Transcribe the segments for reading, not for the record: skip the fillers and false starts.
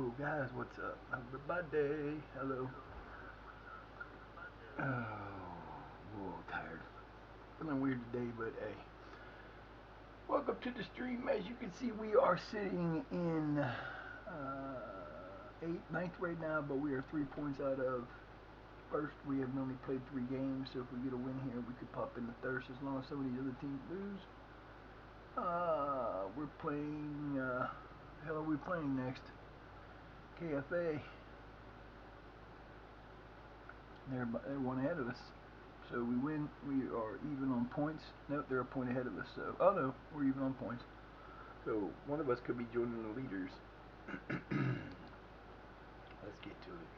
Yo guys, what's up? Everybody, hello. Oh, I'm a little tired. Feeling weird today, but hey. Welcome to the stream. As you can see, we are sitting in 9th right now, but we are 3 points out of first. We have only played 3 games, so if we get a win here, we could pop in the thirst as long as some of these other teams lose. We're playing, the hell are we playing next? KFA. They're one ahead of us. So we win, we are even on points. Nope, they're a point ahead of us. So, oh no, we're even on points. So one of us could be joining the leaders. Let's get to it.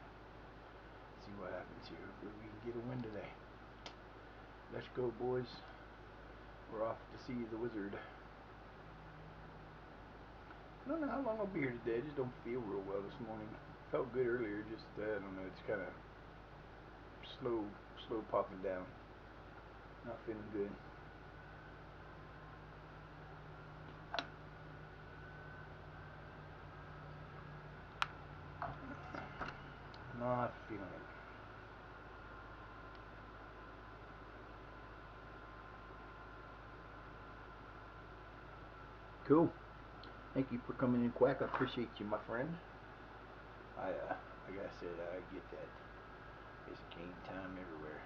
See what happens here. Hopefully we can get a win today. Let's go, boys. We're off to see the wizard. I don't know how long I'll be here today. I just don't feel real well this morning. Felt good earlier, just I don't know, it's kind of slow popping down. Not feeling good. Not feeling it. Cool. Thank you for coming in, Quack. I appreciate you, my friend. Like I said, I get that. It's game time everywhere.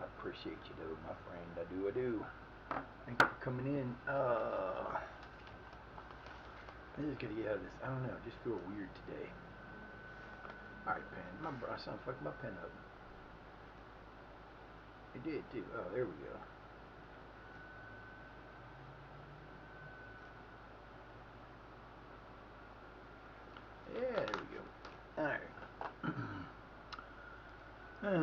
I appreciate you, though, my friend. I do. Thank you for coming in. I just gotta get out of this. I don't know. I just feel weird today. Alright, pen. I sound fucking my pen up. It did, too. Oh, there we go. Yeah, there we go. Alright. We're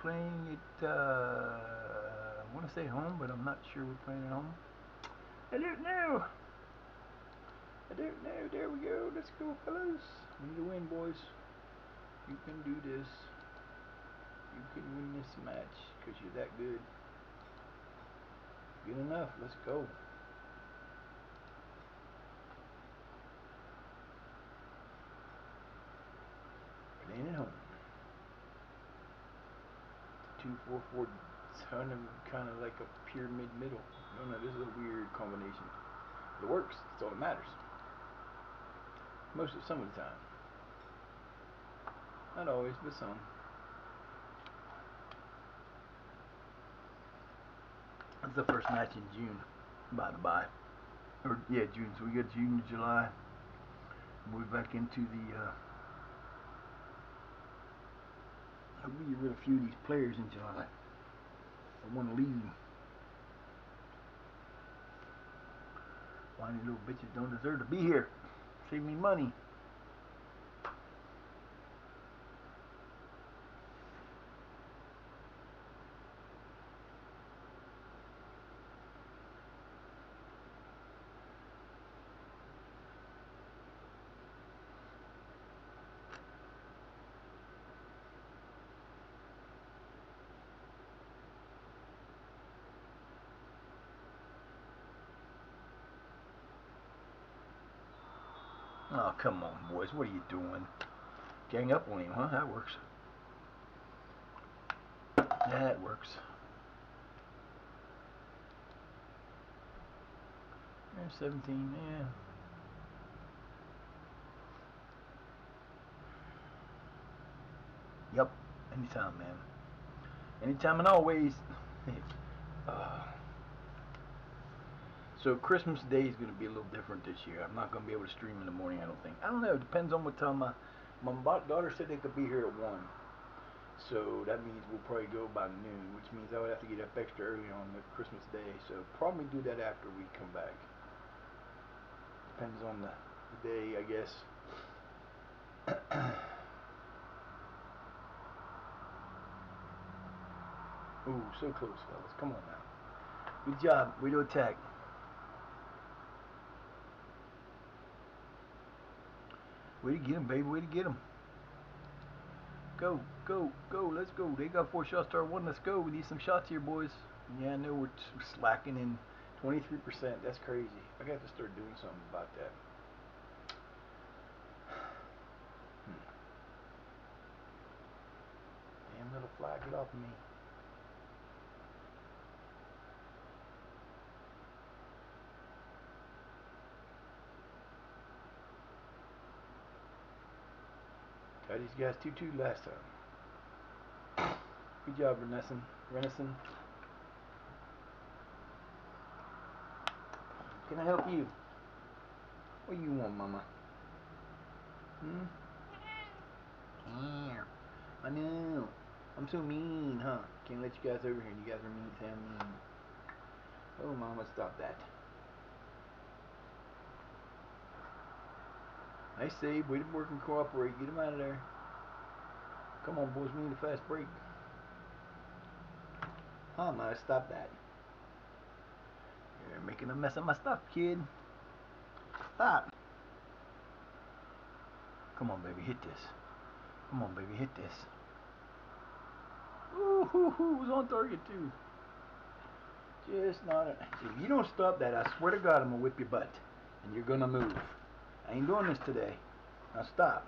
playing it, I want to say home, but I'm not sure we're playing at home. I don't know. There we go. Let's go, fellas. We need to win, boys. You can do this. You can win this match because you're that good. Good enough. Let's go. Playing at home. 2-4-4 kind of like a pyramid middle. No, this is a weird combination. It works. That's all that matters. Some of the time. Not always, but some. That's the first match in June, by the by. Or, yeah, June. So we got June, July. We're back into the, I'll get rid of a few of these players in July. I want to leave them. Whiny little bitches don't deserve to be here. Save me money. Oh, come on, boys. What are you doing? Gang up on him, huh? That works. That works. There's 17, yeah. Yep. Anytime, man. Anytime and always. So Christmas Day is going to be a little different this year. I'm not going to be able to stream in the morning, I don't think. I don't know. It depends on what time my daughter said they could be here at 1. So that means we'll probably go by noon, which means I would have to get up extra early on the Christmas Day. So probably do that after we come back. Depends on the day, I guess. Ooh, so close, fellas. Come on now. Good job. Way to attack. Way to get him, baby. Way to get him. Go. Let's go. They got 4 shots to our 1. Let's go. We need some shots here, boys. Yeah, I know we're slacking in 23%. That's crazy. I got to start doing something about that. Damn little fly, get off of me. Got these guys 2-2 last time. Good job, Renison. Can I help you? What do you want, Mama? Yeah. I know. I'm so mean, huh? Can't let you guys over here. You guys are mean, Sam. Mean. Oh, Mama, stop that. I say, way to work and cooperate. Get him out of there. Come on, boys. We need a fast break. Mama, stop that. You're making a mess of my stuff, kid. Stop. Come on, baby. Hit this. Come on, baby. Hit this. Ooh, was on target, too. Just not a... If you don't stop that, I swear to God, I'm going to whip your butt. And you're going to move. I ain't doing this today. Now stop.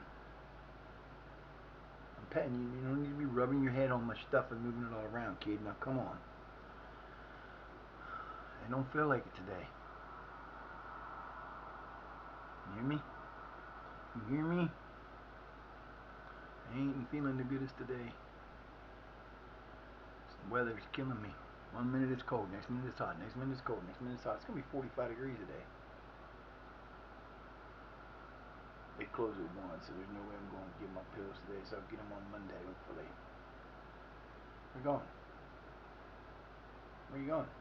I'm petting you. You don't need to be rubbing your head on my stuff and moving it all around, kid. Now come on. I don't feel like it today. You hear me? You hear me? I ain't feeling the goodest today. The weather's killing me. 1 minute it's cold, next minute it's hot, next minute it's cold, next minute it's hot. It's going to be 45 degrees today. They close at 1, so there's no way I'm going to get my pills today, so I'll get them on Monday, hopefully. Where you going? Where you going?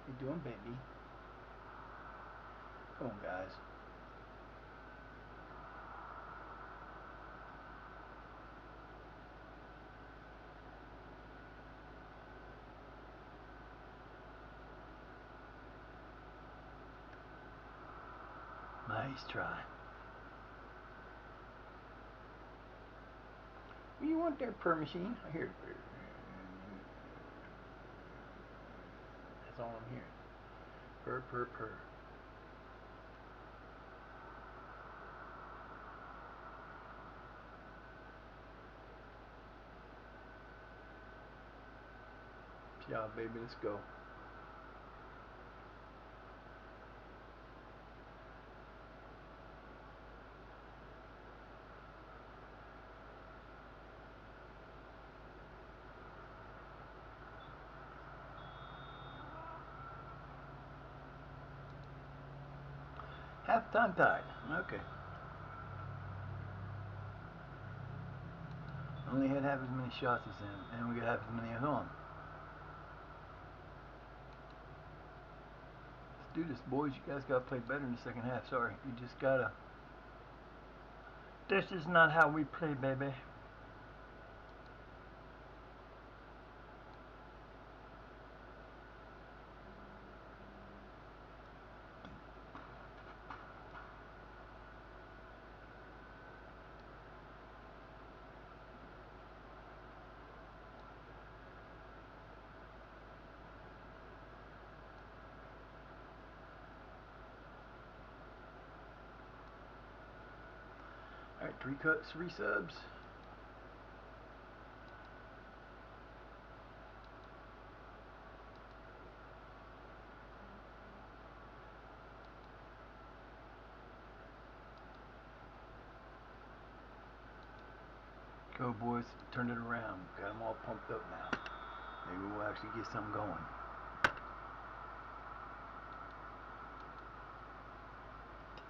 What you doing, baby? Come on, guys. Nice try. What do you want there, purr machine? I hear it. That's all I'm hearing. Purr, purr, purr. Yeah, baby, let's go. Half-time tied. Okay. Only had half as many shots as him, and we got half as many as on. Let's do this, boys. You guys gotta play better in the second half. Sorry, you just gotta. This is not how we play, baby. Alright, 3 cuts, 3 subs. Go, boys. Turn it around. Got them all pumped up now. Maybe we'll actually get something going.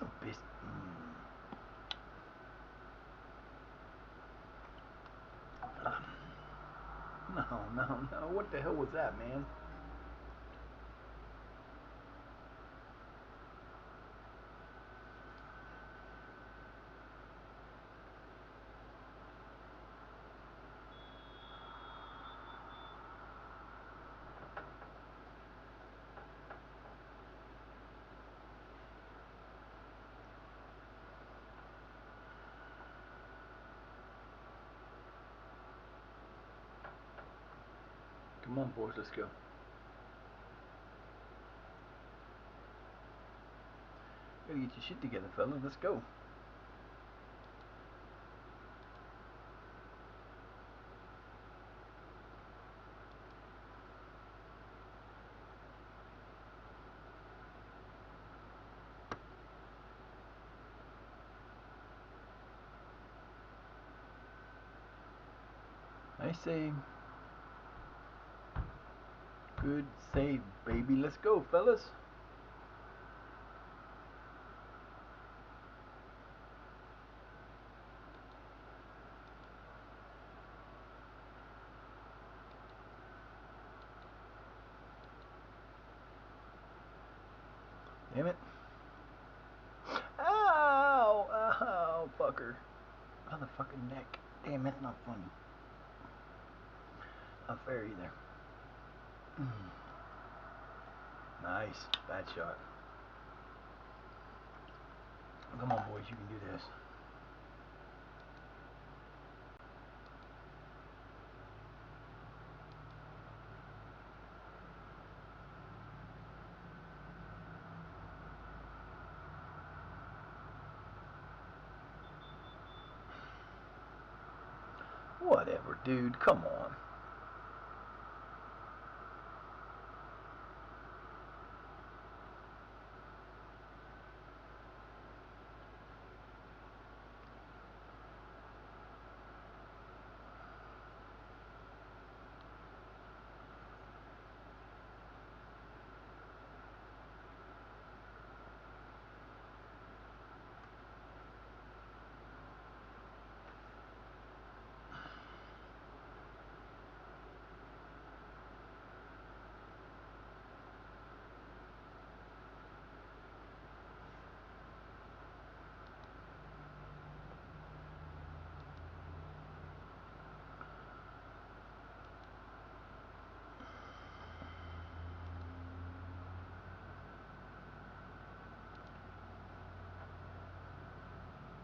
Oh, bitch. No. What the hell was that, man? Come on, boys, let's go. Gotta get your shit together, fellas. Let's go. Nice save. Good save, baby. Let's go, fellas. Damn it. Ow! Ow, fucker. Motherfucking neck. Damn, that's not funny. Not fair either. Nice. Bad shot. Come on, boys. You can do this. Whatever, dude. Come on.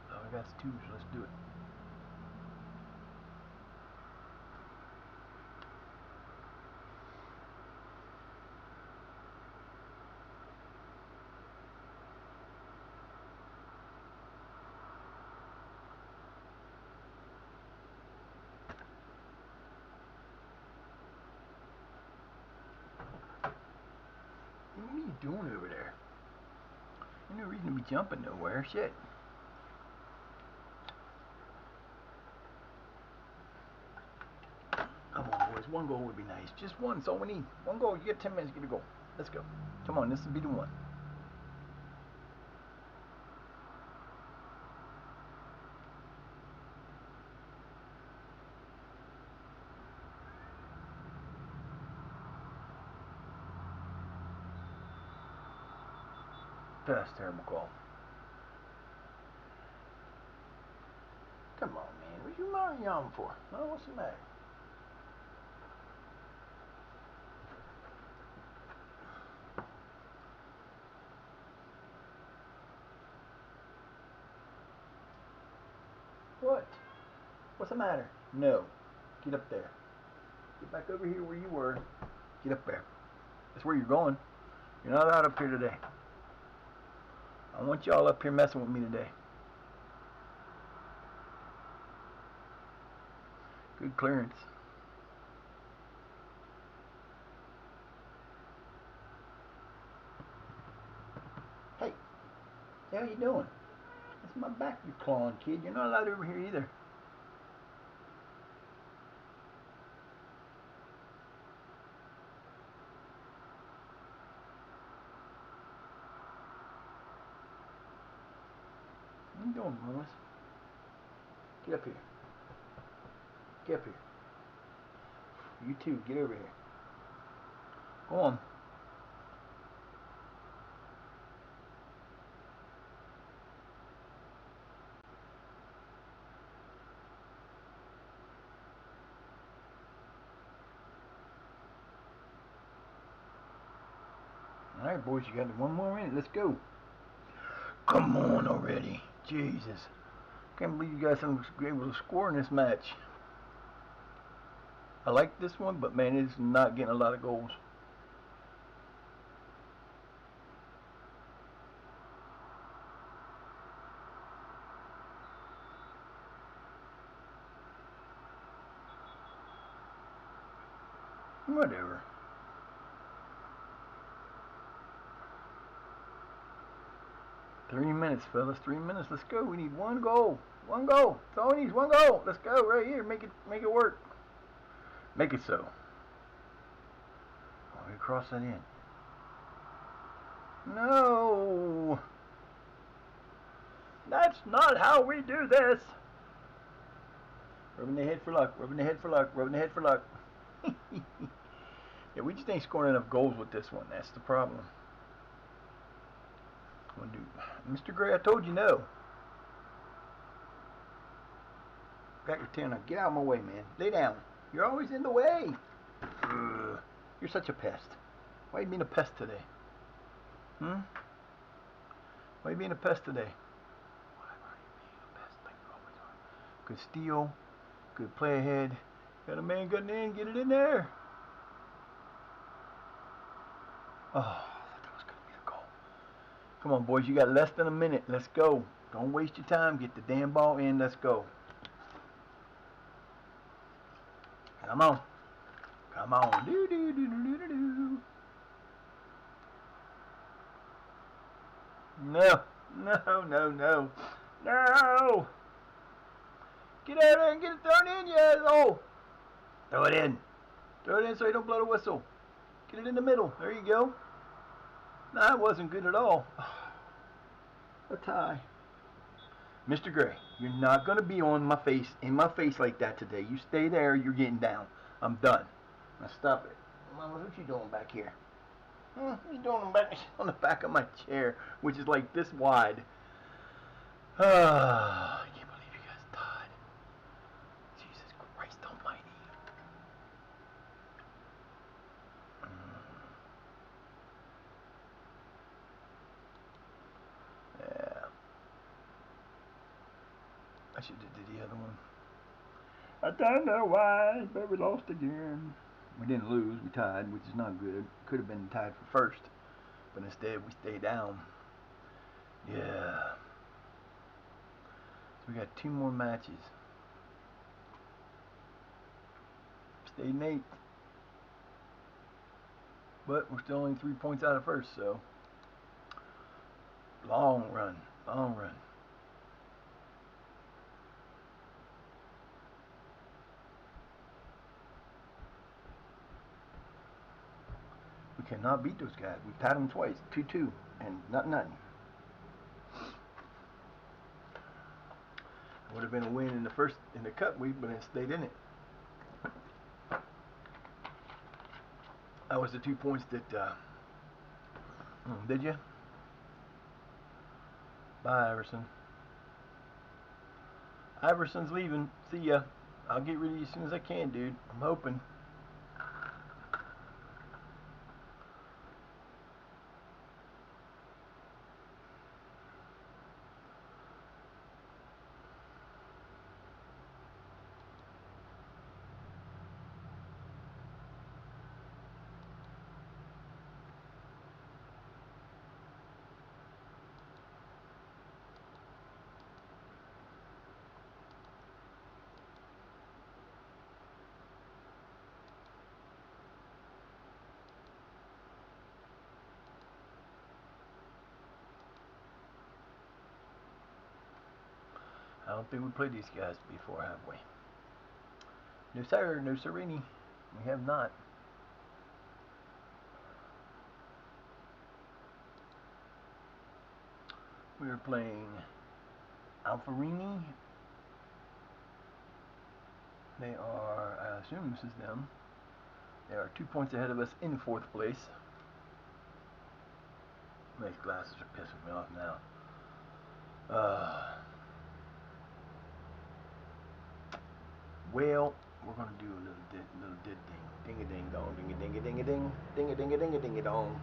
Oh, I got two, so let's do it. What are you doing over there? Ain't no reason to be jumping nowhere. Shit. Come on, boys. One goal would be nice. Just one. That's all we need. One goal. You get 10 minutes. Get a goal. Let's go. Come on. This will be the one. That's a terrible call. Come on, man. What you yawning for? Oh, what's the matter? What? What's the matter? No. Get up there. Get back over here where you were. Get up there. That's where you're going. You're not out up here today. I want y'all up here messing with me today. Good clearance. Hey, what the hell you doing? That's my back you're clawing, kid. You're not allowed over here either. What are you doing, Lewis? Get up here. Get up here. You too, get over here. Go on. Alright, boys, you got one more minute. Let's go. Come on already. Jesus. Can't believe you guys haven't been able to score in this match. I like this one, but man, it's not getting a lot of goals. Whatever. Three minutes, fellas. 3 minutes. Let's go. We need one goal. One goal. That's all we need. One goal. Let's go right here. Make it work. Make it so. Oh, we cross that in. No. That's not how we do this. Rubbing the head for luck. Rubbing the head for luck. Rubbing the head for luck. Yeah, we just ain't scoring enough goals with this one. That's the problem. Mr. Gray, I told you no. Got your tail now. Get out of my way, man. Lay down. You're always in the way. Ugh. You're such a pest. Why are you being a pest today? Why are you being a pest today? Why are you being a pest like you always are? Good steal. Good play ahead. Got a man getting in. Get it in there. Oh, I thought that was going to be a goal. Come on, boys. You got less than a minute. Let's go. Don't waste your time. Get the damn ball in. Let's go. Come on. Come on. Do, do, do, do, do, do. No. No, no, no. No. Get out there and get it thrown in, you asshole. Throw it in. Throw it in so you don't blow the whistle. Get it in the middle. There you go. No, that wasn't good at all. A tie. Mr. Gray, you're not going to be in my face like that today. You stay there, you're getting down. I'm done. Now stop it. Mama, what you doing back here? What you doing on the back of my chair, which is like this wide? I can't believe you guys died. Jesus Christ almighty. Yeah. I should have did the other one. I don't know why, but we lost again. We didn't lose, we tied, which is not good. Could have been tied for first, but instead we stayed down. Yeah. So we got 2 more matches. Stayed in 8th. But we're still only 3 points out of first, so long run, long run. We cannot beat those guys. We tied them twice, 2-2, and nothing. Would have been a win in the cup week, but it stayed in it. That was the 2 points that. Did you? Bye, Iverson. Iverson's leaving. See ya. I'll get rid of you as soon as I can, dude. I'm hoping. I don't think we played these guys before, have we? No sir, no sireni. We have not. We are playing Alfarini. They are, I assume this is them. They are 2 points ahead of us in 4th place. These glasses are pissing me off now. Well, we're gonna do a little ding a ding dong, ding a ding a ding a ding, ding a ding a ding a ding a dong.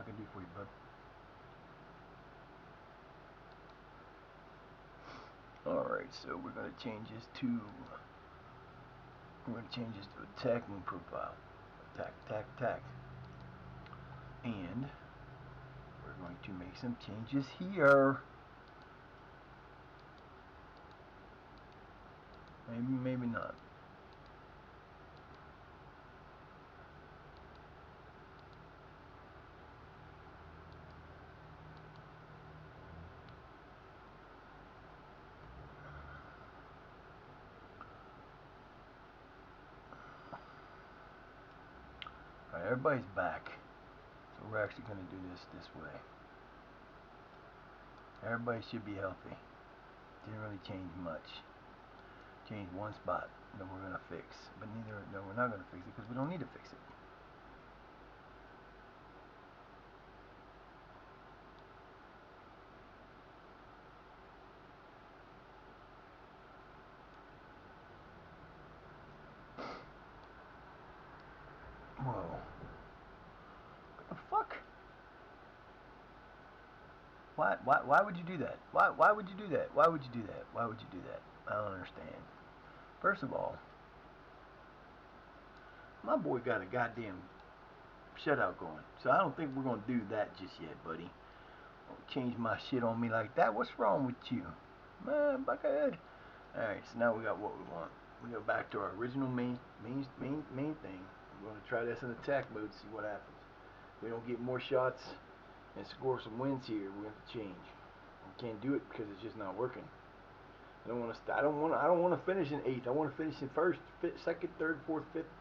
I can do for you, bud. Alright, so we're going to change this to attacking profile. Attack, attack, attack. And we're going to make some changes here. Maybe, maybe not. Alright, everybody's back. So we're actually going to do this way. Everybody should be healthy. Didn't really change much. Change one spot that we're going to fix. But no, we're not going to fix it because we don't need to fix it. Whoa. What the fuck? Why would you do that? Why would you do that? Why would you do that? Why would you do that? I don't understand. First of all, my boy got a goddamn shutout going. So I don't think we're going to do that just yet, buddy. Don't change my shit on me like that. What's wrong with you? Man, buckethead. Alright, so now we got what we want. We go back to our original main thing. We're going to try this in attack mode, see what happens. If we don't get more shots and score some wins here, we have to change. We can't do it because it's just not working. I don't want to finish in 8th. I want to finish in 1st, 2nd, 3rd, 4th, 5th,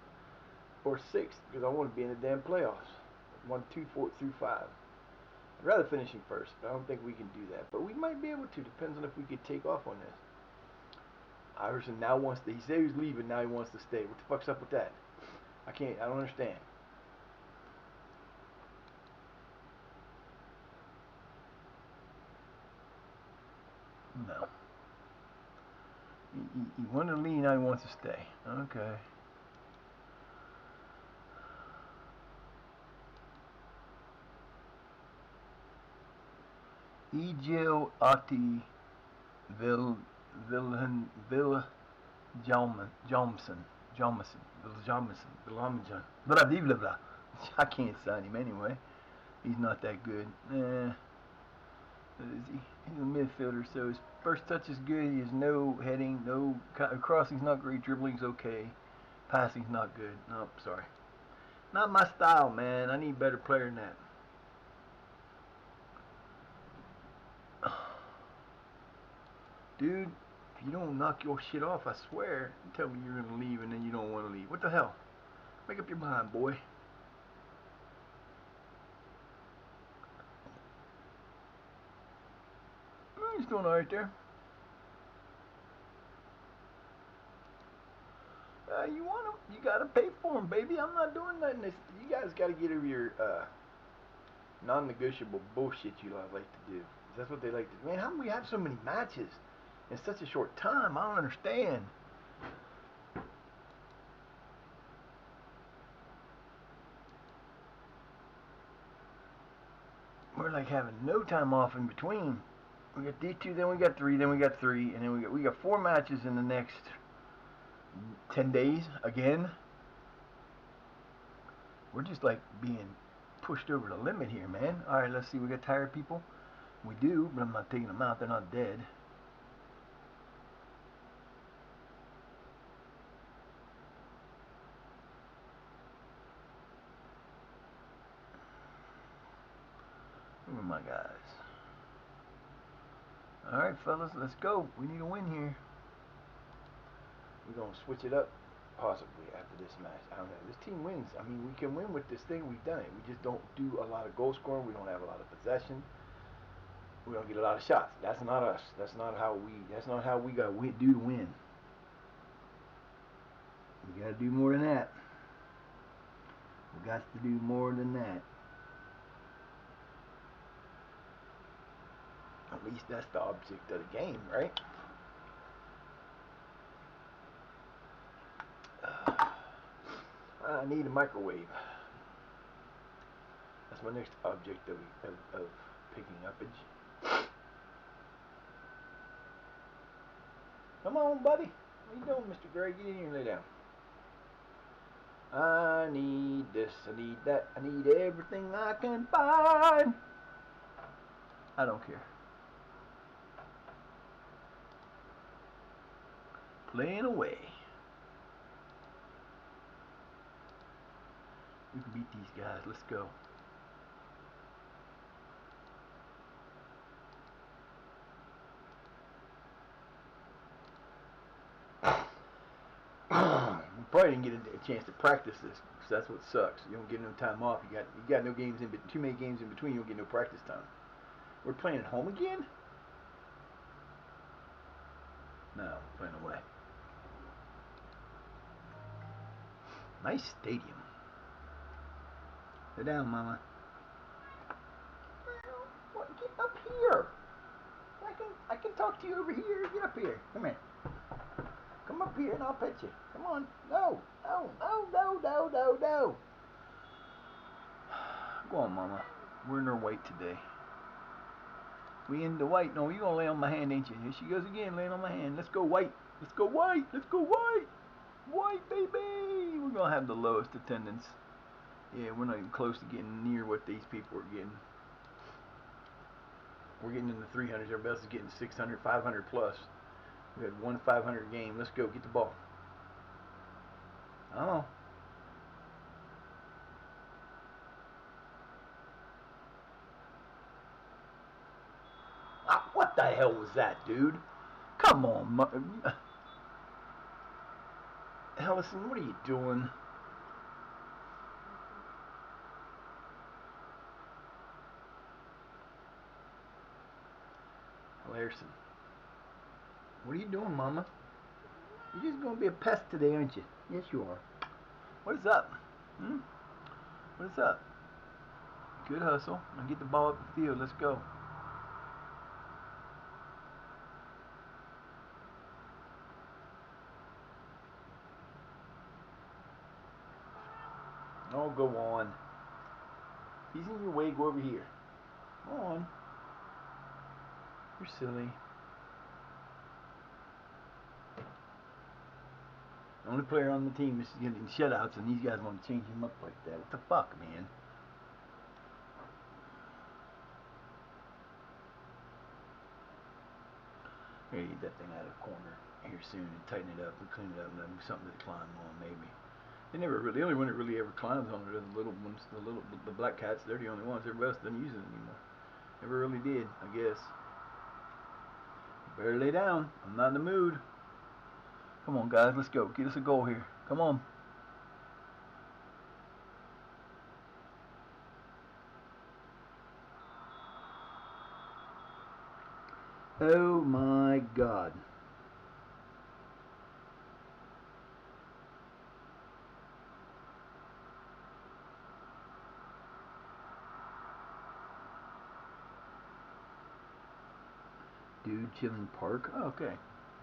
or 6th because I want to be in the damn playoffs. 1, 2, 4 through 5. I'd rather finish in 1st, but I don't think we can do that. But we might be able to. Depends on if we could take off on this. Iverson now wants to. He said he was leaving. Now he wants to stay. What the fuck's up with that? I don't understand. No. He wanted to leave. Now he wants to stay. Okay. Egil Ati Vilhelm Jalmson. Blah blah blah. I can't sign him anyway. He's not that good. He's a midfielder, so his first touch is good. He has no heading, no crossing's not great, dribbling's okay, passing's not good. No, sorry, not my style, man. I need a better player than that. Dude, if you don't knock your shit off, I swear, you tell me you're gonna leave and then you don't want to leave. What the hell? Make up your mind, boy. He's doing alright there. You want him? You gotta pay for him, baby. I'm not doing nothing. You guys gotta get over your non-negotiable bullshit you like to do. That's what they like to do. Man, how come we have so many matches in such a short time? I don't understand. We're like having no time off in between. We got D2, then we got 3, then we got 3, and then we got 4 matches in the next 10 days again. We're just like being pushed over the limit here, man. Alright, let's see. We got tired people. We do, but I'm not taking them out. They're not dead. Who are my guys? Alright, fellas, let's go. We need a win here. We're going to switch it up possibly after this match. I don't know. This team wins. I mean, we can win with this thing. We've done it. We just don't do a lot of goal scoring. We don't have a lot of possession. We don't get a lot of shots. That's not us. That's not how we got to do to win. We got to do more than that. We got to do more than that. At least that's the object of the game, right? I need a microwave. That's my next object of picking uppage. Come on, buddy. What you doing, Mr. Gray? Get in here and lay down. I need this, I need that, I need everything I can find. I don't care. Playing away. We can beat these guys. Let's go. We probably didn't get a chance to practice this, because that's what sucks. You don't get no time off. You got no games in, too many games in between. You don't get no practice time. We're playing at home again? No, playing away. Nice stadium. Sit down, Mama. What? Get up here. I can talk to you over here. Get up here. Come here. Come up here and I'll pet you. Come on. No. No. No. No. No. No. No. Go on, Mama. We're in our white today. We in the white. No, you gonna lay on my hand, ain't you? Here she goes again, laying on my hand. Let's go white. Let's go white. Let's go white. White, baby. We're gonna have the lowest attendance. Yeah, we're not even close to getting near what these people are getting. We're getting in the 300s. Everybody else is getting 600, 500 plus. We had one 500 game. Let's go. Get the ball. Oh. Ah, what the hell was that, dude? Come on, Ellison, what are you doing? Larson. What are you doing, Mama? You're just gonna be a pest today, aren't you? Yes, you are. What is up? What is up? Good hustle. And get the ball up the field. Let's go. Oh, go on. He's in your way. Go over here. Go on. You're silly. The only player on the team is getting shutouts, and these guys want to change him up like that. What the fuck, man? Here, get that thing out of the corner here soon and tighten it up and clean it up and have something to climb on, maybe. The only one that really ever climbs on it are the little ones, the black cats. They're the only ones. Everybody else doesn't use it anymore. Never really did, I guess. Better lay down. I'm not in the mood. Come on, guys, let's go. Get us a goal here. Come on. Oh my God. Dude, Chilling Park? Oh, okay.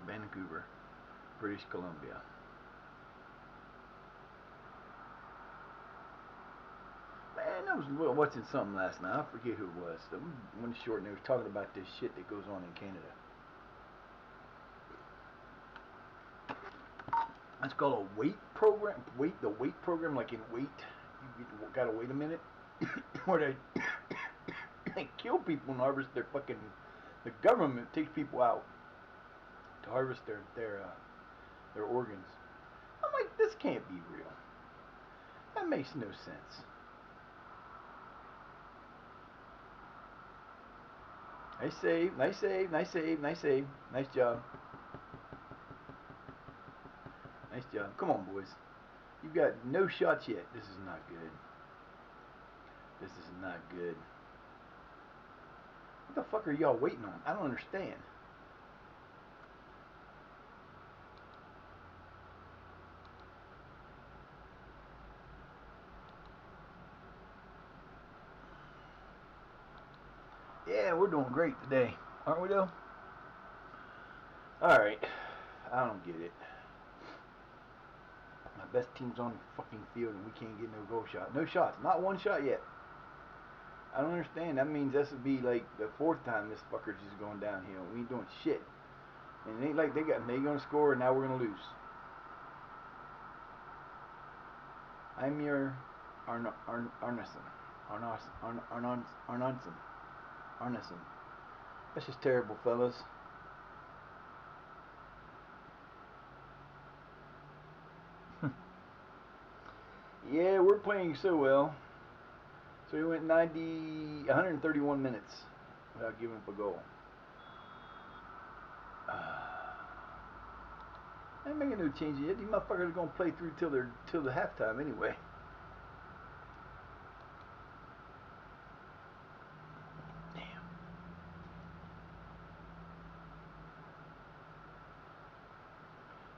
Vancouver, British Columbia. Man, that was watching something last night. I forget who it was. One short, and they were talking about this shit that goes on in Canada. It's called a weight program. The weight program, like in weight, you gotta wait a minute, where they kill people and harvest their fucking. The government takes people out to harvest their organs. I'm like, this can't be real. That makes no sense. Nice save, nice save, nice save, nice save. Nice job. Nice job. Come on, boys. You've got no shots yet. This is not good. This is not good. What the fuck are y'all waiting on? I don't understand. Yeah, we're doing great today. Aren't we, though? Alright. I don't get it. My best team's on the fucking field and we can't get no goal shot. No shots. Not one shot yet. I don't understand. That means this would be like the fourth time this fucker's just going downhill. We ain't doing shit. And it ain't like they gonna score and now we're gonna lose. I'm your Arneson. Arneson. That's just terrible, fellas. Yeah, we're playing so well. So we went 131 minutes without giving up a goal. I ain't making no changes yet. These motherfuckers are gonna play through till the halftime anyway. Damn.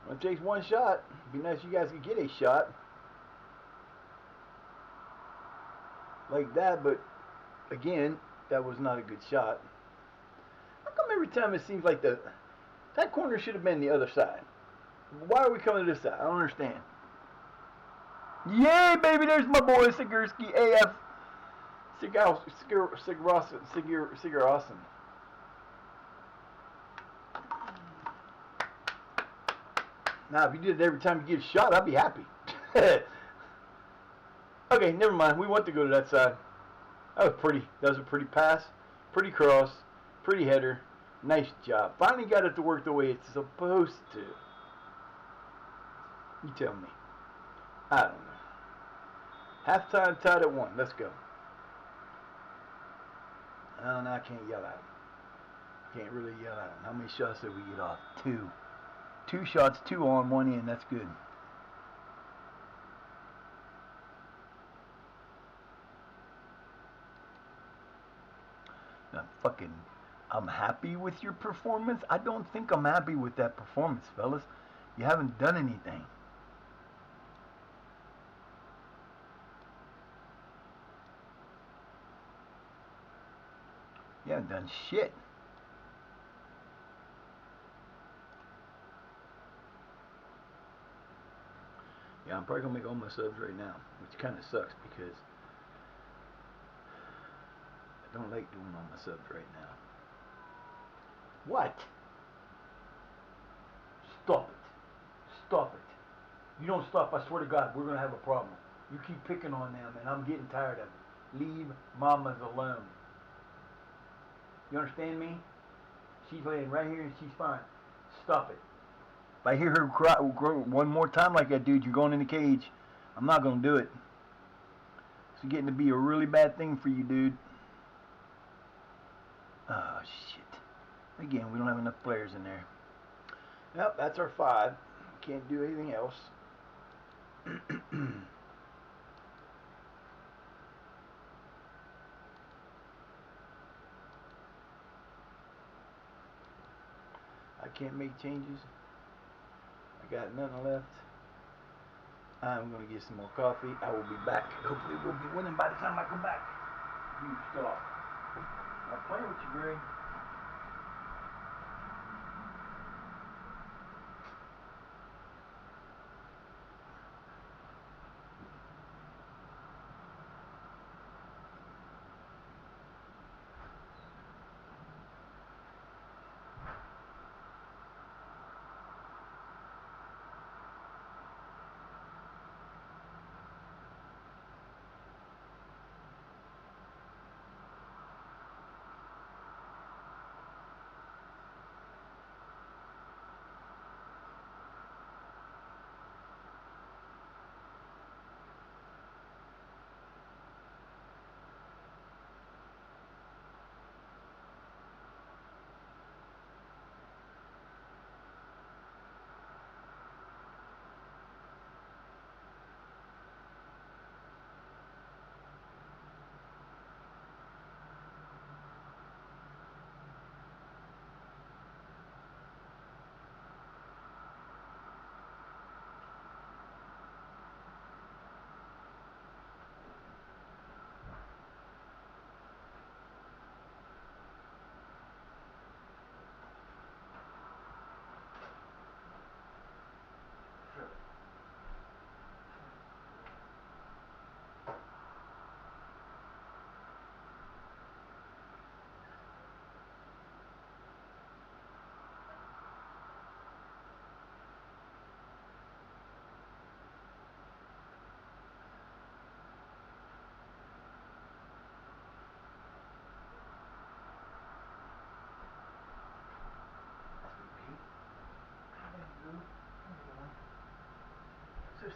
Well, it takes one shot. It'd be nice if you guys could get a shot like that, but again, that was not a good shot. How come every time it seems like that corner should have been the other side? Why are we coming to this side? I don't understand. Yay, baby! There's my boy Sigursky AF Sigurosson. Now, if you did it every time you get a shot, I'd be happy. Okay, never mind. We want to go to that side. That was pretty. That was a pretty pass, pretty cross, pretty header. Nice job. Finally got it to work the way it's supposed to. You tell me. I don't know. Halftime tied at 1. Let's go. Oh, no, I can't yell at him. Can't really yell at him. How many shots did we get off? 2. 2 shots, 2 on, 1 in. That's good. I'm happy with your performance. I don't think I'm happy with that performance, fellas. You haven't done anything. You haven't done shit. Yeah, I'm probably going to make all my subs right now, which kind of sucks because I don't like doing all my subs right now. What? Stop it. Stop it. You don't stop, I swear to God, we're going to have a problem. You keep picking on them, and I'm getting tired of it. Leave mamas alone. You understand me? She's laying right here and she's fine. Stop it. If I hear her cry one more time like that, dude, you're going in the cage. I'm not going to do it. It's getting to be a really bad thing for you, dude. Oh, shit. Again, we don't have enough players in there. Yep, that's our 5. Can't do anything else. I can't make changes. I got nothing left. I'm going to get some more coffee. I will be back. Hopefully we'll be winning by the time I come back. You stop. I'm playing with you, Greg.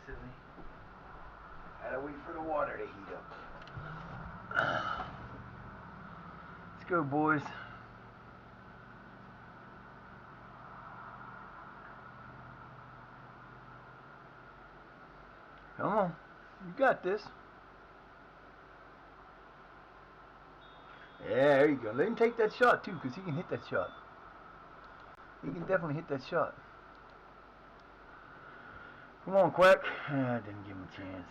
silly. Gotta wait for the water to heat up. Let's go, boys. Come on. You got this. Yeah, there you go. Let him take that shot, too, because he can hit that shot. He can definitely hit that shot. Come on, Quack. I didn't give him a chance.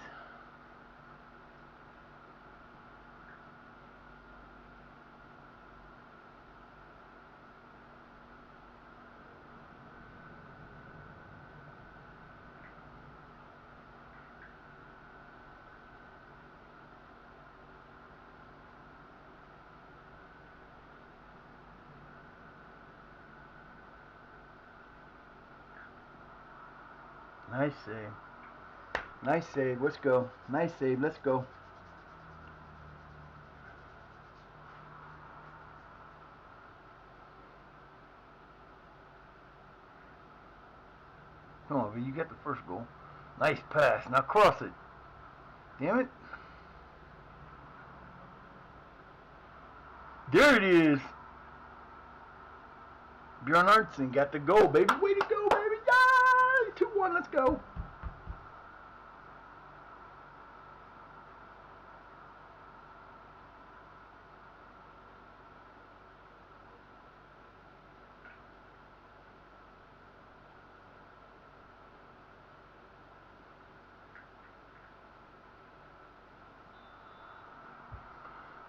Nice save. Nice save. Let's go. Nice save. Let's go. Come on, but you got the first goal. Nice pass. Now cross it. Damn it. There it is. Bjorn Arntzen got the goal, baby. Way to go, baby. Yeah! 2-1. Let's go.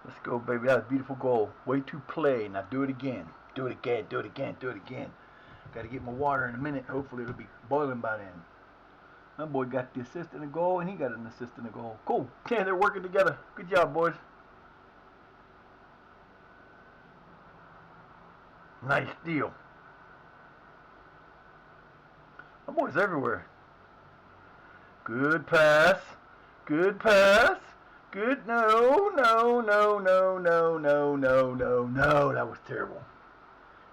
Let's go, baby. That was a beautiful goal. Way to play. Now do it again. Do it again. Do it again. Do it again. Got to get my water in a minute. Hopefully it'll be boiling by then. My boy got the assist and a goal, and he got an assist and a goal. Cool. Yeah, they're working together. Good job, boys. Nice deal. My boy's everywhere. Good pass. Good pass. Good. No, no, no, no, no, no, no, no, no. That was terrible.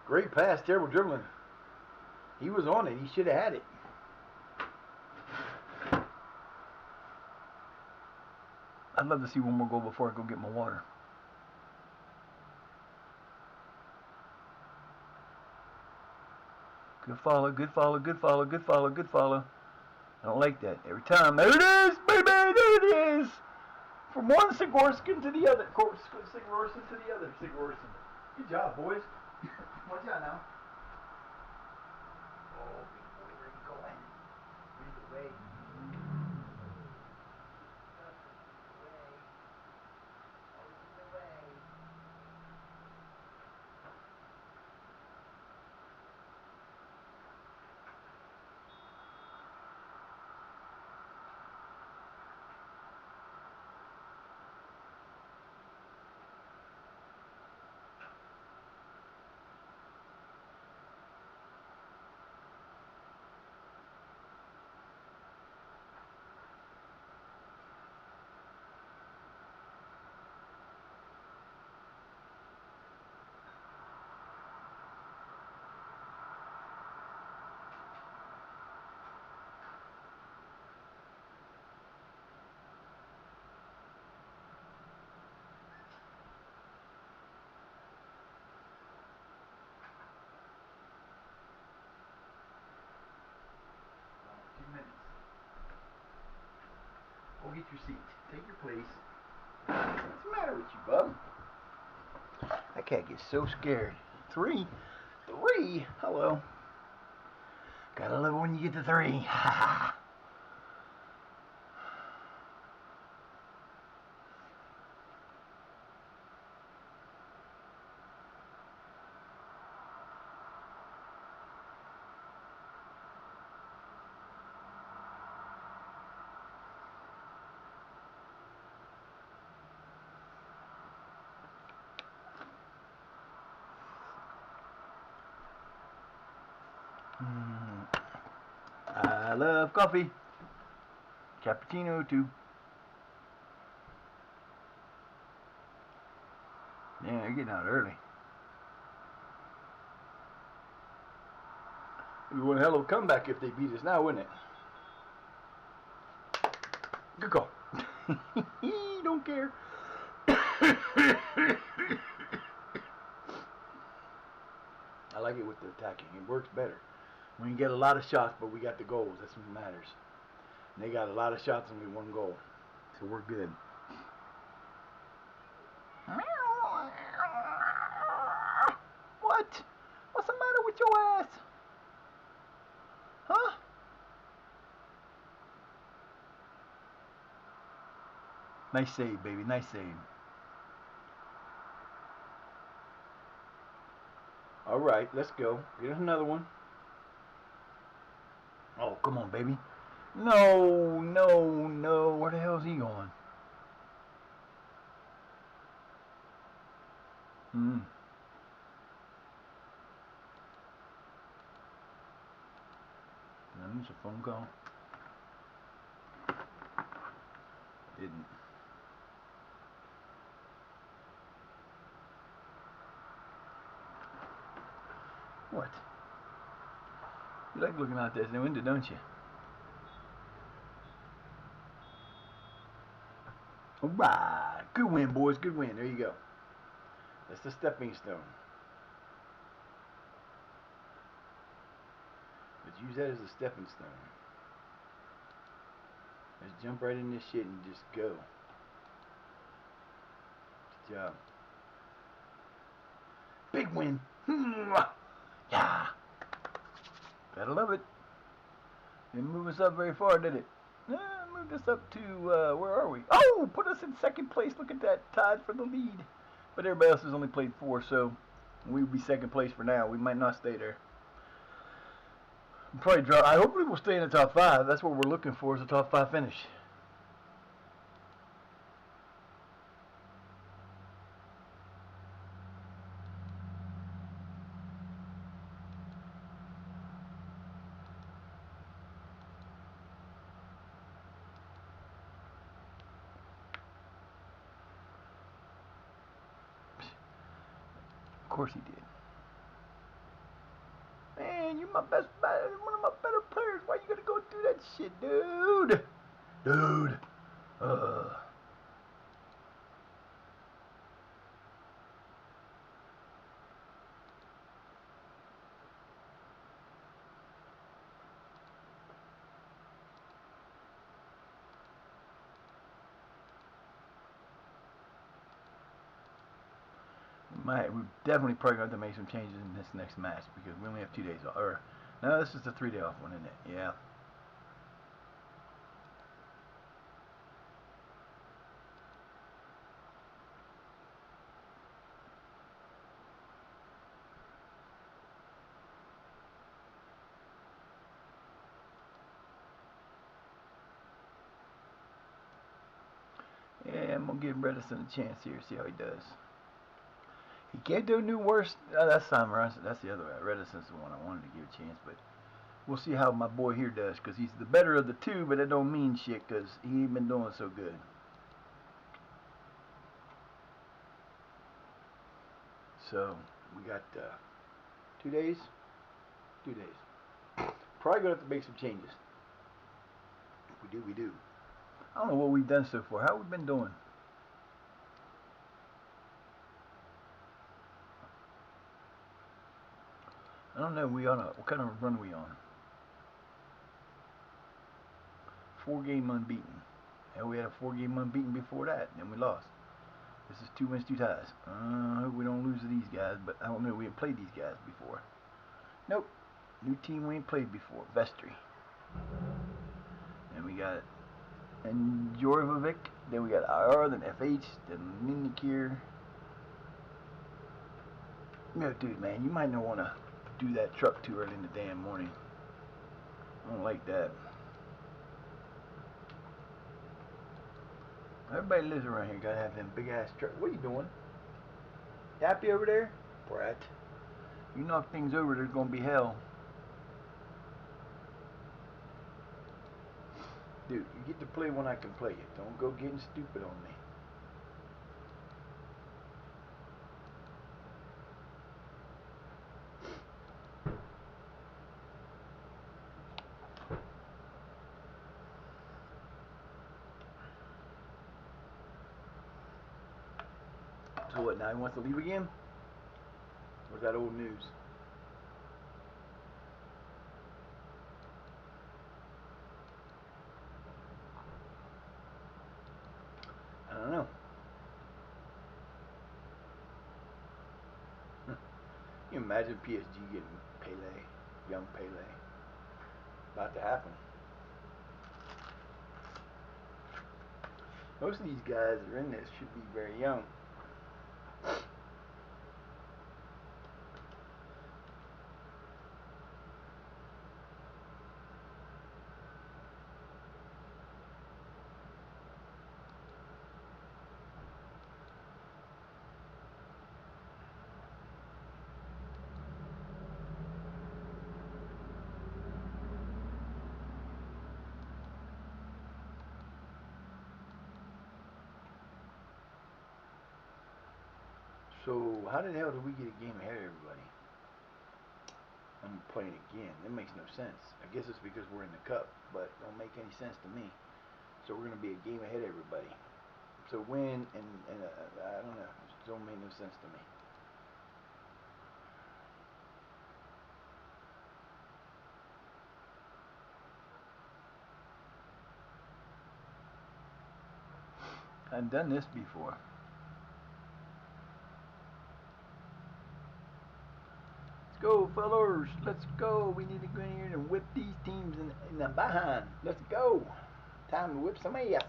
Great pass. Terrible dribbling. He was on it. He should have had it. I'd love to see one more goal before I go get my water. Good follow, good follow, good follow, good follow, good follow. I don't like that. Every time. There it is, baby! There it is! From one Sigorskin to the other. Sigurdsson to the other. Sigurdsson. Good job, boys. Watch out now. Oh, big boy, where are you going? Read the way. Go get your seat. Take your place. What's the matter with you, bub? That cat gets so scared. 3? 3? Hello. Gotta love it when you get to 3. Ha ha. I love coffee. Cappuccino too. Yeah, they're getting out early. It'd be one hell of a comeback if they beat us now, wouldn't it? Good call. Don't care. I like it with the attacking. It works better. We can get a lot of shots, but we got the goals. That's what matters. And they got a lot of shots and we one goal. So we're good. What? What's the matter with your ass? Huh? Nice save, baby. Nice save. All right, let's go. Get us another one. Oh, come on, baby. No, no, no. Where the hell is he going? Hmm. That's a phone call. Didn't. What? You like looking out that window, don't you? All right. Good win, boys. Good win. There you go. That's the stepping stone. Let's use that as a stepping stone. Let's jump right in this shit and just go. Good job. Big win. Yeah. Gotta love it. Didn't move us up very far, did it? Moved us up to, where are we? Oh, put us in second place. Look at that. Tied for the lead. But everybody else has only played 4, so we'll be second place for now. We might not stay there. We'll probably drop. I hope we will stay in the top 5. That's what we're looking for, is a top 5 finish. Of course he did. Man, you're one of my better players. Why you gotta go do that shit, dude? Dude. We're definitely probably going to have to make some changes in this next match because we only have 2 days off. Or, no, this is the 3-day off one, isn't it? Yeah. Yeah, I'm going to give Redison a chance here, see how he does. He can't do new worse. That's Simon. That's the other way. Redison's the one I wanted to give a chance, but we'll see how my boy here does because he's the better of the two, but that don't mean shit because he ain't been doing so good. So, we got 2 days? 2 days. Probably going to have to make some changes. If we do. I don't know what we've done so far. How we been doing? I don't know. What kind of run we on? 4-game unbeaten. Hell, we had a 4-game unbeaten before that, and then we lost. This is 2 wins, 2 ties. I hope we don't lose to these guys, but I don't know. We ain't played these guys before. Nope. New team we ain't played before. Vestry. And we got Jorvovic. Then we got IR, then FH, then Linikir. No, dude, man, you might not want to do that truck too early in the damn morning. I don't like that. Everybody lives around here. Gotta have them big ass trucks. What are you doing? You happy over there? Brat. You knock things over, there's gonna be hell. Dude, you get to play when I can play it. Don't go getting stupid on me. So what, now he wants to leave again? Or is that old news? I don't know. Can you imagine PSG getting Pele, young Pele? About to happen. Most of these guys that are in this should be very young. So how the hell did we get a game ahead of everybody? I'm playing again. That makes no sense. I guess it's because we're in the cup, but don't make any sense to me. So we're gonna be a game ahead of everybody. So win and I don't know. It don't make no sense to me. I haven't done this before. Go, fellas, let's go. We need to go in here and whip these teams in the behind. Let's go. Time to whip some ass.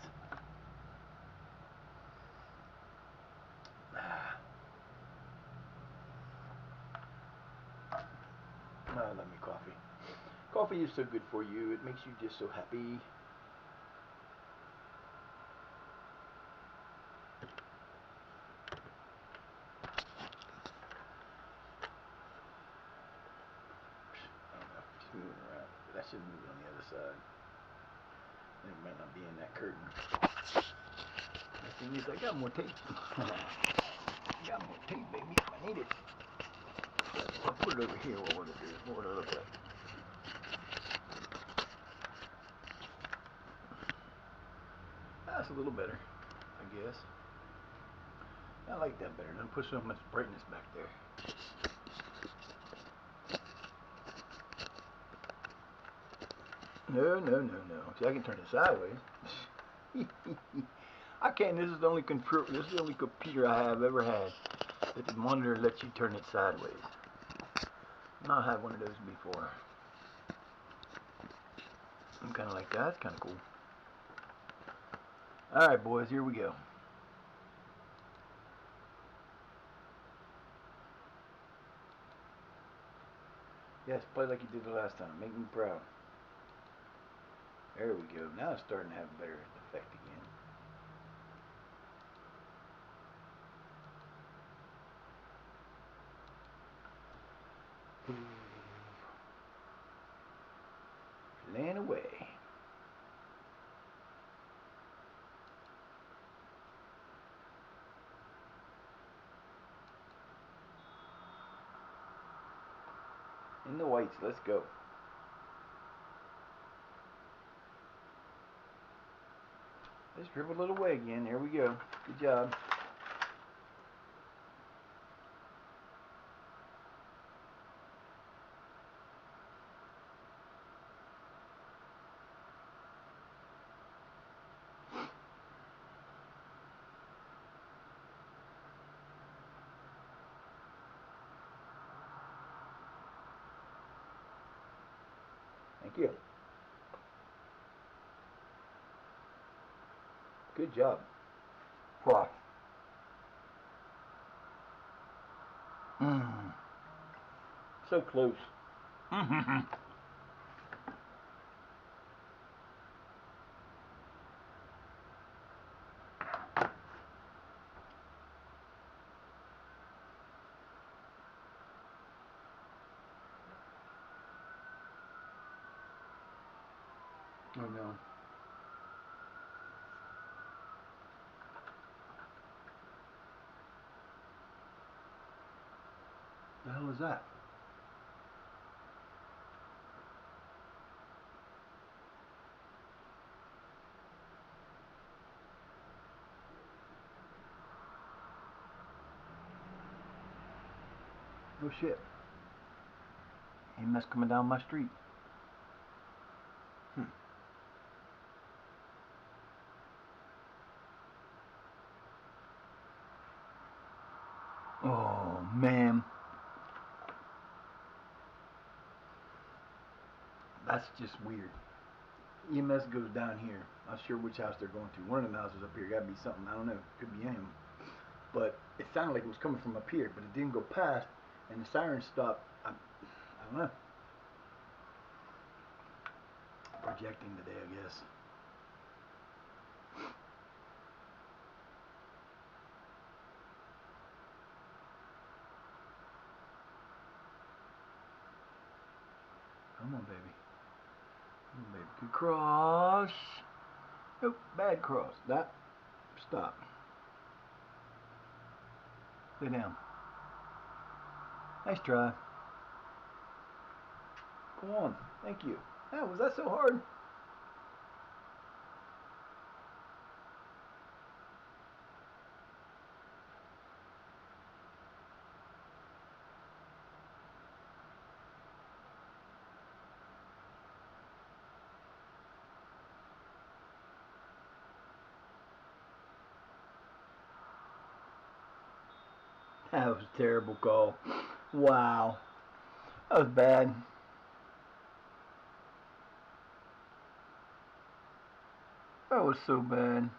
I love me coffee. Coffee is so good for you. It makes you just so happy. That should move on the other side. It might not be in that curtain. The thing is, I got more tape. I got more tape, baby, if I need it. I'll put it over here. What would it do? What would it look like? That's a little better, I guess. I like that better. Don't put so much brightness back there. No. See, I can turn it sideways. I can't. This is the only computer I have ever had that the monitor lets you turn it sideways. I've had one of those before. I'm kind of like that. That's kind of cool. All right, boys. Here we go. Yes, play like you did the last time. Make me proud. There we go. Now it's starting to have a better effect again. Laying away. In the whites. Let's go. Let's dribble it away again. There we go. Good job. Thank you. Good job. Wow. So close. Oh no. The hell is that? Oh shit. EMS coming down my street. Oh man. That's just weird. EMS goes down here. Not sure which house they're going to. One of them houses up here. Gotta be something. I don't know. Could be him. But it sounded like it was coming from up here, but it didn't go past, and the siren stopped. I don't know. Projecting today, I guess. Come on, baby. Come on, baby. Good cross. Nope, bad cross. That. Stop. Lay down. Nice try. Come on. Thank you. Oh, was that so hard? That was a terrible call. Wow. That was bad. That was so bad.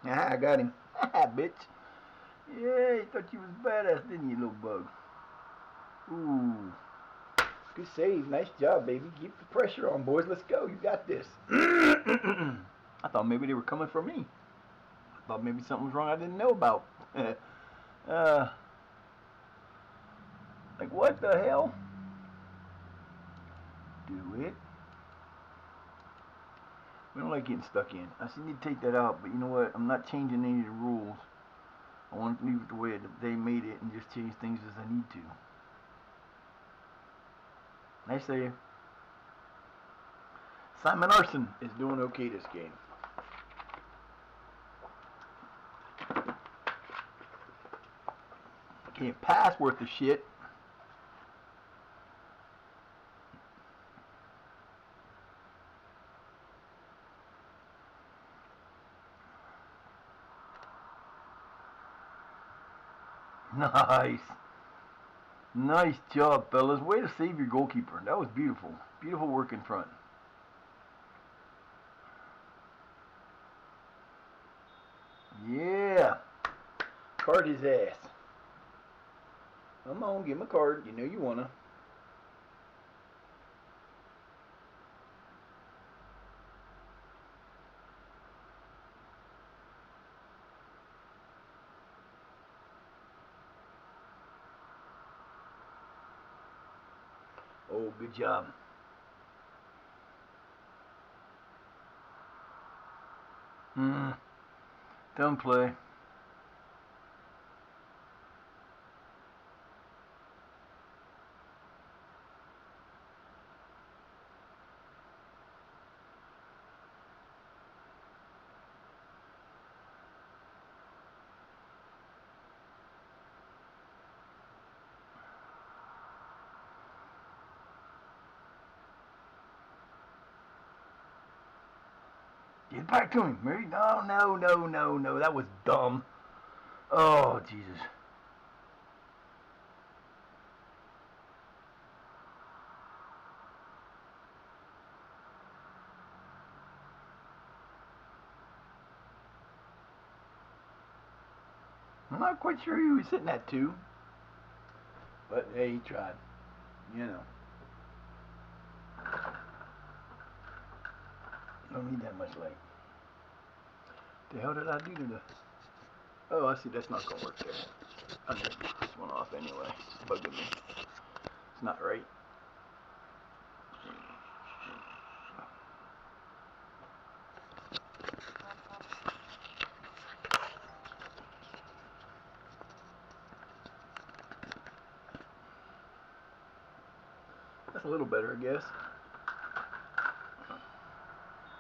Ah, I got him. Bitch. Yeah, you thought you was badass, didn't you, little bug? Ooh. Good save. Nice job, baby. Keep the pressure on, boys. Let's go. You got this. I thought maybe they were coming for me. I thought maybe something was wrong I didn't know about. uh, like, what the hell? Do it. We don't like getting stuck in. I still need to take that out, but you know what? I'm not changing any of the rules. I want to leave it the way that they made it and just change things as I need to. Nice save. Simon Arson is doing okay this game. Can't pass worth of shit. Nice. Nice job, fellas. Way to save your goalkeeper. That was beautiful. Beautiful work in front. Yeah. Card his ass. Come on, give him a card. You know you wanna. Oh, good job. Don't play. Get back to him, Mary. No, no, no, no, no. That was dumb. Oh, Jesus. I'm not quite sure he was hitting that too. But hey, he tried. You know. Don't need that much light. The hell did I do to the... Oh, I see. That's not going to work there. I'm going to get this one off anyway. It's bugging me. It's not right. That's a little better, I guess.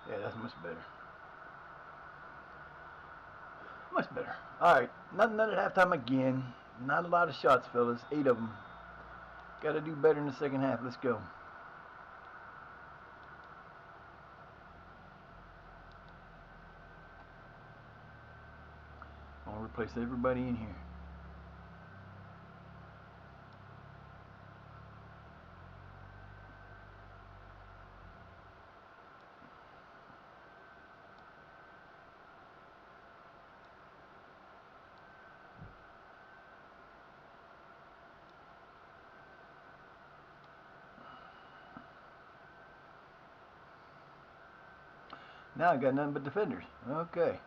Yeah, that's much better. Much better. Alright, nothing at halftime again. Not a lot of shots, fellas. 8 of them. Got to do better in the second half. Let's go. I'll replace everybody in here. Now I got nothing but defenders. Okay.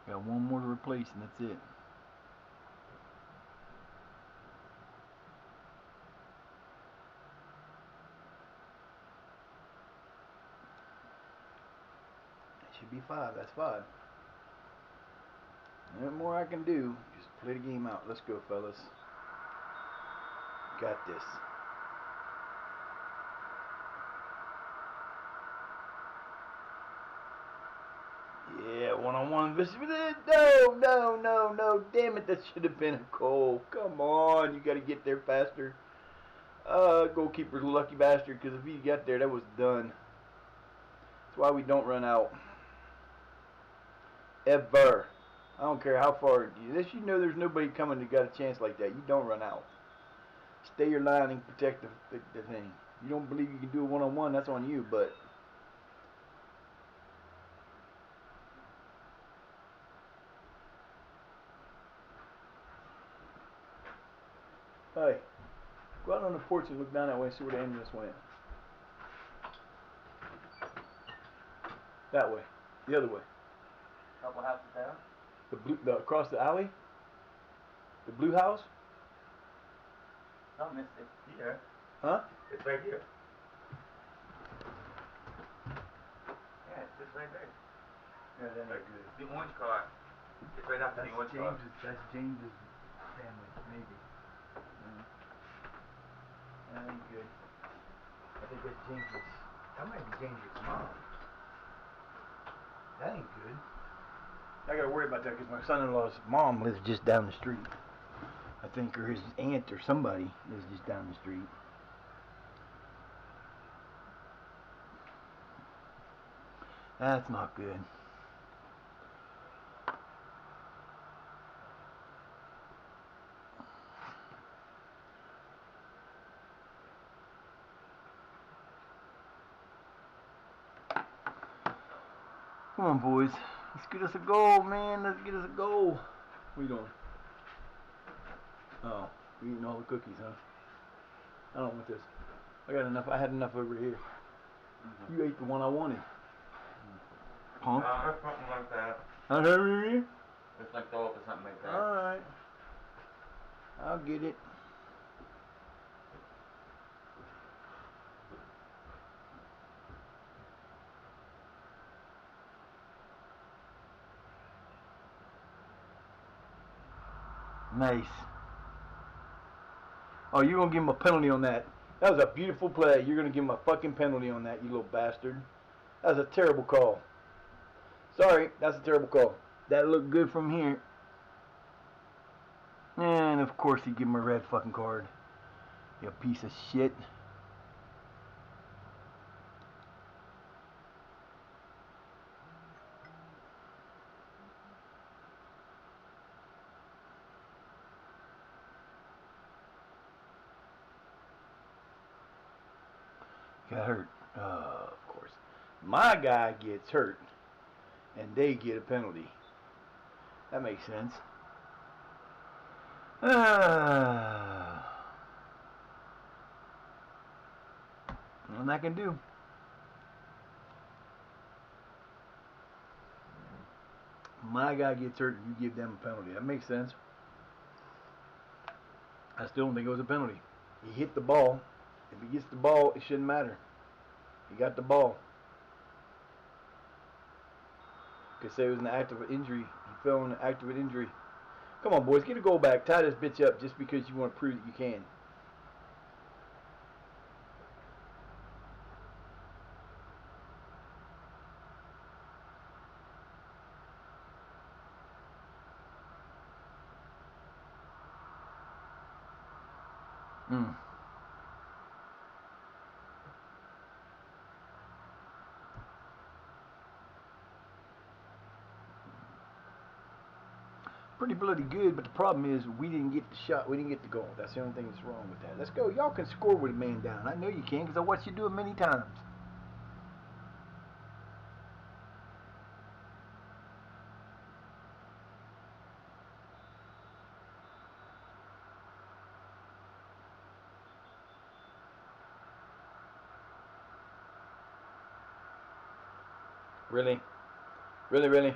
Got one more to replace and that's it. It should be 5. That's 5. Nothing more I can do. Just play the game out. Let's go, fellas. Got this. Yeah, one-on-one. No. Damn it, that should have been a goal. Come on, you got to get there faster. Goalkeeper's a lucky bastard, because if he got there, that was done. That's why we don't run out. Ever. I don't care how far. Unless you know there's nobody coming that got a chance like that, you don't run out. Stay your line and protect the thing. You don't believe you can do a one-on-one, that's on you, but... Hey, go out on the porch and look down that way and see where the ambulance went. That way. The other way. Couple houses down? Across the alley? The blue house? No, miss, it's here. Huh? It's right here. Yeah, it's just right there. Yeah, that ain't good. The orange car. It's right after the orange car. That's James's family, maybe. That ain't good. I think that's James's. That might be James's mom. That ain't good. I gotta worry about that because my son-in-law's mom lives just down the street. I think, or his aunt or somebody lives just down the street. That's not good. Come on, boys. Let's get us a goal, man. Let's get us a goal. What are you doing? Oh, you eating all the cookies, huh? I don't want this. I got enough. I had enough over here. You ate the one I wanted. Punk. Or something like that. I heard you. It's like dope or something like that. Alright. I'll get it. Nice. Oh, you're going to give him a penalty on that. That was a beautiful play. You're going to give him a fucking penalty on that, you little bastard. That was a terrible call. Sorry, that's a terrible call. That looked good from here. And of course he give him a red fucking card. You piece of shit. Got hurt. Of course. My guy gets hurt. And they get a penalty. That makes sense. Nothing I can do. My guy gets hurt and you give them a penalty. That makes sense. I still don't think it was a penalty. He hit the ball. If he gets the ball, it shouldn't matter. He got the ball. Could say it was an act of injury. He fell in an act of an injury. Come on, boys, get a goal back. Tie this bitch up just because you want to prove that you can. Mm. Pretty bloody good, but the problem is we didn't get the shot. We didn't get the goal. That's the only thing that's wrong with that. Let's go. Y'all can score with a man down. I know you can because I watched you do it many times. Really? Really, really?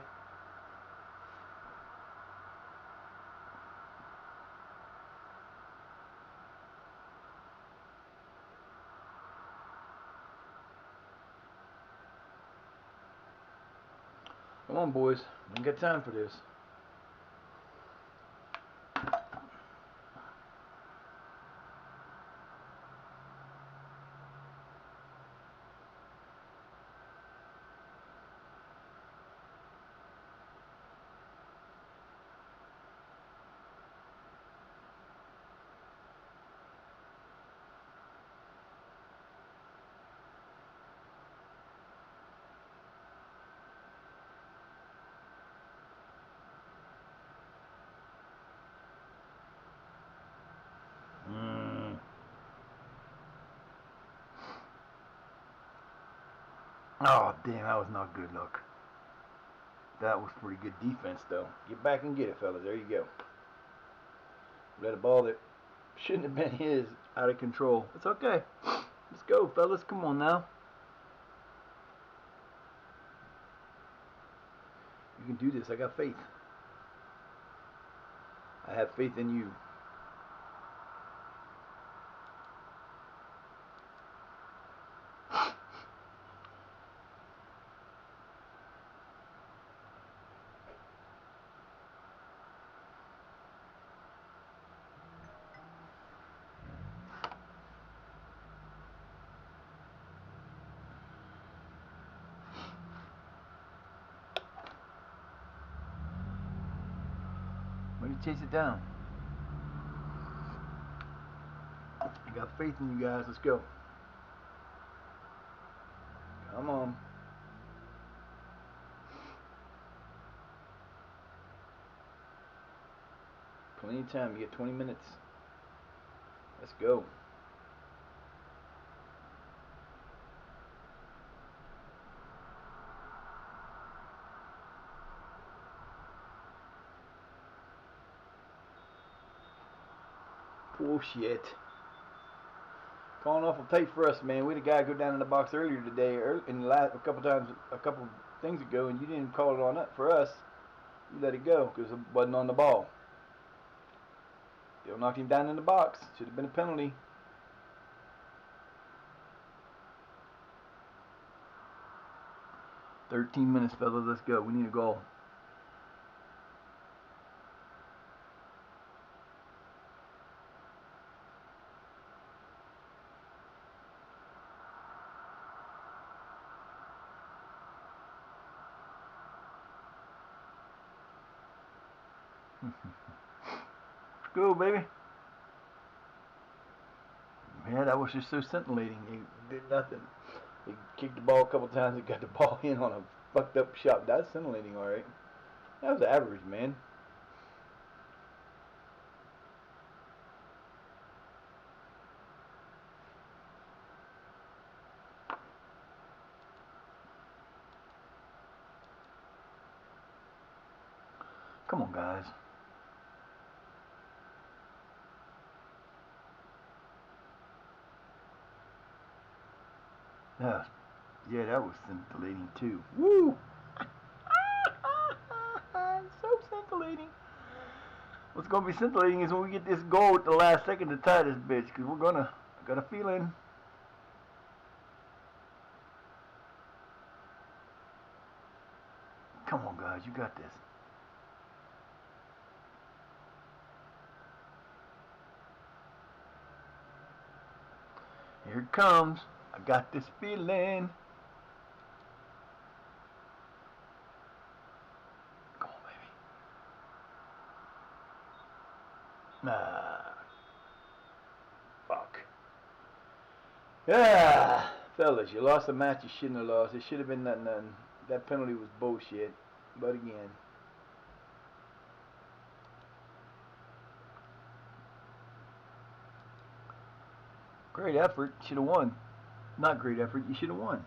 Come on, boys. We ain't got time for this. Oh, damn, that was not good luck. That was pretty good defense, though. Get back and get it, fellas. There you go. Let a ball that shouldn't have been his out of control. It's okay. Let's go, fellas. Come on now. You can do this. I got faith. I have faith in you. Let me chase it down. I got faith in you guys. Let's go. Come on. Plenty of time. You get 20 minutes. Let's go. Bullshit. Calling off a tape for us, man. We had a guy go down in the box earlier today, in the last, a couple things ago, and you didn't call it on up for us. You let it go because it wasn't on the ball. Still knocked him down in the box. Should have been a penalty. "13 minutes, fellas. Let's go. We need a goal." Let's go, baby. Man, that was just so scintillating. He did nothing. He kicked the ball a couple times. He got the ball in on a fucked up shot. That's scintillating, all right. That was average, man. Come on, guys. Yeah, that was scintillating too. Woo! So scintillating. What's gonna be scintillating is when we get this goal at the last second to tie this bitch, because I got a feeling. Come on, guys, you got this. Here it comes. I got this feeling. Come on, baby. Nah. Fuck. Ah, fellas, you lost a match you shouldn't have lost. It should have been nothing. That penalty was bullshit. But again, great effort. Should have won. Not great effort. You should have won.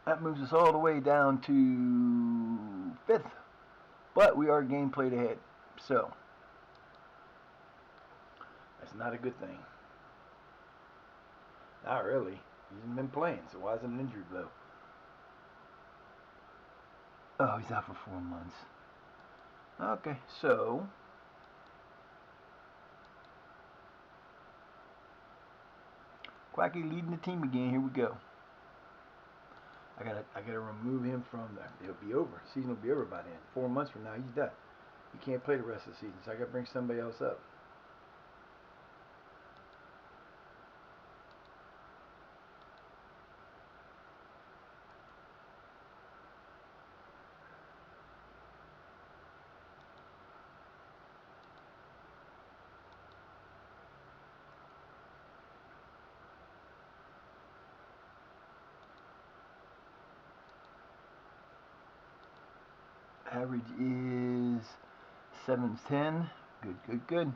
That moves us all the way down to 5th. But we are game played ahead. So, that's not a good thing. Not really. He hasn't been playing, so why is it an injury blow? Oh, he's out for 4 months. Okay, so Quacky leading the team again. Here we go. I gotta remove him from there. It'll be over. The season will be over by then. 4 months from now, he's done. He can't play the rest of the season, so I gotta bring somebody else up. Average is 710. Good, good, good.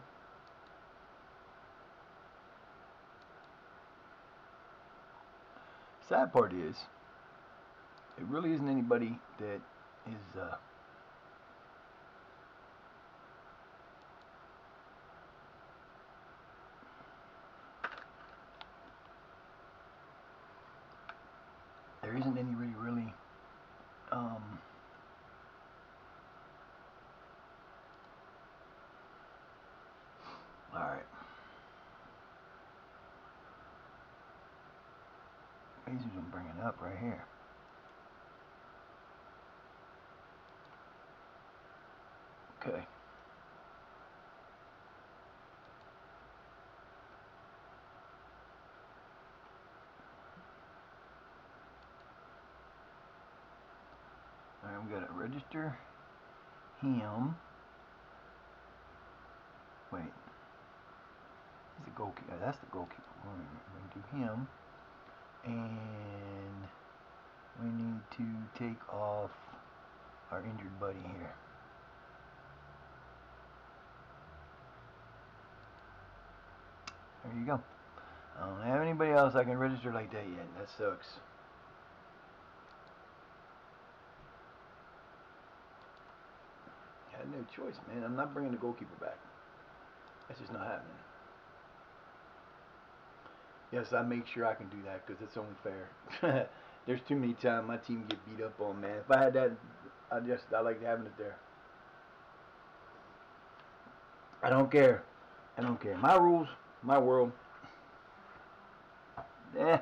Sad part is, it really isn't anybody that is there isn't anybody really alright. These I'm bringing up right here. Okay. Alright, I'm gonna register him. Wait. He's the goalkeeper. That's the goalkeeper. We're gonna do him. And we need to take off our injured buddy here. There you go. I don't have anybody else I can register like that yet. That sucks. I had no choice, man. I'm not bringing the goalkeeper back. That's just not happening. Yes, I make sure I can do that because it's only fair. There's too many times my team get beat up on, man. If I had that, I like having it there. I don't care. I don't care. My rules, my world. Eh.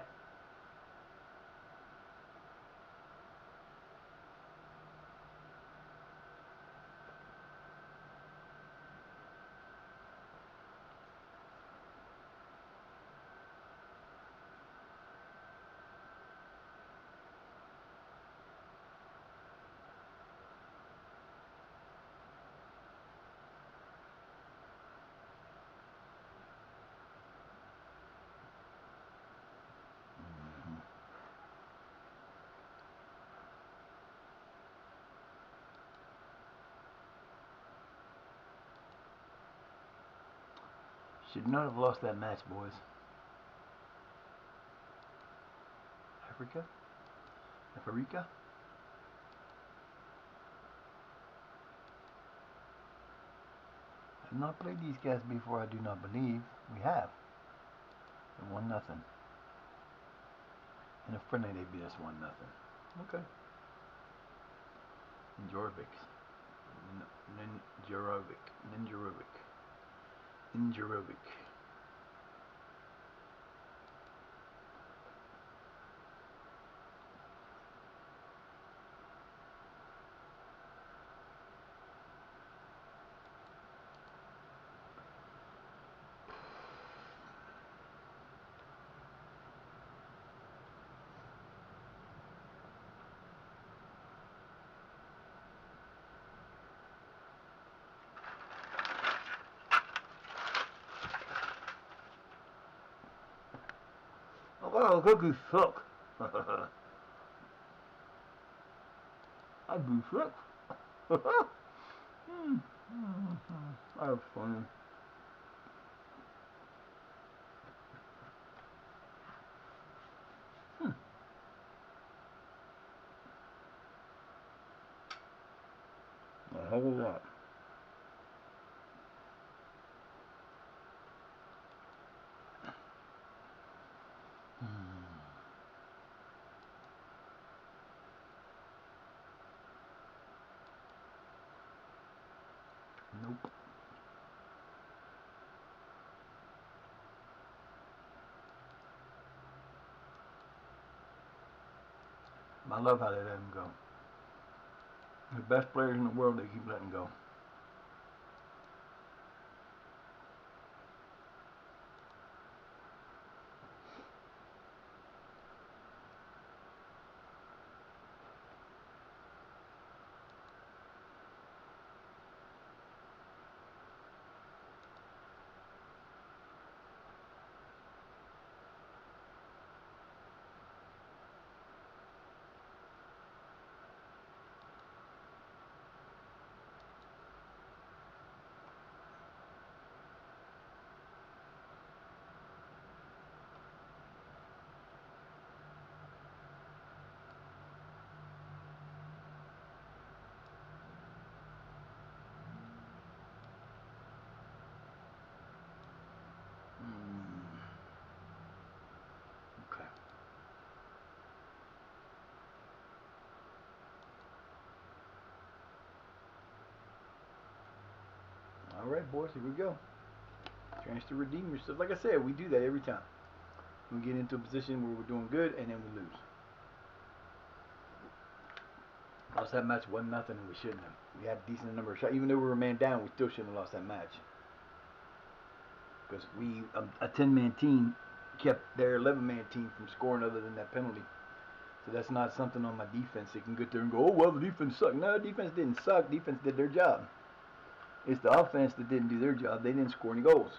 Should not have lost that match, boys. Africa? Africa? I've not played these guys before, I do not believe. We have. And 1-0. In a friendly, they beat us 1-0. Okay. Ninjarovic. Ninjarovic. Oh, cookies suck. I do suck. That was funny. A whole lot. Nope. I love how they let him go. The best players in the world, they keep letting go. Okay. All right, boys, here we go. Chance to redeem yourself. Like I said, we do that every time. We get into a position where we're doing good, and then we lose. Lost that match 1-0, and we shouldn't have. We had a decent number of shots. Even though we were a man down, we still shouldn't have lost that match. Because we, a 10-man team, kept their 11-man team from scoring other than that penalty. So that's not something on my defense. They can get there and go, oh, well, the defense sucked. No, the defense didn't suck. Defense did their job. It's the offense that didn't do their job. They didn't score any goals.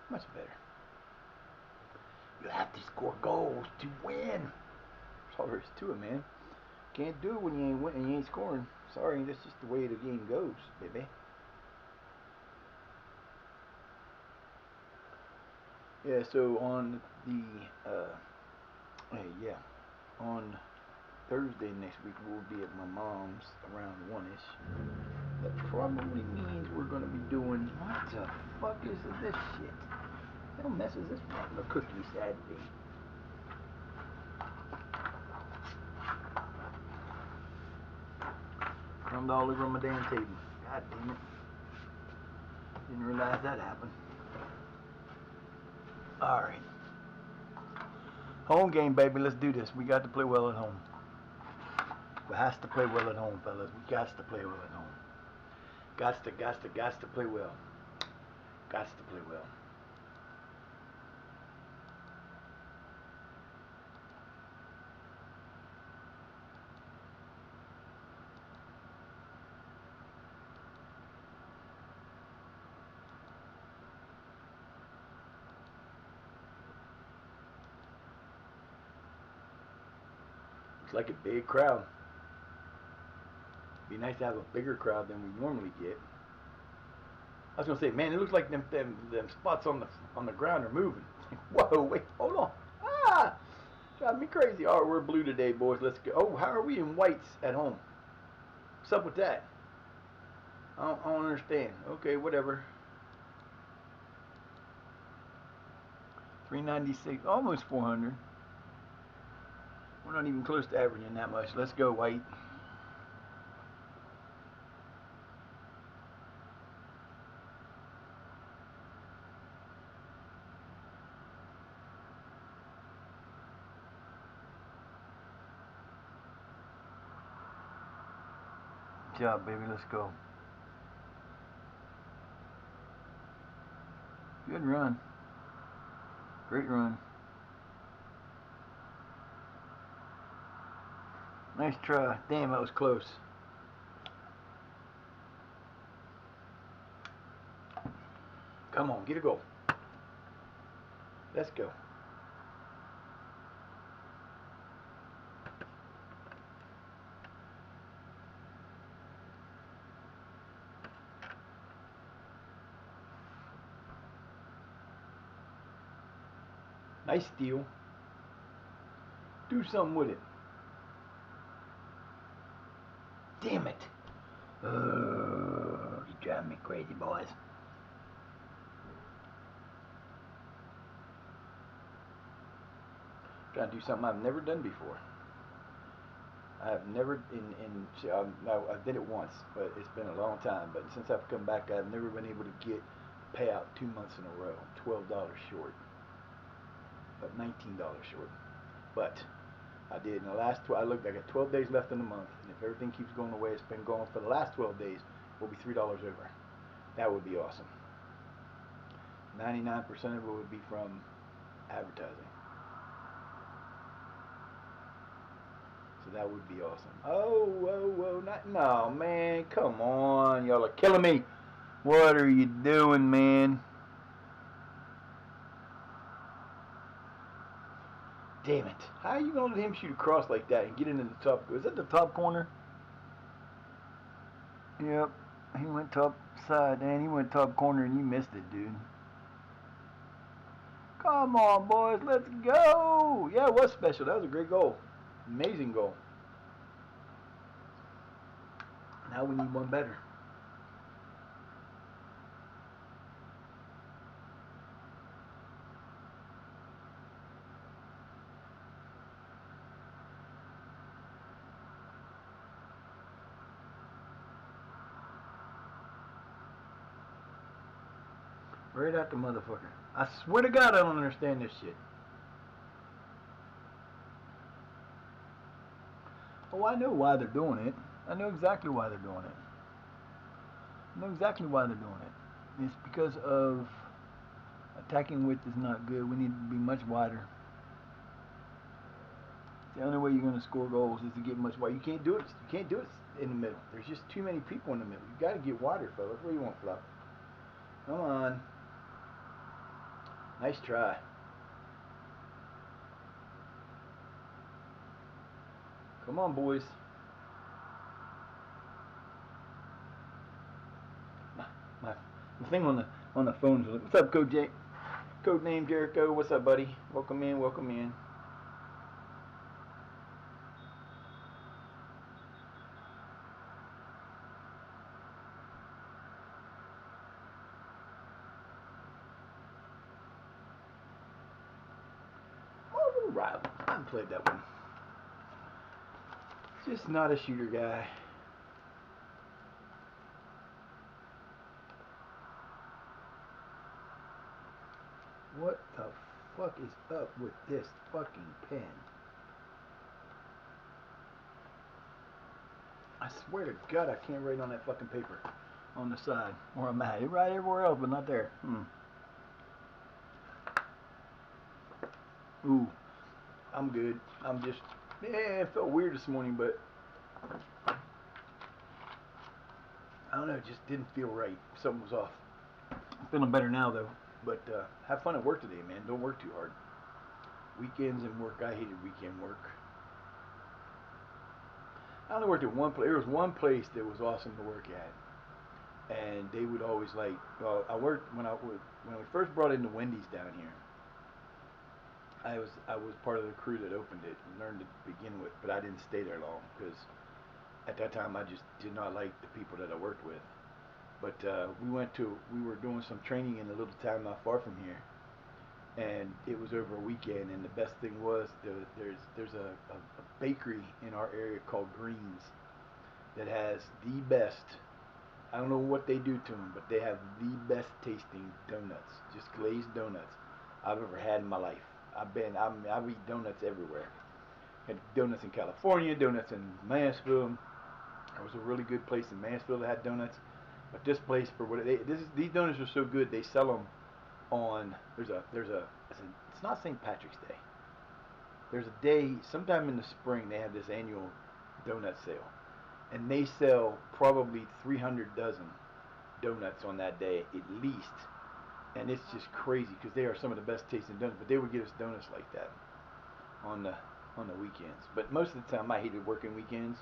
Much better. You have to score goals to win. That's all there is to it, man. Can't do it when you ain't winning, you ain't scoring. Sorry, that's just the way the game goes, baby. Yeah, so on the on Thursday next week we'll be at my mom's around 1ish. That probably means we're gonna be doing, what the fuck is this shit? How mess is this one? The cookie Saturday. Crumbed all over my damn table. God damn it. Didn't realize that happened. Alright. Home game, baby. Let's do this. We got to play well at home. We has to play well at home, fellas. We got to play well at home. Got to play well. Got to play well. It's like a big crowd. Be nice to have a bigger crowd than we normally get. I was gonna say, man, it looks like them spots on the ground are moving. Whoa, wait, hold on. Ah, drive me crazy. All right, we're blue today, boys. Let's go. Oh, how are we in whites at home? What's up with that? I don't understand. Okay, whatever. 396, almost 400. We're not even close to averaging that much. Let's go, white. Good job, baby. Let's go. Good run. Great run. Nice try. Damn, that was close. Come on, get a goal. Let's go. Nice steal. Do something with it. Damn it. You drive me crazy, boys. Trying to do something I've never done before. I have never, now I did it once, but it's been a long time. But since I've come back, I've never been able to get payout 2 months in a row. $12 short, but $19 short. But I did in the last. I looked. I got 12 days left in the month, and if everything keeps going the way it's been going for the last 12 days, we'll be $3 over. That would be awesome. 99% of it would be from advertising. So that would be awesome. Oh, whoa, whoa, not, no, man, come on. Y'all are killing me. What are you doing, man? Damn it. How are you going to let him shoot across like that and get into the top? Is that the top corner? Yep. He went top side, and he went top corner, and you missed it, dude. Come on, boys. Let's go. Yeah, it was special. That was a great goal. Amazing goal. Now we need one better. Right at the motherfucker. I swear to God, I don't understand this shit. Oh, I know why they're doing it. I know exactly why they're doing it. I know exactly why they're doing it. It's because of attacking width is not good. We need to be much wider. The only way you're going to score goals is to get much wider. You can't do it. You can't do it in the middle. There's just too many people in the middle. You got to get wider, fellas. Where you want, Fluff? Come on. Nice try. Come on, boys. My thing on the phone is, what's up, Code name Jericho. What's up, buddy? Welcome in. Welcome in. Oh, right. I haven't played that one. Just not a shooter guy. What the fuck is up with this fucking pen? I swear to God, I can't write on that fucking paper on the side where I'm at. It write everywhere else, but not there. Ooh, I'm good. I'm just, yeah, it felt weird this morning, but I don't know, it just didn't feel right. Something was off. I'm feeling better now though. But have fun at work today, man. Don't work too hard. Weekends and work. I hated weekend work. I only worked at one place. There was one place that was awesome to work at, and they would always like. Well, I worked when we first brought in the Wendy's down here. I was part of the crew that opened it and learned to begin with, but I didn't stay there long because at that time I just did not like the people that I worked with. But we were doing some training in a little town not far from here, and it was over a weekend. And the best thing was there's a bakery in our area called Greens that has the best. I don't know what they do to them, but they have the best tasting donuts, just glazed donuts I've ever had in my life. I've eaten donuts everywhere. Had donuts in California, donuts in Mansfield. There was a really good place in Mansfield that had donuts, but this place for what these donuts are so good, they sell them on it's not St. Patrick's Day. There's a day sometime in the spring they have this annual donut sale, and they sell probably 300 dozen donuts on that day at least. and it's just crazy because they are some of the best tasting donuts. But they would get us donuts like that on the weekends. But most of the time, I hated working weekends.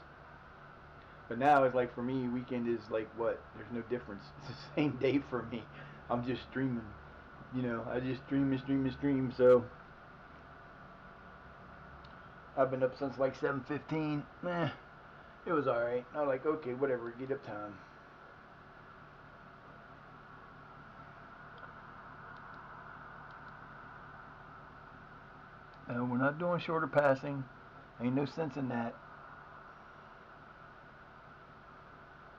But now it's like for me, weekend is like what? There's no difference. It's the same day for me. I'm just streaming. You know, I just stream and stream and stream. So I've been up since like 7:15. Meh, it was all right. I was like, okay, whatever. Get up time. We're not doing shorter passing. Ain't no sense in that.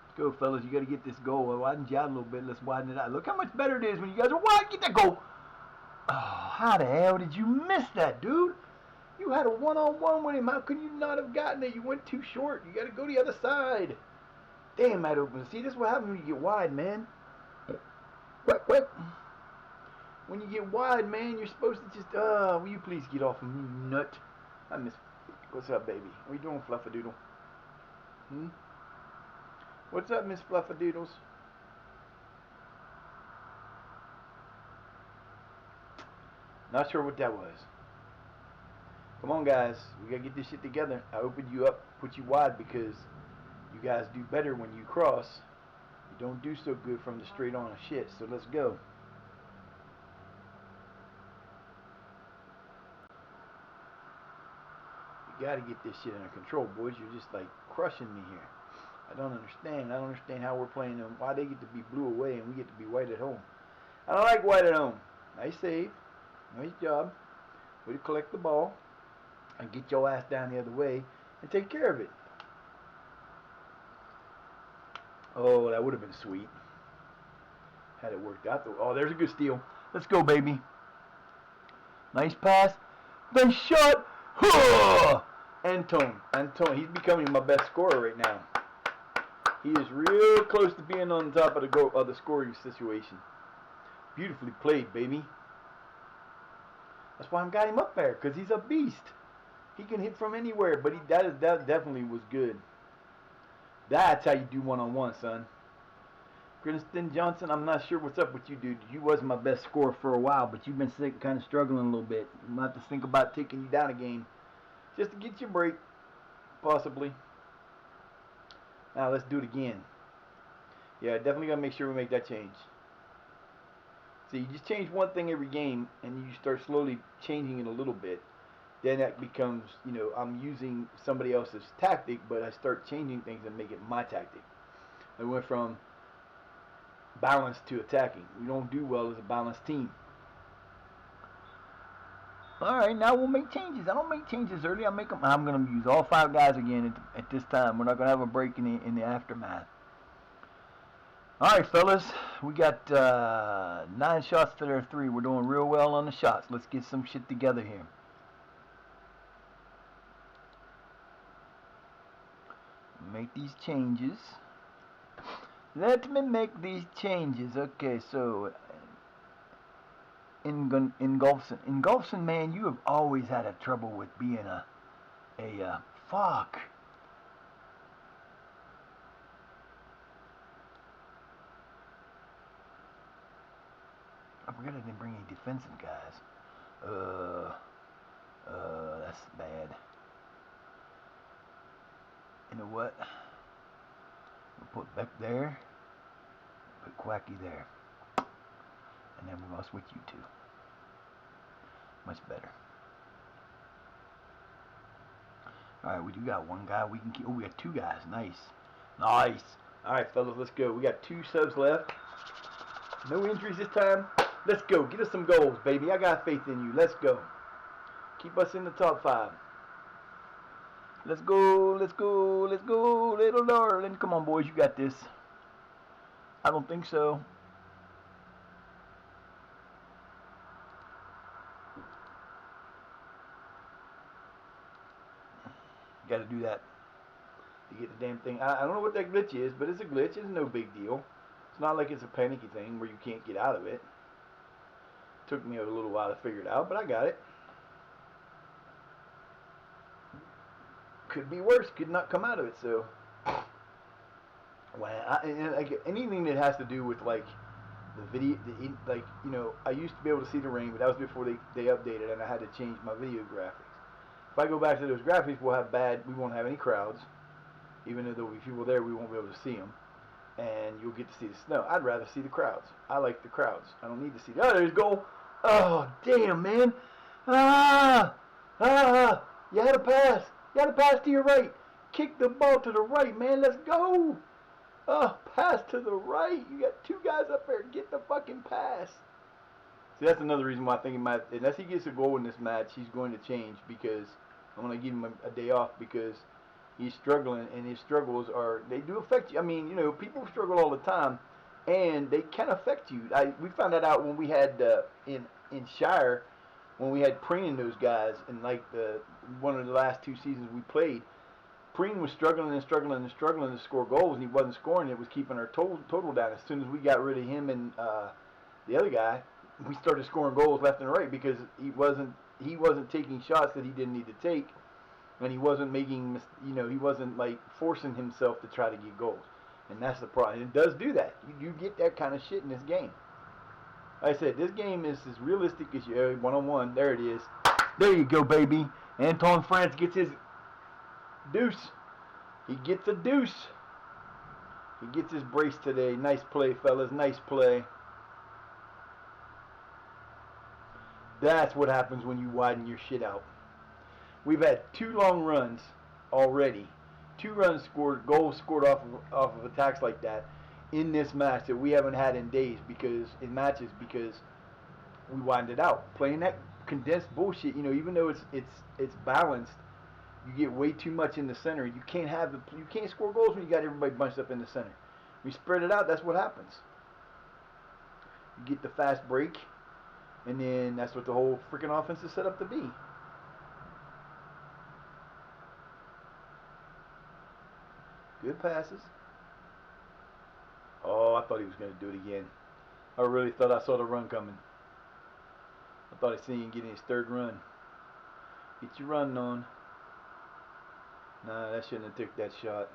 Let's go, fellas. You got to get this goal. Widen you out a little bit. Let's widen it out. Look how much better it is when you guys are wide. Get that goal. Oh, how the hell did you miss that, dude? You had a one-on-one with him. How could you not have gotten it? You went too short. You got to go the other side. Damn, that open. See, this is what happens when you get wide, man. What? When you get wide, man, you're supposed to just, will you please get off of me, you nut? I miss. What's up, baby? What you doing, Fluffadoodle? What's up, Miss Fluffadoodles? Not sure what that was. Come on, guys. We gotta get this shit together. I opened you up, put you wide because you guys do better when you cross. You don't do so good from the straight on shit. So let's go. You gotta get this shit under control, boys. You're just like crushing me here. I don't understand. I don't understand how we're playing them. Why they get to be blue away and we get to be white at home. I don't like white at home. Nice save. Nice job. Way to collect the ball and get your ass down the other way and take care of it. Oh, that would have been sweet. Had it worked out. Oh, there's a good steal. Let's go, baby. Nice pass. Nice shot. Antone, he's becoming my best scorer right now. He is real close to being on top of the scoring situation. Beautifully played, baby. That's why I'm got him up there, because he's a beast. He can hit from anywhere, but that definitely was good. That's how you do one-on-one, son. Griston Johnson, I'm not sure what's up with you, dude. You was my best scorer for a while, but you've been kind of struggling a little bit. You might have to think about taking you down a game. Just to get you a break, possibly. Now, let's do it again. Yeah, definitely got to make sure we make that change. So you just change one thing every game, and you start slowly changing it a little bit. Then that becomes, I'm using somebody else's tactic, but I start changing things and make it my tactic. I went from balanced to attacking. We don't do well as a balanced team. All right, now we'll make changes. I don't make changes early. I'm going to use all 5 guys again at this time. We're not going to have a break in the aftermath. All right, fellas, we got 9 shots to their 3. We're doing real well on the shots. Let's get some shit together here. Make these changes. Let me make these changes. Okay, so Ingolfson, man, you have always had a trouble with being a fuck. I forgot I didn't bring any defensive guys. That's bad. You know what? We'll put Beck there. Put Quacky there. And then we're going to switch you two. Much better. Alright, we do got 1 guy we can keep. Oh, we got 2 guys. Nice. Nice. Alright, fellas, let's go. We got 2 subs left. No injuries this time. Let's go. Get us some goals, baby. I got faith in you. Let's go. Keep us in the top 5. Let's go. Let's go. Let's go, little darling. Come on, boys. You got this. I don't think so. Got to do that to get the damn thing. I don't know what that glitch is, but it's a glitch. It's no big deal. It's not like it's a panicky thing where you can't get out of it. Took me a little while to figure it out, but I got it. Could be worse. Could not come out of it. So, anything that has to do with like The video, like, you know, I used to be able to see the rain, but that was before they updated, and I had to change my video graphics. If I go back to those graphics, we won't have any crowds. Even though there'll be people there, we won't be able to see them. And you'll get to see the snow. I'd rather see the crowds. I like the crowds. I don't need to see. Oh, there's goal. Oh, damn, man. Ah! Ah! You had a pass. You had a pass to your right. Kick the ball to the right, man. Let's go. Oh, pass to the right. You got two guys up there. Get the fucking pass. See, that's another reason why I think he might, unless he gets a goal in this match, he's going to change, because I'm going to give him a day off, because he's struggling, and his struggles they do affect you. I mean, you know, people struggle all the time, and they can affect you. We found that out when we had in Shire, when we had Preen and those guys, and like one of the last 2 seasons we played. Preen was struggling and struggling and struggling to score goals, and he wasn't scoring. It was keeping our total down. As soon as we got rid of him and the other guy, we started scoring goals left and right, because he wasn't taking shots that he didn't need to take, and he wasn't making, you know, he wasn't like forcing himself to try to get goals, and that's the problem. It does do that. You get that kind of shit in this game. Like I said, this game is as realistic as you one-on-one. There it is. There you go, baby. Anton France gets his deuce. He gets a deuce. He gets his brace today. Nice play, fellas. Nice play. That's what happens when you widen your shit out. We've had 2 long runs already. 2 runs scored, goals scored off of attacks like that in this match that we haven't had in matches, because we widened it out. Playing that condensed bullshit, you know, even though it's balanced, you get way too much in the center. You can't score goals when you got everybody bunched up in the center. We spread it out. That's what happens. You get the fast break, and then that's what the whole freaking offense is set up to be. Good passes. Oh, I thought he was going to do it again. I really thought I saw the run coming. I thought I seen him getting his 3rd run. Get your run on. Nah, that shouldn't have took that shot.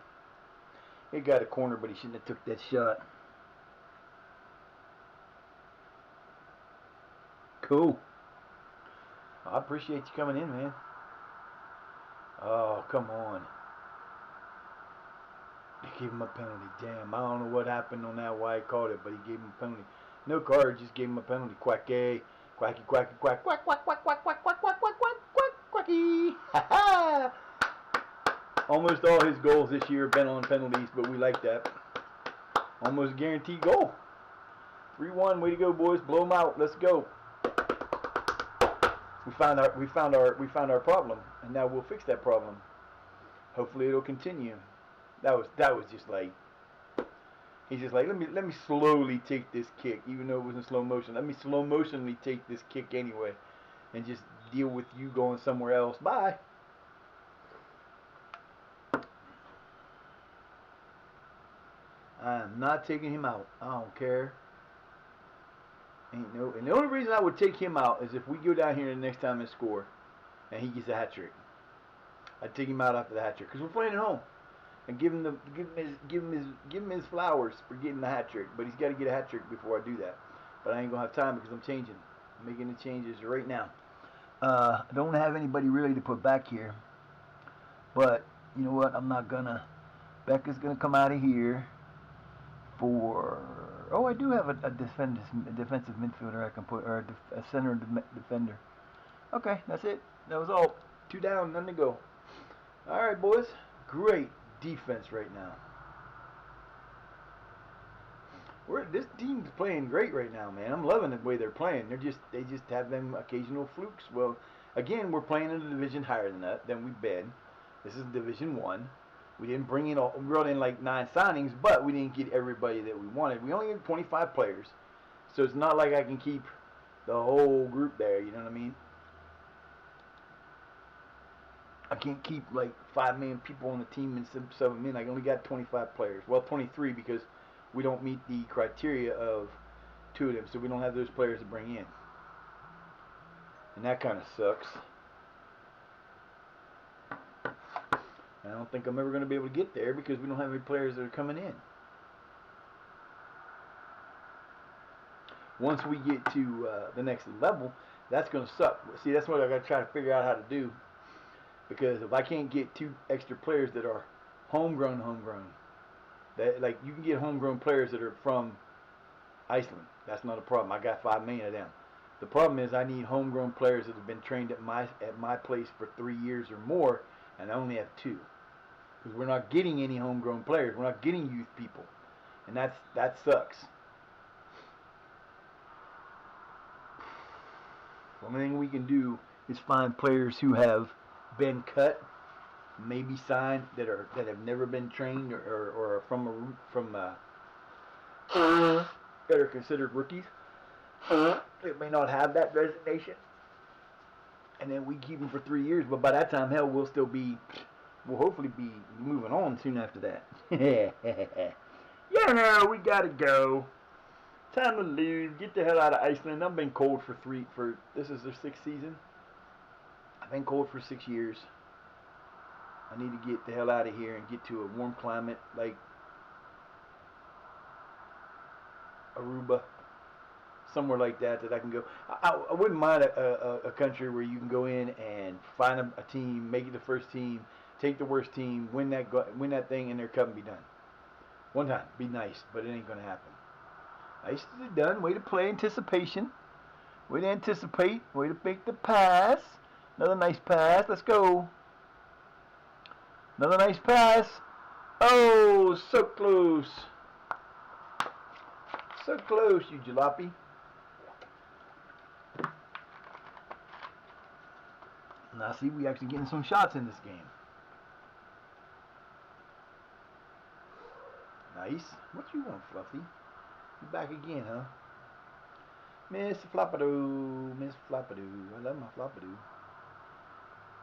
He got a corner, but he shouldn't have took that shot. Cool. I appreciate you coming in, man. Oh, come on. They gave him a penalty. Damn, I don't know what happened on that, why he called it, but he gave him a penalty. No card, just gave him a penalty. Quacky, quacky, quacky, quack, quack, quack, quack, quack, quack, quack, quack, quack, quack, quack, quacky. Ha ha! Almost all his goals this year have been on penalties, but we like that. Almost guaranteed goal. 3-1. Way to go, boys. Blow them out. Let's go. We found our problem, and now we'll fix that problem. Hopefully it'll continue. That was just like, he's just like, let me slowly take this kick, even though it was in slow motion. Let me slow motionly take this kick anyway, and just deal with you going somewhere else. Bye. I'm not taking him out. I don't care. Ain't no. And the only reason I would take him out is if we go down here the next time and score, and he gets a hat trick. I'd take him out after the hat trick, because we're playing at home, and give him his flowers for getting the hat trick. But he's got to get a hat trick before I do that. But I ain't gonna have time, because I'm changing. I'm making the changes right now. I don't have anybody really to put back here. But you know what? I'm not gonna. Becca's gonna come out of here for. Oh, I do have a defensive midfielder I can put, or a center defender. Okay, that's it. That was all. 2 down, none to go. All right, boys. Great defense right now. This team's playing great right now, man. I'm loving the way they're playing. They just have them occasional flukes. Well, again, we're playing in a division higher than we've been. This is Division 1. We didn't bring in we brought in like 9 signings, but we didn't get everybody that we wanted. We only had 25 players, so it's not like I can keep the whole group there. You know what I mean? I can't keep like 5 million people on the team and sub them in. I only got 25 players. Well, 23, because we don't meet the criteria of 2 of them, so we don't have those players to bring in, and that kind of sucks. I don't think I'm ever going to be able to get there, because we don't have any players that are coming in. Once we get to the next level, that's going to suck. See, that's what I got to try to figure out how to do. Because if I can't get 2 extra players that are homegrown, that like you can get homegrown players that are from Iceland. That's not a problem. I got 5 million of them. The problem is I need homegrown players that have been trained at my place for 3 years or more, and I only have 2. Because we're not getting any homegrown players. We're not getting youth people, and that sucks. The only thing we can do is find players who have been cut, maybe signed that have never been trained or are from that are considered rookies. They may not have that designation, and then we keep them for 3 years. But by that time, hell, we'll hopefully be moving on soon after that. Yeah, no, we gotta go. Time to leave. Get the hell out of Iceland. I've been cold for this is their 6th season. I've been cold for 6 years. I need to get the hell out of here and get to a warm climate like Aruba, somewhere like that I can go. I wouldn't mind a country where you can go in and find a team, make it the first team, take the worst team, win that thing, and their cup and be done. One time, be nice, but it ain't gonna happen. Nicely done. Way to play anticipation. Way to anticipate. Way to make the pass. Another nice pass. Let's go. Another nice pass. Oh, so close. So close, you jalopy. Now see, we actually getting some shots in this game. Nice. What you want, Fluffy? You back again, huh? Miss Floppadoo. Miss Floppadoo. I love my Floppadoo.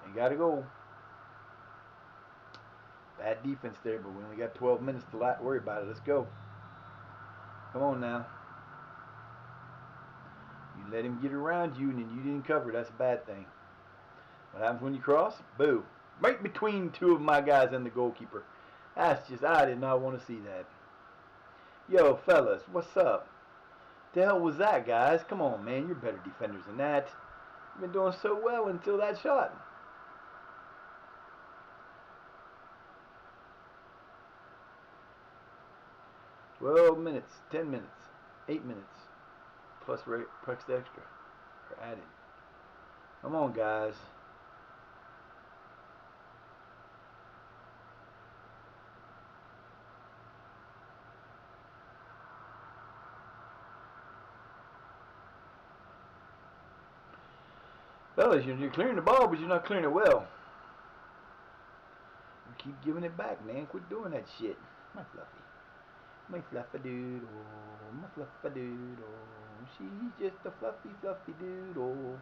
And gotta go. Bad defense there, but we only got 12 minutes to worry about it. Let's go. Come on now. You let him get around you and then you didn't cover. That's a bad thing. What happens when you cross? Boo. Right between 2 of my guys and the goalkeeper. That's just, I did not want to see that. Yo, fellas, what's up? The hell was that, guys? Come on, man. You're better defenders than that. You've been doing so well until that shot. "12 minutes, 10 minutes, 8 minutes, plus extra, or added. Come on, guys. Fellas, you're clearing the ball, but you're not clearing it well. You keep giving it back, man. Quit doing that shit. My Fluffy. My Fluffadoodle. My Fluffadoodle. She's just a fluffy doodle.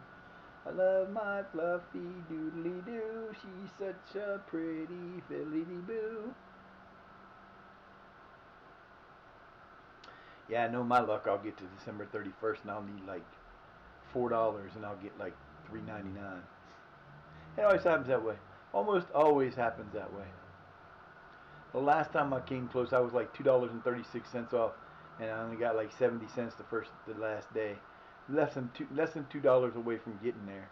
I love my Fluffy doodly doo. She's such a pretty fiddly boo. Yeah, I know my luck. I'll get to December 31st and I'll need like $4 and I'll get like $3.99. It always happens that way. Almost always happens that way. The last time I came close, I was like $2.36 off, and I only got like 70 cents the last day. Less than $2 away from getting there.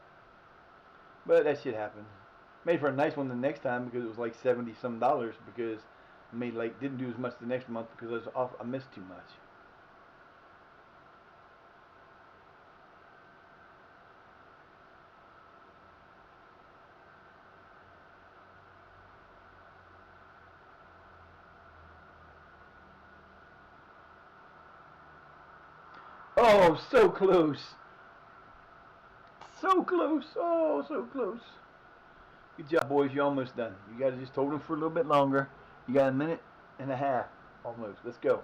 But that shit happened. Made for a nice one the next time because it was like 70 some dollars because I didn't do as much the next month because I was off. I missed too much. Oh, so close. So close. Oh, so close. Good job, boys. You're almost done. You got to just hold them for a little bit longer. You got a minute and a half almost. Let's go.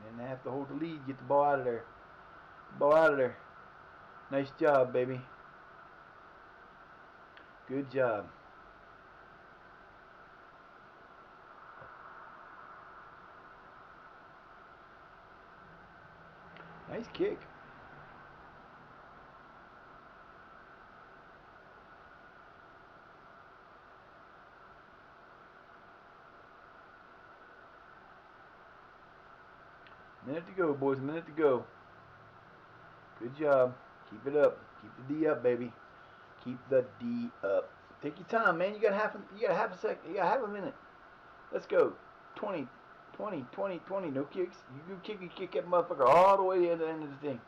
And I have to hold the lead. Get the ball out of there. Ball out of there. Nice job, baby. Good job. Nice kick. Minute to go, boys. Minute to go. Good job. Keep it up. Keep the D up, baby. Keep the D up. Take your time, man. You got half a second. You got half a minute. Let's go. 20, 20, 20, 20. No kicks. You kick that motherfucker all the way to the end of the thing.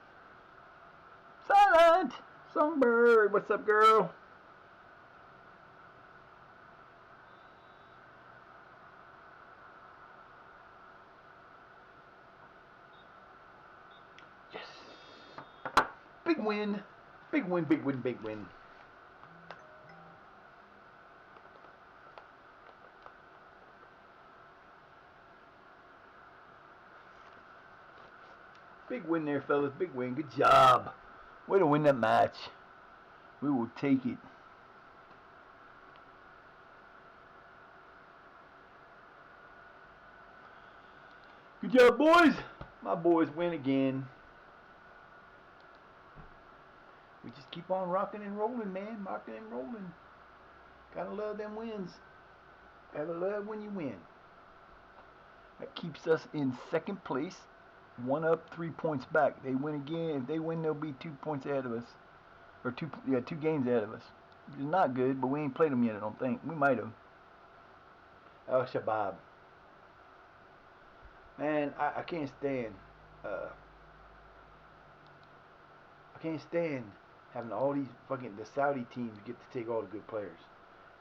Silent! Songbird, what's up, girl? Yes! Big win! Big win, big win, big win. Big win there, fellas. Big win. Good job. Way to win that match. We will take it. Good job, boys. My boys win again. We just keep on rocking and rolling, man. Rocking and rolling. Gotta love them wins. Gotta love when you win. That keeps us in second place. 1 up, 3 points back. They win again. If they win, they'll be 2 points ahead of us. Or 2 games ahead of us. Which is not good, but we ain't played them yet, I don't think. We might have. Al Shabab. Man, I can't stand. I can't stand having all these the Saudi teams get to take all the good players.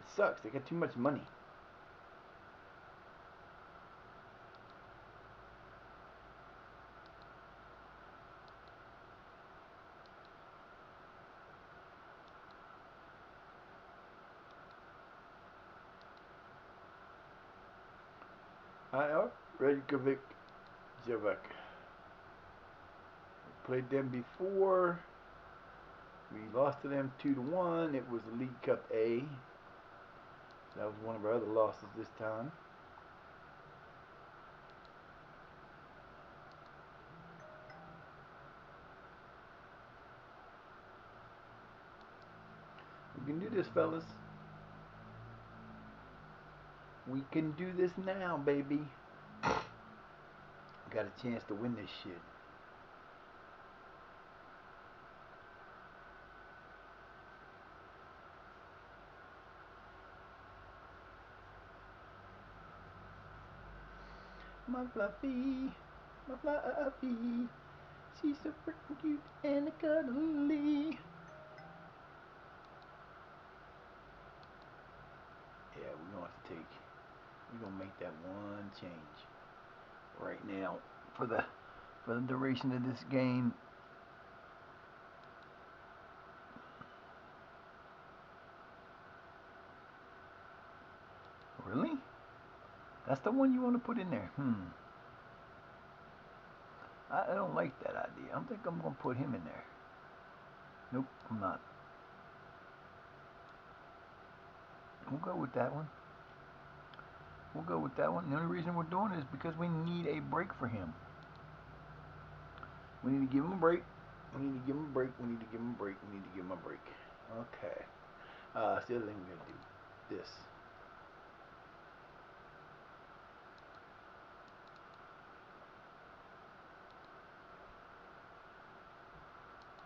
It sucks. They got too much money. Reykjavik, Javek. Played them before. We lost to them 2-1. It was the League Cup A. That was one of our other losses this time. We can do this, fellas. We can do this now, baby. Got a chance to win this shit. My fluffy, my fluffy. She's so freaking cute and cuddly. Yeah, we're gonna make that one change right now for the duration of this game. Really? That's the one you want to put in there? I don't like that idea. I don't think I'm gonna put him in there. Nope, I'm not. We'll go with that one. We'll go with that one. The only reason we're doing it is because we need a break for him. We need to give him a break. We need to give him a break. We need to give him a break. We need to give him a break. Okay. That's the other thing we're gonna do. This.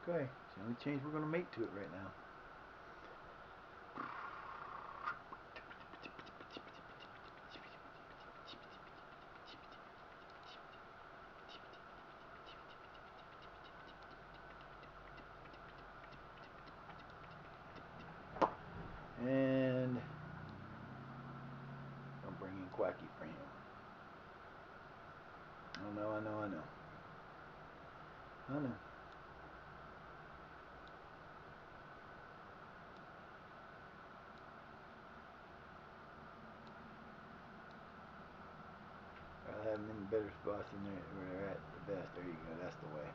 Okay. It's the only change we're gonna make to it right now. And I'll bring in Quacky for him. I know. I know. I'll have them in better spots than where they're at the best. There you go. That's the way.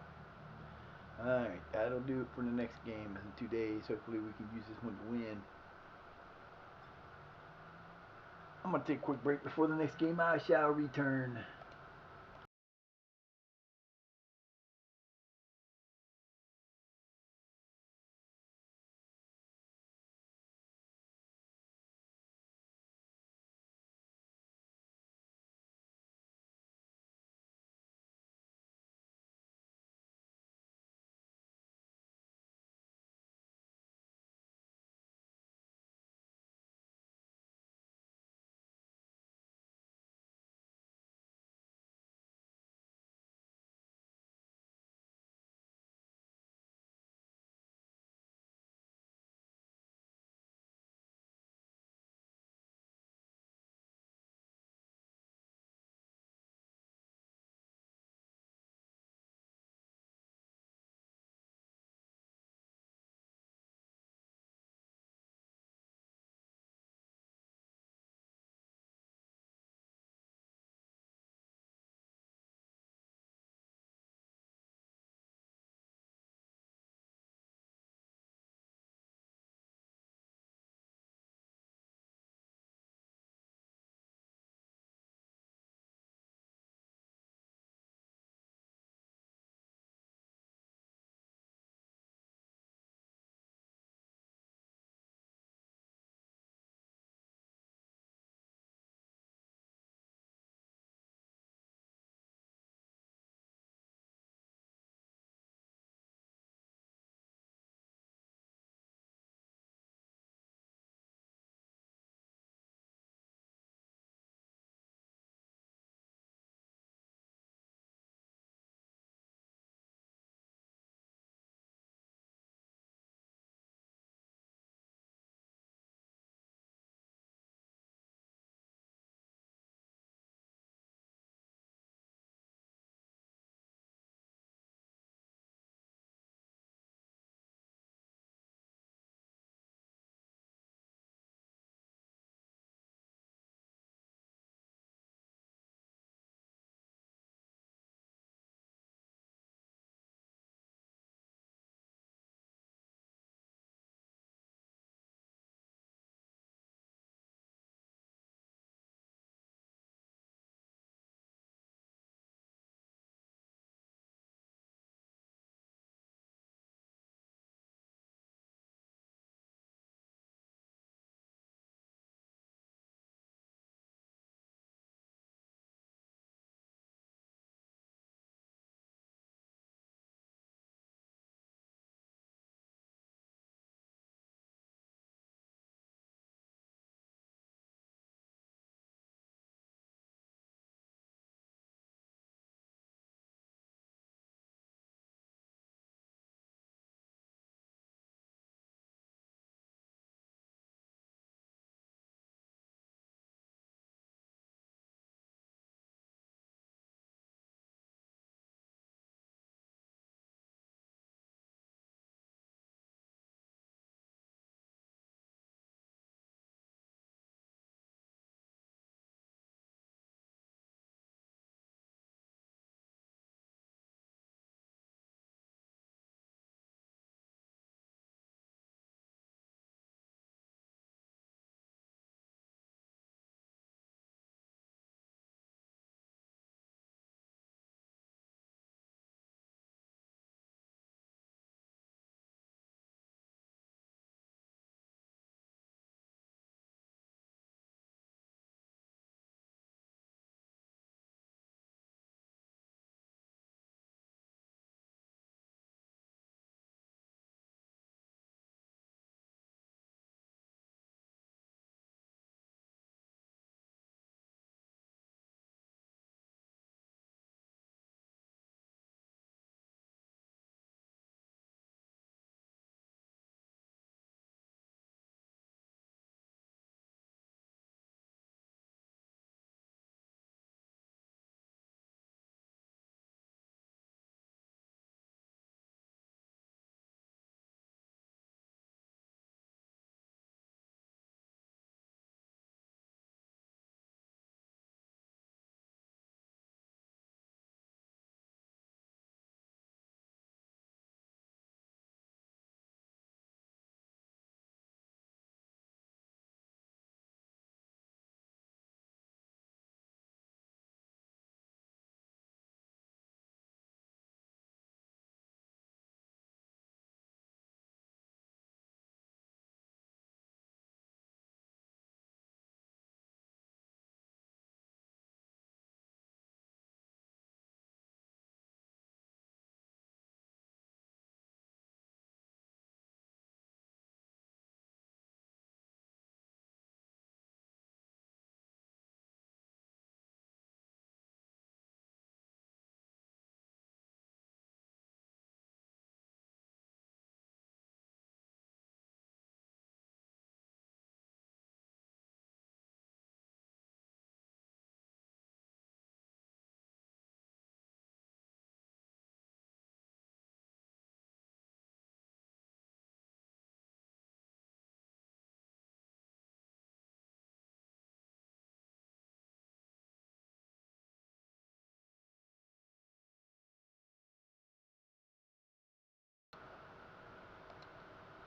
Alright, that'll do it for the next game in 2 days. Hopefully we can use this one to win. I'm going to take a quick break before the next game. I shall return.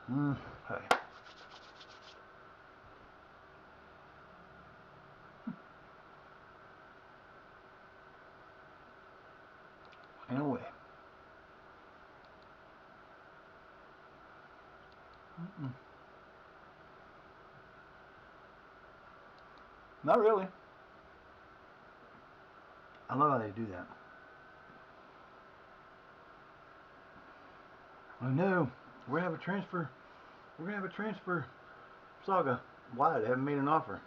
Okay. Anyway. Not really. I love how they do that. I know. We're gonna have a transfer. We're gonna have a transfer saga. Why? They haven't made an offer.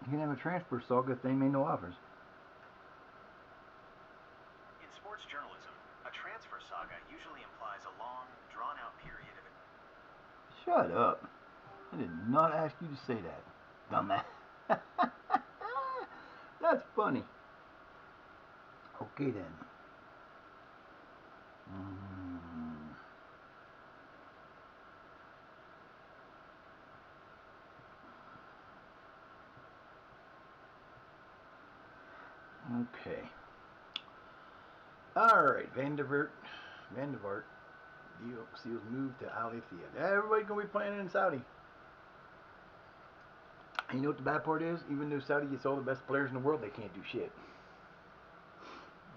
You can have a transfer saga if they made no offers. In sports journalism, a transfer saga usually implies a long, drawn-out period of... Shut up. I did not ask you to say that, dumbass. That's funny. Okay then. Okay. Alright, Vandevart deal seals move to Alethea. Everybody's gonna be playing in Saudi. And you know what the bad part is? Even though Saudi gets all the best players in the world, they can't do shit.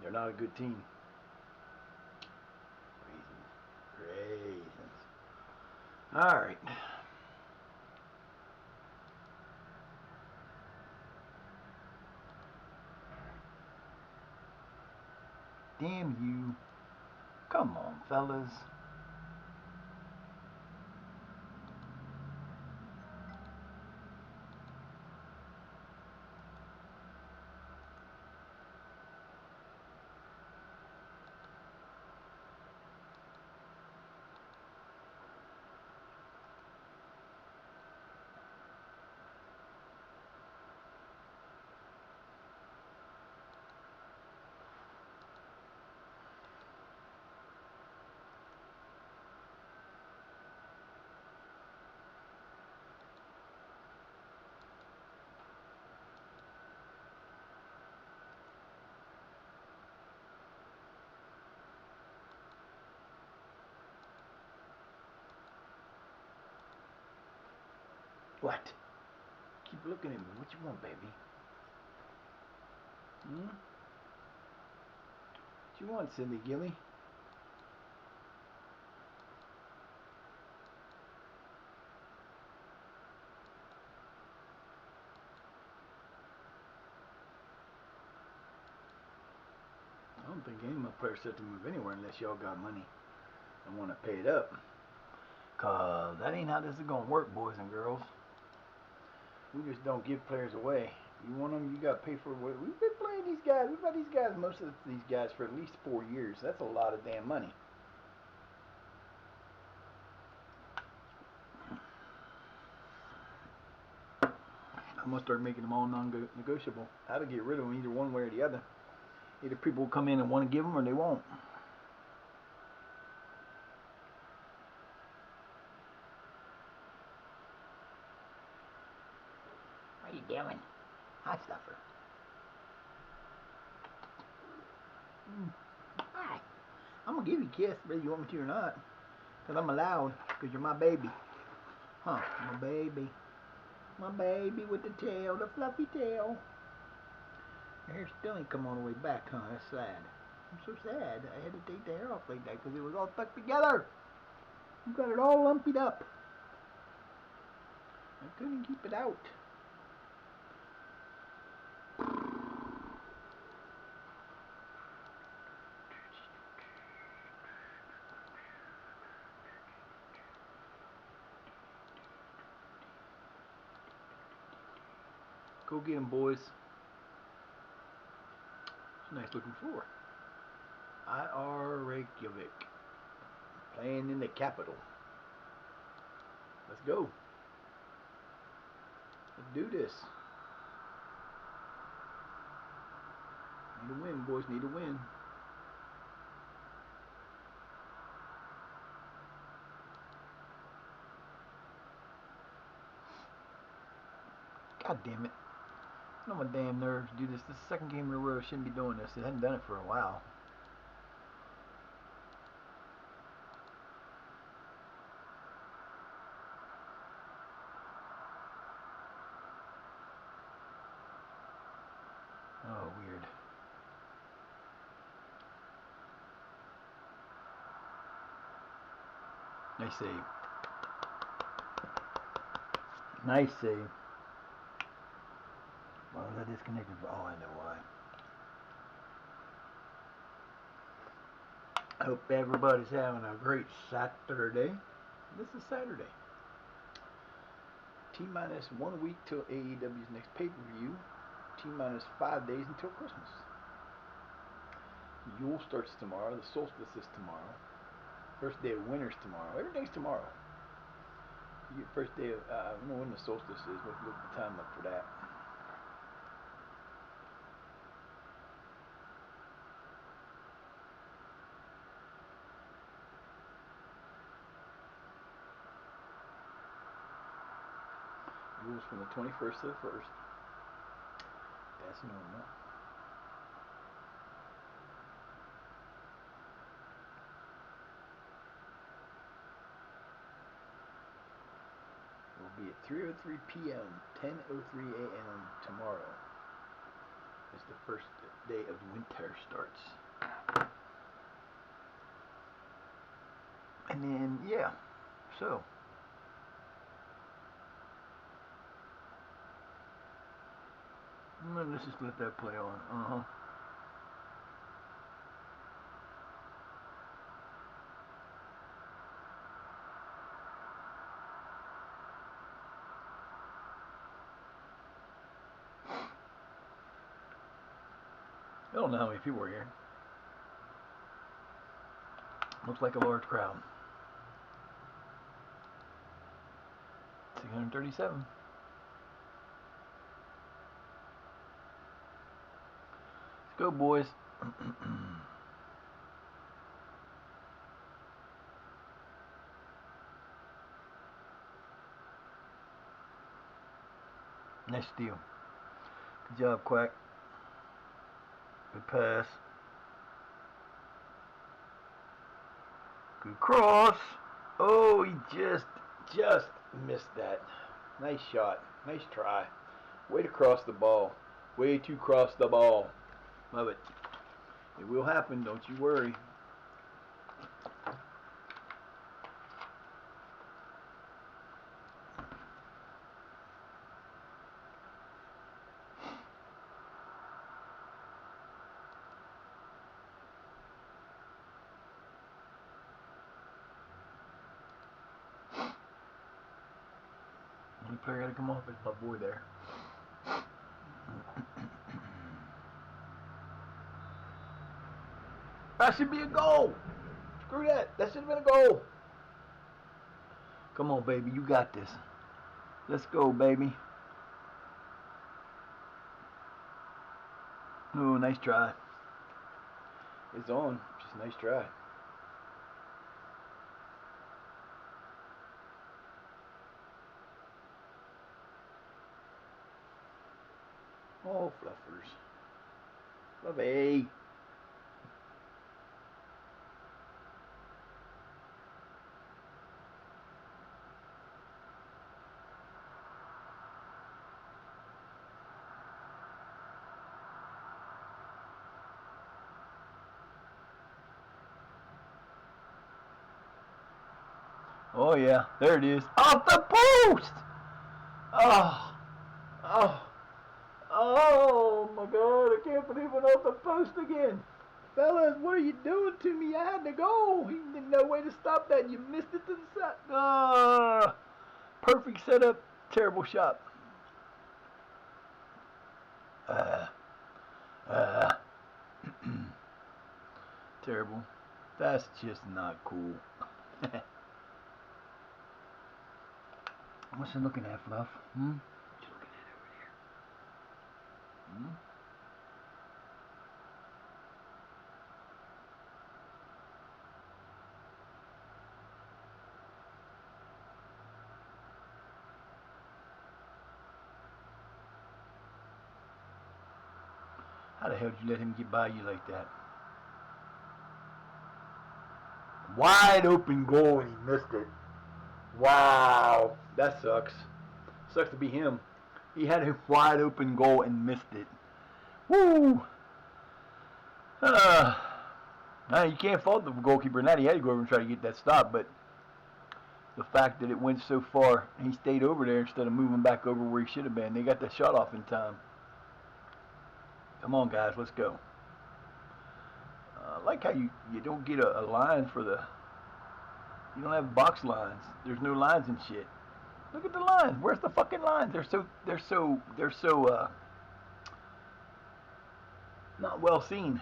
They're not a good team. Raisins. Alright. Damn you. Come on, fellas. What? Keep looking at me. What you want, baby? What you want, Cindy Gilly? I don't think any of my players set to move anywhere unless y'all got money and want to pay it up. Cause that ain't how this is gonna work, boys and girls. We just don't give players away. You want them, you got to pay for it. We've been playing these guys. We've had these guys, most of these guys, for at least 4 years. That's a lot of damn money. I'm going to start making them all non-negotiable. How to get rid of them either one way or the other. Either people will come in and want to give them or they won't. What are you doing? Hot stuffer. Hi. I'm going to give you a kiss whether you want me to or not. Because I'm allowed. Because you're my baby. Huh, my baby. My baby with the tail, the fluffy tail. Your hair still ain't come all the way back, huh? That's sad. I'm so sad. I had to take the hair off like that because it was all stuck together. You got it all lumpied up. I couldn't keep it out. Go get 'em, boys. It's a nice looking floor. IR Reykjavik. Playing in the capital. Let's go. Let's do this. Need a win, boys. Need a win. God damn it. on my damn nerves, do this. This is the second game in a row. I shouldn't be doing this. I hadn't done it for a while. Oh, weird. Nice save. Nice save. Why was I disconnected? Oh, I know why. Hope everybody's having a great Saturday. This is Saturday. T-minus 1 week till AEW's next pay-per-view. T-minus 5 days until Christmas. Yule starts tomorrow. The solstice is tomorrow. First day of winter's tomorrow. Everything's tomorrow. First day of, I don't know when the solstice is. We'll look the time up for that. Rules from the 21st to the 1st. That's normal. Will be at 3:03 p.m., 10:03 a.m. tomorrow. As the first day of winter starts. And then, yeah, so. Let's just let that play on. I don't know how many people are here. Looks like a large crowd. 637. Let's go, boys. Nice steal. Good job, Quack. Good pass. Good cross. Oh, he just missed that. Nice shot. Nice try. Way to cross the ball. Way to cross the ball. Love it. It will happen, don't you worry. Only player got to come off is my boy there. That should be a goal. Screw that. That should have been a goal. Come on, baby. You got this. Let's go, baby. Oh, nice try. It's on. Just a nice try. Oh, fluffers. Fluffy. Oh, yeah. There it is. Off the post! Oh. Oh. Oh, my God. I can't believe it off the post again. Fellas, what are you doing to me? I had to go. He didn't know way to stop that. You missed it to the side. Perfect setup. Terrible shot. Terrible. That's just not cool. What's you looking at, Fluff? What you looking at over there? How the hell did you let him get by you like that? Wide open goal and he missed it. Wow, that sucks. Sucks to be him. He had a wide open goal and missed it. Woo! You can't fault the goalkeeper in that. He had to go over and try to get that stop, but the fact that it went so far, he stayed over there instead of moving back over where he should have been. They got the shot off in time. Come on, guys, let's go. I like how you don't get a line for the. You don't have box lines. There's no lines and shit. Look at the lines. Where's the fucking lines? They're so not well seen.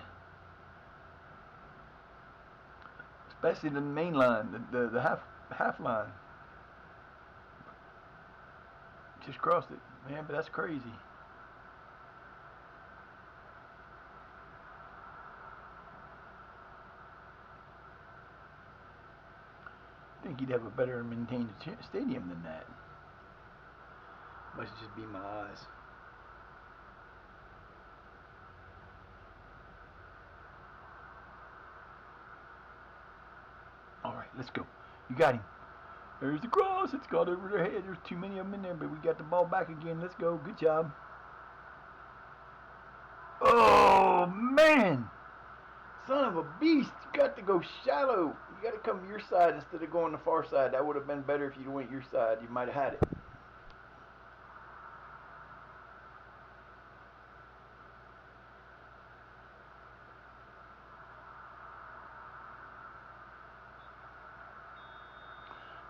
Especially the main line, the half line. Just crossed it, man. But that's crazy. I think he'd have a better maintained stadium than that. Must just be my eyes. All right, let's go. You got him. There's the cross. It's got over their head. There's too many of them in there, but we got the ball back again. Let's go. Good job. Oh, man. Son of a beast. You got to go shallow. You got to come your side instead of going the far side. That would have been better if you went your side. You might have had it.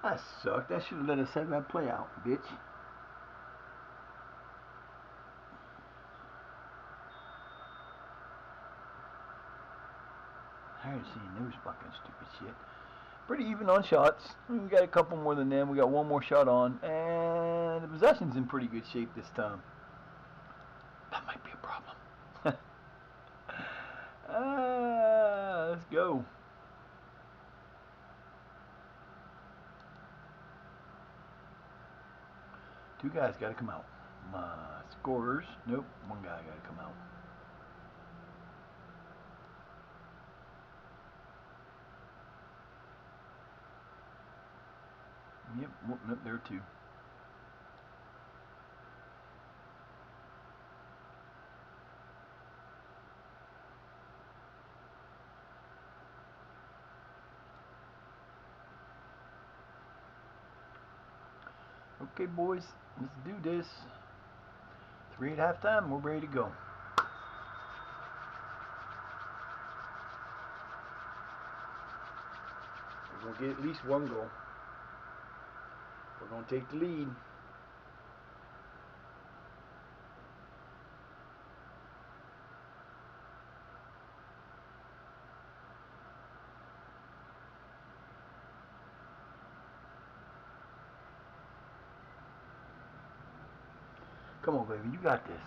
That sucked. That should have let us have that play out, bitch. I ain't seen those fucking stupid shit. Pretty even on shots. We got a couple more than them. We got one more shot on. And the possession's in pretty good shape this time. That might be a problem. Let's go. Two guys got to come out. Scorers. Nope. One guy got to come out. Yep. Nope. There are two. Okay, boys. Let's do this. 3 at halftime. We're ready to go. We're going to get at least one goal. We're going to take the lead. Come on, baby. You got this.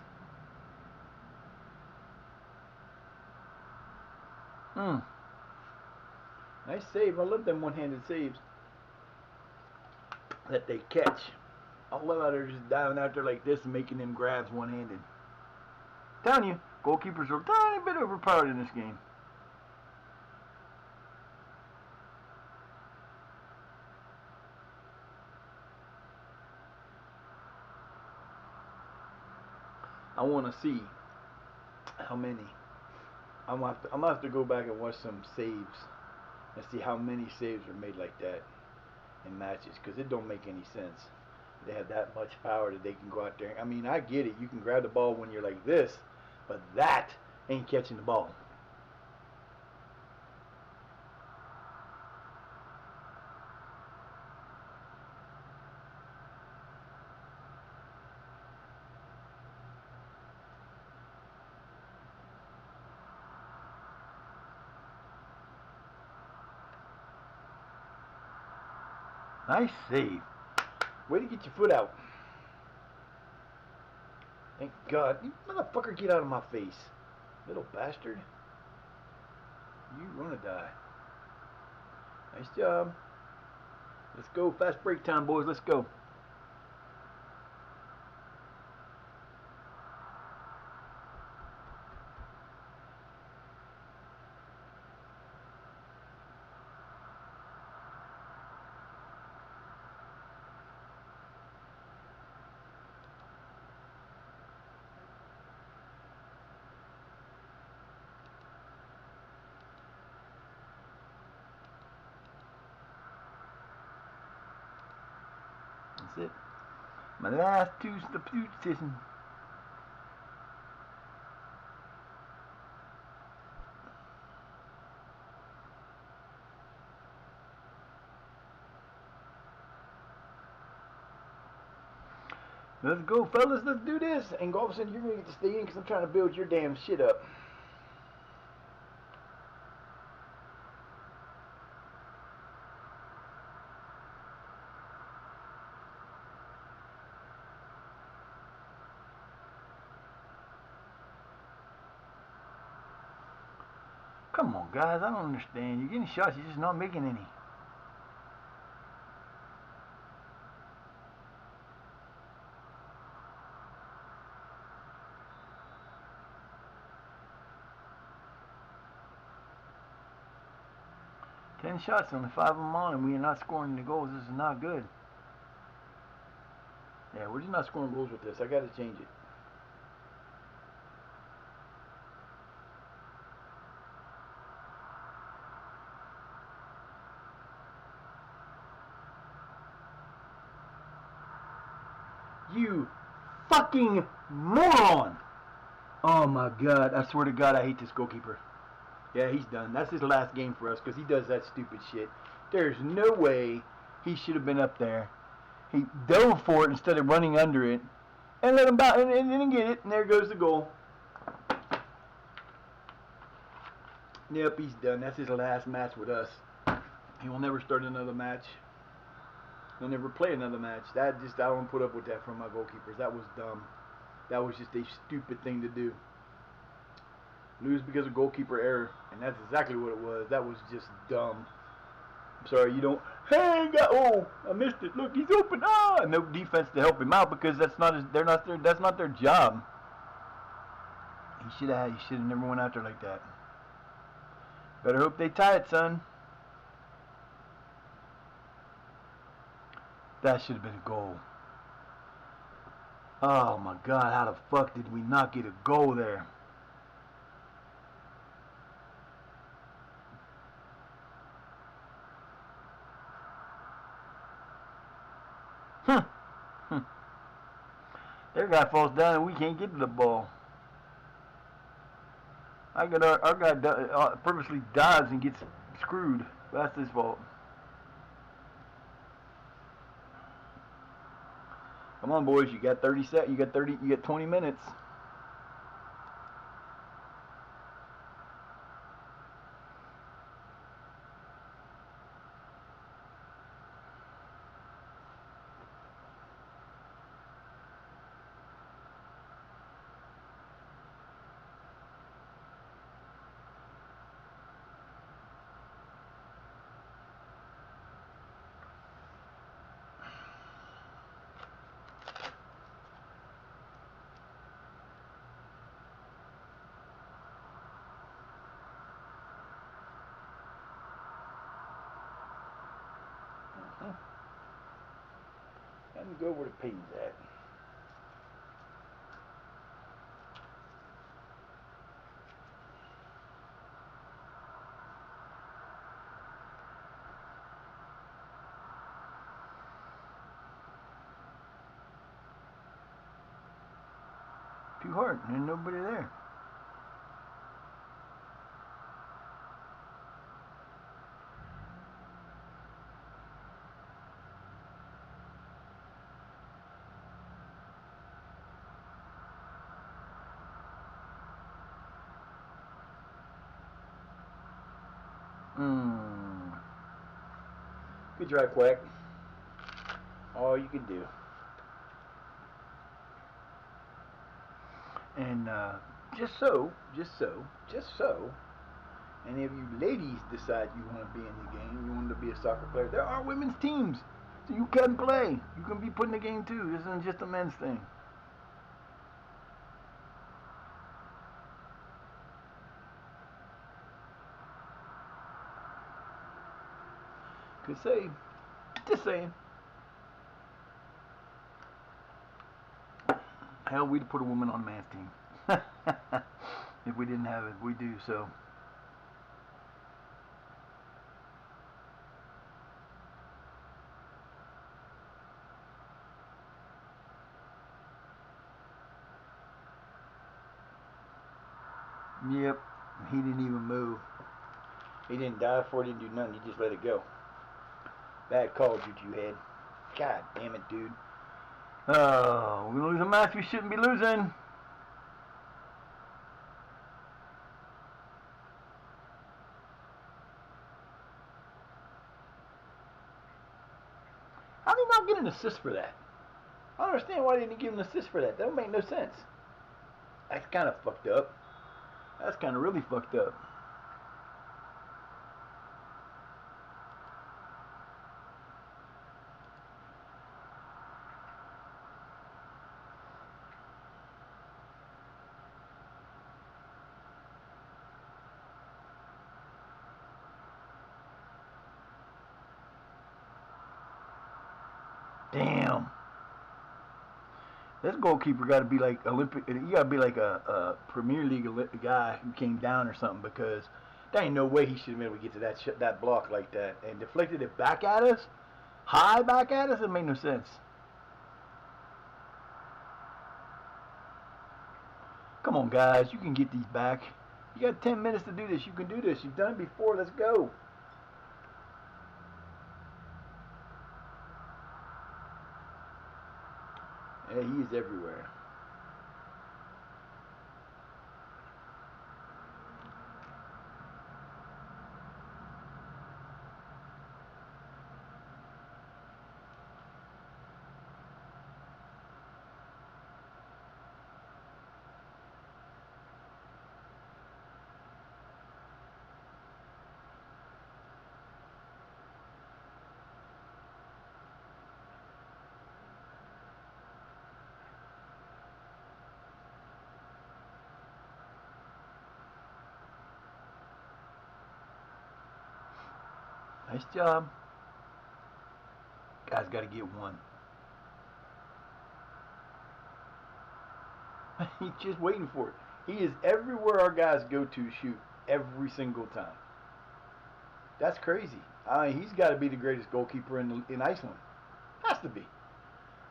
Nice save. I love them one-handed saves that they catch. I love how they're just diving out there like this and making them grabs one-handed. Telling you, goalkeepers are a tiny bit overpowered in this game. I want to see how many. I'm gonna have to go back and watch some saves and see how many saves are made like that in matches, because it don't make any sense. They have that much power that they can go out there. I mean, I get it. You can grab the ball when you're like this, but that ain't catching the ball. Nice save. Way to get your foot out. Thank God. You motherfucker, get out of my face. Little bastard. You gonna die. Nice job. Let's go. Fast break time, boys. Let's go. it. My last 2 substitutions. Let's go, fellas. Let's do this. And all of a sudden, you're going to get to stay in because I'm trying to build your damn shit up. Come on, guys. I don't understand. You're getting shots. You're just not making any. Ten shots, only 5 of them on, and we are not scoring the goals. This is not good. Yeah, we're just not scoring goals with this. I got to change it. You fucking moron! Oh my god, I swear to god I hate this goalkeeper. Yeah, he's done. That's his last game for us because he does that stupid shit. There's no way he should have been up there. He dove for it instead of running under it. And let him bounce and then get it, and there goes the goal. Yep, he's done. That's his last match with us. He will never start another match. He'll never play another match. I don't put up with that from my goalkeepers. That was dumb. That was just a stupid thing to do. Lose because of goalkeeper error, and that's exactly what it was. That was just dumb. I'm sorry, you don't. Hey, oh, I missed it. Look, he's open. Ah, no defense to help him out because that's not his. That's not their job. He should have never went out there like that. Better hope they tie it, son. That should have been a goal. Oh my God, how the fuck did we not get a goal there? Their guy falls down and we can't get to the ball. Our guy purposely dives and gets screwed. That's his fault. Come on, boys. You got 30 seconds. You got 20 minutes. Let me go where the pin's at. Too hard. There's nobody there. Good try, Quack. All you can do. And just so, any of you ladies decide you want to be in the game, you want to be a soccer player, there are women's teams. So you can play. You can be put in the game too. This isn't just a men's thing. Could say, just saying. Hell, we'd put a woman on a man's team. If we didn't have it, we do so. Yep. He didn't even move. He didn't dive for it, he didn't do nothing. He just let it go. Bad call, Juju head. God damn it, dude. Oh, we're going to lose a match we shouldn't be losing. How did he not get an assist for that? I don't understand why they didn't give him an assist for that. That don't make no sense. That's kind of fucked up. That's kind of really fucked up. Damn. This goalkeeper got to be like Olympic. You got to be like a Premier League guy who came down or something, because there ain't no way he should have been able to get to that block like that and deflected it back at us, high back at us. It made no sense. Come on, guys, you can get these back. You got 10 minutes to do this. You can do this. You've done it before. Let's go. Yeah, he is everywhere. Nice job. Guys got to get one. He's just waiting for it. He is everywhere our guys go to shoot every single time. That's crazy. He's got to be the greatest goalkeeper in Iceland. Has to be.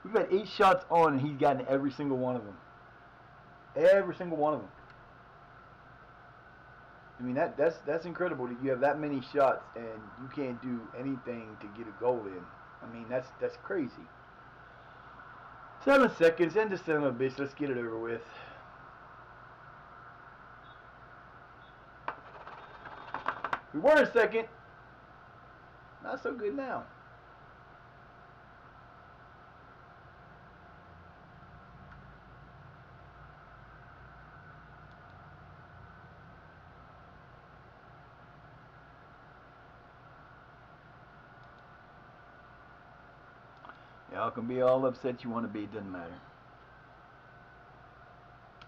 We've had 8 shots on, and he's gotten every single one of them. Every single one of them. I mean, that's incredible that you have that many shots and you can't do anything to get a goal in. I mean, that's crazy. 7 seconds, end this son of a bitch. Let's get it over with. We were in second. Not so good now. Y'all can be all upset you want to be. It doesn't matter.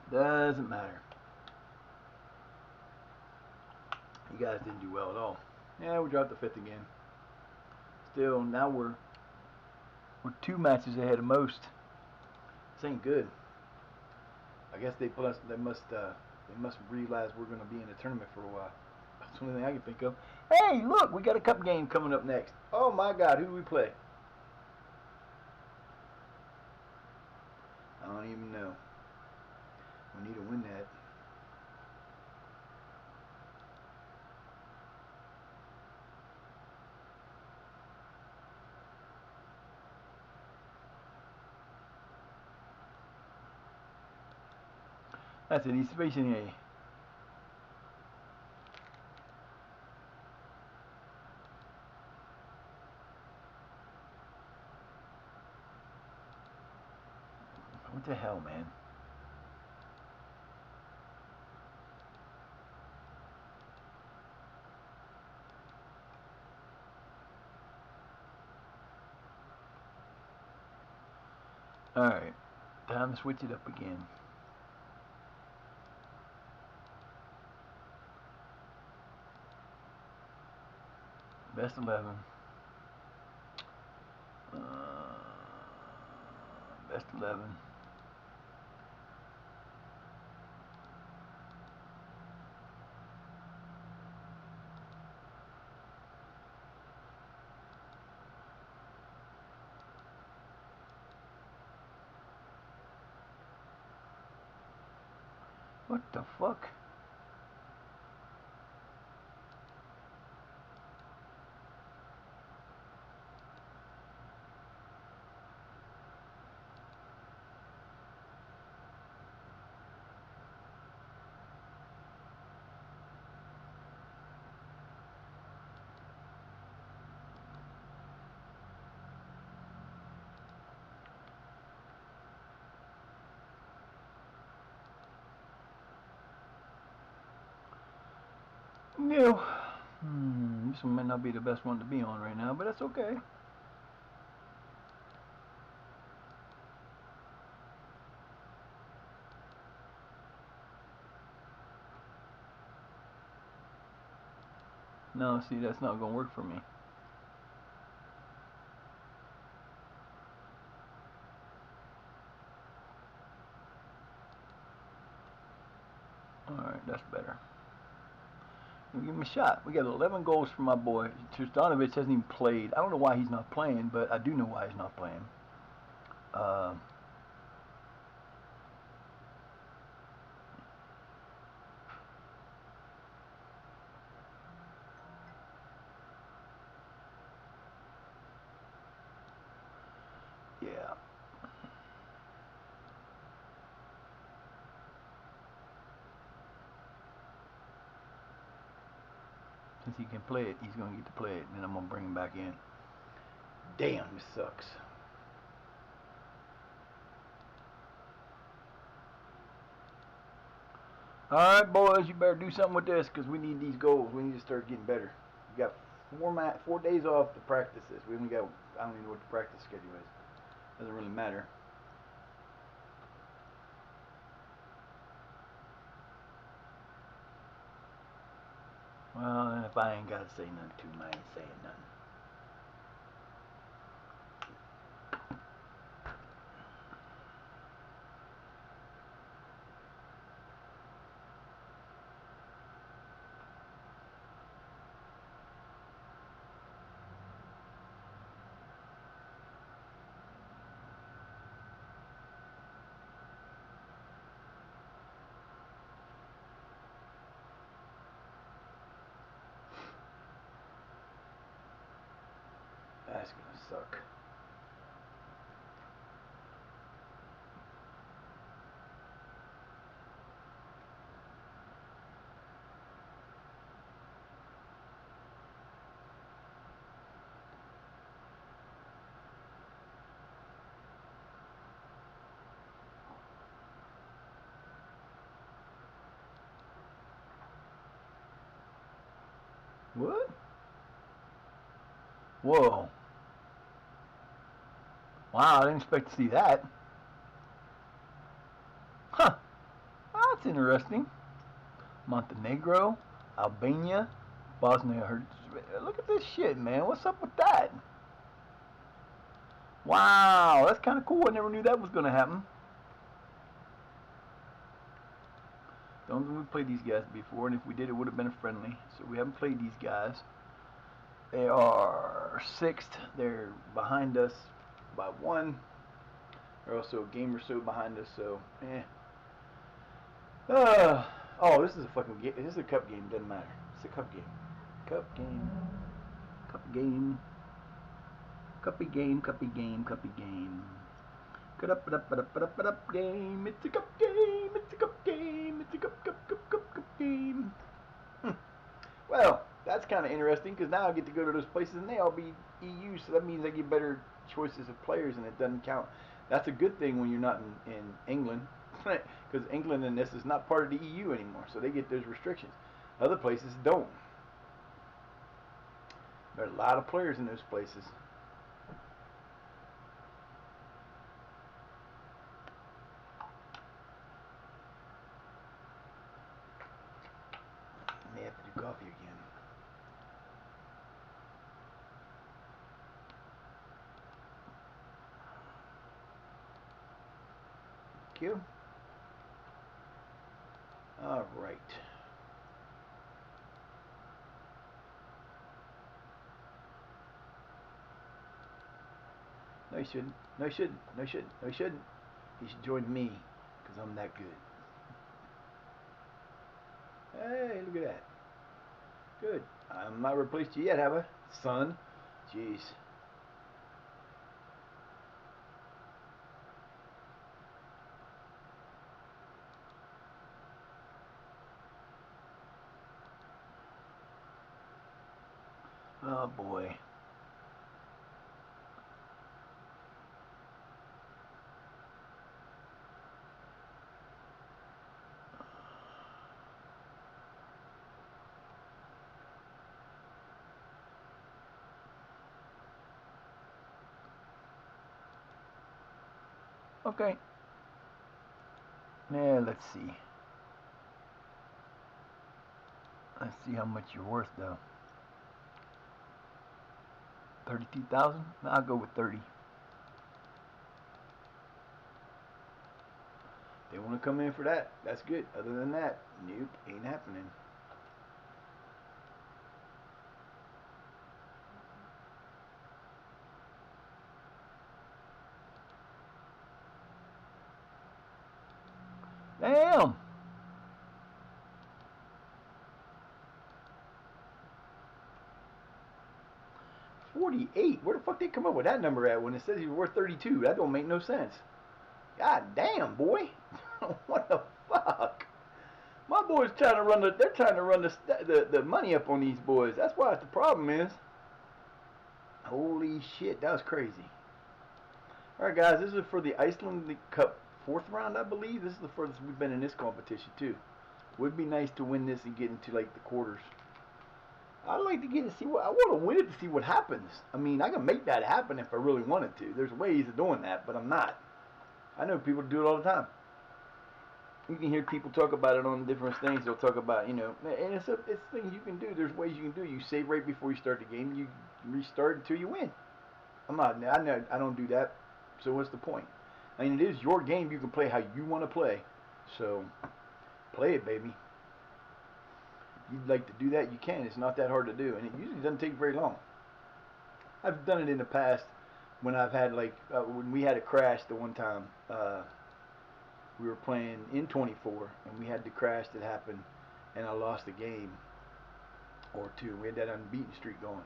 Doesn't matter. You guys didn't do well at all. Yeah, we dropped the 5th again. Still, now we're 2 matches ahead of most. This ain't good. I guess they must realize we're going to be in the tournament for a while. That's the only thing I can think of. Hey, look, we got a cup game coming up next. Oh my God, who do we play? I don't even know. We need to win that. That's it. He's facing a. What the hell, man? Alright. Time to switch it up again. Best 11. Best 11. What the fuck? No. This one might not be the best one to be on right now, but that's okay. No, see, that's not going to work for me. Alright, that's better. Give him a shot. We got 11 goals for my boy. Tristanovic hasn't even played. I don't know why he's not playing, but I do know why he's not playing. Yeah. Since he can play it, he's going to get to play it, and then I'm going to bring him back in. Damn, this sucks. Alright, boys, you better do something with this, because we need these goals. We need to start getting better. We got 4 days off to practice this. We only got, I don't even know what the practice schedule is. Doesn't really matter. Well, if I ain't got to say nothing to him, I ain't saying nothing. That's gonna suck. What? Whoa. Wow, I didn't expect to see that. Huh. That's interesting. Montenegro, Albania, Bosnia-Herzegovina. Look at this shit, man. What's up with that? Wow, that's kind of cool. I never knew that was going to happen. Don't think we played these guys before, and if we did, it would have been a friendly. So we haven't played these guys. They are 6th. They're behind us by 1. They're also a game or so behind us, so oh, this is a fucking game. This is a cup game. Doesn't matter. It's a cup game. Cup game. Cup game. Cuppy game. Cuppy game. Cuppy game. Cup game. It's a cup game. It's a cup game. It's a cup game. Well, that's kind of interesting because now I get to go to those places and they all be EU, so that means I get better choices of players and it doesn't count. That's a good thing when you're not in England, because England and this is not part of the EU anymore, so they get those restrictions. Other places don't. There are a lot of players in those places. I may have to do coffee again. Thank you. All right. No, you shouldn't. No, you shouldn't. No, you shouldn't. No, you shouldn't. You should join me, because I'm that good. Hey, look at that. Good. I'm not replaced you yet, have I? Son? Jeez. Oh, boy. Okay. Now let's see. Let's see how much you're worth though. 32,000? I'll go with 30. They want to come in for that. That's good. Other than that, nope, ain't happening. Damn. $48. Where the fuck they come up with that number at when it says he's worth 32? That don't make no sense. God damn, boy. What the fuck? My boys trying to run they're trying to run the money up on these boys. That's what the problem is. Holy shit, that was crazy. Alright guys, this is for the Iceland Cup 4th round, I believe. This is the furthest we've been in this competition too. Would be nice to win this and get into like the quarters. I'd like to get to see what I want to win it to see what happens. I mean, I can make that happen if I really wanted to. There's ways of doing that, but I'm not. I know people do it all the time. You can hear people talk about it on different things. They'll talk about, and it's things you can do. There's ways you can do. You save right before you start the game. You restart until you win. I don't do that. So what's the point? I mean, it is your game. You can play how you want to play. So play it, baby. If you'd like to do that, you can. It's not that hard to do, and it usually doesn't take very long. I've done it in the past when I've had when we had a crash the one time. We were playing in 24, and we had the crash that happened, and I lost a game or two. We had that unbeaten streak going,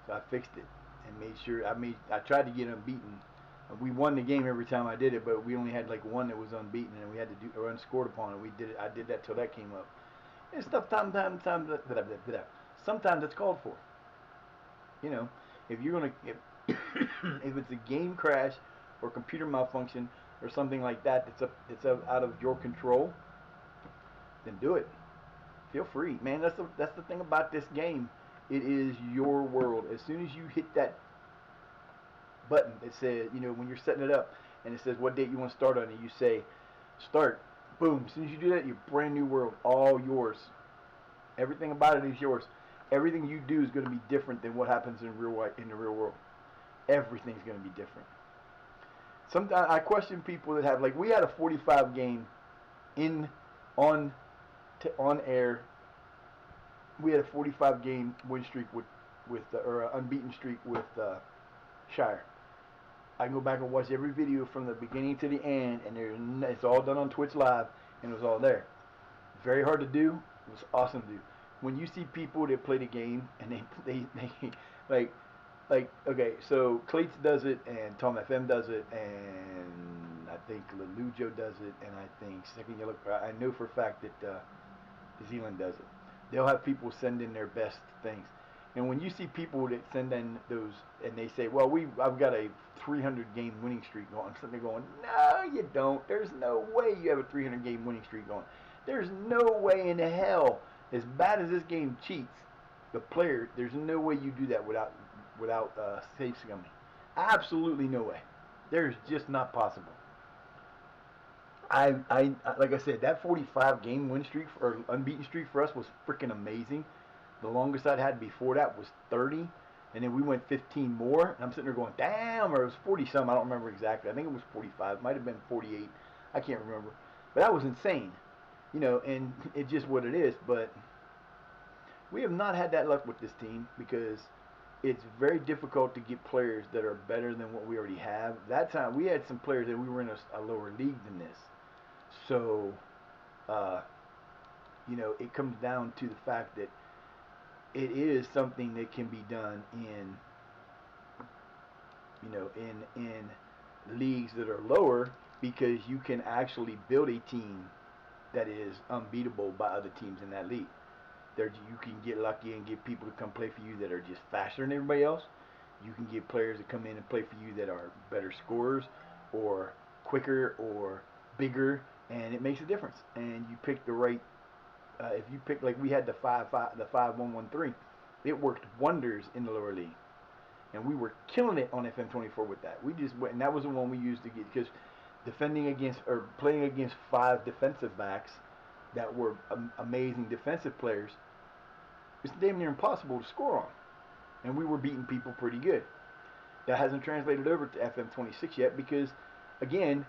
so I fixed it and made sure I tried to get unbeaten. We won the game every time I did it, but we only had like one that was unbeaten, and we had to do or unscored upon it. We did it. I did that till that came up. It's stuff sometimes it's called for. If you're gonna if it's a game crash or computer malfunction or something like that that's out of your control, then do it. Feel free, man. That's the thing about this game. It is your world. As soon as you hit that button, it says, when you're setting it up, and it says what date you want to start on, and you say start. Boom. As soon as you do that, your brand new world, all yours. Everything about it is yours. Everything you do is going to be different than what happens in the real world. Everything's going to be different. Sometimes I question people that have we had a 45 game on air. We had a 45 game win streak or unbeaten streak with Shire. I can go back and watch every video from the beginning to the end, and it's all done on Twitch Live, and it was all there. Very hard to do. It was awesome to do. When you see people that play the game and they okay, so Clates does it, and Tom FM does it, and I think Lelujo does it, and I think Second Yellow. I know for a fact that Zealand does it. They'll have people send in their best things, and when you see people that send in those, and they say, "Well, I've got a 300 game winning streak going," I'm sitting there going, "No, you don't. There's no way you have a 300 game winning streak going. There's no way in hell, as bad as this game cheats, the player, there's no way you do that without safe scumming. Absolutely no way. There's just not possible. Like I said, that 45 game win streak or unbeaten streak for us was freaking amazing. The longest I'd had before that was 30, and then we went 15 more. And I'm sitting there going, damn, or it was 40 some. I don't remember exactly. I think it was 45. It might have been 48. I can't remember. But that was insane. And it's just what it is. But we have not had that luck with this team because it's very difficult to get players that are better than what we already have. That time we had some players that we were in a lower league than this. So, it comes down to the fact that it is something that can be done in leagues that are lower, because you can actually build a team that is unbeatable by other teams in that league. You can get lucky and get people to come play for you that are just faster than everybody else. You can get players to come in and play for you that are better scorers or quicker or bigger, and it makes a difference. And you pick the right. If you pick, like we had the 5-1-1-3, it worked wonders in the lower league, and we were killing it on FM24 with that. We just went, and that was the one we used to get, because defending against or playing against 5 defensive backs that were amazing defensive players, it's damn near impossible to score on. And we were beating people pretty good. That hasn't translated over to FM26 yet because, again,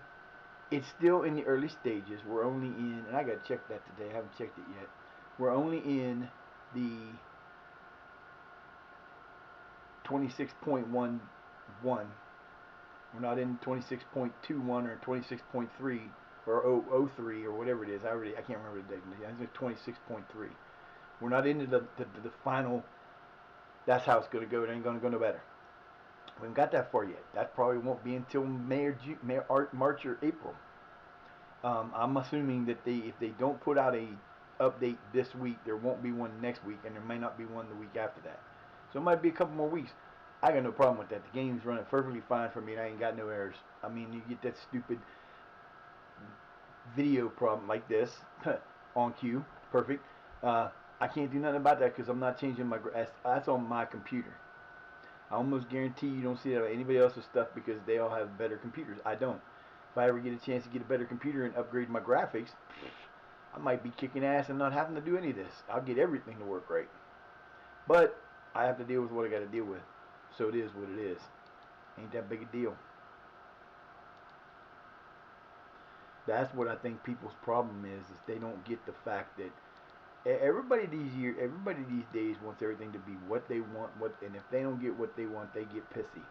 it's still in the early stages. We're only in, and I got to check that today. I haven't checked it yet. We're only in the 26.11. We're not in 26.21 or 26.3 or 03 or whatever it is. I can't remember the date. I think it's 26.3. We're not into the final. That's how it's going to go. It ain't going to go no better. We haven't got that far yet. That probably won't be until March or April. I'm assuming that if they don't put out a update this week, there won't be one next week, and there may not be one the week after that. So it might be a couple more weeks. I got no problem with that. The game's running perfectly fine for me, and I ain't got no errors. I mean, you get that stupid video problem like this on cue. Perfect. I can't do nothing about that because I'm not changing my. That's on my computer. I almost guarantee you don't see that on anybody else's stuff because they all have better computers. I don't. If I ever get a chance to get a better computer and upgrade my graphics, I might be kicking ass and not having to do any of this. I'll get everything to work right. But I have to deal with what I got to deal with. So it is what it is. Ain't that big a deal. That's what I think people's problem is they don't get the fact that everybody these days wants everything to be what they want, and if they don't get what they want, they get pissy.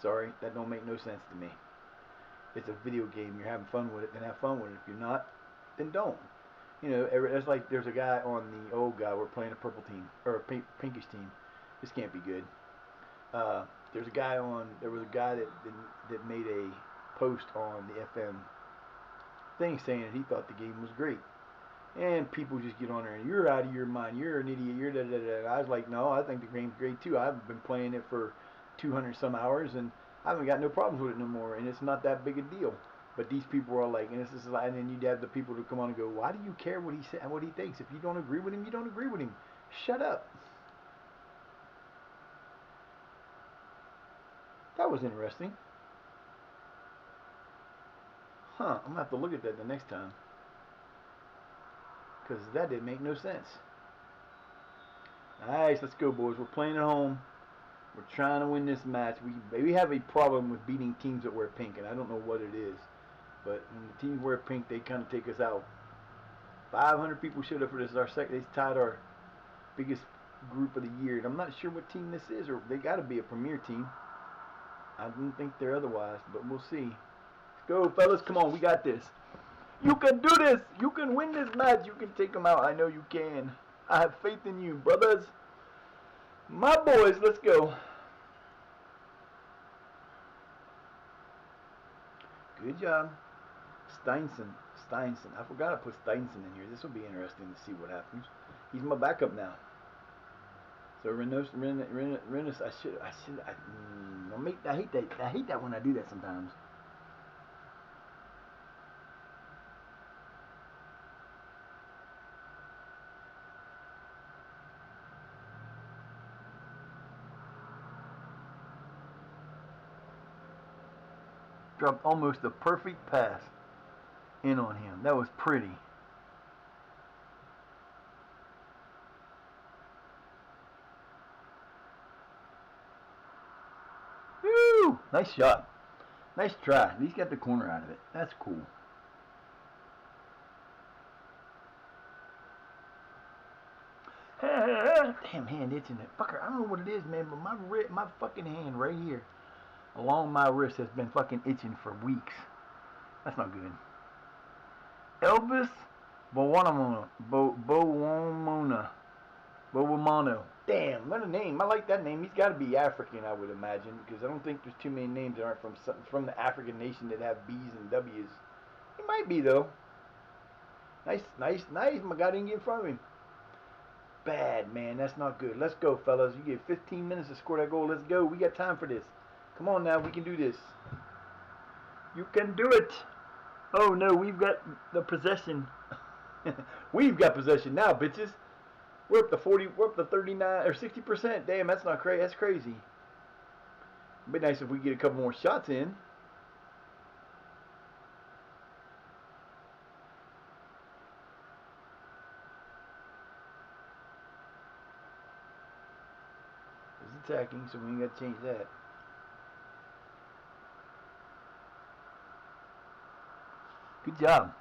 Sorry, that don't make no sense to me. It's a video game. You're having fun with it, then have fun with it. If you're not, then don't. You know, it's like there's a guy on the old guy. We're playing a purple team or a pinkish team. This can't be good. There was a guy that made a post on the FM thing saying he thought the game was great. And people just get on there and you're out of your mind. You're an idiot. You're da da da. I was like, no, I think the game's great too. I've been playing it for 200 some hours and I haven't got no problems with it no more. And it's not that big a deal. But these people are like, and this is like, and then you'd have the people to come on and go, why do you care what he said and what he thinks? If you don't agree with him, you don't agree with him. Shut up. That was interesting. Huh? I'm gonna have to look at that the next time. Because that didn't make no sense. Alright, let's go, boys. We're playing at home. We're trying to win this match. We have a problem with beating teams that wear pink, and I don't know what it is. But when the teams wear pink, they kind of take us out. 500 people showed up for this. They tied our biggest group of the year. And I'm not sure what team this is, or they got to be a premier team. I don't think they're otherwise, but we'll see. Let's go, fellas. Come on, we got this. You can do this. You can win this match. You can take them out. I know you can. I have faith in you, brothers. My boys, let's go. Good job. Steinson. I forgot to put Steinson in here. This will be interesting to see what happens. He's my backup now. So Renus, I hate that when I do that sometimes. Dropped almost a perfect pass in on him. That was pretty. Woo! Nice shot. Nice try. At least got the corner out of it. That's cool. Damn hand itching it. Fucker, I don't know what it is, man, but my fucking hand right here along my wrist has been fucking itching for weeks. That's not good. Elvis Bowamano. Damn, what a name. I like that name. He's got to be African, I would imagine, because I don't think there's too many names that aren't from the African nation that have B's and W's. He might be, though. Nice. My guy didn't get in front of him. Bad, man. That's not good. Let's go, fellas. You get 15 minutes to score that goal. Let's go. We got time for this. Come on now. We can do this. You can do it. Oh, no. We've got the possession. We've got possession now, bitches. We're up to 40. We're up to 39 or 60%. Damn, that's not crazy. That's crazy. It'd be nice if we get a couple more shots in. attacking, so we ain't got to change that. Good job.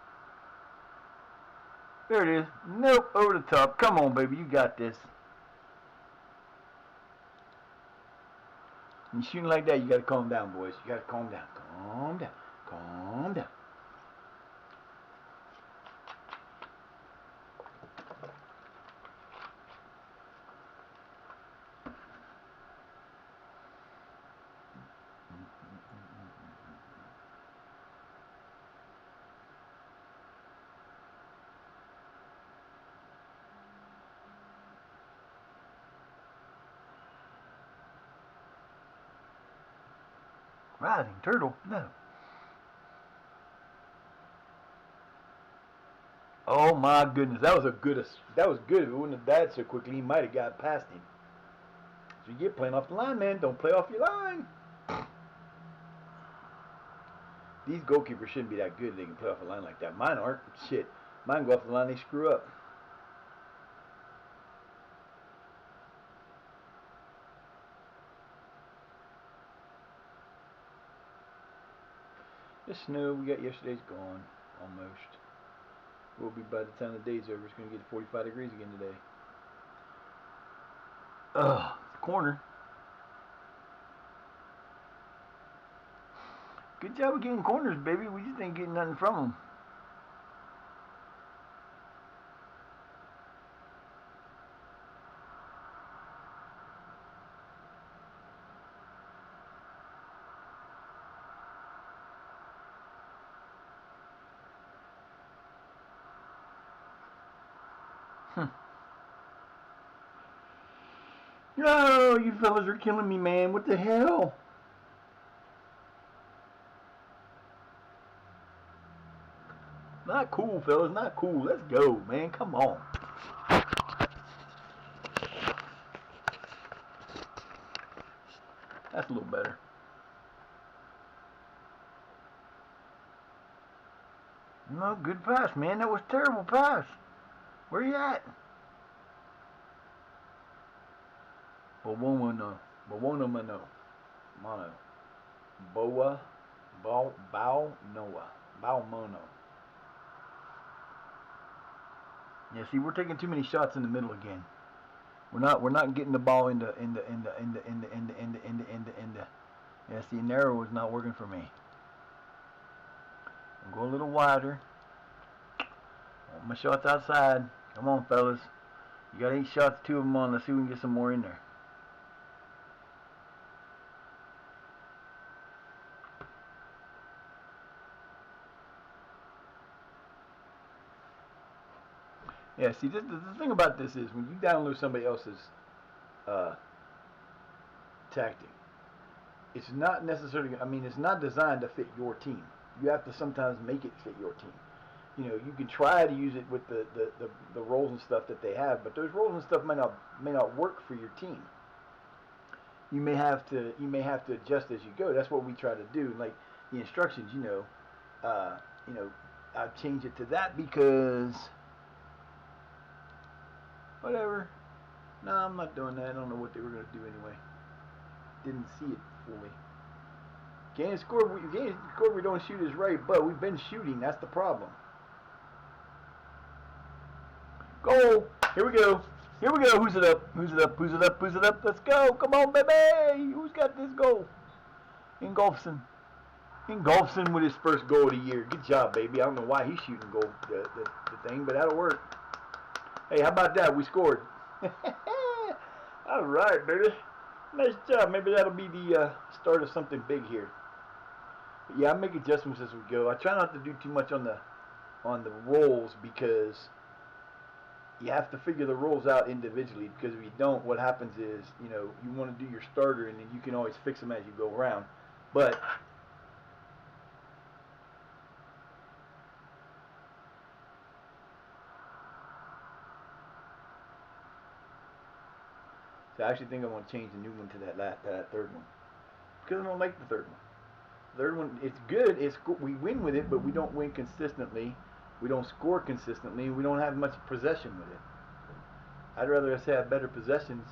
There it is. Nope, over the top. Come on, baby, you got this. When you're shooting like that, you got to calm down, boys. You got to calm down. Calm down. Calm down. Rising turtle, no. Oh my goodness, that was good. If it wouldn't have died so quickly, he might have got past him. So you get playing off the line, man. Don't play off your line. These goalkeepers shouldn't be that good. They can play off a line like that. Mine aren't. Shit. Mine go off the line, they screw up. The snow we got yesterday's gone. Almost. We'll be by the time the day's over. It's going to get 45 degrees again today. Ugh. Corner. Good job of getting corners, baby. We just ain't getting nothing from them. No, you fellas are killing me, man. What the hell? Not cool, fellas. Not cool. Let's go, man. Come on. That's a little better. No, good pass, man. That was a terrible pass. Where you at? Bowono. Mono. Boa. Bow Noah. Bow Mono. Yeah, see, we're taking too many shots in the middle again. We're not getting the ball in the. Yeah, see, narrow is not working for me. I'll go a little wider. Want my shots outside. Come on, fellas. You got 8 shots, 2 of them on. Let's see if we can get some more in there. Yeah, see, the thing about this is when you download somebody else's tactic, it's not necessarily, it's not designed to fit your team. You have to sometimes make it fit your team. You know, you can try to use it with the roles and stuff that they have, but those roles and stuff may not work for your team. You may have to adjust as you go. That's what we try to do. Like the instructions, I change it to that because whatever. No, I'm not doing that. I don't know what they were going to do anyway. Didn't see it fully. Gain score we don't shoot is right, but we've been shooting. That's the problem. Goal! Here we go. Here we go. Who's it up? Who's it up? Who's it up? Who's it up? Let's go. Come on, baby. Who's got this goal? Ingolfson. Ingolfson with his first goal of the year. Good job, baby. I don't know why he's shooting goal the thing, but that'll work. Hey, how about that? We scored. All right, baby. Nice job. Maybe that'll be the start of something big here. But yeah, I make adjustments as we go. I try not to do too much on the rolls because you have to figure the rolls out individually. Because if you don't, what happens is you want to do your starter and then you can always fix them as you go around. But so I actually think I want to change the new one to that third one because I don't like the third one. The third one, it's good. We win with it, but we don't win consistently. We don't score consistently. We don't have much possession with it. I'd rather us have better possessions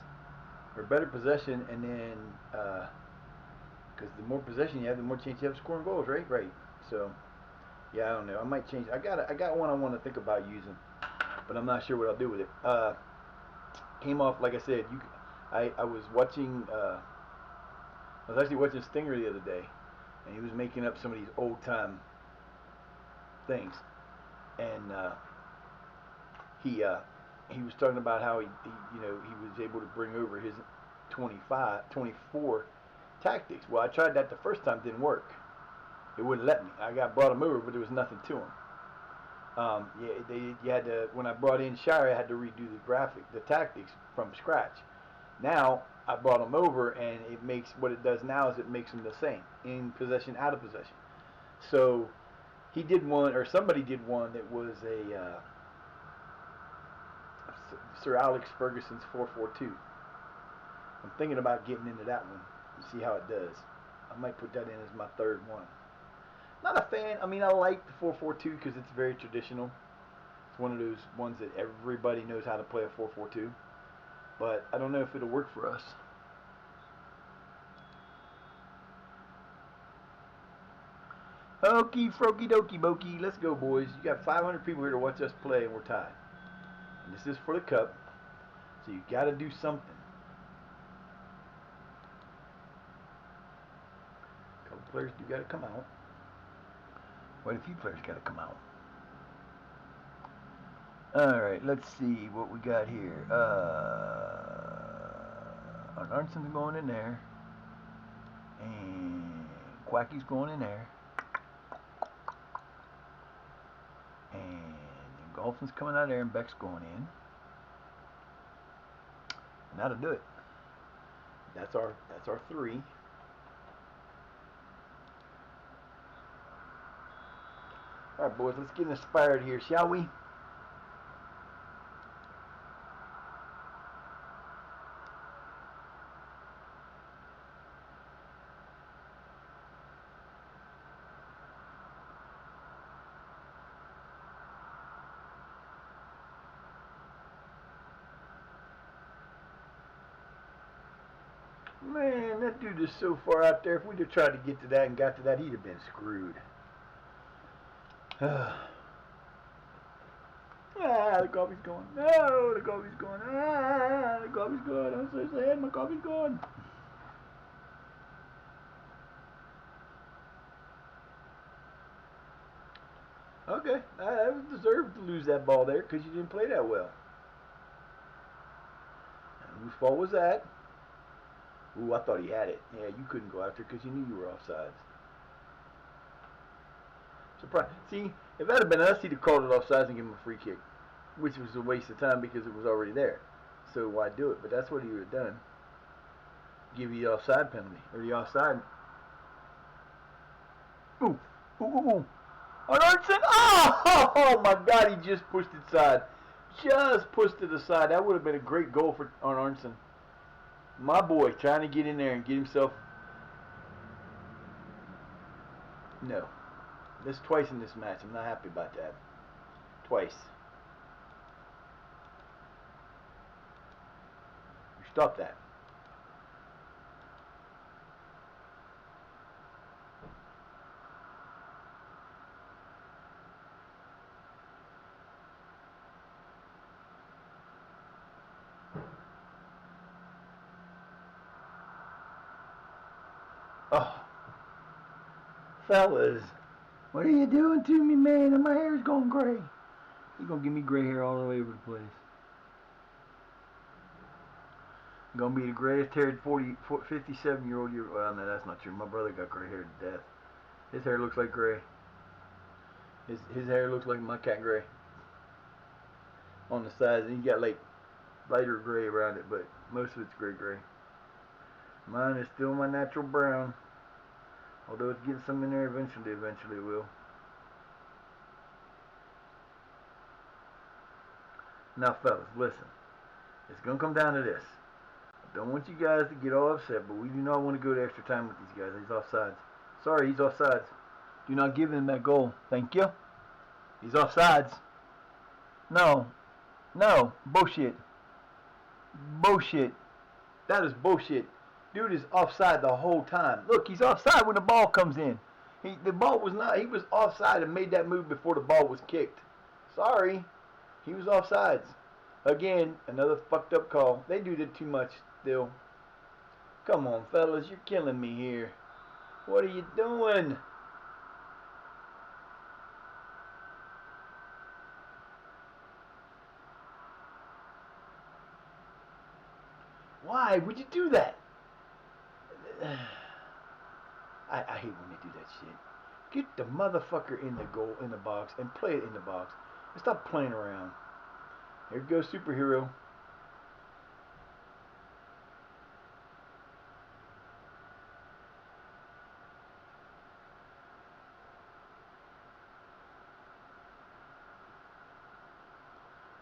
or better possession, and then because the more possession you have, the more chance you have of scoring goals, right? Right. So yeah, I don't know. I might change. I got one I want to think about using, but I'm not sure what I'll do with it. Came off, like I said, I was watching. I was actually watching Stinger the other day, and he was making up some of these old time things, and he was talking about how he was able to bring over his 24 tactics. Well, I tried that the first time, didn't work. It wouldn't let me. I brought him over, but there was nothing to him. You had to, when I brought in Shire, I had to redo the tactics from scratch. Now I brought him over, and it makes what it does now is it makes them the same in possession, out of possession. So he did one, or somebody did one that was a Sir Alex Ferguson's 4-4-2. I'm thinking about getting into that one and see how it does. I might put that in as my third one. Not a fan. I mean, I like the 4-4-2 because it's very traditional. It's one of those ones that everybody knows how to play a 4-4-2. But I don't know if it'll work for us. Okie frokie dokie bokey. Let's go, boys. You got 500 people here to watch us play, and we're tied. And this is for the cup, so you got to do something. A couple players do got to come out. Quite a few players got to come out. All right, let's see what we got here. Arnson's going in there, and Quacky's going in there, and Golfin's coming out of there, and Beck's going in. And that'll do it. That's our three. All right, boys, let's get inspired here, shall we? Man, that dude is so far out there. If we'd have tried to get to that and got to that, he'd have been screwed. The coffee's gone. No, the coffee's gone. The coffee's gone. I'm so sad. My coffee's gone. Okay, I deserved to lose that ball there because you didn't play that well. And whose fault was that? Ooh, I thought he had it. Yeah, you couldn't go after because you knew you were offsides. Surprise. See, if that had been us, he'd have called it offsides and given him a free kick, which was a waste of time because it was already there. So why do it? But that's what he would have done. Give you the offside penalty or the offside. Ooh, ooh, ooh, ooh. Arnson! Oh my God! He just pushed it aside. Just pushed it aside. That would have been a great goal for Arnson. My boy trying to get in there and get himself. No. That's twice in this match. I'm not happy about that. Twice. You stop that. Oh. Fellas. What are you doing to me, man? And my hair's going gray. You're going to give me gray hair all the way over the place. I'm going to be the grayest haired 57-year-old. Well, no, that's not true. My brother got gray hair to death. His hair looks like gray. His hair looks like my cat gray. On the sides. And he got like lighter gray around it, but most of it's gray. Mine is still my natural brown. Although it's getting some in there eventually it will. Now fellas, listen. It's going to come down to this. I don't want you guys to get all upset, but we do not want to go to extra time with these guys. He's offsides. Sorry, he's offsides. Do not give him that goal. Thank you. He's offsides. No. Bullshit. That is bullshit. Dude is offside the whole time. Look, he's offside when the ball comes in. The ball was not. He was offside and made that move before the ball was kicked. Sorry, he was offsides. Again, another fucked up call. They do it too much still. Come on, fellas, you're killing me here. What are you doing? Why would you do that? I hate when they do that shit. Get the motherfucker in the goal, in the box, and play it in the box. And stop playing around. Here goes superhero.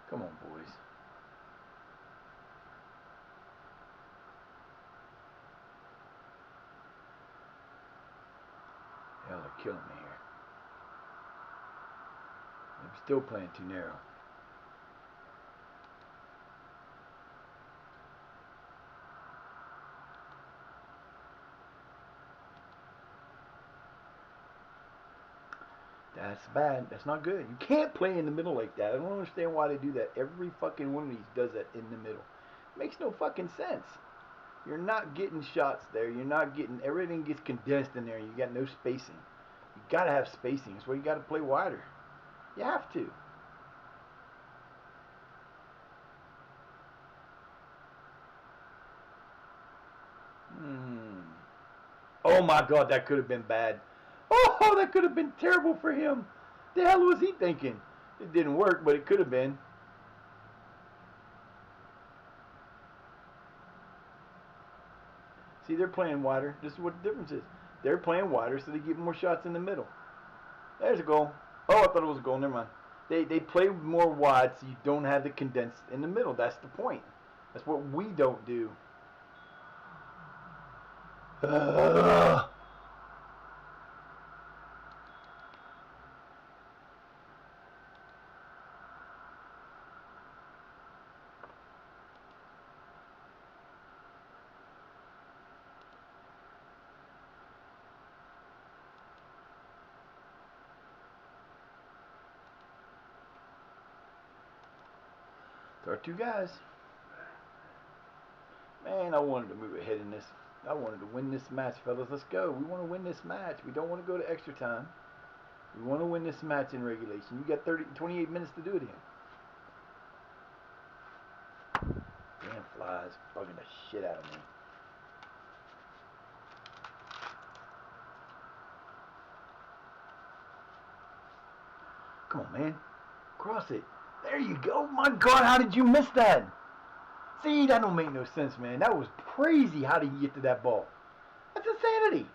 Come on, boys. Hell, they're killing me here. I'm still playing too narrow. That's bad. That's not good. You can't play in the middle like that. I don't understand why they do that. Every fucking one of these does that in the middle. It makes no fucking sense. You're not getting shots there. You're not getting, everything gets condensed in there. You got no spacing. You gotta have spacing. That's why you gotta play wider. You have to. Oh my God, that could have been bad. Oh, that could have been terrible for him. The hell was he thinking? It didn't work, but it could have been. See, they're playing wider. This is what the difference is. They're playing wider, so they get more shots in the middle. There's a goal. Oh, I thought it was a goal. Never mind. They play more wide, so you don't have the condensed in the middle. That's the point. That's what we don't do. Ugh. There are two guys. Man, I wanted to move ahead in this. I wanted to win this match, fellas. Let's go. We want to win this match. We don't want to go to extra time. We want to win this match in regulation. You got 28 minutes to do it in. Damn flies bugging the shit out of me. Come on, man. Cross it. There you go. My God, how did you miss that? See, that don't make no sense, man. That was crazy. How did you get to that ball? That's insanity.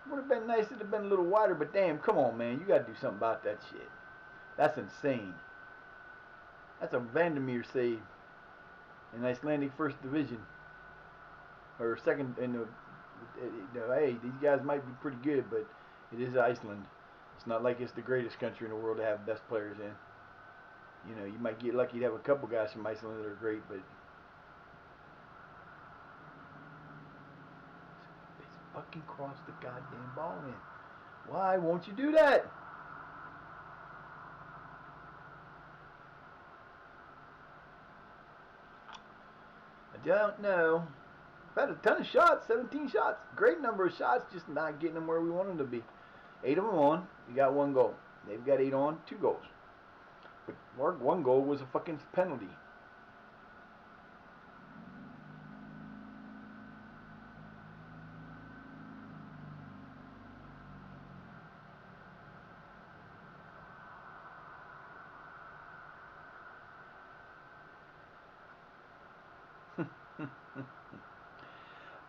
Would have been nice if it had been a little wider, but damn, come on, man. You got to do something about that shit. That's insane. That's a Vandermeer save in Icelandic First Division. Or second in the... Hey, these guys might be pretty good, but it is Iceland. It's not like it's the greatest country in the world to have best players in. You know, you might get lucky to have a couple guys from Iceland that are great, but... It's fucking cross the goddamn ball in. Why won't you do that? I don't know. We've had a ton of shots, 17 shots. Great number of shots, just not getting them where we want them to be. 8 of them on, you got 1 goal. They've got 8 on, 2 goals. But our 1 goal was a fucking penalty.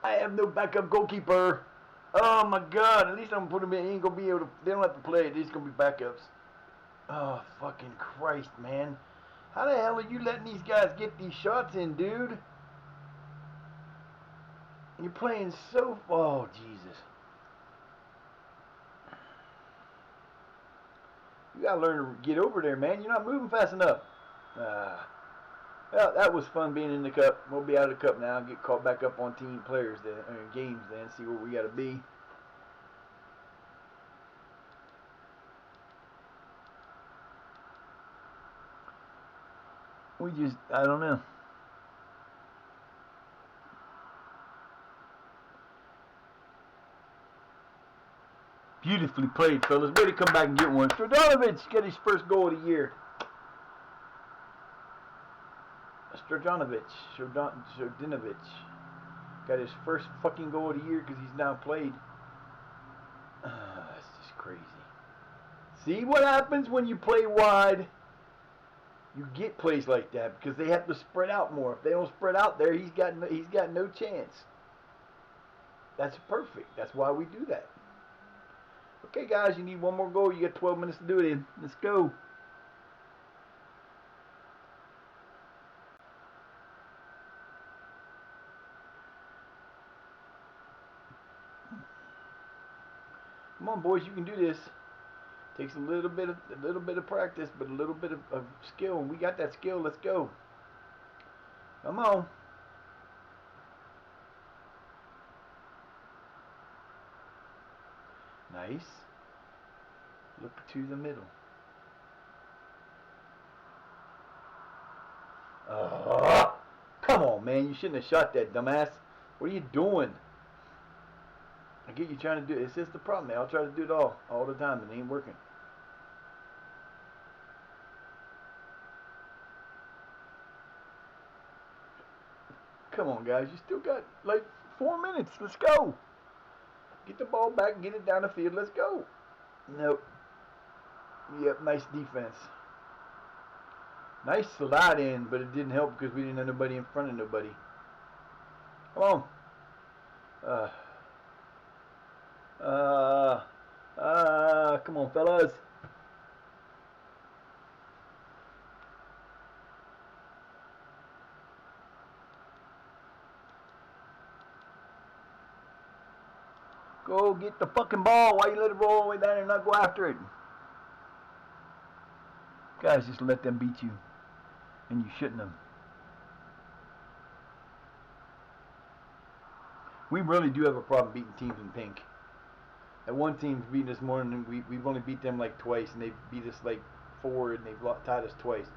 I have no backup goalkeeper. Oh my God! At least I'm gonna put him in. He ain't gonna be able to. They don't have to play it. These gonna be backups. Oh fucking Christ, man! How the hell are you letting these guys get these shots in, dude? You're playing so. Oh Jesus! You gotta learn to get over there, man. You're not moving fast enough. Well, that was fun being in the cup. We'll be out of the cup now. Get caught back up on team players then, or games then. See where we got to be. I don't know. Beautifully played, fellas. Way to come back and get one. Stradanovic got his first goal of the year. Stradanovic got his first fucking goal of the year because he's now played. That's just crazy. See what happens when you play wide? You get plays like that because they have to spread out more. If they don't spread out there, he's got no chance. That's perfect. That's why we do that. Okay, guys, you need one more goal. You got 12 minutes to do it in. Let's go. Come on, boys, you can do this. Takes a little bit of practice, but a little bit of skill. We got that skill. Let's go. Come on. Nice. Look to the middle. Come on, man. You shouldn't have shot that, dumbass. What are you doing? I get you trying to do it. It's just the problem, man. I'll try to do it all the time, and it ain't working. Come on, guys. You still got like 4 minutes. Let's go. Get the ball back, get it down the field. Let's go. Nope. Yep, nice defense. Nice slide in, but it didn't help because we didn't have nobody in front of nobody. Come on. Come on, fellas. Go get the fucking ball. Why you let it roll all the way down there and not go after it? Guys, just let them beat you. And you shouldn't have. We really do have a problem beating teams in pink. That one team's beating us more than we've only beat them like twice, and they've beat us like 4, and they've tied us twice.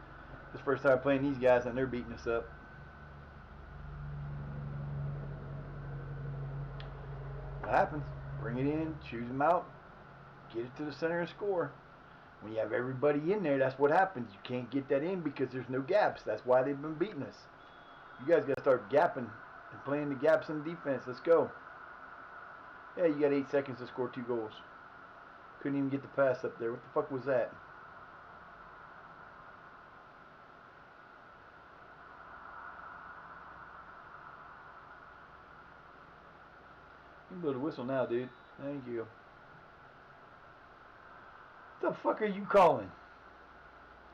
This first time playing these guys, and they're beating us up. What happens? Bring it in, choose them out, get it to the center and score. When you have everybody in there, that's what happens. You can't get that in because there's no gaps. That's why they've been beating us. You guys got to start gapping and playing the gaps in defense. Let's go. Yeah, you got 8 seconds to score 2 goals. Couldn't even get the pass up there. What the fuck was that? You can blow the whistle now, dude. Thank you. What the fuck are you calling?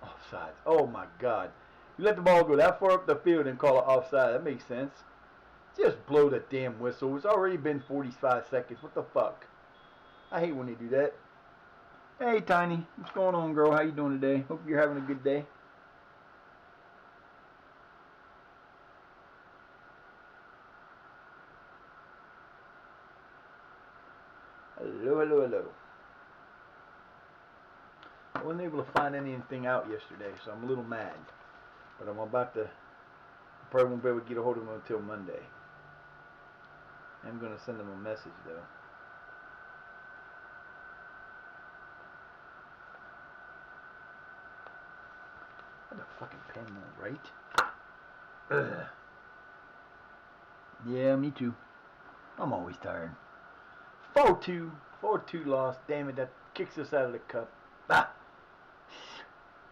Offsides. Oh my god. You let the ball go that far up the field and call it offside. That makes sense. Just blow the damn whistle. It's already been 45 seconds. What the fuck? I hate when they do that. Hey, Tiny. What's going on, girl? How you doing today? Hope you're having a good day. Hello, hello, hello. I wasn't able to find anything out yesterday, so I'm a little mad. But I'm about to... I probably won't be able to get a hold of them until Monday. I'm going to send them a message, though. I had a fucking pen now, right? Ugh. Yeah, me too. I'm always tired. 4-2. 4-2 loss. Damn it, that kicks us out of the cup. Ah!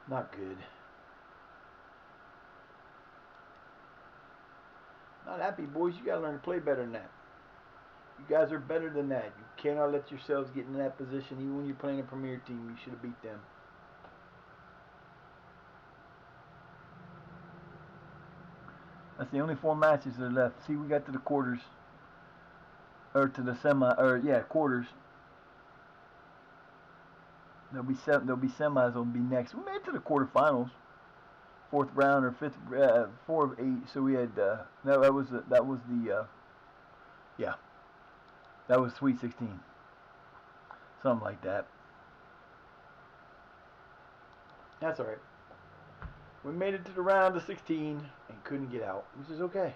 Not good. Not happy, boys. You gotta learn to play better than that. You guys are better than that. You cannot let yourselves get in that position. Even when you're playing a premier team, you should have beat them. That's the only 4 matches that are left. See, we got to the quarters. Or to the quarters. There'll be semis. There'll be next. We made it to the quarterfinals. fourth round or fifth, 4 of 8. So we had no, that was the yeah, that was Sweet 16, something like that. That's all right. We made it to the round of 16 and couldn't get out, which is okay.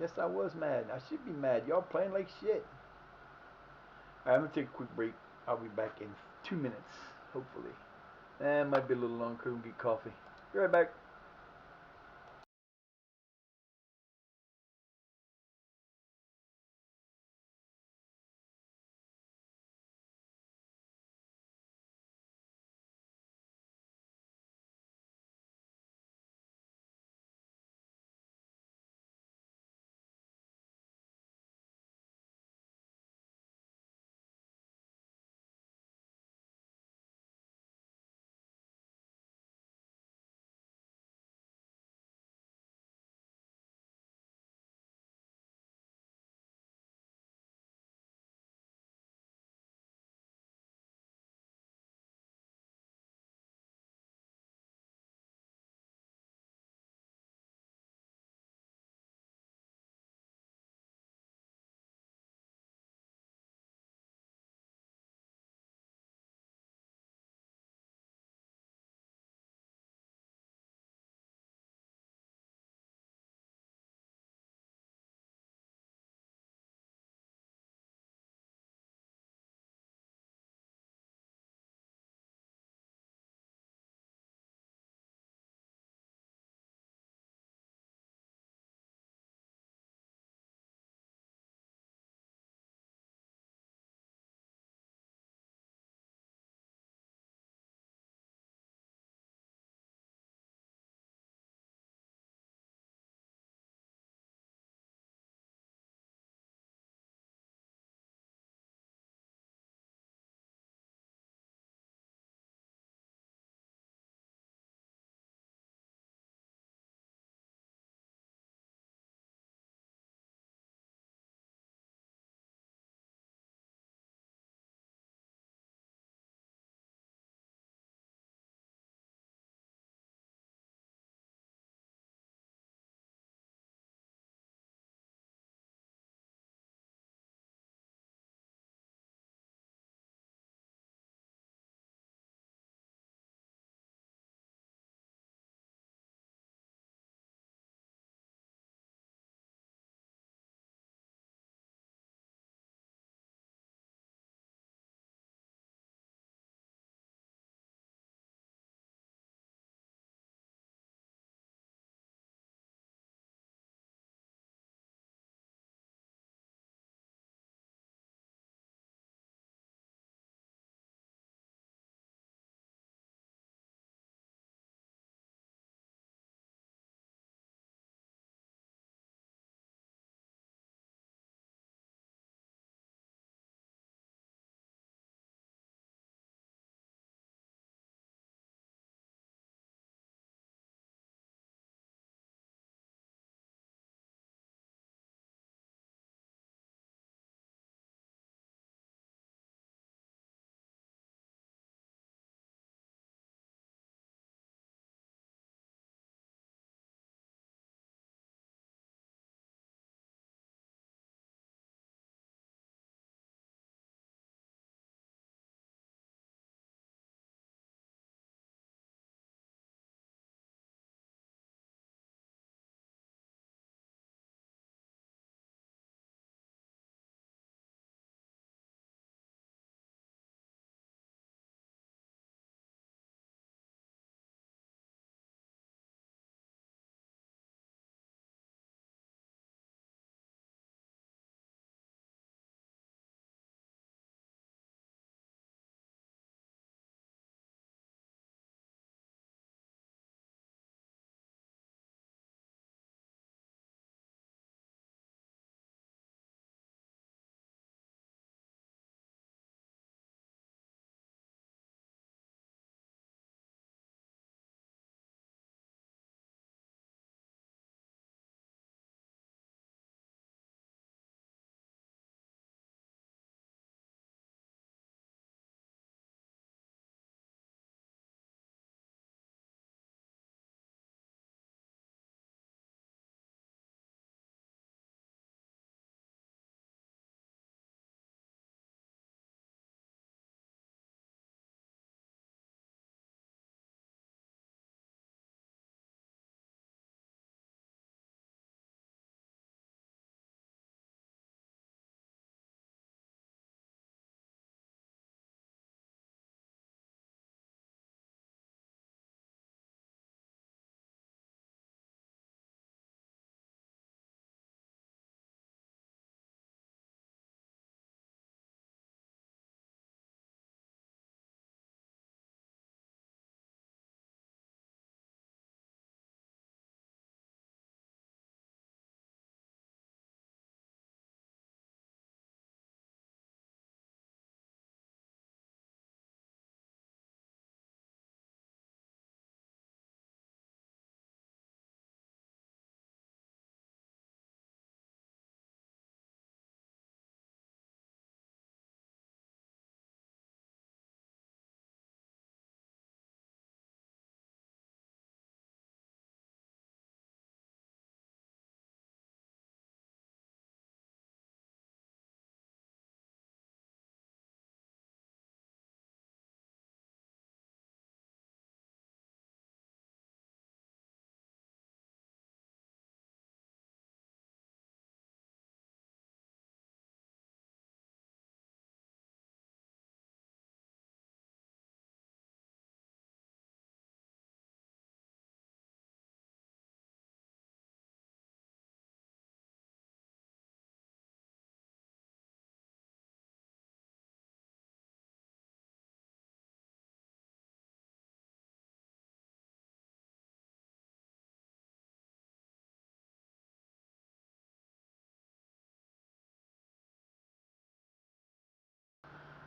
Yes, I was mad. I should be mad. Y'all playing like shit. Alright, I'm gonna take a quick break. I'll be back in 2 minutes, hopefully. It might be a little long because I'm gonna get coffee. Be right back.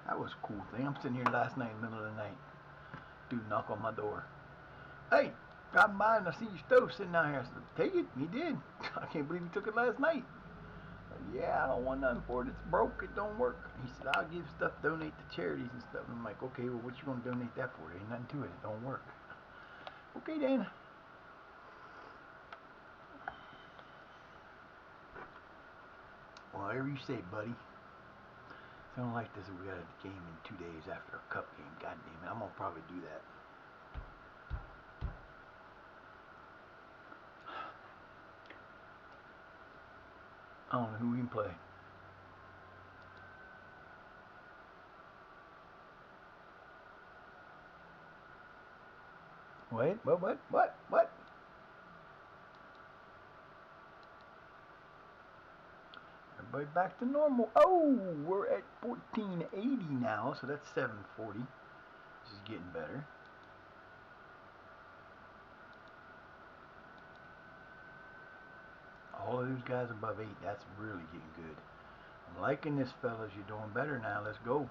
That was a cool thing. I'm sitting here last night in the middle of the night. Dude knock on my door. Hey, driving by and I see your stove sitting down here. I said, take it. He did. I can't believe he took it last night. Yeah, I don't want nothing for it. It's broke. It don't work. He said, I'll give stuff, donate to charities and stuff. And I'm like, okay, well, what you gonna donate that for? There ain't nothing to it. It don't work. Okay, then. Well, whatever you say, buddy. Something like this, we got a game in 2 days after a cup game. God damn it, I'm gonna probably do that. I don't know who we can play. Wait, what? Everybody back to normal. Oh, we're at 1480 now, so that's 740. This is getting better. All of those guys above 8, that's really getting good. I'm liking this, fellas. You're doing better now. Let's go.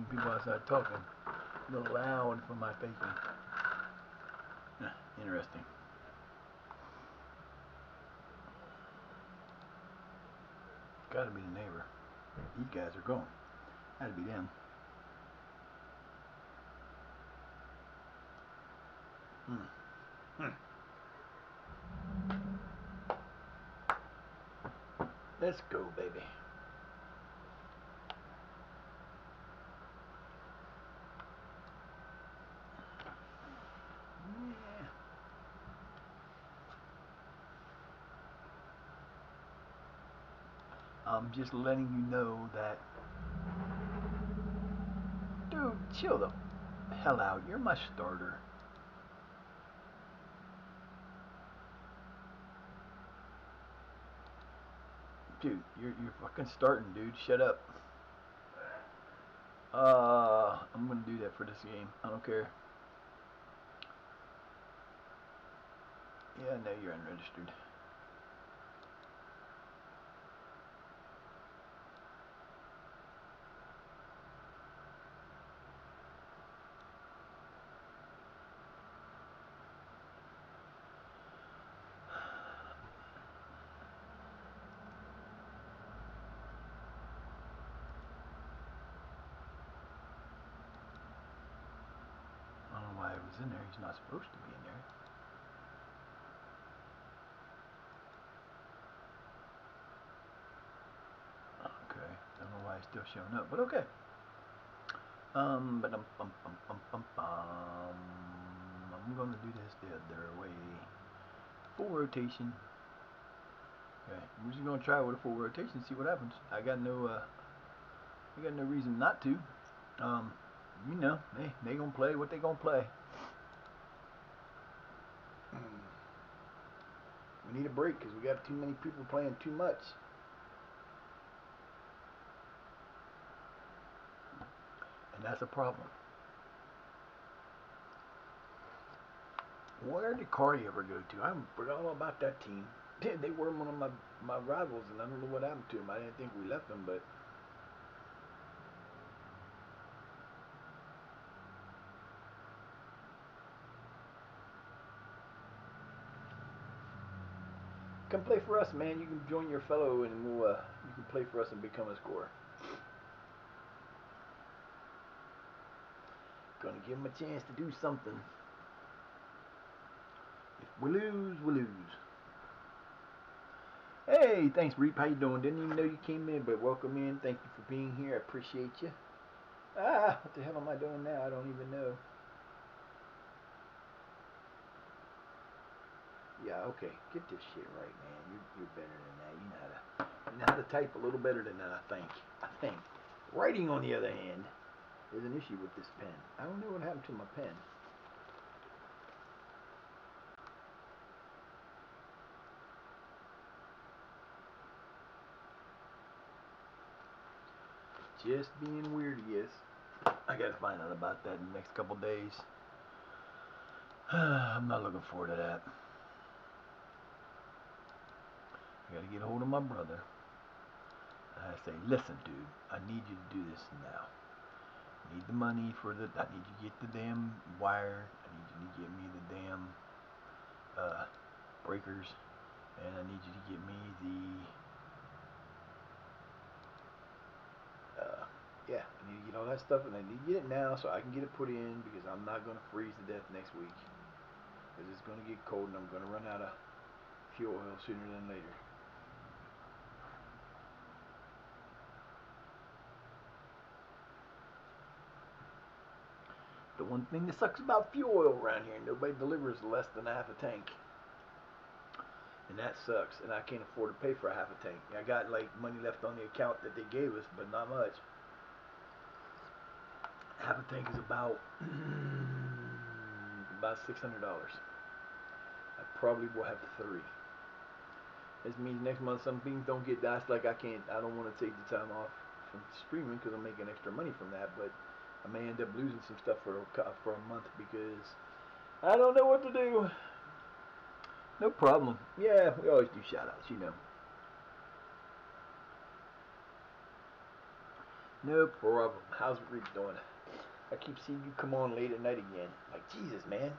People outside talking. A little loud for my thinking. Interesting. Gotta be the neighbor. These guys are gone. Gotta be them. Let's go, baby. Yeah. I'm just letting you know that, dude, chill the hell out. You're my starter. Dude, you're fucking starting, dude. Shut up. I'm gonna do that for this game. I don't care. Yeah, I know you're unregistered. I don't know why he was in there. He's not supposed to be in there. Okay. Don't know why he's still showing up, but okay. But I'm gonna do this the other way. Full rotation. Okay, we're just gonna try with a full rotation, see what happens. I got no reason not to. You know, they gonna play what they gonna play. We need a break because we got too many people playing too much. And that's a problem. Where did Cardi ever go to? I forgot all about that team. They were one of my rivals, and I don't know what happened to them. I didn't think we left them, but come play for us, man. You can join your fellow, and you can play for us and become a scorer. Gonna give them a chance to do something. If we lose, we lose. Hey, thanks, Reap. How you doing? Didn't even know you came in, but welcome in. Thank you for being here. I appreciate you. Ah, what the hell am I doing now? I don't even know. Yeah, okay. Get this shit right, man. You're better than that. You know how to type a little better than that, I think. Writing, on the other hand, is an issue with this pen. I don't know what happened to my pen. Just being weird, yes. I gotta find out about that in the next couple days. I'm not looking forward to that. I gotta get a hold of my brother. I say, listen, dude, I need you to do this now. I need the money for the. I need you to get the damn wire. I need you to get me the damn breakers, and I need you to get me the. Yeah, I need to get all that stuff, and I need to get it now so I can get it put in because I'm not gonna freeze to death next week. Because it's gonna get cold and I'm gonna run out of fuel oil sooner than later. The one thing that sucks about fuel oil around here, nobody delivers less than a half a tank. And that sucks, and I can't afford to pay for a half a tank. I got like money left on the account that they gave us, but not much. Half a tank is about about $600. I probably will have 3. This means next month some things don't get diced. Like I don't want to take the time off from streaming because I'm making extra money from that, but I may end up losing some stuff for a month because I don't know what to do. No problem. Yeah, we always do shout outs, you know. No problem. How's Reap doing? I keep seeing you come on late at night again. Like, Jesus, man.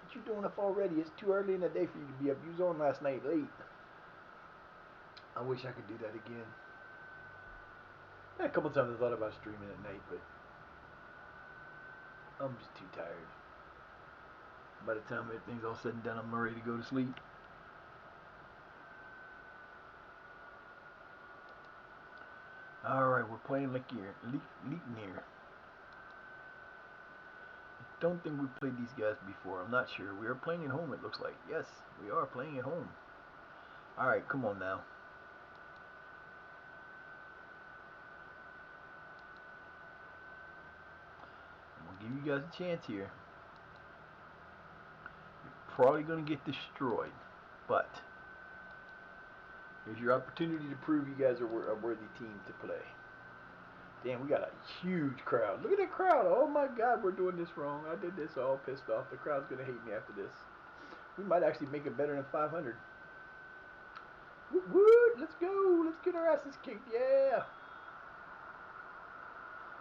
What you doing up already? It's too early in the day for you to be up. You was on last night late. I wish I could do that again. A couple times I thought about streaming at night, but I'm just too tired. By the time everything's all said and done, I'm ready to go to sleep. Alright, we're playing Leekneer. I don't think we've played these guys before. I'm not sure. We are playing at home, it looks like. Yes, we are playing at home. Alright, come on now. I'm going to give you guys a chance here. You're probably going to get destroyed, but here's your opportunity to prove you guys are a worthy team to play. Damn, we got a huge crowd. Look at that crowd. Oh my God, we're doing this wrong. I did this all pissed off. The crowd's going to hate me after this. We might actually make it better than 500. Woot woot, let's go. Let's get our asses kicked. Yeah.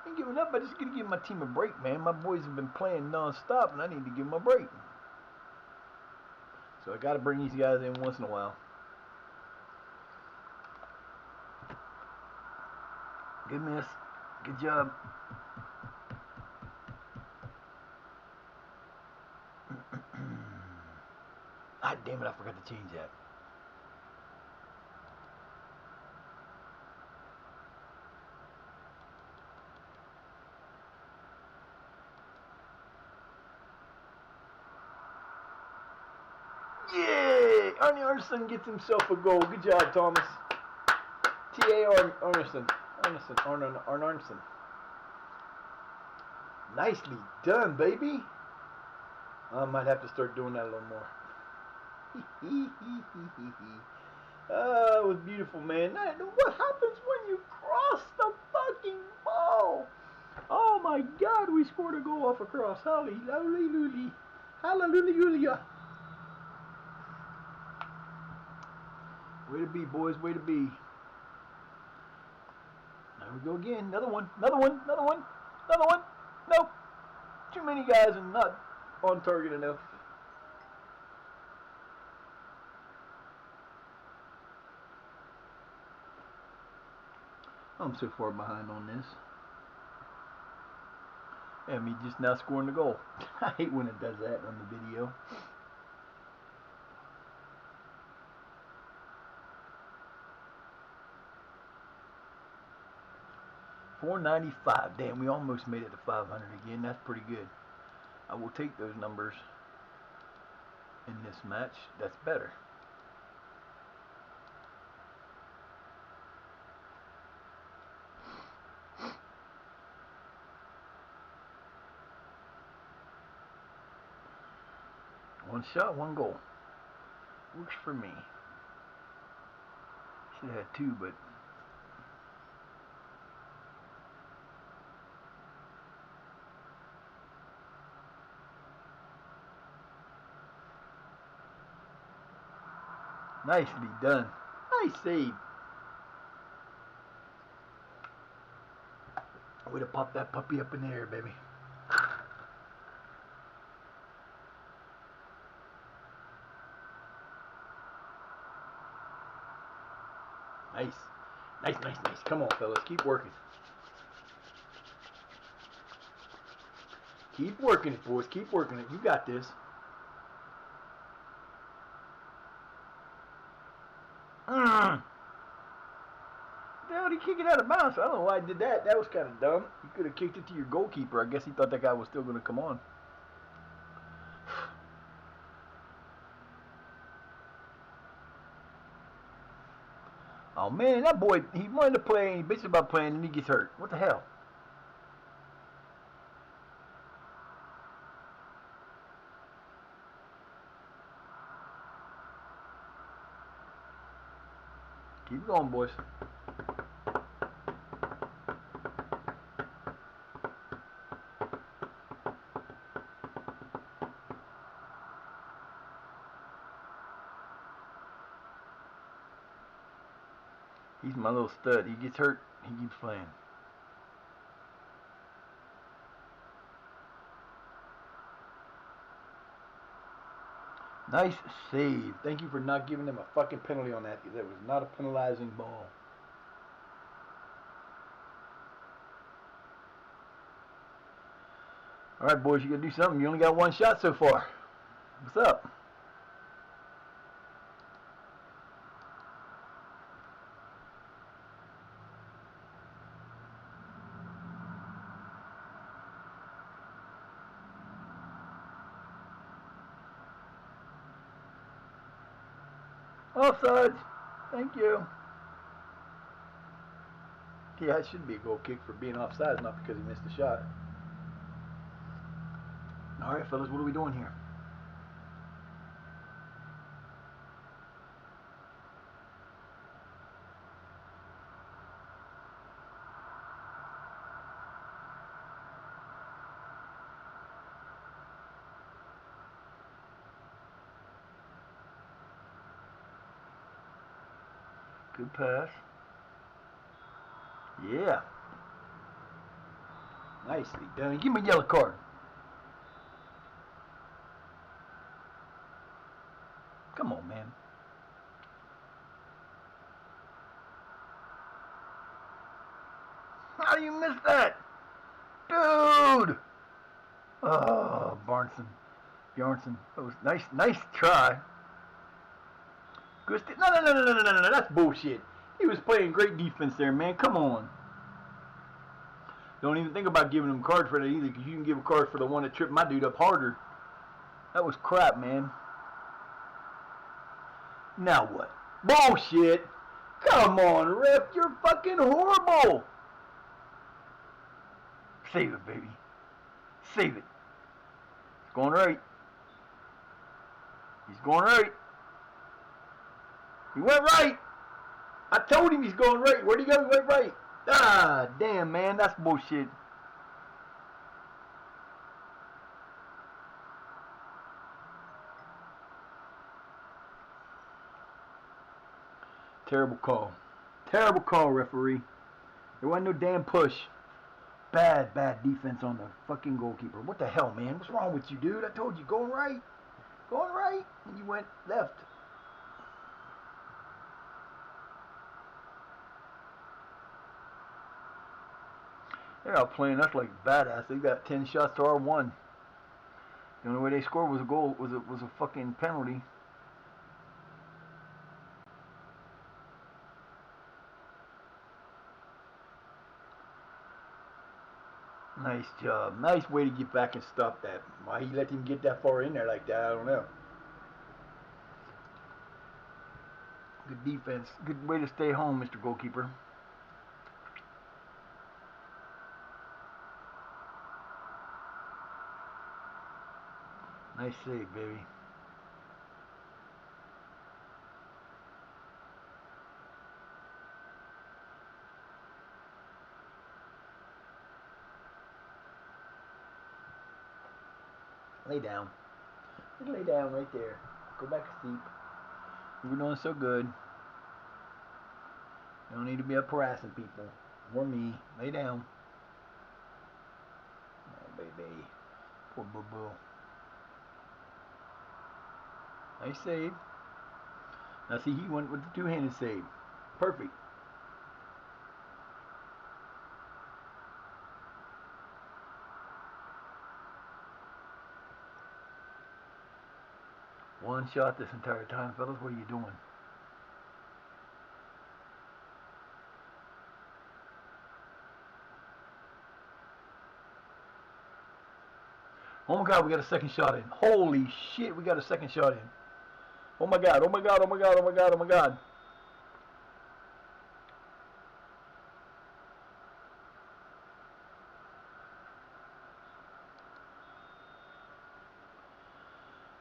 I ain't giving up. I just got to give my team a break, man. My boys have been playing non-stop, and I need to give them a break. So I got to bring these guys in once in a while. Good miss. Good job. Ah, damn it, I forgot to change that. Yeah! Arnie Arneson gets himself a goal. Good job, Thomas. T.A. Arneson. Arneson. Nicely done, baby. I might have to start doing that a little more. Oh, it was beautiful, man. What happens when you cross the fucking ball? Oh my God, we scored a goal off a cross. Hallelujah. Hallelujah. Way to be, boys. Way to be. There we go again. Another one. Another one. Another one. Another one. Nope. Too many guys and not on target enough. I'm so far behind on this. And me just now scoring the goal. I hate when it does that on the video. 495. Damn, we almost made it to 500 again. That's pretty good. I will take those numbers in this match. That's better. One shot, one goal. Works for me. Should have had two, but nicely done. Nice save. Way to pop that puppy up in the air, baby. Nice. Nice, nice, nice. Come on, fellas. Keep working. Keep working it, boys. Keep working it. You got this. Hell, he kicked it out of bounds. I don't know why he did that. That was kind of dumb. You could have kicked it to your goalkeeper. I guess he thought that guy was still going to come on. Oh, man, that boy, he wanted to play, and he bitches about playing, and he gets hurt. What the hell? Keep going, boys. He's my little stud. He gets hurt, he keeps playing. Nice save. Thank you for not giving them a fucking penalty on that. That was not a penalizing ball. All right, boys, you gotta do something. You only got one shot so far. What's up? Offsides. Thank you. Yeah, it should be a goal kick for being offsides, not because he missed the shot. All right, fellas, what are we doing here? Good pass. Yeah. Nicely done. Give me a yellow card. Come on, man. How do you miss that? Dude! Oh, Bjarnson. That was nice try. Good no. That's bullshit. He was playing great defense there, man. Come on. Don't even think about giving him a card for that either, because you can give a card for the one that tripped my dude up harder. That was crap, man. Now what? Bullshit! Come on, ref. You're fucking horrible. Save it, baby. Save it. He's going right. He's going right. He went right. I told him he's going right. Where'd he go? He went right. Ah, damn, man. That's bullshit. Terrible call. Terrible call, referee. There wasn't no damn push. Bad defense on the fucking goalkeeper. What the hell, man? What's wrong with you, dude? I told you, going right. Going right. And you went left. They're out playing us like badass. They got 10 shots to our 1. The only way they scored was a goal. Was a fucking penalty. Nice job. Nice way to get back and stop that. Why he let him get that far in there like that, I don't know. Good defense. Good way to stay home, Mr. Goalkeeper. Nice save, baby. Lay down. Just lay down right there. Go back to sleep. You were doing so good. You don't need to be up harassing people. Or me. Lay down. Oh, baby. Poor boo-boo. Nice save. Now see, he went with the two-handed save. Perfect. One shot this entire time, fellas. What are you doing? Oh my God, we got a second shot in. Holy shit, we got a second shot in. Oh my God, oh my God, oh my God, oh my God, oh my God.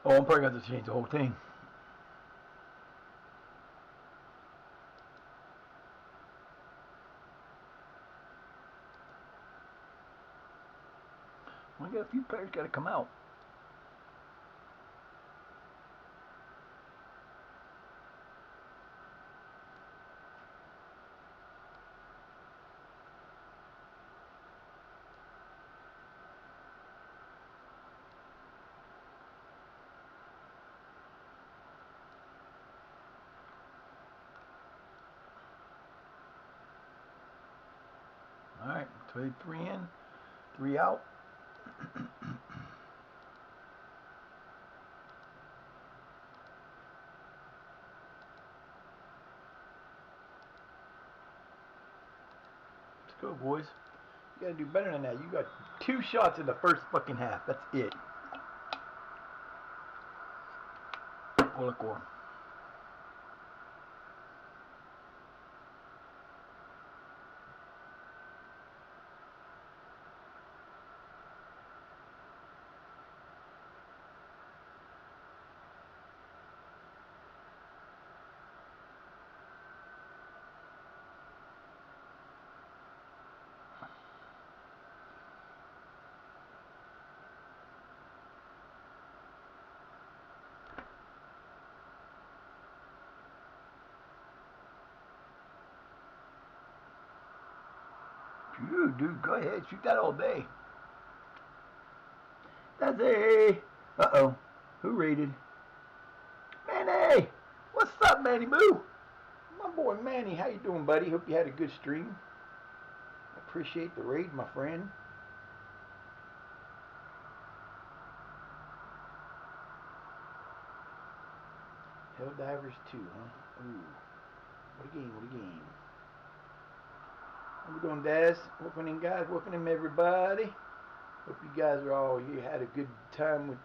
Oh, I'm probably going to have to change the whole thing. We got a few players got to come out. All right, 23 in, 3 out. Let's go, boys. You gotta do better than that. You got 2 shots in the first fucking half. That's it. Porlakur. Dude, go ahead. Shoot that all day. That's a. Uh-oh. Who raided? Manny! What's up, Manny Boo? My boy Manny, how you doing, buddy? Hope you had a good stream. Appreciate the raid, my friend. Helldivers 2, huh? Ooh. What a game, what a game. How we doing, Daz? Welcome in, guys. Welcome in, everybody. Hope you guys are all here. Had a good time with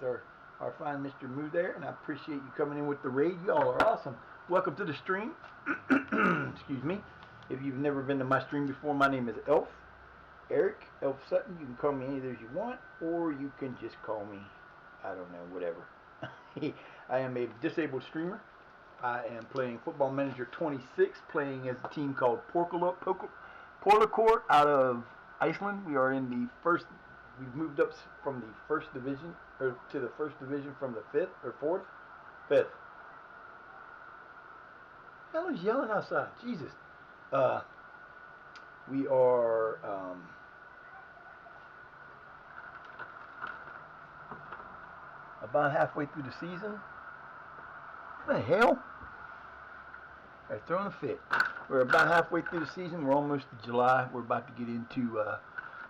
our fine Mr. Moo there, and I appreciate you coming in with the raid. You all are awesome. Welcome to the stream. Excuse me. If you've never been to my stream before, my name is Elf. Eric, Elf Sutton. You can call me any of those you want, or you can just call me, I don't know, whatever. I am a disabled streamer. I am playing Football Manager 26, playing as a team called Porlakur out of Iceland. We are in the first. We've moved up from the first division, or to the first division from the fifth or fourth, fifth. Hell is yelling outside. Jesus. We are about halfway through the season. What the hell? They're throwing a fit. We're about halfway through the season. We're almost to July. We're about to get into.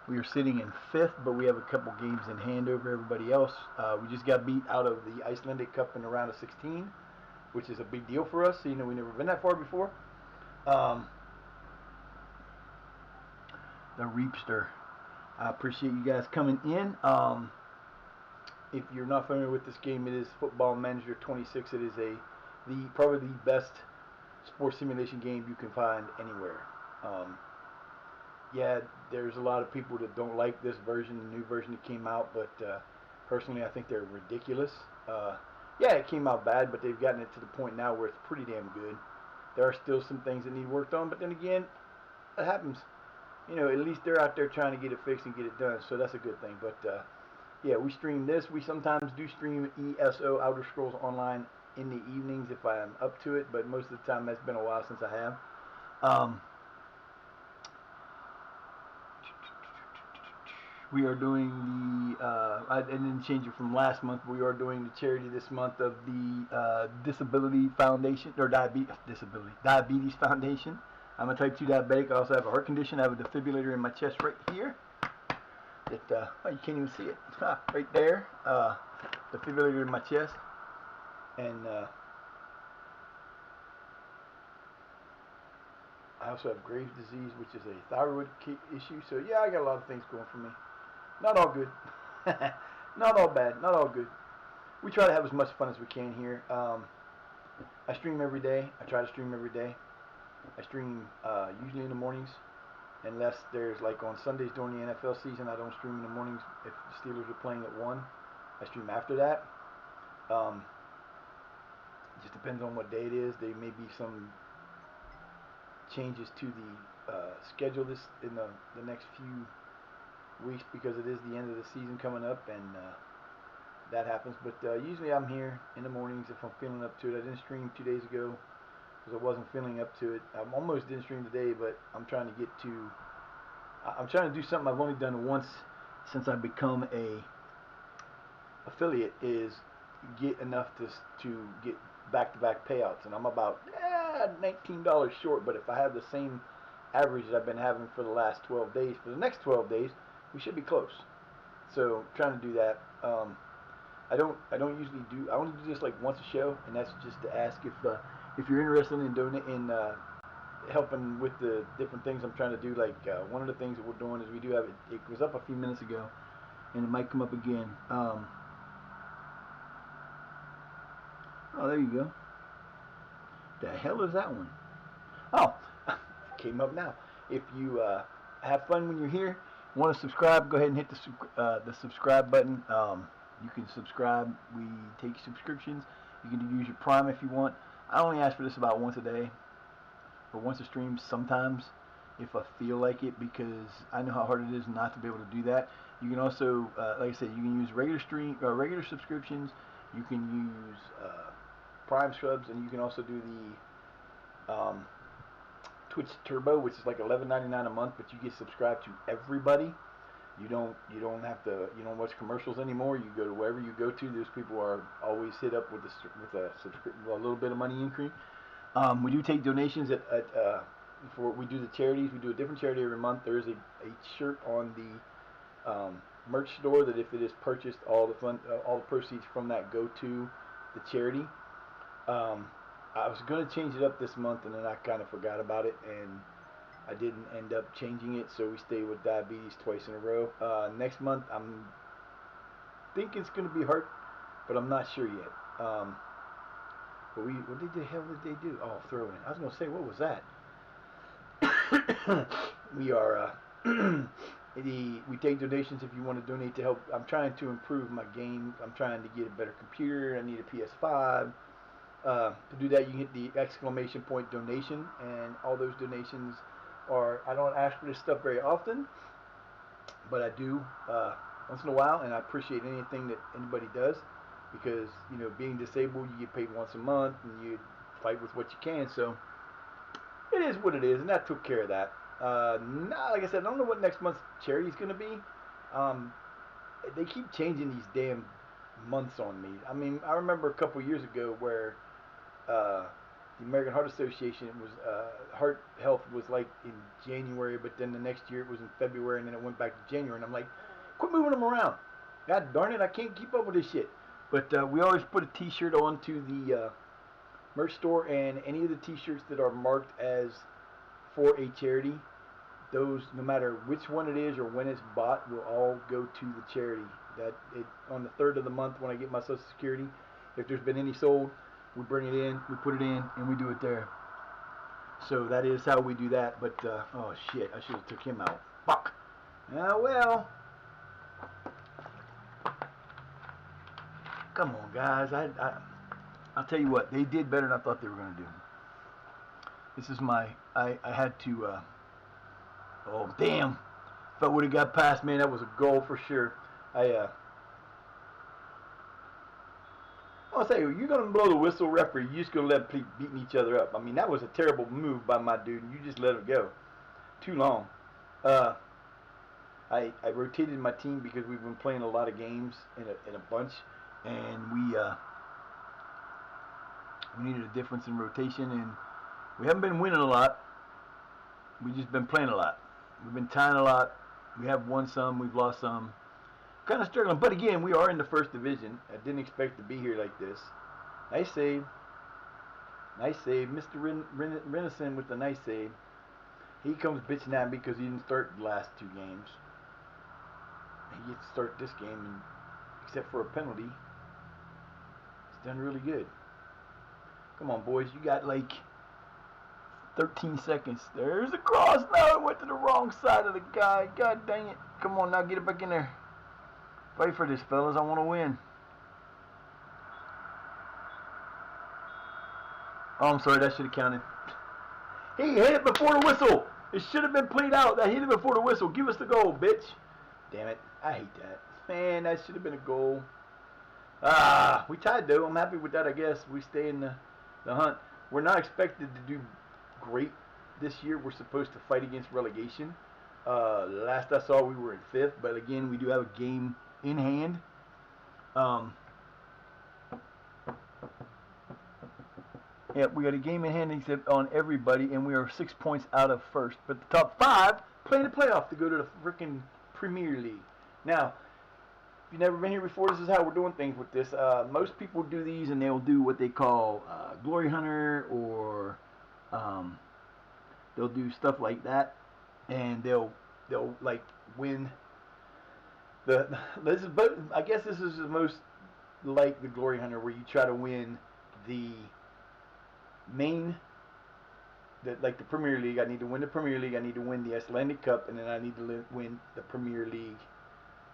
We are sitting in fifth, but we have a couple games in hand over everybody else. We just got beat out of the Icelandic Cup in the round of 16, which is a big deal for us. So, we've never been that far before. The Reapster. I appreciate you guys coming in. If you're not familiar with this game, it is Football Manager 26. It is probably the best sports simulation game you can find anywhere. Yeah, there's a lot of people that don't like this version, the new version that came out, but personally, I think they're ridiculous. Yeah, it came out bad, but they've gotten it to the point now where it's pretty damn good. There are still some things that need worked on, but then again, it happens. At least they're out there trying to get it fixed and get it done, so that's a good thing. But yeah, we stream this. We sometimes do stream ESO Outer Scrolls Online in the evenings if I'm up to it, but most of the time that's been a while since I have. We are doing I didn't change it from last month. We are doing the charity this month of the Disability Foundation, or Diabetes Foundation. I'm a type 2 diabetic. I also have a heart condition. I have a defibrillator in my chest right here. You can't even see it. Right there. Defibrillator in my chest. And I also have Graves' disease, which is a thyroid issue. So yeah, I got a lot of things going for me. Not all good. Not all bad. Not all good. We try to have as much fun as we can here. I stream every day. I try to stream every day. I stream usually in the mornings, unless there's like on Sundays during the NFL season. I don't stream in the mornings if the Steelers are playing at 1. I stream after that. It just depends on what day it is. There may be some changes to the schedule in the next few weeks because it is the end of the season coming up, and that happens. But usually I'm here in the mornings if I'm feeling up to it. I didn't stream 2 days ago because I wasn't feeling up to it. I almost didn't stream today, but I'm trying to do something I've only done once since I've become a affiliate, is get enough to get back-to-back payouts, and I'm about $19 short. But if I have the same average that I've been having for the last 12 days, for the next 12 days, we should be close. So trying to do that. I don't usually do. I only do this like once a show, and that's just to ask if you're interested in doing helping with the different things I'm trying to do. Like one of the things that we're doing is we do have it was up a few minutes ago, and it might come up again. Oh, there you go. The hell is that one? Oh, came up now. If you have fun when you're here, want to subscribe, go ahead and hit the subscribe button. You can subscribe. We take subscriptions. You can use your Prime if you want. I only ask for this about once a day or once a stream sometimes if I feel like it, because I know how hard it is not to be able to do that. You can also, like I said, you can use regular subscriptions. You can use Prime subs, and you can also do the Twitch Turbo, which is like $11.99 a month, but you get subscribed to everybody. You don't watch commercials anymore. You go to wherever you go to. Those people are always hit up with a little bit of money increase. We do take donations we do the charities. We do a different charity every month. There is a shirt on the merch store that if it is purchased, all the proceeds from that go to the charity. I was going to change it up this month, and then I kind of forgot about it, and I didn't end up changing it, so we stay with diabetes twice in a row. Next month, I think it's going to be heart, but I'm not sure yet. But what the hell did they do? Oh, throw in. I was going to say, what was that? We are, we take donations if you want to donate to help. I'm trying to improve my game. I'm trying to get a better computer. I need a PS5. To do that, you hit the exclamation point donation, and all those donations are, I don't ask for this stuff very often, but I do once in a while, and I appreciate anything that anybody does, because being disabled, you get paid once a month, and you fight with what you can. So it is what it is, and that took care of that. Like I said, I don't know what next month's charity is going to be. They keep changing these damn months on me. I mean, I remember a couple years ago where the American Heart Association was heart health was like in January, but then the next year it was in February, and then it went back to January, and I'm like, quit moving them around. God darn it, I can't keep up with this shit. But we always put a T-shirt onto the merch store, and any of the T-shirts that are marked as for a charity those, no matter which one it is or when it's bought, will all go to the charity. That it on the 3rd of the month when I get my Social Security, if there's been any sold, we bring it in, we put it in, and we do it there. So that is how we do that. But oh shit, I should have took him out. Fuck. Well. Come on, guys. I'll tell you what. They did better than I thought they were gonna do. This is my. I had to. Oh damn. If I would have got past, man, that was a goal for sure. I'll say, you're going to blow the whistle, referee. You're just going to let people beating each other up. I mean, that was a terrible move by my dude, and you just let it go. Too long. I rotated my team because we've been playing a lot of games in a bunch, and we needed a difference in rotation, and we haven't been winning a lot. We've just been playing a lot. We've been tying a lot. We have won some. We've lost some. Kind of struggling, but again, we are in the first division. I didn't expect to be here like this. Nice save. Nice save. Mr. Renison with the nice save. He comes bitching at me because he didn't start the last 2 games. He gets to start this game, and except for a penalty, he's done really good. Come on, boys. You got like 13 seconds. There's a cross. No, it went to the wrong side of the guy. God dang it. Come on, now get it back in there. Fight for this, fellas. I want to win. Oh, I'm sorry. That should have counted. He hit it before the whistle. It should have been played out. That hit it before the whistle. Give us the goal, bitch. Damn it. I hate that. Man, that should have been a goal. We tied, though. I'm happy with that, I guess. We stay in the hunt. We're not expected to do great this year. We're supposed to fight against relegation. Last I saw, we were in 5th. But, again, we do have a game in hand. Yeah, we got a game in hand except on everybody, and we are 6 points out of first. But the top 5 play the playoff to go to the freaking Premier League. Now, if you've never been here before, this is how we're doing things with this. Most people do these, and they'll do what they call Glory Hunter, or they'll do stuff like that, and they'll like win. I guess this is the most like the Glory Hunter, where you try to win the main, like the Premier League. I need to win the Premier League. I need to win the Icelandic Cup, and then I need to win the Premier League,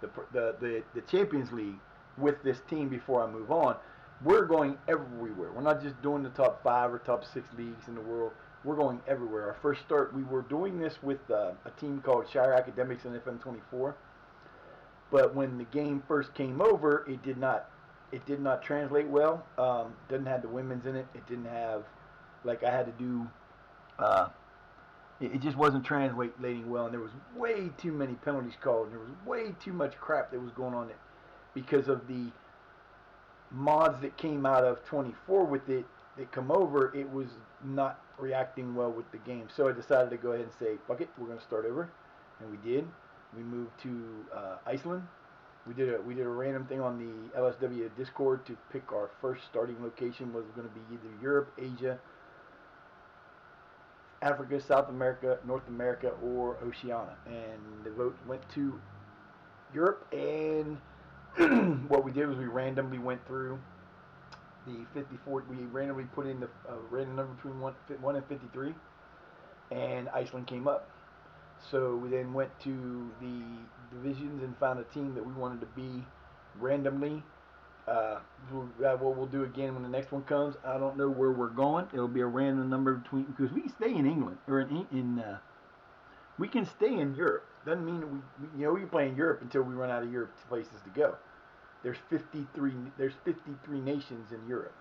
the Champions League with this team before I move on. We're going everywhere. We're not just doing the top 5 or top 6 leagues in the world. We're going everywhere. Our first start, we were doing this with a team called Shire Academics in FM24. But when the game first came over, it did not translate well. Didn't have the women's in it. It didn't have, like, I had to do. It just wasn't translating well, and there was way too many penalties called, and there was way too much crap that was going on it because of the mods that came out of 24 with it. That come over, it was not reacting well with the game. So I decided to go ahead and say, fuck it, we're going to start over, and we did. We moved to Iceland. We did a random thing on the LSW Discord to pick our first starting location. Was going to be either Europe, Asia, Africa, South America, North America, or Oceania. And the vote went to Europe. And what we did was we randomly went through the 54. We randomly put in the random number between 1 and 53, and Iceland came up. So we then went to the divisions and found a team that we wanted to be randomly. What we'll do again when the next one comes, I don't know where we're going. It'll be a random number between, because we can stay in England or we can stay in Europe. Doesn't mean that we can play in Europe until we run out of Europe places to go. There's 53 nations in Europe.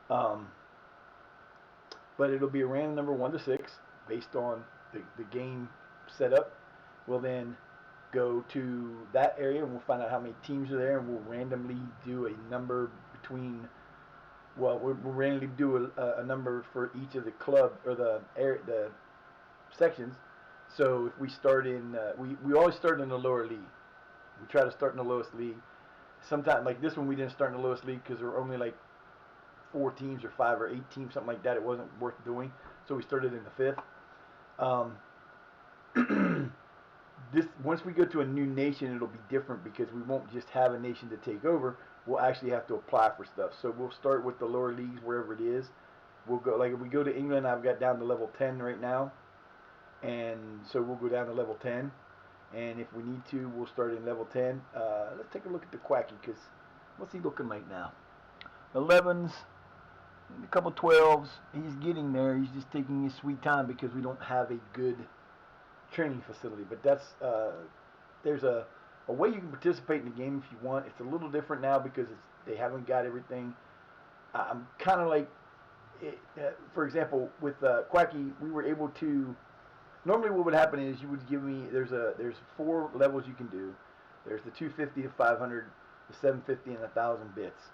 But it'll be a random number 1 to 6 based on the game setup. We'll then go to that area and we'll find out how many teams are there, and we'll randomly do a number between. Well, we'll randomly do a number for each of the club or the sections. So if we start in, we always start in the lower league. We try to start in the lowest league. Sometimes, like this one, we didn't start in the lowest league because there were only like 4 teams or 5 or 8 teams, something like that. It wasn't worth doing, so we started in the 5th. this once we go to a new nation, it'll be different because we won't just have a nation to take over. We'll actually have to apply for stuff. So we'll start with the lower leagues wherever it is. We'll go like if we go to England, I've got down to level 10 right now, and so we'll go down to level 10. And if we need to, we'll start in level 10. Let's take a look at the Quacky because what's he looking like now? 11s, a couple 12s. He's getting there. He's just taking his sweet time because we don't have a good training facility. But that's there's a way you can participate in the game if you want. It's a little different now because they haven't got everything. I'm kind of like, for example, with Quacky, we were able to. Normally, what would happen is you would give me there's 4 levels you can do. There's the 250 to 500, the 750, and 1,000 bits.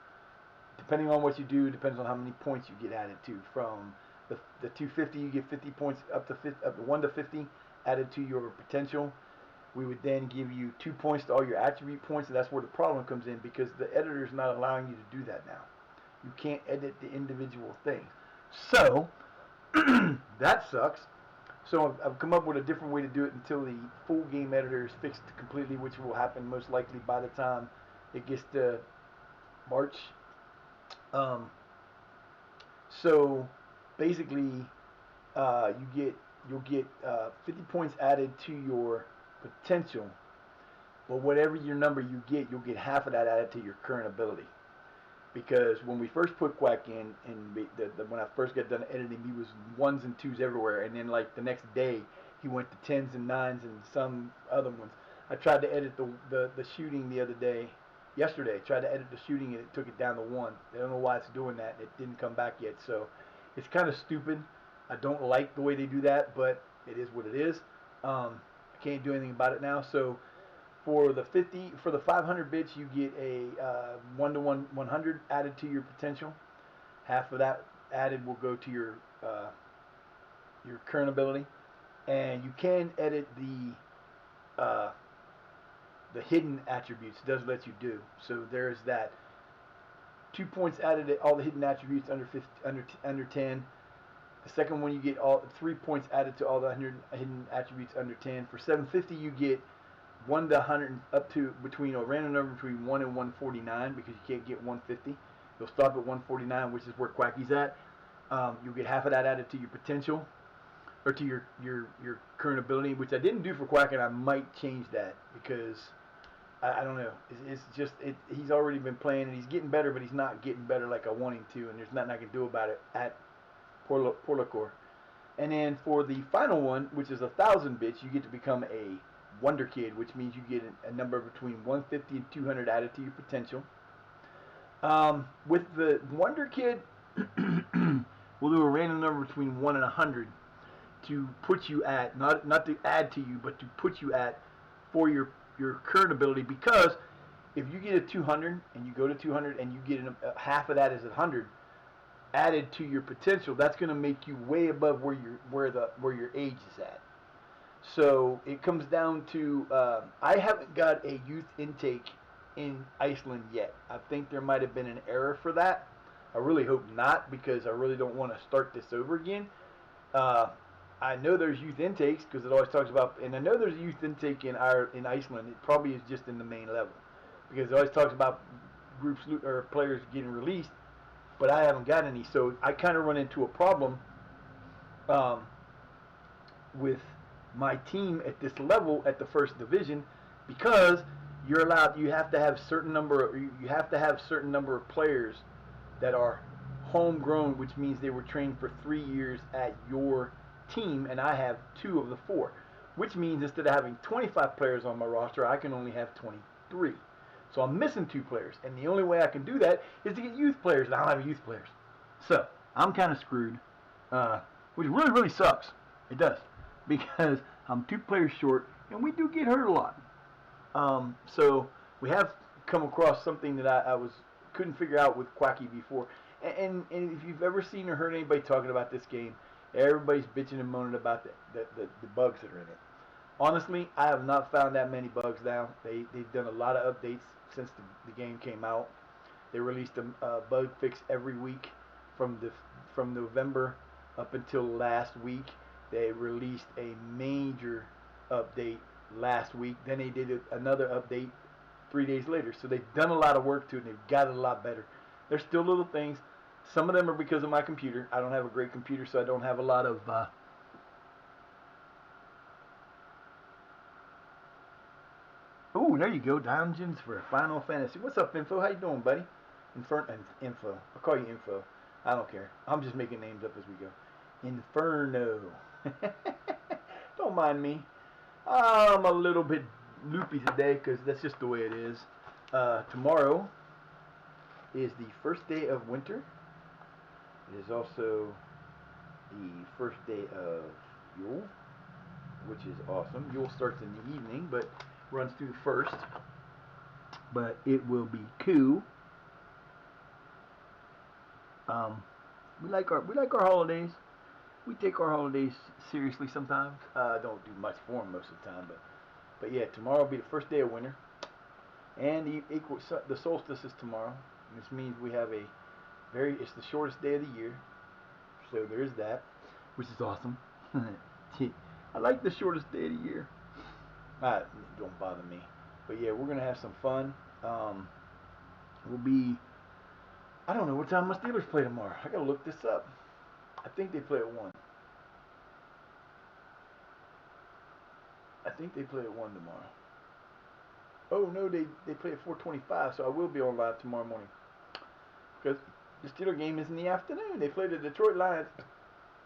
Depending on what you do, depends on how many points you get added to. From the 250, you get 50 points up to 1 to 50 added to your potential. We would then give you 2 points to all your attribute points, and that's where the problem comes in because the editor is not allowing you to do that now. You can't edit the individual things. So that sucks. So I've come up with a different way to do it until the full game editor is fixed completely, which will happen most likely by the time it gets to March. So basically, you'll get 50 points added to your potential, but whatever your number you get, you'll get half of that added to your current ability. Because when we first put Quack in, and when I first got done editing, he was 1s and 2s everywhere, and then like the next day, he went to 10s and 9s and some other ones. I tried to edit the shooting the other day, yesterday. I tried to edit the shooting and it took it down to 1. I don't know why it's doing that. It didn't come back yet, so it's kind of stupid. I don't like the way they do that, but it is what it is. I can't do anything about it now. So for the 500 bits, you get a 1 to 100 added to your potential. Half of that added will go to your current ability, and you can edit the hidden attributes. It does let you do. So there's that. 2 points added to all the hidden attributes under 10. The second one, you get 3 points added to all the hidden attributes under 10. For 750, you get 1 to 100 up to between a random number between 1 and 149 because you can't get 150. You'll stop at 149, which is where Quacky's at. You'll get half of that added to your potential or to your current ability, which I didn't do for Quack, and I might change that because I don't know. It's just he's already been playing and he's getting better, but he's not getting better like I want him to, and there's nothing I can do about it at Porlakur. And then for the final one, which is 1,000 bits, you get to become a Wonder Kid, which means you get a number between 150 and 200 added to your potential. With the Wonder Kid, we'll do a random number between 1 and 100 to put you at, not to add to you, but to put you at for your current ability. Because if you get a 200 and you go to 200 and you get half of that is 100 added to your potential, that's going to make you way above where your age is at. So it comes down to I haven't got a youth intake in Iceland yet. I think there might have been an error for that. I really hope not because I really don't want to start this over again. I know there's youth intakes because it always talks about, and I know there's a youth intake in Iceland. It probably is just in the main level because it always talks about groups or players getting released, but I haven't got any. So I kind of run into a problem with my team at this level at the first division because you have to have certain number of players that are homegrown, which means they were trained for 3 years at your team, and I have 2 of the 4, which means instead of having 25 players on my roster, I can only have 23. So I'm missing 2 players, and the only way I can do that is to get youth players, and I don't have youth players. So I'm kind of screwed, which really, really sucks. It does, because I'm 2 players short, and we do get hurt a lot. So we have come across something that I couldn't figure out with Quacky before. And if you've ever seen or heard anybody talking about this game, everybody's bitching and moaning about the bugs that are in it. Honestly, I have not found that many bugs now. They've done a lot of updates since the game came out. They released a bug fix every week from November up until last week. They released a major update last week. Then they did another update 3 days later. So they've done a lot of work to it, and they've got it a lot better. There's still little things. Some of them are because of my computer. I don't have a great computer, so I don't have a lot of. Oh, there you go. Dungeons for Final Fantasy. What's up, Info? How you doing, buddy? Info. I'll call you Info. I don't care. I'm just making names up as we go. Inferno. Don't mind me. I'm a little bit loopy today because that's just the way it is. Tomorrow is the first day of winter. It is also the first day of Yule, which is awesome. Yule starts in the evening, but runs through first. But it will be cool. We like our holidays. We take our holidays seriously sometimes. Don't do much for them most of the time, but yeah, tomorrow will be the first day of winter, and the solstice is tomorrow. Which means we have it's the shortest day of the year. So there's that, which is awesome. I like the shortest day of the year. Don't bother me. But yeah, we're gonna have some fun. I don't know what time my Steelers play tomorrow. I gotta look this up. I think they play at 1. I think they play at 1 tomorrow. Oh no, they play at 4:25, so I will be on live tomorrow morning. Because the Steeler game is in the afternoon. They play the Detroit Lions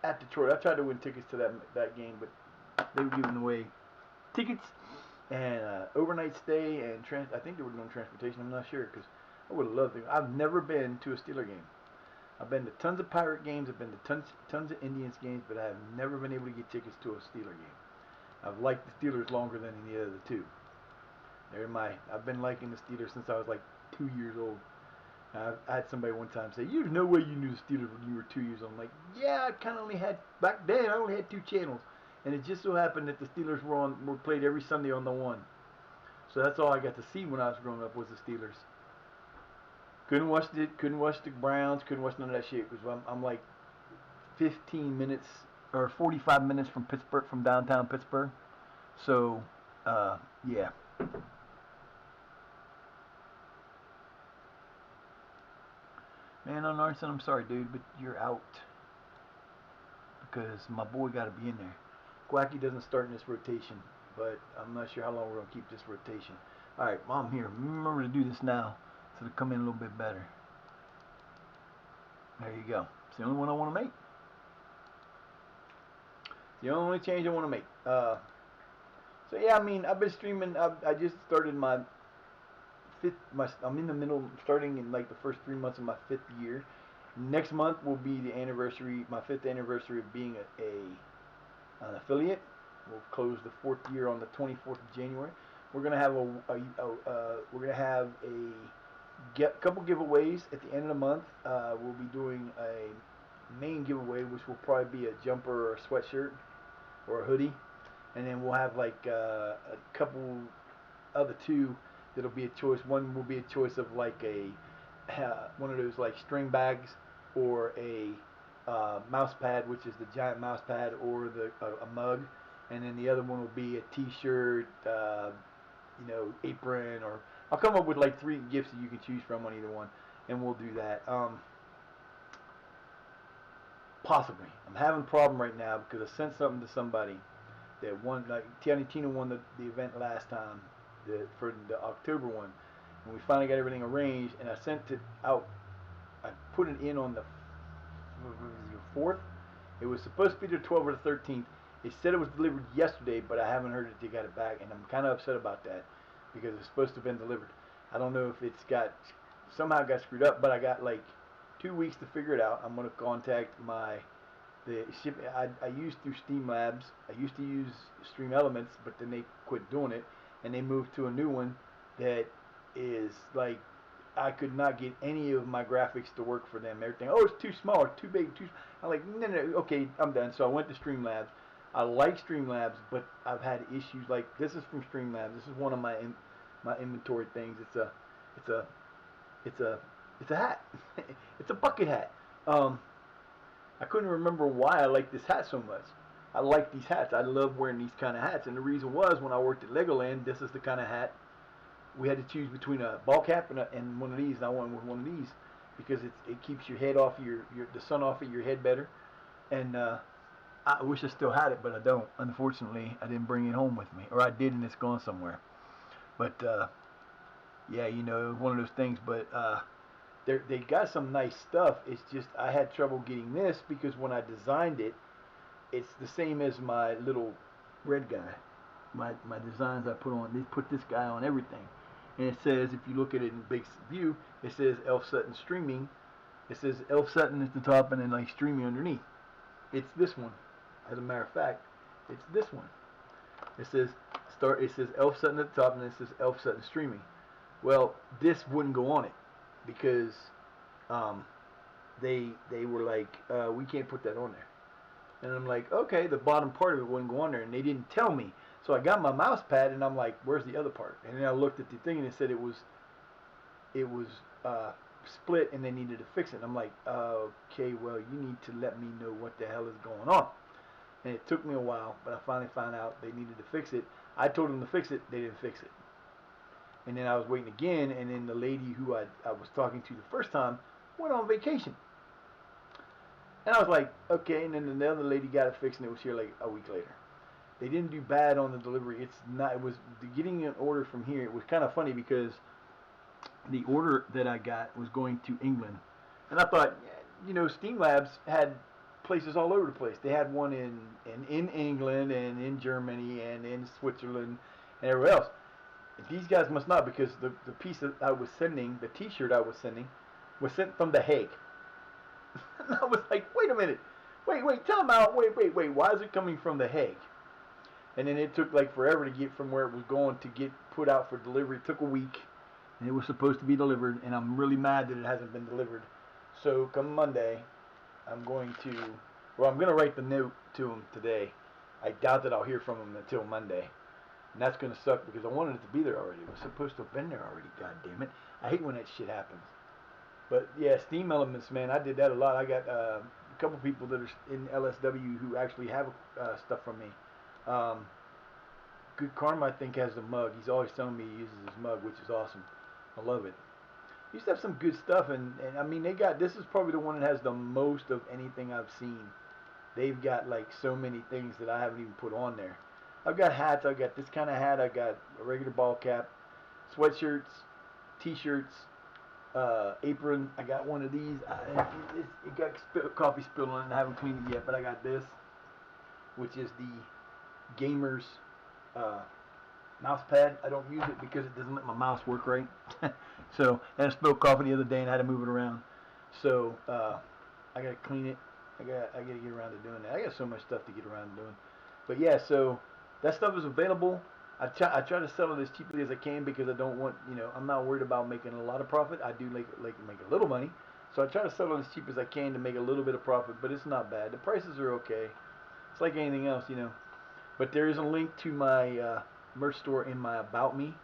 at Detroit. I tried to win tickets to that game, but they were giving away tickets and overnight stay and I think they were doing transportation. I'm not sure because I would have loved it. I've never been to a Steeler game. I've been to tons of Pirate games. I've been to tons of Indians games, but I have never been able to get tickets to a Steeler game. I've liked the Steelers longer than any of the two. I've been liking the Steelers since I was like 2 years old. I had somebody one time say, "There's no way you knew the Steelers when you were 2 years old." I'm like, "Yeah, I kind of only had back then. I only had 2 channels, and it just so happened that the Steelers were played every Sunday on the one. So that's all I got to see when I was growing up was the Steelers. Couldn't watch the Browns, couldn't watch none of that shit because I'm like 15 minutes or 45 minutes from Pittsburgh, from downtown Pittsburgh. So, yeah." Man, on Arnson, I'm sorry, dude, but you're out because my boy got to be in there. Quacky doesn't start in this rotation, but I'm not sure how long we're gonna keep this rotation. All right, Mom, here. Remember to do this now, so to come in a little bit better. There you go. It's the only one I want to make. The only change I want to make. So yeah, I mean, I've been streaming. I just started my I'm in the middle, starting in like the first 3 months of my 5th year. Next month will be the anniversary, my 5th anniversary of being an affiliate. We'll close the 4th year on the 24th of January. We're gonna have a couple giveaways at the end of the month. We'll be doing a main giveaway, which will probably be a jumper or a sweatshirt or a hoodie, and then we'll have like a couple other two that'll be a choice. One will be a choice of like one of those like string bags or a mouse pad, which is the giant mouse pad, or a mug, and then the other one will be a T-shirt, apron, or I'll come up with like 3 gifts that you can choose from on either one, and we'll do that. Possibly, I'm having a problem right now because I sent something to somebody that won, like Tina won the event last time, for the October one, and we finally got everything arranged, and I sent it out. I put it in on the 4th. It was supposed to be the 12th or the 13th. It said it was delivered yesterday, but I haven't heard that they got it back, and I'm kind of upset about that because it's supposed to have been delivered. I don't know if it's somehow got screwed up, but I got like 2 weeks to figure it out. I'm going to contact the ship. I used through Steam Labs. I used to use Stream Elements, but then they quit doing it, and they moved to a new one that is like I could not get any of my graphics to work for them. Everything, oh, it's too small, or too big, too. I'm like, no, okay, I'm done. So I went to Streamlabs. I like Streamlabs, but I've had issues. Like this is from Streamlabs. This is one of my inventory things. It's a hat. It's a bucket hat. I couldn't remember why I like this hat so much. I like these hats. I love wearing these kind of hats. And the reason was when I worked at Legoland, this is the kind of hat we had to choose between a ball cap and one of these. And I went with one of these because it keeps your head off the sun off of your head better. And I wish I still had it, but I don't. Unfortunately, I didn't bring it home with me, or I did, and it's gone somewhere. But yeah, you know, it was one of those things. But they got some nice stuff. It's just I had trouble getting this because when I designed it, it's the same as my little red guy. My designs I put on, they put this guy on everything. And it says, if you look at it in big view, it says Elf Sutton Streaming. It says Elf Sutton at the top and then like streaming underneath. It's this one. As a matter of fact, it's this one. It says It says Elf Sutton at the top and it says Elf Sutton Streaming. Well, this wouldn't go on it because um, they were like, we can't put that on there. And I'm like, okay, the bottom part of it wouldn't go on there, and they didn't tell me. So I got my mouse pad, and I'm like, where's the other part? And then I looked at the thing, and it said it was split, and they needed to fix it. And I'm like, okay, well, you need to let me know what the hell is going on. And it took me a while, but I finally found out they needed to fix it. I told them to fix it, they didn't fix it. And then I was waiting again, and then the lady who I was talking to the first time went on vacation. And I was like, okay, and then the other lady got it fixed, and it was here like a week later. They didn't do bad on the delivery. It's not. It was getting an order from here. It was kind of funny because the order that I got was going to England, and I thought, you know, Steam Labs had places all over the place. They had one in England and in Germany and in Switzerland and everywhere else. These guys must not, because the piece that I was sending, the T-shirt I was sending, was sent from The Hague. And I was like, wait a minute. Wait, time out. Wait. Why is it coming from The Hague? And then it took like forever to get from where it was going to get put out for delivery. It took a week. And it was supposed to be delivered. And I'm really mad that it hasn't been delivered. So come Monday, I'm going to write the note to him today. I doubt that I'll hear from him until Monday. And that's going to suck because I wanted it to be there already. It was supposed to have been there already, god damn it. I hate when that shit happens. But yeah, Steam Elements, man, I did that a lot. I got a couple people that are in LSW who actually have stuff from me. Good Karma, I think, has the mug. He's always telling me he uses his mug, which is awesome. I love it. He used to have some good stuff, and I mean, this is probably the one that has the most of anything I've seen. They've got like so many things that I haven't even put on there. I've got hats. I've got this kind of hat. I've got a regular ball cap, sweatshirts, t-shirts, apron. I got one of these. It got coffee spilled on it, and I haven't cleaned it yet, but I got this, which is the gamer's mouse pad. I don't use it because it doesn't let my mouse work right. So, and I spilled coffee the other day and I had to move it around. So I gotta clean it. I gotta get around to doing that. I got so much stuff to get around to doing. But yeah, so that stuff is available. I try to sell it as cheaply as I can because I don't want, you know, I'm not worried about making a lot of profit. I do like make a little money. So I try to sell it as cheap as I can to make a little bit of profit, but it's not bad. The prices are okay. It's like anything else, you know. But there is a link to my merch store in my About Me.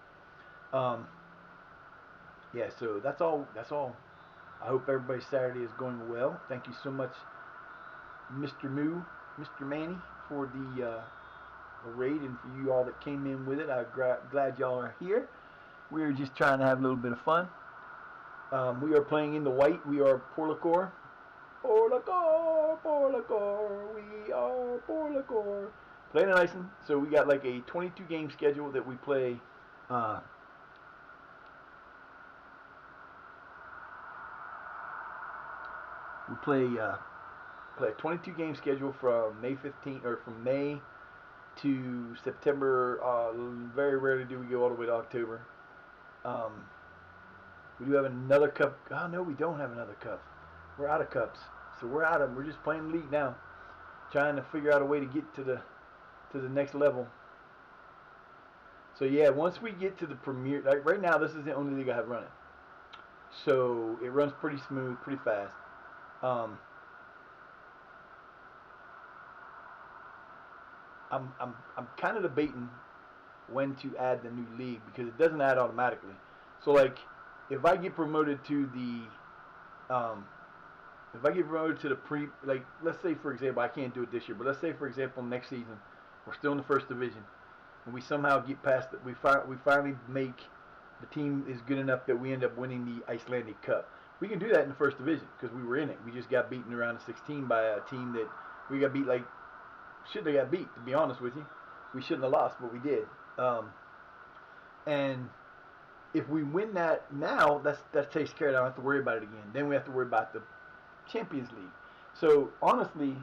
Yeah, so that's all. That's all. I hope everybody's Saturday is going well. Thank you so much, Mr. Moo, Mr. Manny, for the raid and for you all that came in with it. I'm glad y'all are here. We are just trying to have a little bit of fun. We are playing in the white. We are Porlakur. Porlakur, we are Porlakur. Playing in Iceland. So we got like a 22 game schedule that we play. We play a 22 game schedule from May 15th or from May to September. Very rarely do we go all the way to October. We do have another cup. Oh no, we don't have another cup. We're out of cups, so we're just playing league now, trying to figure out a way to get to the next level. So yeah, once we get to the premier, like right now, this is the only league I have running. So it runs pretty smooth, pretty fast. I'm kind of debating when to add the new league because it doesn't add automatically. So like, if I get promoted to the if I get promoted to the like, let's say for example, I can't do it this year, but let's say for example next season, we're still in the first division, and we somehow get past it. We finally make the team is good enough that we end up winning the Icelandic Cup. We can do that in the first division because we were in it. We just got beaten around the 16 by a team that we got beat like shouldn't have got beat. To be honest with you, we shouldn't have lost, but we did. And if we win that now, that takes care of it. I don't have to worry about it again. Then we have to worry about the Champions League. So honestly,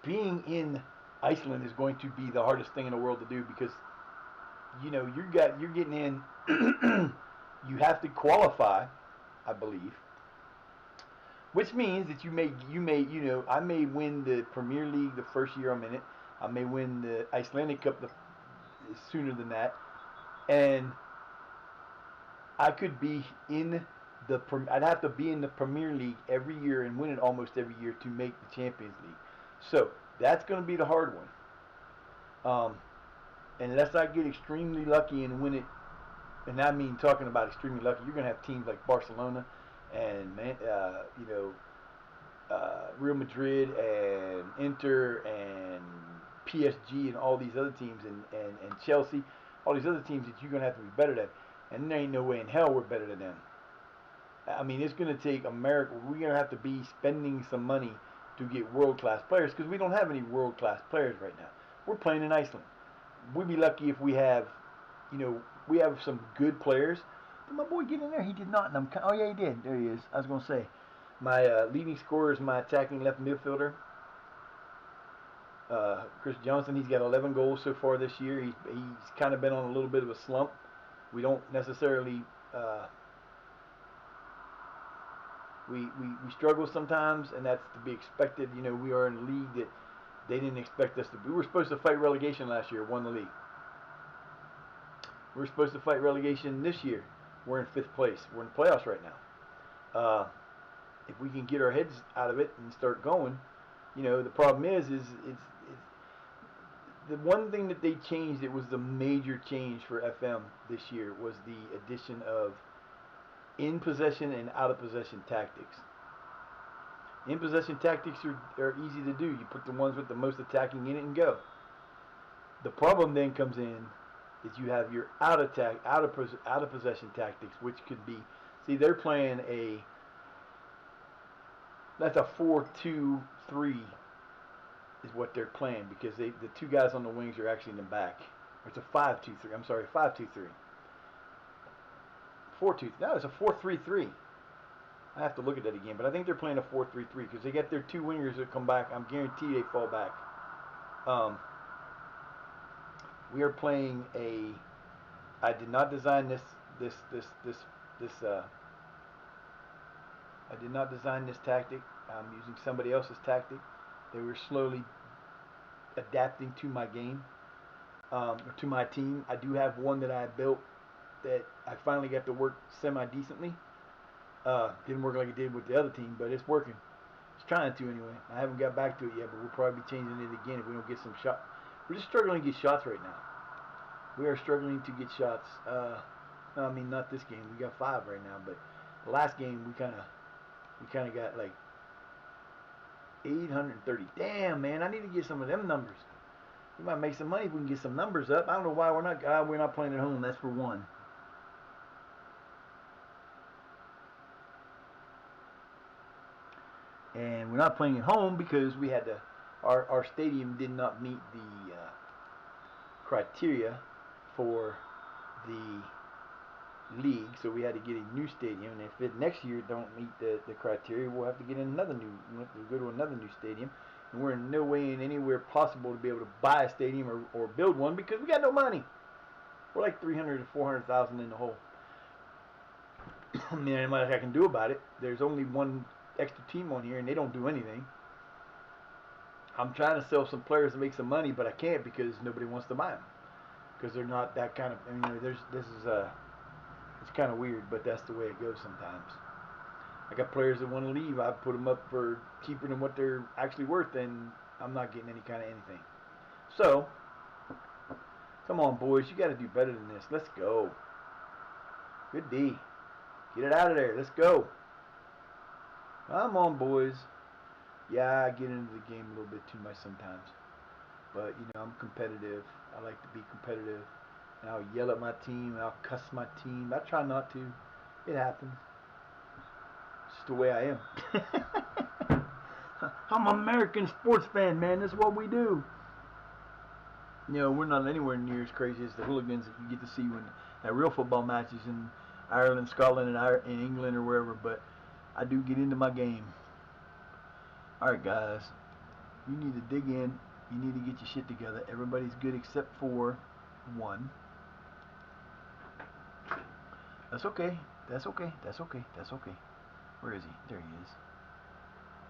being in Iceland is going to be the hardest thing in the world to do because you're getting in. You have to qualify, I believe, which means that I may win the Premier League the first year I'm in it. I may win the Icelandic Cup sooner than that, and I could be in I'd have to be in the Premier League every year and win it almost every year to make the Champions League. So that's going to be the hard one. Unless I get extremely lucky and win it, and I mean talking about extremely lucky, you're going to have teams like Barcelona and Real Madrid and Inter and PSG and all these other teams and Chelsea, all these other teams that you're going to have to be better than. And there ain't no way in hell we're better than them. I mean, it's going to take America. We're going to have to be spending some money to get world-class players because we don't have any world-class players right now. We're playing in Iceland. We'd be lucky if we have, we have some good players. Did my boy get in there? He did not. And oh, yeah, he did. There he is. I was going to say, my leading scorer is my attacking left midfielder, Chris Johnson. He's got 11 goals so far this year. He's kind of been on a little bit of a slump. We don't necessarily we struggle sometimes, and that's to be expected. We are in a league that they didn't expect us to be. We were supposed to fight relegation last year, won the league. We were supposed to fight relegation this year. We're in 5th place. We're in the playoffs right now. If we can get our heads out of it and start going, the problem is it's the one thing that they changed. It was the major change for FM this year was the addition of in possession and out of possession tactics. In possession tactics are easy to do. You put the ones with the most attacking in it and go. The problem then comes in is you have your out of possession tactics, which could be, they're playing that's a 4-2-3 is what they're playing because the two guys on the wings are actually in the back. It's a 5-2-3. I'm sorry, 5-2-3. 4-2. No, it's a 4-3-3. I have to look at that again, but I think they're playing a 4-3-3 because they got their two wingers that come back. I'm guaranteed they fall back. We are playing I did not design this. I did not design this tactic. I'm using somebody else's tactic. They were slowly adapting to my game, or to my team. I do have one that I built that I finally got to work semi-decently. Didn't work like it did with the other team, but it's working. It's trying to anyway. I haven't got back to it yet, but we'll probably be changing it again if we don't get some shots. We're just struggling to get shots right now. We are struggling to get shots. No, I mean not this game. We got 5 right now, but the last game we kind of got like 830. Damn, man, I need to get some of them numbers. We might make some money if we can get some numbers up. I don't know why we're not playing at home. That's for one. And we're not playing at home because we had our stadium did not meet the criteria for the league, so we had to get a new stadium. And if it next year don't meet the criteria, we'll have to go to another new stadium. And we're in no way in anywhere possible to be able to buy a stadium or build one because we got no money. We're like 300 to 400,000 in the hole. I mean, ain't much I can do about it. There's only one extra team on here, and they don't do anything. I'm trying to sell some players to make some money, but I can't because nobody wants to buy them because they're not that kind of. I mean, it's kind of weird, but that's the way it goes sometimes. I got players that want to leave. I put them up for cheaper than what they're actually worth, and I'm not getting any kind of anything. So, come on, boys, you got to do better than this. Let's go. Good D. Get it out of there. Let's go. Come on, boys. Yeah, I get into the game a little bit too much sometimes. But, I'm competitive. I like to be competitive. And I'll yell at my team. I'll cuss my team. I try not to. It happens. It's just the way I am. I'm an American sports fan, man. That's what we do. We're not anywhere near as crazy as the hooligans that you get to see when at real football matches in Ireland, Scotland, and in England or wherever. But I do get into my game. All right, guys. You need to dig in. You need to get your shit together. Everybody's good except for one. That's okay. That's okay. That's okay. That's okay. Where is he? There he is.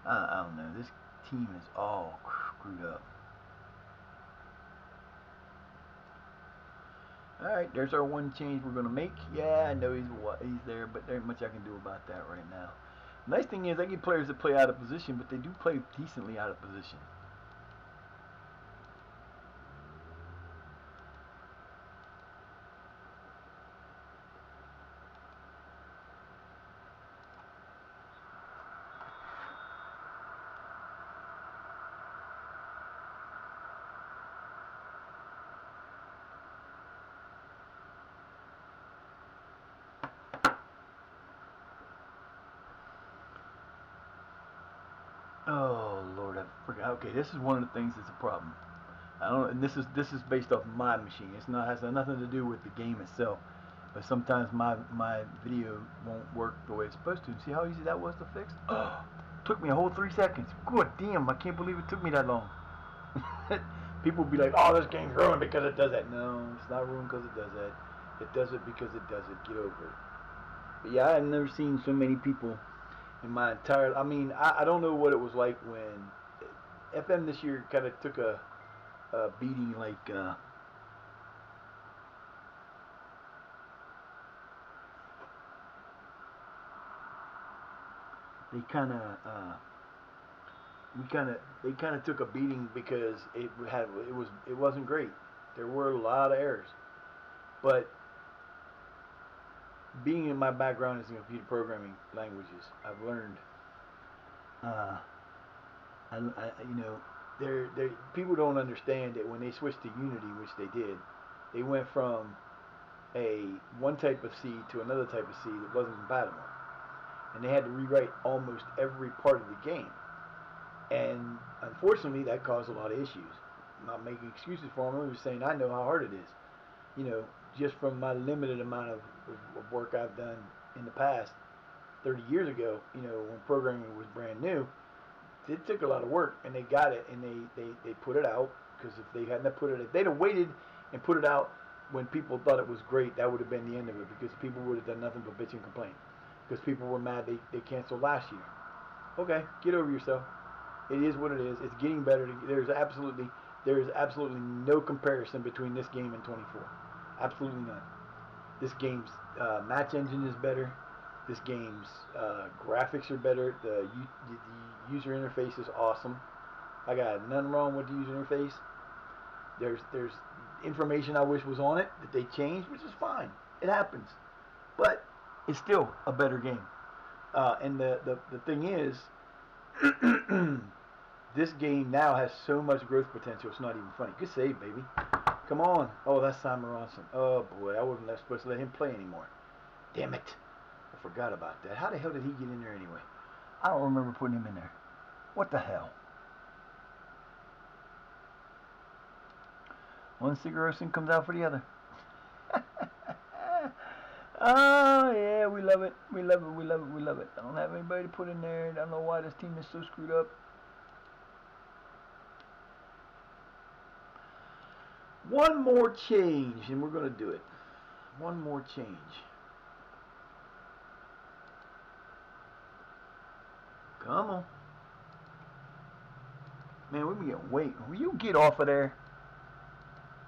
I don't know. This team is all screwed up. Alright, there's our one change we're going to make. Yeah, I know he's there, but there ain't much I can do about that right now. Nice thing is I get players that play out of position, but they do play decently out of position. Oh Lord, I forgot. Okay, this is one of the things that's a problem. I don't, and this is based off my machine. It's not has nothing to do with the game itself. But sometimes my video won't work the way it's supposed to. See how easy that was to fix? Oh, took me a whole 3 seconds. Good damn! I can't believe it took me that long. People be like, "Oh, this game's ruined because it does that." No, it's not ruined because it does that. It does it because it does it. Get over it. But yeah, I've never seen so many people in my entire. I mean, I don't know what it was like when FM this year kind of took a beating. Like they kind of they kind of took a beating because it wasn't great. There were a lot of errors, but being in my background is in computer programming languages, I've learned. Uh, you know, people don't understand that when they switched to Unity, which they did, they went from a one type of C to another type of C that wasn't compatible, and they had to rewrite almost every part of the game. And unfortunately, that caused a lot of issues. I'm not making excuses for them. I'm just saying I know how hard it is. You know, just from my limited amount of work I've done in the past, 30 years ago, when programming was brand new, it took a lot of work, and they got it, and they put it out, because if they'd have waited and put it out when people thought it was great, that would have been the end of it, because people would have done nothing but bitch and complain, because people were mad they canceled last year. Okay, get over yourself. It is what it is. It's getting better. There is absolutely no comparison between this game and 24. Absolutely none. This game's match engine is better. This game's graphics are better. The user interface is awesome. I got nothing wrong with the user interface. There's information I wish was on it that they changed, which is fine. It happens, but it's still a better game. And the thing is, this game now has so much growth potential. It's not even funny. Good save, baby. Come on. Oh, that's Simon Ronson. Oh boy, I wasn't supposed to let him play anymore. Damn it. I forgot about that. How the hell did he get in there anyway? I don't remember putting him in there. What the hell? One cigarette comes out for the other. Oh yeah, we love it. We love it. We love it. We love it. I don't have anybody to put in there. I don't know why this team is so screwed up. One more change, and we're going to do it. One more change. Come on. Man, we're getting weight. Will you get off of there?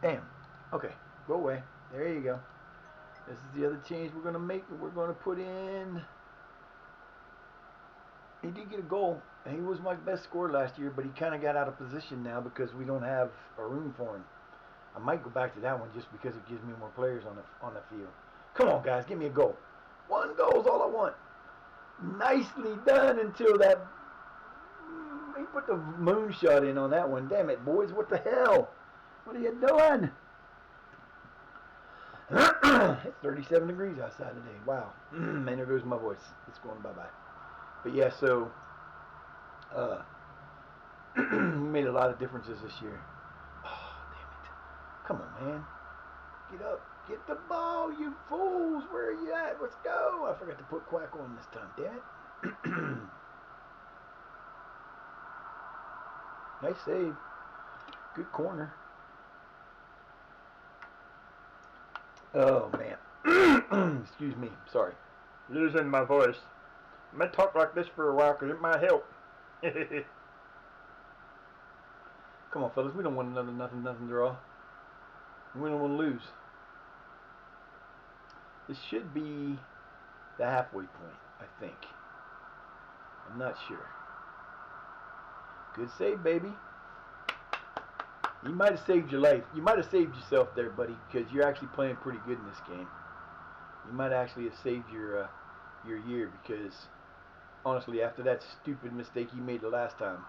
Damn. Okay, go away. There you go. This is the other change we're going to make. We're going to put in... He did get a goal, and he was my best scorer last year, but he kind of got out of position now because we don't have a room for him. I might go back to that one just because it gives me more players on the field. Come on, guys, give me a goal. One goal is all I want. Nicely done until that... you put the moonshot in on that one. Damn it, boys. What the hell? What are you doing? It's 37 degrees outside today. Wow. Man, there goes my voice. It's going bye-bye. But yeah, so we made a lot of differences this year. Oh, damn it. Come on, man. Get up. Get the ball, you fools. Where are you at? Let's go. I forgot to put Quack on this time. Damn it. Nice save. Good corner. Oh, man. Excuse me. Sorry. Losing my voice. I'm going to talk like this for a while because it might help. Come on, fellas. We don't want another nothing draw. We don't want to lose. This should be the halfway point, I think. I'm not sure. Good save, baby. You might have saved your life. You might have saved yourself there, buddy, because you're actually playing pretty good in this game. You might actually have saved your year because, honestly, after that stupid mistake you made the last time,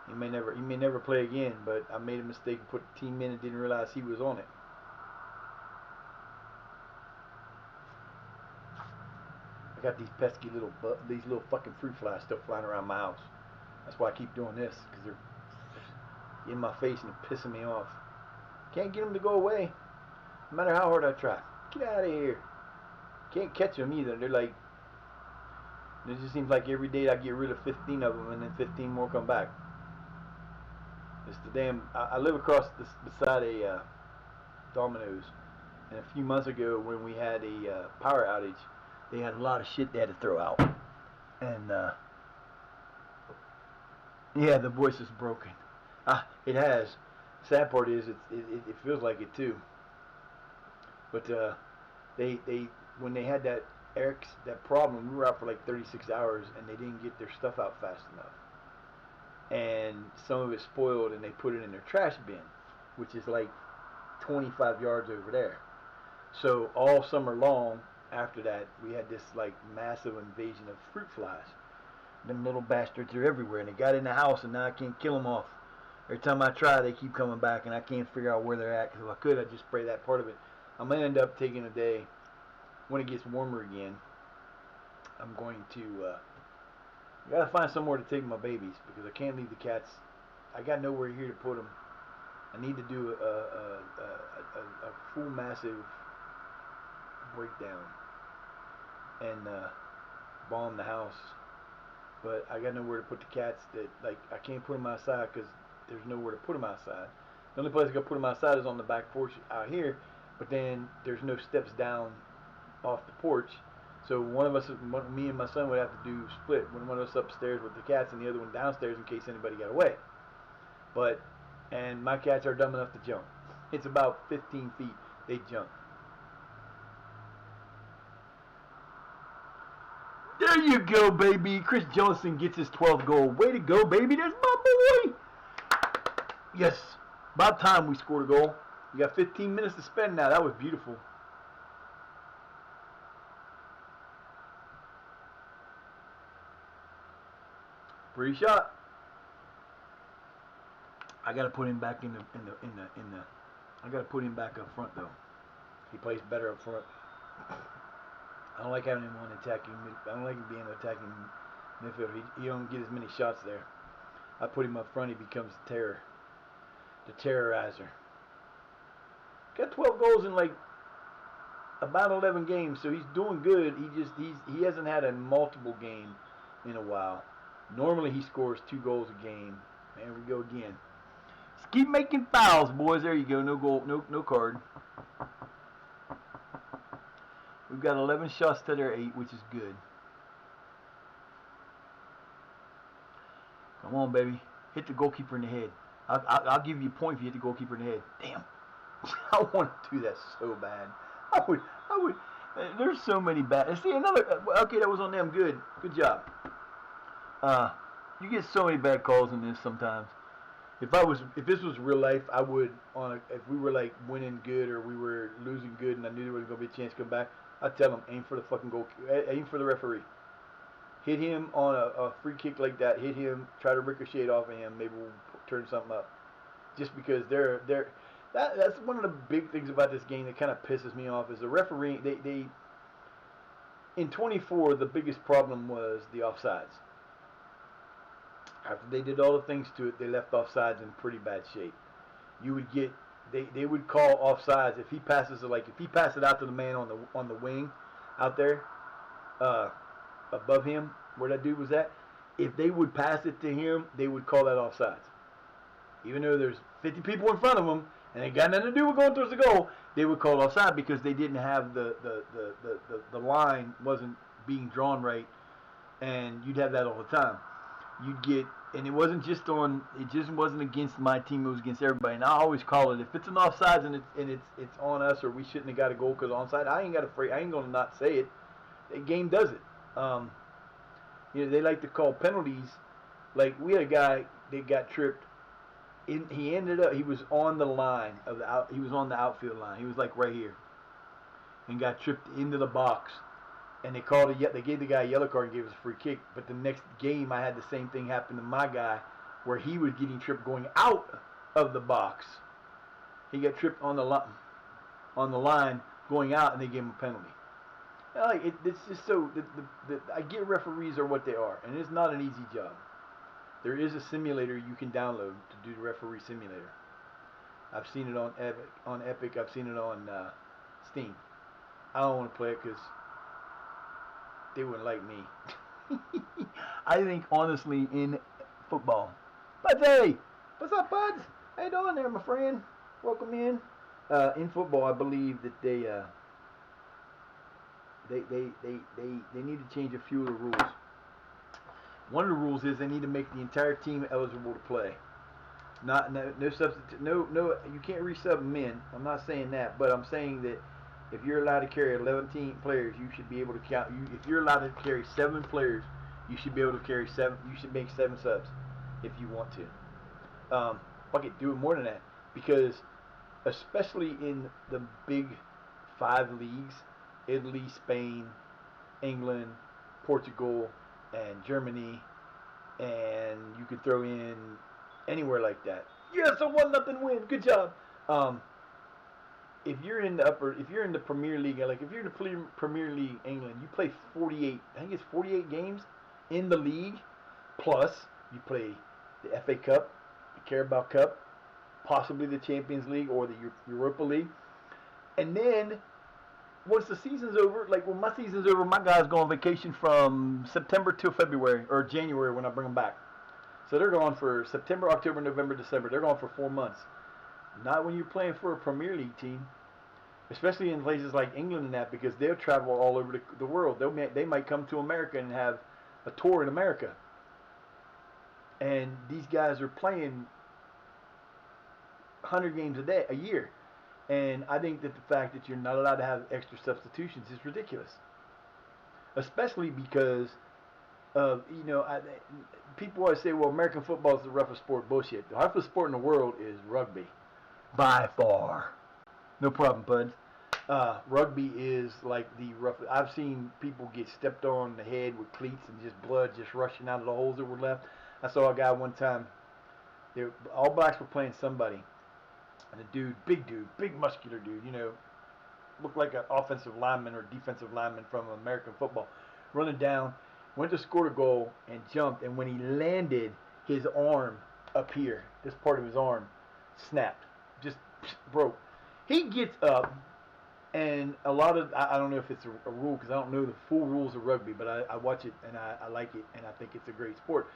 he may never play again. But I made a mistake and put the team in and didn't realize he was on it. I got these pesky these little fucking fruit flies still flying around my house. That's why I keep doing this, because they're in my face and they're pissing me off. Can't get them to go away, no matter how hard I try. Get out of here. Can't catch them either. They're like, it just seems like every day I get rid of 15 of them and then 15 more come back. It's the damn, I live across beside a Domino's, and a few months ago when we had a power outage, they had a lot of shit they had to throw out. And yeah, the voice is broken. It has. Sad part is it feels like it too. But they when they had that problem, we were out for like 36 hours and they didn't get their stuff out fast enough. And some of it spoiled and they put it in their trash bin, which is like 25 yards over there. So all summer long after that, we had this like massive invasion of fruit flies. Them little bastards are everywhere, and they got in the house, and now I can't kill them off. Every time I try, they keep coming back, and I can't figure out where they're at. Because if I could, I'd just spray that part of it. I'm going to end up taking a day, when it gets warmer again, I'm going to, I got to find somewhere to take my babies, because I can't leave the cats. I got nowhere here to put them. I need to do a full massive breakdown and bomb the house. But I got nowhere to put the cats that, like, I can't put them outside because there's nowhere to put them outside. The only place I can put them outside is on the back porch out here, but then there's no steps down off the porch. So one of us, me and my son would have to do split. One of us upstairs with the cats and the other one downstairs in case anybody got away. And my cats are dumb enough to jump. It's about 15 feet. They jump. There you go, baby. Chris Johnson gets his 12th goal. Way to go, baby. That's my boy. Yes. About time we scored a goal. We got 15 minutes to spend now. That was beautiful. Pretty shot. I gotta put him back in the. I gotta put him back up front though. He plays better up front. I don't like having him on attacking. I don't like him being attacking midfield. He don't get as many shots there. I put him up front. He becomes the terror, the terrorizer. Got 12 goals in like about 11 games, so he's doing good. He hasn't had a multiple game in a while. Normally he scores 2 goals a game. There we go again. Just keep making fouls, boys. There you go. No goal. No card. We've got 11 shots to their 8, which is good. Come on, baby. Hit the goalkeeper in the head. I'll give you a point if you hit the goalkeeper in the head. Damn. I want to do that so bad. I would. There's so many bad. See, another. Okay, that was on them. Good job. You get so many bad calls in this sometimes. If this was real life, I would if we were like winning good or we were losing good and I knew there was gonna be a chance to come back, I'd tell them aim for the fucking goal, aim for the referee, hit him on a free kick like that, hit him, try to ricochet off of him, maybe we'll turn something up. Just because that's one of the big things about this game that kind of pisses me off is the referee. They in 24 the biggest problem was the offsides. After they did all the things to it, they left offsides in pretty bad shape. You would get they would call offsides if he passes it, like if he passes it out to the man on the wing out there above him where that dude was at. If they would pass it to him, they would call that offsides. Even though there's 50 people in front of them and it got nothing to do with going towards the goal, they would call offside because they didn't have the line wasn't being drawn right, and you'd have that all the time. You'd get, and it just wasn't against my team, it was against everybody. And I always call it, if it's an offsides and it's on us or we shouldn't have got a goal because onside, I ain't gonna not say it. The game does it. They like to call penalties. Like we had a guy that got tripped. He was on the line he was on the outfield line. He was like right here, and got tripped into the box. And they gave the guy a yellow card and gave us a free kick. But the next game, I had the same thing happen to my guy, where he was getting tripped going out of the box. He got tripped on the line going out, and they gave him a penalty. It's just so I get referees are what they are, and it's not an easy job. There is a simulator you can download to do the referee simulator. I've seen it on Epic. I've seen it on Steam. I don't want to play it because they wouldn't like me. I think honestly in football, Budsy, what's up, Buds? How you doing there, my friend? Welcome in. In football, I believe that they need to change a few of the rules. One of the rules is they need to make the entire team eligible to play. No substitute. No. You can't resub men. I'm not saying that, but I'm saying that if you're allowed to carry 11 players, you should be able to count. If you're allowed to carry 7 players, you should be able to carry 7. You should make 7 subs if you want to. Fuck it, do it more than that, because especially in the big 5 leagues, Italy, Spain, England, Portugal, and Germany, and you could throw in anywhere like that. Yes, a 1-0 win. Good job. If you're in the Premier League, like if you're in the Premier League England, you play 48. I think it's 48 games in the league. Plus, you play the FA Cup, the Carabao Cup, possibly the Champions League or the Europa League, and then once the season's over, like when my season's over, my guys go on vacation from September till February or January when I bring them back. So they're gone for September, October, November, December. They're gone for 4 months. Not when you're playing for a Premier League team, especially in places like England and that, because they'll travel all over the world. They might come to America and have a tour in America. And these guys are playing 100 games a year. And I think that the fact that you're not allowed to have extra substitutions is ridiculous. Especially because, people always say, well, American football is the roughest sport. Bullshit. The roughest sport in the world is rugby. By far. No problem, bud. Rugby is like the roughest. I've seen people get stepped on the head with cleats and just blood just rushing out of the holes that were left. I saw a guy one time. All Blacks were playing somebody. And a big muscular dude, looked like an offensive lineman or defensive lineman from American football, running down, went to score a goal and jumped, and when he landed, his arm up here, this part of his arm, snapped, just broke. He gets up, and a lot of, I don't know if it's a rule because I don't know the full rules of rugby, but I watch it and I like it, and I think it's a great sport.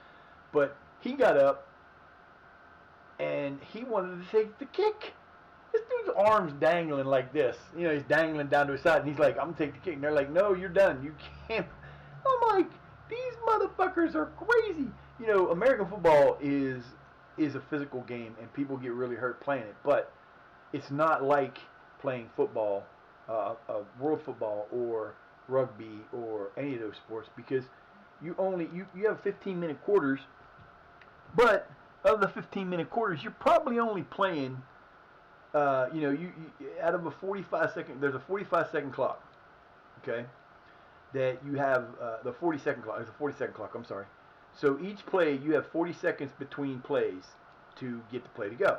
But he got up, and he wanted to take the kick. This dude's arm's dangling like this. He's dangling down to his side, and he's like, I'm going to take the kick. And they're like, no, you're done. You can't. I'm like, these motherfuckers are crazy. American football is a physical game, and people get really hurt playing it. But it's not like playing football, world football, or rugby, or any of those sports, because you have 15-minute quarters, but of the 15-minute quarters, you're probably only playing, you out of a 45-second, there's a 45-second clock, okay? that you have the 40-second clock. It's a 40-second clock. I'm sorry. So each play, you have 40 seconds between plays to get the play to go.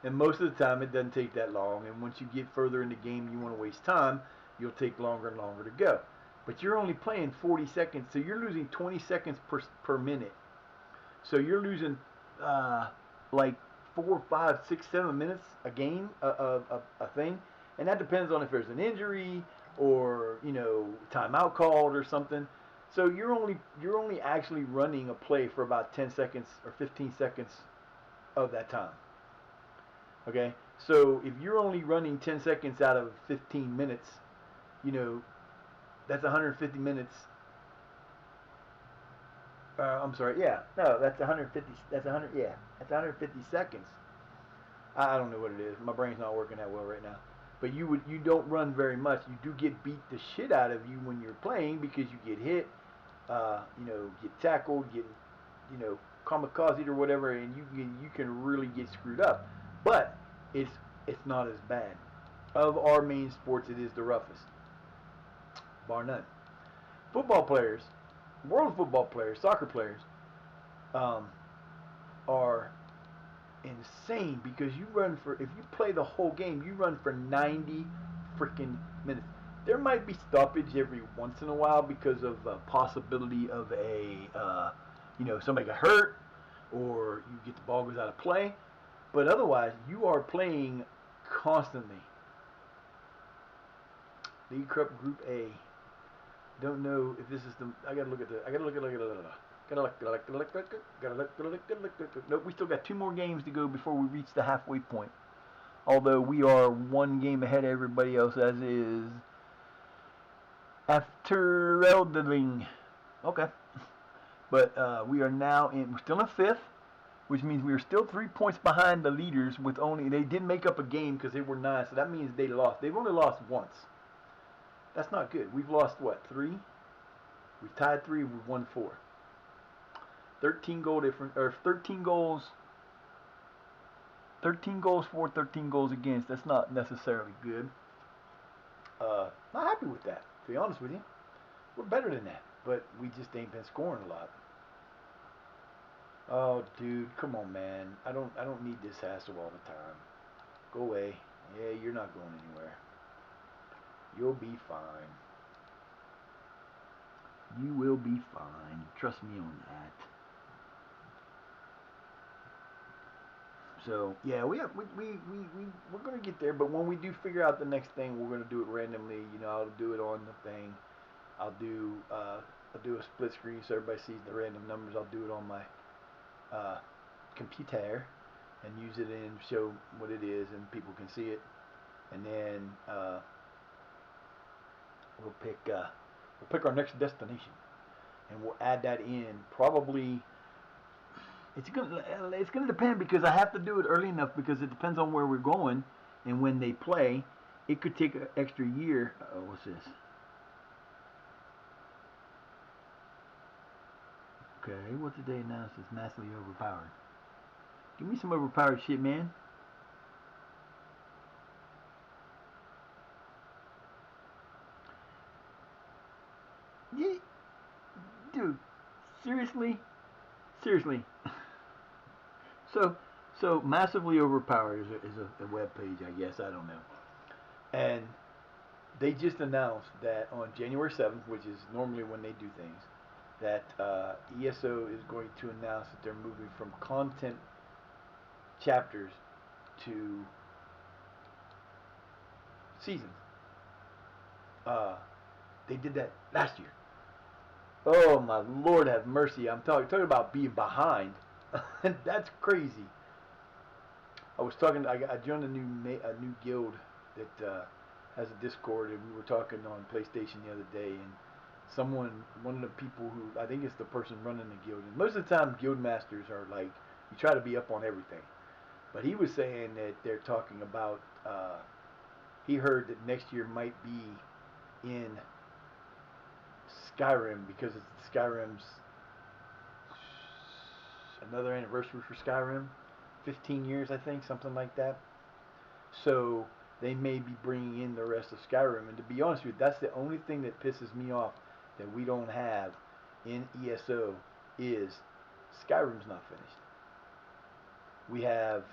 And most of the time, it doesn't take that long. And once you get further in the game, you want to waste time, you'll take longer and longer to go. But you're only playing 40 seconds, so you're losing 20 seconds per minute. So you're losing like 4, 5, 6, 7 minutes a game, a thing. And that depends on if there's an injury or timeout called or something. So you're only actually running a play for about 10 seconds or 15 seconds of that time. Okay, so if you're only running 10 seconds out of 15 minutes, that's 150 minutes. I'm sorry, yeah, no, that's 150. That's 100. Yeah, that's 150 seconds. I don't know what it is. My brain's not working that well right now. But you don't run very much. You do get beat the shit out of you when you're playing because you get hit, get tackled, get kamikaze or whatever, and you can really get screwed up. But it's not as bad. Of our main sports, it is the roughest, bar none. Football players, world football players, soccer players, are insane because if you play the whole game, you run for 90 freaking minutes. There might be stoppage every once in a while because of a possibility of somebody got hurt or the ball goes out of play, but otherwise you are playing constantly. League Cup Group A. Don't know if this is the. I gotta look at. Nope, we still got 2 more games to go before we reach the halfway point. Although we are 1 game ahead of everybody else, as is after Elderling. Okay, but we are now in. We're still in 5th, which means we are still 3 points behind the leaders. With only they did make up a game because they were 9, so that means they lost. They've only lost once. That's not good. We've lost what, 3? We've tied 3. We've won 4. 13 goal difference, or 13 goals. 13 goals for, 13 goals against. That's not necessarily good. Not happy with that, to be honest with you. We're better than that, but we just ain't been scoring a lot. Oh, dude, come on, man. I don't need this hassle all the time. Go away. Yeah, you're not going anywhere. You'll be fine. You will be fine. Trust me on that. So yeah, we're gonna get there. But when we do figure out the next thing, we're gonna do it randomly. I'll do it on the thing. I'll do a split screen so everybody sees the random numbers. I'll do it on my computer and use it and show what it is and people can see it. And then we'll pick our next destination and we'll add that in probably. It's gonna depend because I have to do it early enough because it depends on where we're going and when they play. It could take an extra year. What's this? Okay, what did they announce is massively overpowered? Give me some overpowered shit, man. Yeah, dude. Seriously. So massively overpowered is a web page, I guess. I don't know. And they just announced that on January 7th, which is normally when they do things, that ESO is going to announce that they're moving from content chapters to seasons. They did that last year. Oh my Lord, have mercy! I'm talking about being behind. That's crazy. I was talking. I joined a new guild that has a Discord, and we were talking on PlayStation the other day, and one of the people who I think is the person running the guild, and most of the time guild masters are like you try to be up on everything, but he was saying that they're talking about. He heard that next year might be in Skyrim because it's Skyrim's another anniversary for Skyrim, 15 years I think, something like that. So they may be bringing in the rest of Skyrim, and to be honest with you, that's the only thing that pisses me off that we don't have in ESO is Skyrim's not finished. We have,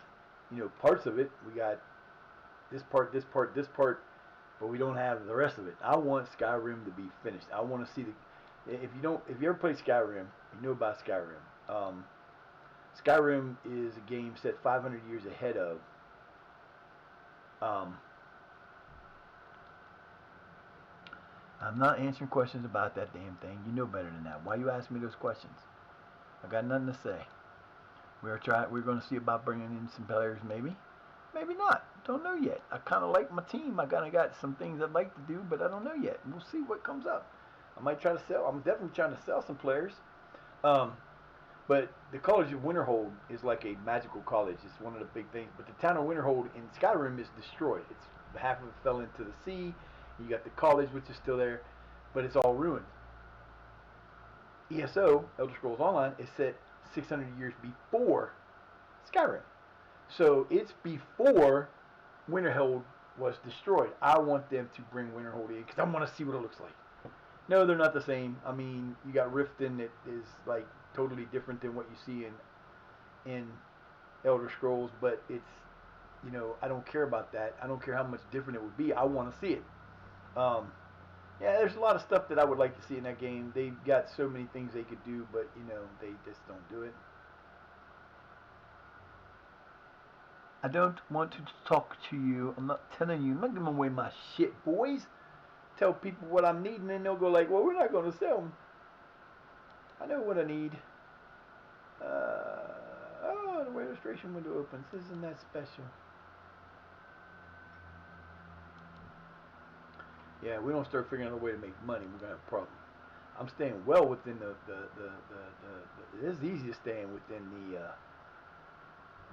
parts of it. We got this part, this part, this part, but we don't have the rest of it. I want Skyrim to be finished. I want to see if you ever played Skyrim, you know about Skyrim. Skyrim is a game set 500 years ahead of. I'm not answering questions about that damn thing. You know better than that. Why you ask me those questions? I got nothing to say. We're going to see about bringing in some players, maybe not. Don't know yet. I kind of like my team. I kind of got some things I'd like to do, but I don't know yet. We'll see what comes up. I might try to sell. I'm definitely trying to sell some players. But the College of Winterhold is like a magical college. It's one of the big things. But the town of Winterhold in Skyrim is destroyed. It's half of it fell into the sea. You got the college, which is still there, but it's all ruined. ESO, Elder Scrolls Online, is set 600 years before Skyrim. So it's before Winterhold was destroyed. I want them to bring Winterhold in because I want to see what it looks like. No, they're not the same. I mean, you got Riften that is like totally different than what you see in Elder Scrolls, but it's, I don't care about that. I don't care how much different it would be. I want to see it. Yeah, there's a lot of stuff that I would like to see in that game. They've got so many things they could do, but they just don't do it. I don't want to talk to you. I'm not telling you. I'm not giving away my shit, boys. Tell people what I'm needing, and they'll go like, well, we're not going to sell them. I know what I need. The registration window opens. Isn't that special? Yeah, we don't start figuring out a way to make money, we're going to have a problem. I'm staying well within it's easy to stay within the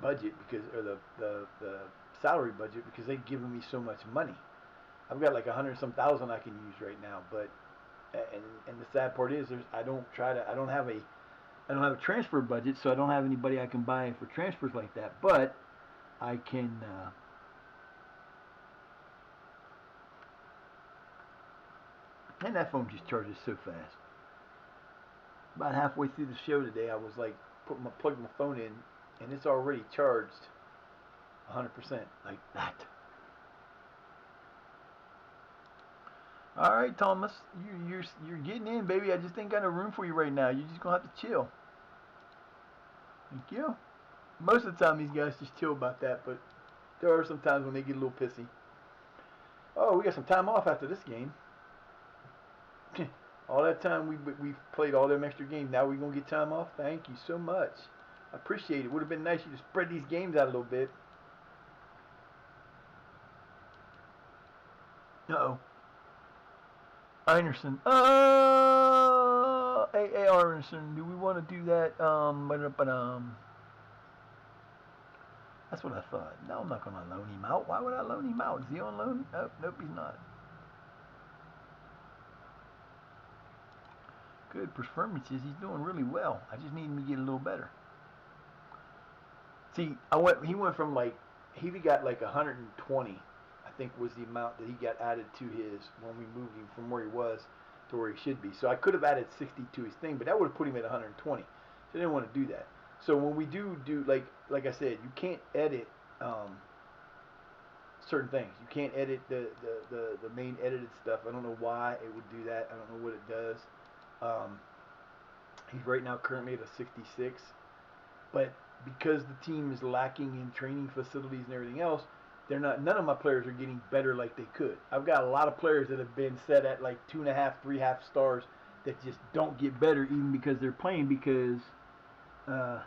budget because, or the salary budget because they've given me so much money. I've got like 100-some thousand I can use right now, but and the sad part is I don't have a transfer budget, so I don't have anybody I can buy for transfers like that. But I can. And that phone just charges so fast. About halfway through the show today, I was like, plugged my phone in, and it's already charged 100% like that. All right, Thomas, you're getting in, baby. I just ain't got no room for you right now. You're just gonna have to chill. Thank you. Most of the time, these guys just chill about that, but there are some times when they get a little pissy. Oh, we got some time off after this game. All that time we played all them extra games. Now we're gonna get time off. Thank you so much. I appreciate it. Would have been nice you to spread these games out a little bit. Uh-oh. Einerson. A.A. Einerson. Do we want to do that? That's what I thought. No, I'm not going to loan him out. Why would I loan him out? Is he on loan? Oh, nope, he's not. Good performances. He's doing really well. I just need him to get a little better. See, he went from he got like 120, I think was the amount that he got added to his when we moved him from where he was to where he should be. So I could have added 60 to his thing, but that would have put him at 120. So I didn't want to do that. So when we do like I said, you can't edit certain things. You can't edit the main edited stuff. I don't know why it would do that. I don't know what it does. He's right now currently at a 66, but because the team is lacking in training facilities and everything else, none of my players are getting better like they could. I've got a lot of players that have been set at like 2.5, 3.5 stars that just don't get better even because they're playing because gonna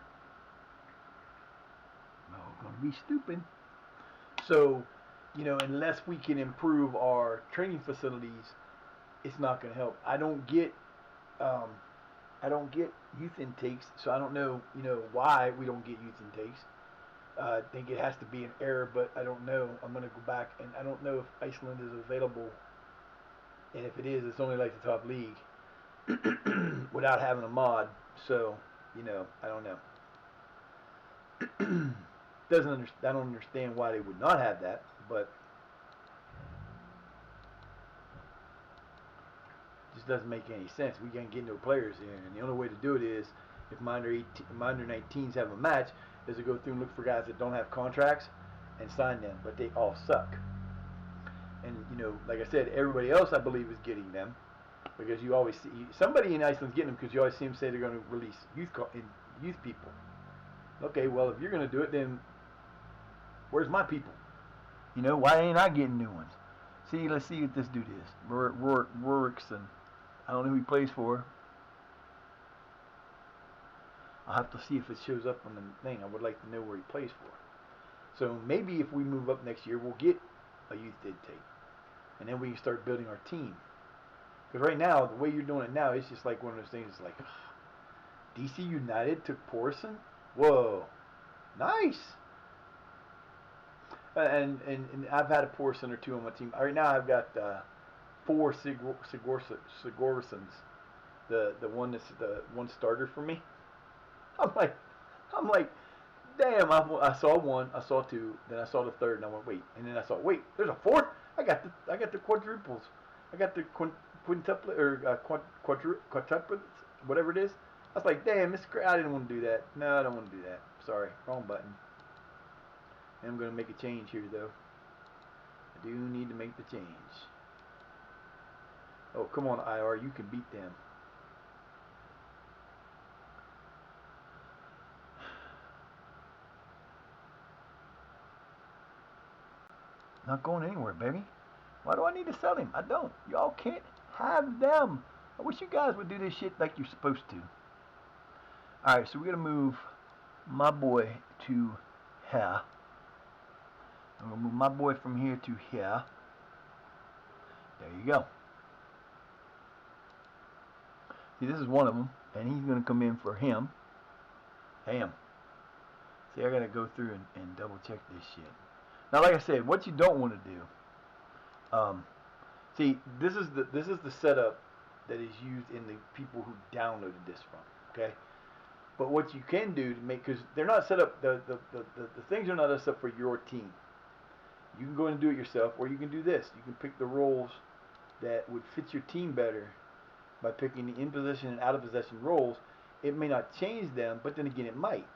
be stupid. So, unless we can improve our training facilities, it's not gonna help. I don't get youth intakes, so I don't know, why we don't get youth intakes. I think it has to be an error, but I don't know. I'm gonna go back, and I don't know if Iceland is available, and if it is, it's only like the top league without having a mod. So, I don't know. I don't understand why they would not have that, but just doesn't make any sense. We can't get no players in, and the only way to do it is if my under 19s have a match, is to go through and look for guys that don't have contracts and sign them, but they all suck. And you know, like I said, everybody else I believe is getting them because you always see somebody in Iceland's getting them because you always see them say they're going to release youth people. Okay, well if you're going to do it, then where's my people? You know, why ain't I getting new ones? See, let's see what this dude is. Rorickson. I don't know who he plays for. I'll have to see if it shows up on the thing. I would like to know where he plays for. So maybe if we move up next year, we'll get a youth intake. And then we can start building our team. Because right now, the way you're doing it now, it's just like one of those things. It's like, DC United took Porson? Whoa. Nice. And I've had a Porson or two on my team. Right now, I've got 4 Sigorsons. The one that's the one starter for me. I'm like, damn! I saw one, I saw two, then I saw the third, and I went, wait, and then I saw, wait, there's a fourth. I got the quadruples. I got the quintuplet or quadruplets, whatever it is. I was like, damn, I didn't want to do that. No, I don't want to do that. Sorry, wrong button. And I'm gonna make a change here though. I do need to make the change. Oh, come on, IR, you can beat them. Not going anywhere, baby. Why do I need to sell him? I don't. Y'all can't have them. I wish you guys would do this shit like you're supposed to. Alright, so we're going to move my boy to here. I'm going to move my boy from here to here. There you go. See, this is one of them, and he's going to come in for him. Damn. See, I got to go through and double check this shit. Now, like I said, what you don't want to do, see, this is the setup that is used in the people who downloaded this from, okay? But what you can do to make, because they're not set up, the things are not set up for your team. You can go and do it yourself, or you can do this. You can pick the roles that would fit your team better by picking the in possession and out of possession roles. It may not change them, but then again, it might.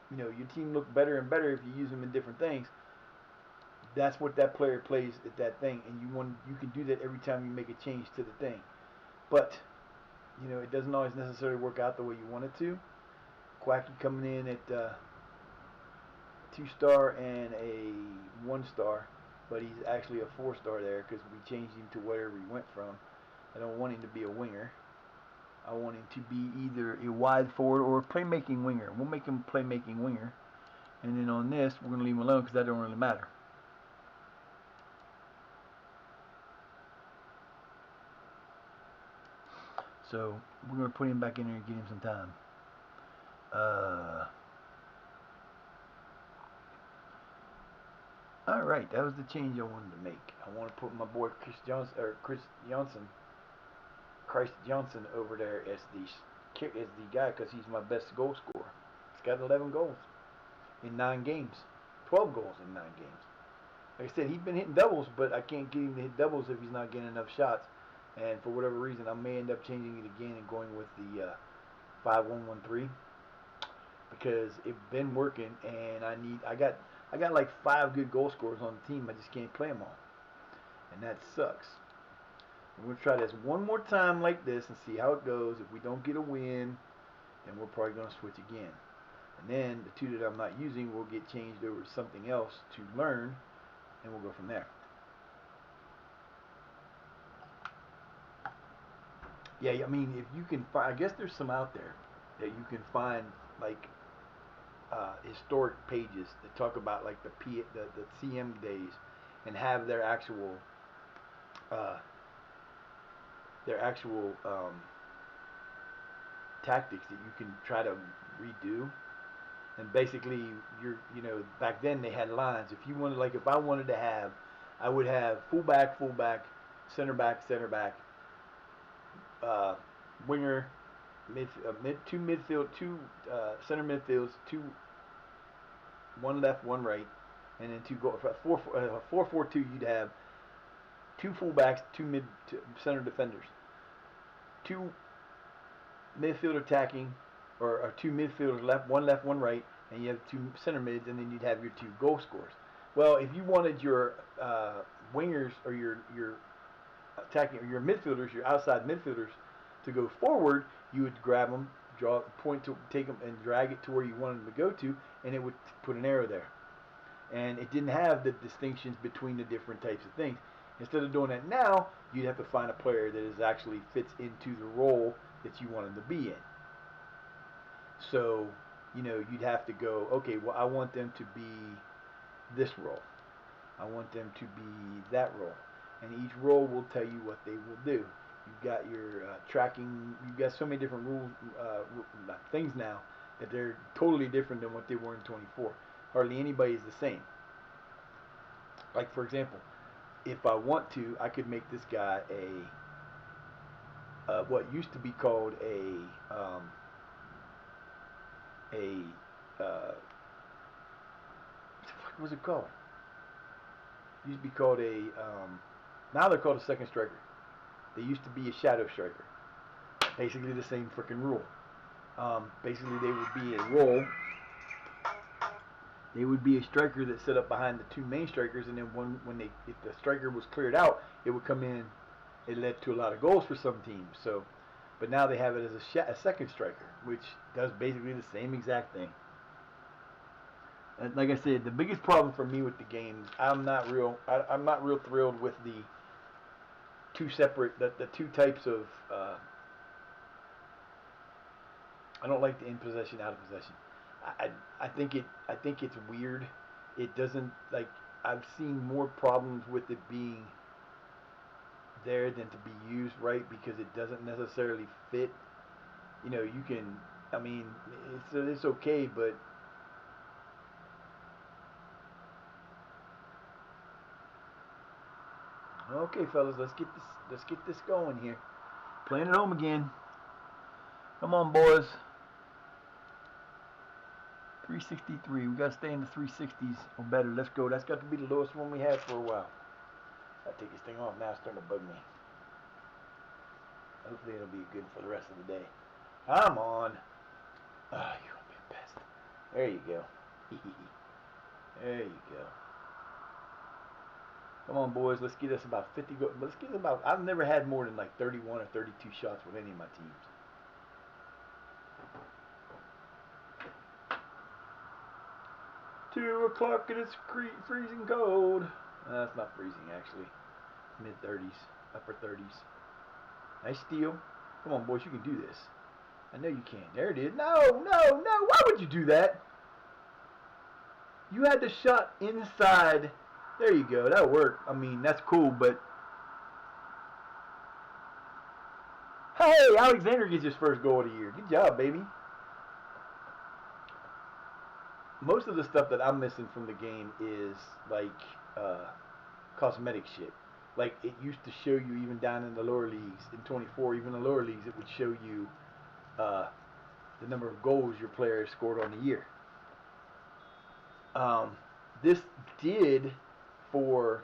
You know, your team look better and better if you use them in different things. That's what that player plays at that thing, and you can do that every time you make a change to the thing. But you know, it doesn't always necessarily work out the way you want it to. Quacky coming in at 2-star and a 1-star, but he's actually a 4-star there because we changed him to wherever he went from. I don't want him to be a winger. I want him to be either a wide forward or a playmaking winger. We'll make him a playmaking winger. And then on this, we're going to leave him alone because that don't really matter. So we're going to put him back in there and give him some time. Alright, that was the change I wanted to make. I want to put my boy Chris Johnson over there as the guy because he's my best goal scorer. He's got 11 goals in 9 games. 12 goals in 9 games. Like I said, he's been hitting doubles, but I can't get him to hit doubles if he's not getting enough shots. And for whatever reason, I may end up changing it again and going with the 5-1-1-3 because it's been working, and I got like 5 good goal scorers on the team. I just can't play them all, and that sucks. We're gonna try this one more time like this and see how it goes. If we don't get a win, then we're probably gonna switch again. And then the 2 that I'm not using will get changed over to something else to learn, and we'll go from there. Yeah, I mean, if you can find, I guess there's some out there that you can find, like historic pages that talk about like the CM days and have their actual tactics that you can try to redo. And basically, you know, back then they had lines. If you wanted, like, if I wanted to have, I would have fullback, center back, winger, two midfield, 2 center midfields, 1 left, 1 right, and then 2 goal. 4-4-2, you'd have 2 fullbacks, 2 center defenders, 2 midfielder attacking, or 2 midfielders left, one right, and you have 2 center mids, and then you'd have your 2 goal scorers. Well, if you wanted your wingers or your attacking or your midfielders, your outside midfielders, to go forward, you would grab them, draw a point to take them, and drag it to where you wanted them to go to, and it would put an arrow there. And it didn't have the distinctions between the different types of things. Instead of doing that now, you'd have to find a player that is actually fits into the role that you want them to be in. So, you'd have to go, okay, well, I want them to be this role. I want them to be that role. And each role will tell you what they will do. You've got your tracking. You've got so many different rules, things now that they're totally different than what they were in 24. Hardly anybody is the same. Like, for example, if I want to, I could make this guy what used to be called what was it called? It used to be called now they're called a second striker. They used to be a shadow striker. Basically the same freaking rule. Basically they would be a role. They would be a striker that set up behind the 2 main strikers, and then if the striker was cleared out, it would come in. It led to a lot of goals for some teams. So, but now they have it as a second striker, which does basically the same exact thing. And like I said, the biggest problem for me with the game, I'm not real thrilled with the 2 separate, the 2 types of. I don't like the in possession, out of possession. I think it's weird. It doesn't, like, I've seen more problems with it being there than to be used right, because it doesn't necessarily fit. You can, I mean, it's okay, but okay, fellas, let's get this going here. Playing at home again. Come on, boys. 363. We got to stay in the 360s or better. Let's go. That's got to be the lowest one we had for a while. I'll take this thing off now. It's starting to bug me. Hopefully it'll be good for the rest of the day. Come on. Oh, you're going to be a pest. There you go. There you go. Come on, boys. Let's get us about 50. I've never had more than like 31 or 32 shots with any of my teams. Two o'clock and it's freezing cold. It's not freezing, actually. Mid-30s, upper 30s. Nice steal. Come on, boys, you can do this. I know you can. There it is. No. Why would you do that? You had the shot inside. There you go. That worked. I mean, that's cool, but... Hey, Alexander gets his first goal of the year. Good job, baby. Most of the stuff that I'm missing from the game is, like, cosmetic shit. Like, it used to show you, even down in the lower leagues, in 24, even the lower leagues, it would show you the number of goals your player has scored on the year. This did for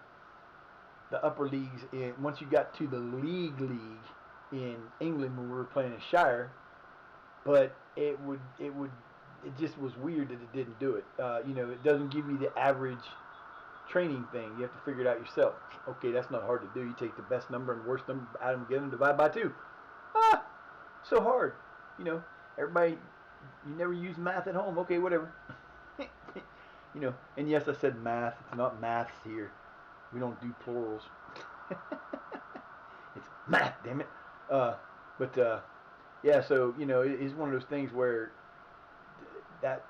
the upper leagues. Once you got to the league in England when we were playing in Shire, but it just was weird that it didn't do it. It doesn't give you the average training thing. You have to figure it out yourself. Okay, that's not hard to do. You take the best number and worst number, add them together, and divide by 2. So hard. Everybody, you never use math at home. Okay, whatever. And yes, I said math. It's not maths here. We don't do plurals. It's math, damn it. Yeah, so, it's one of those things where that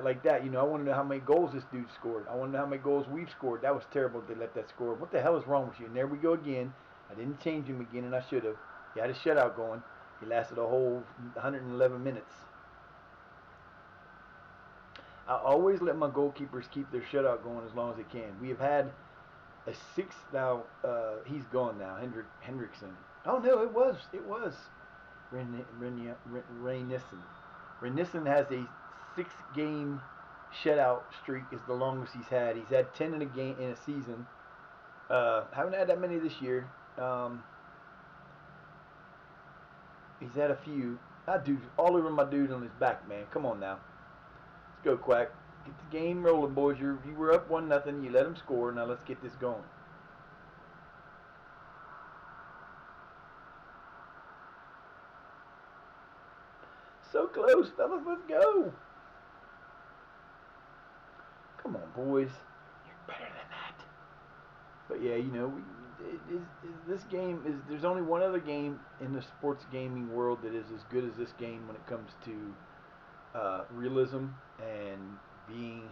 like that, I want to know how many goals this dude scored. I want to know how many goals we've scored. That was terrible to let that score. What the hell is wrong with you? And there we go again. I didn't change him again, and I should have. He had a shutout going. He lasted a whole 111 minutes. I always let my goalkeepers keep their shutout going as long as they can. We have had a 6 now. He's gone now. Hendrickson. Oh no, it was Reynissen. Reynissen has a 6-game shutout streak. Is the longest he's had. He's had 10 in a season. Haven't had that many this year. Um, he's had a few. Dude, all over my dude on his back, man. Come on now. Let's go, Quack. Get the game rolling, boys. You were up 1-0. You let him score. Now let's get this going. So close, fellas. Let's go. Come on, boys. You're better than that. But yeah, this game is. There's only one other game in the sports gaming world that is as good as this game when it comes to realism and being.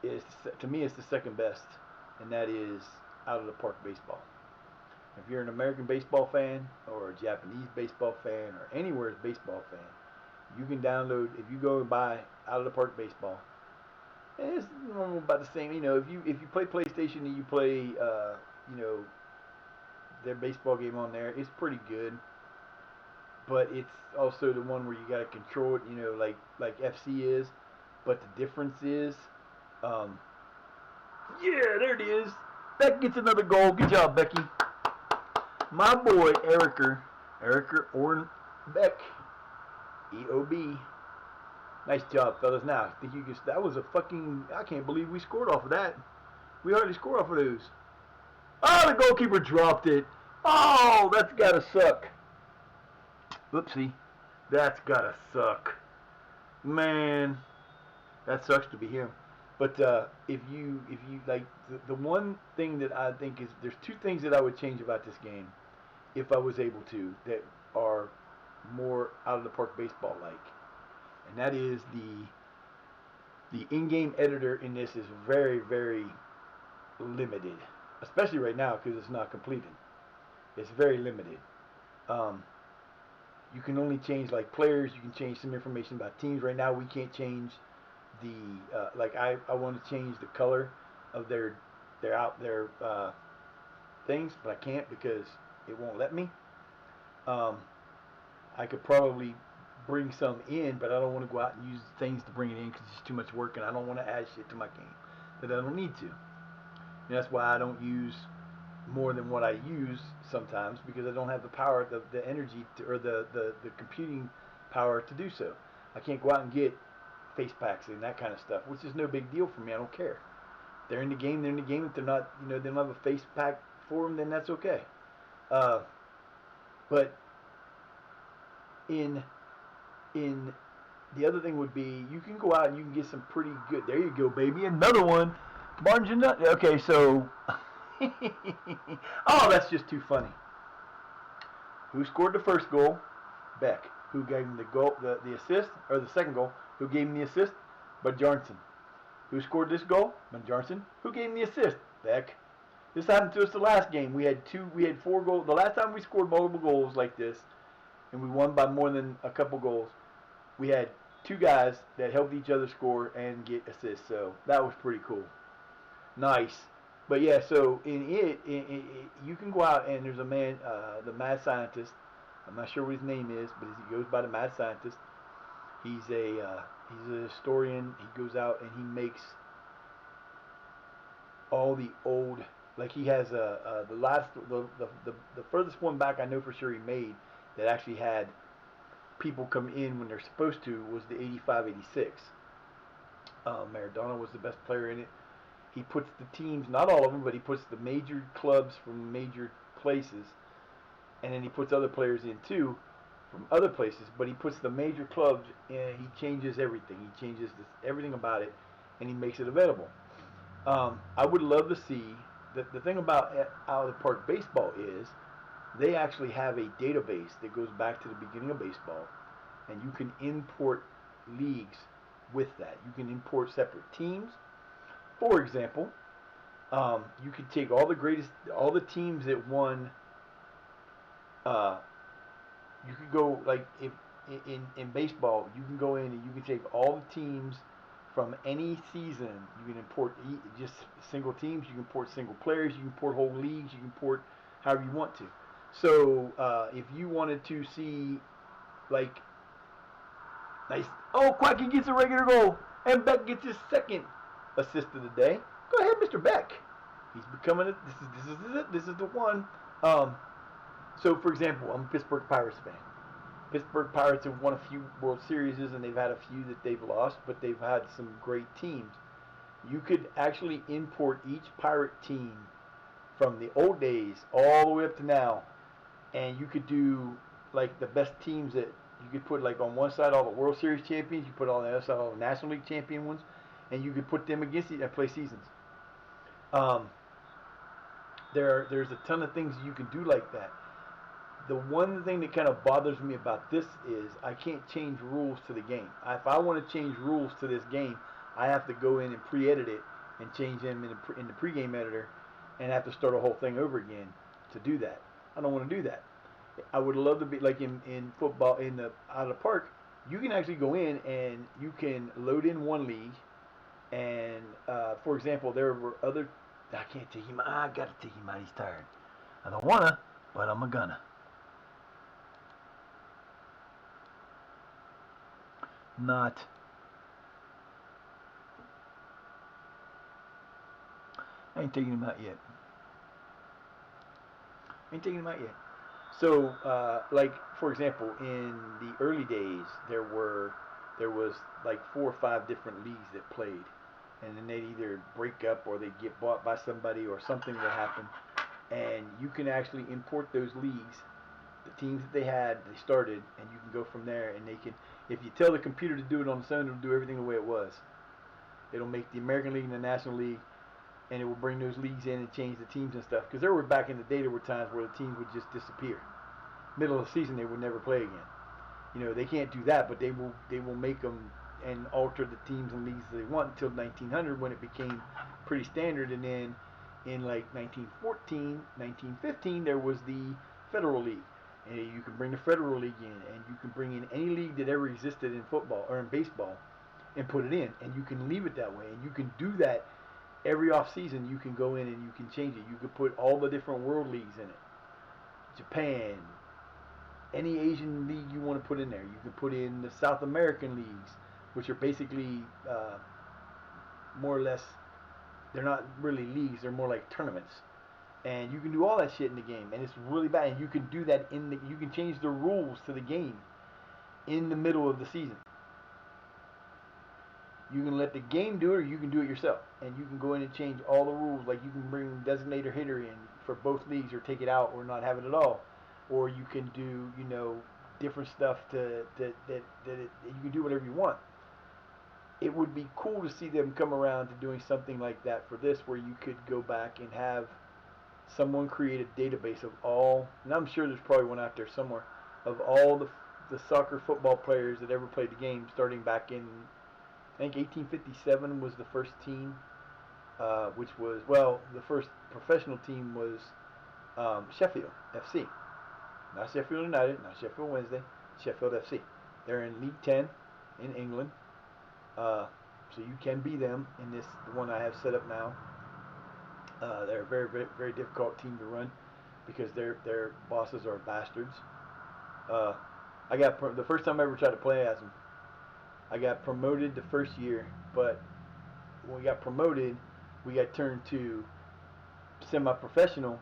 Is to me, it's the second best, and that is out of the park baseball. If you're an American baseball fan or a Japanese baseball fan or anywhere's baseball fan, you can download if you go and buy out of the park baseball. And it's about the same. If you play PlayStation and you play their baseball game on there, it's pretty good. But it's also the one where you got to control it, like FC is. But the difference is, um, yeah, there it is. Beck gets another goal. Good job, Becky. My boy Eriker Orn Beck, EOB. Nice job, fellas. Now, I think you can. That was a fucking. I can't believe we scored off of that. We hardly score off of those. Oh, the goalkeeper dropped it. Oh, that's gotta suck. Oopsie. That's gotta suck. Man, that sucks to be him. But if you like the one thing that I think is there's two things that I would change about this game if I was able to that are more out of the park baseball like, and that is the in-game editor in this is very very limited, especially right now because it's not completed. It's very limited. Um, you can only change like players. You can change some information about teams. Right now, we can't change the like I want to change the color of their things, but I can't because it won't let me. Um, I could probably bring some in, but I don't want to go out and use things to bring it in because it's too much work, and I don't want to add shit to my game that I don't need to. And that's why I don't use more than what I use sometimes because I don't have the power, the energy, or the computing power to do so. I can't go out and get face packs and that kind of stuff, which is no big deal for me. I don't care. They're in the game. They're in the game. If they're not, they don't have a face pack for them, then that's okay. Uh, but in in the other thing would be you can go out and you can get some pretty good. There you go, baby. Another one. Margin. Okay, so. Oh, that's just too funny. Who scored the first goal? Beck. Who gave him the goal, the assist, or the second goal? Who gave him the assist? Bud Johnson. Who scored this goal? Bud Johnson. Who gave him the assist? Beck. This happened to us the last game. We had 4 goals. The last time we scored multiple goals like this, and we won by more than a couple goals, we had 2 guys that helped each other score and get assists. So that was pretty cool. Nice. But yeah, so you can go out and there's a man, the mad scientist. I'm not sure what his name is, but he goes by the mad scientist. He's a historian. He goes out and he makes all the old, like he has the furthest one back I know for sure he made that actually had people come in when they're supposed to was the 85-86. Maradona was the best player in it. He puts the teams, not all of them, but he puts the major clubs from major places, and then he puts other players in too from other places. But he puts the major clubs, and he changes everything. He changes everything about it, and he makes it available. I would love to see the thing about out of the park baseball is they actually have a database that goes back to the beginning of baseball, and you can import leagues with that. You can import separate teams. For example, you could take all the teams that won. You could go like if in baseball, you can go in and you can take all the teams from any season. You can import just single teams. You can import single players. You can import whole leagues. You can import however you want to. So if you wanted to see like nice, oh Quacky gets a regular goal and Beck gets his second assist of the day. Go ahead, Mr. Beck. He's becoming a, this is it. This is the one. Um, so, for example, I'm a Pittsburgh Pirates fan. Pittsburgh Pirates have won a few World Series and they've had a few that they've lost, but they've had some great teams. You could actually import each Pirate team from the old days all the way up to now, and you could do like the best teams that you could put like on one side all the World Series champions, you put on the other side all the National League champion ones, and you could put them against each and play seasons. Um, there's a ton of things you can do like that. The one thing that kind of bothers me about this is I can't change rules to the game. If I want to change rules to this game, I have to go in and pre-edit it and change them in the pre-game editor, and have to start a whole thing over again to do that. I don't want to do that. I would love to be like in football in the out of the park. You can actually go in and you can load in one league, and for example, there were other. I can't take him. I gotta take him out. He's tired. I don't wanna, but I'm a gonna. Not. I ain't taking him out yet. I ain't taking him out yet. So, like for example, in the early days, there was like 4 or 5 different leagues that played, and then they'd either break up or they'd get bought by somebody or something would happen, and you can actually import those leagues, the teams that they started, and you can go from there, and they can. If you tell the computer to do it on its own, it'll do everything the way it was. It'll make the American League and the National League, and it will bring those leagues in and change the teams and stuff. Because there were back in the day, there were times where the teams would just disappear. Middle of the season, they would never play again. You know, they can't do that, but they will make them and alter the teams and leagues they want until 1900 when it became pretty standard. And then in like 1914, 1915, there was the Federal League. And you can bring the Federal League in, and you can bring in any league that ever existed in football or in baseball and put it in, and you can leave it that way. And you can do that every off season. You can go in and you can change it. You can put all the different world leagues in it. Japan, any Asian league you want to put in there. You can put in the South American leagues, which are basically more or less, they're not really leagues, they're more like tournaments. And you can do all that shit in the game, and it's really bad. And you can do that you can change the rules to the game in the middle of the season. You can let the game do it, or you can do it yourself. And you can go in and change all the rules. Like you can bring designator hitter in for both leagues, or take it out, or not have it at all. Or you can do, different stuff you can do whatever you want. It would be cool to see them come around to doing something like that for this, where you could go back and have someone create a database of all, and I'm sure there's probably one out there somewhere, of all the soccer football players that ever played the game, starting back in, I think 1857 was the first team, which was, well, the first professional team was Sheffield FC. Not Sheffield United, not Sheffield Wednesday, Sheffield FC. They're in League 10 in England. So you can be them in this, the one I have set up now. They're a very, very, very difficult team to run because their bosses are bastards. Uh, I got the first time I ever tried to play as them. I got promoted the first year, but when we got promoted, we got turned to semi-professional.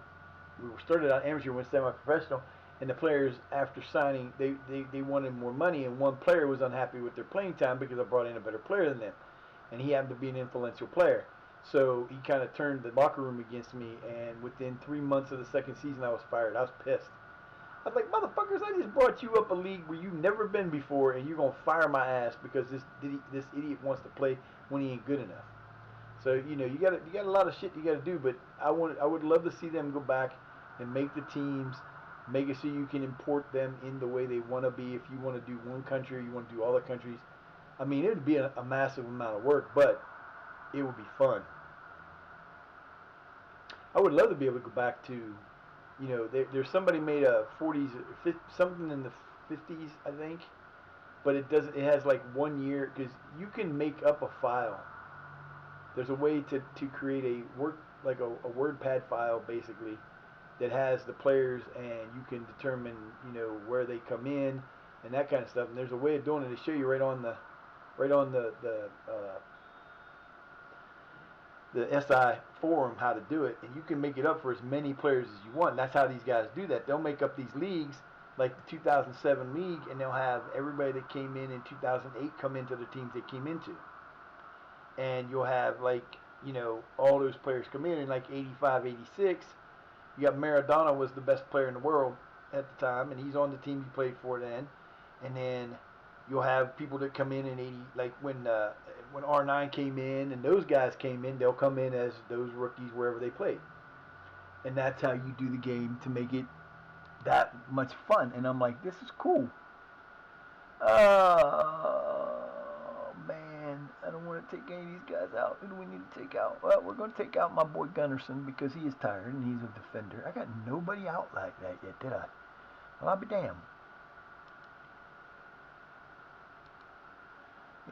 We were started out amateur, went semi-professional, and the players, after signing, they wanted more money, and one player was unhappy with their playing time because I brought in a better player than them, and he happened to be an influential player. So he kind of turned the locker room against me, and within 3 months of the second season, I was fired. I was pissed. I was like, motherfuckers, I just brought you up a league where you've never been before, and you're gonna fire my ass because this idiot wants to play when he ain't good enough. So you got a lot of shit you got to do, but I would love to see them go back and make the teams, make it so you can import them in the way they want to be. If you want to do one country, or you want to do all the countries. I mean, it would be a massive amount of work, but it would be fun. I would love to be able to go back to, there's somebody made a 40s, something in the 50s, I think, but it doesn't. It has like 1 year because you can make up a file. There's a way to create a WordPad file basically that has the players, and you can determine where they come in and that kind of stuff. And there's a way of doing it. They show you right on the the SI forum how to do it, and you can make it up for as many players as you want. And that's how these guys do that. They'll make up these leagues, like the 2007 league, and they'll have everybody that came in 2008 come into the teams they came into. And you'll have, like, you know, all those players come in like 85, 86. You got Maradona was the best player in the world at the time, and he's on the team you played for then. And then you'll have people that come in 80, like when R9 came in and those guys came in, they'll come in as those rookies wherever they played. And that's how you do the game to make it that much fun. And I'm like, this is cool. Man, I don't want to take any of these guys out. Who do we need to take out? Well, we're going to take out my boy Gunnarsson because he is tired and he's a defender. I got nobody out like that yet, did I? Well, I'll be damned.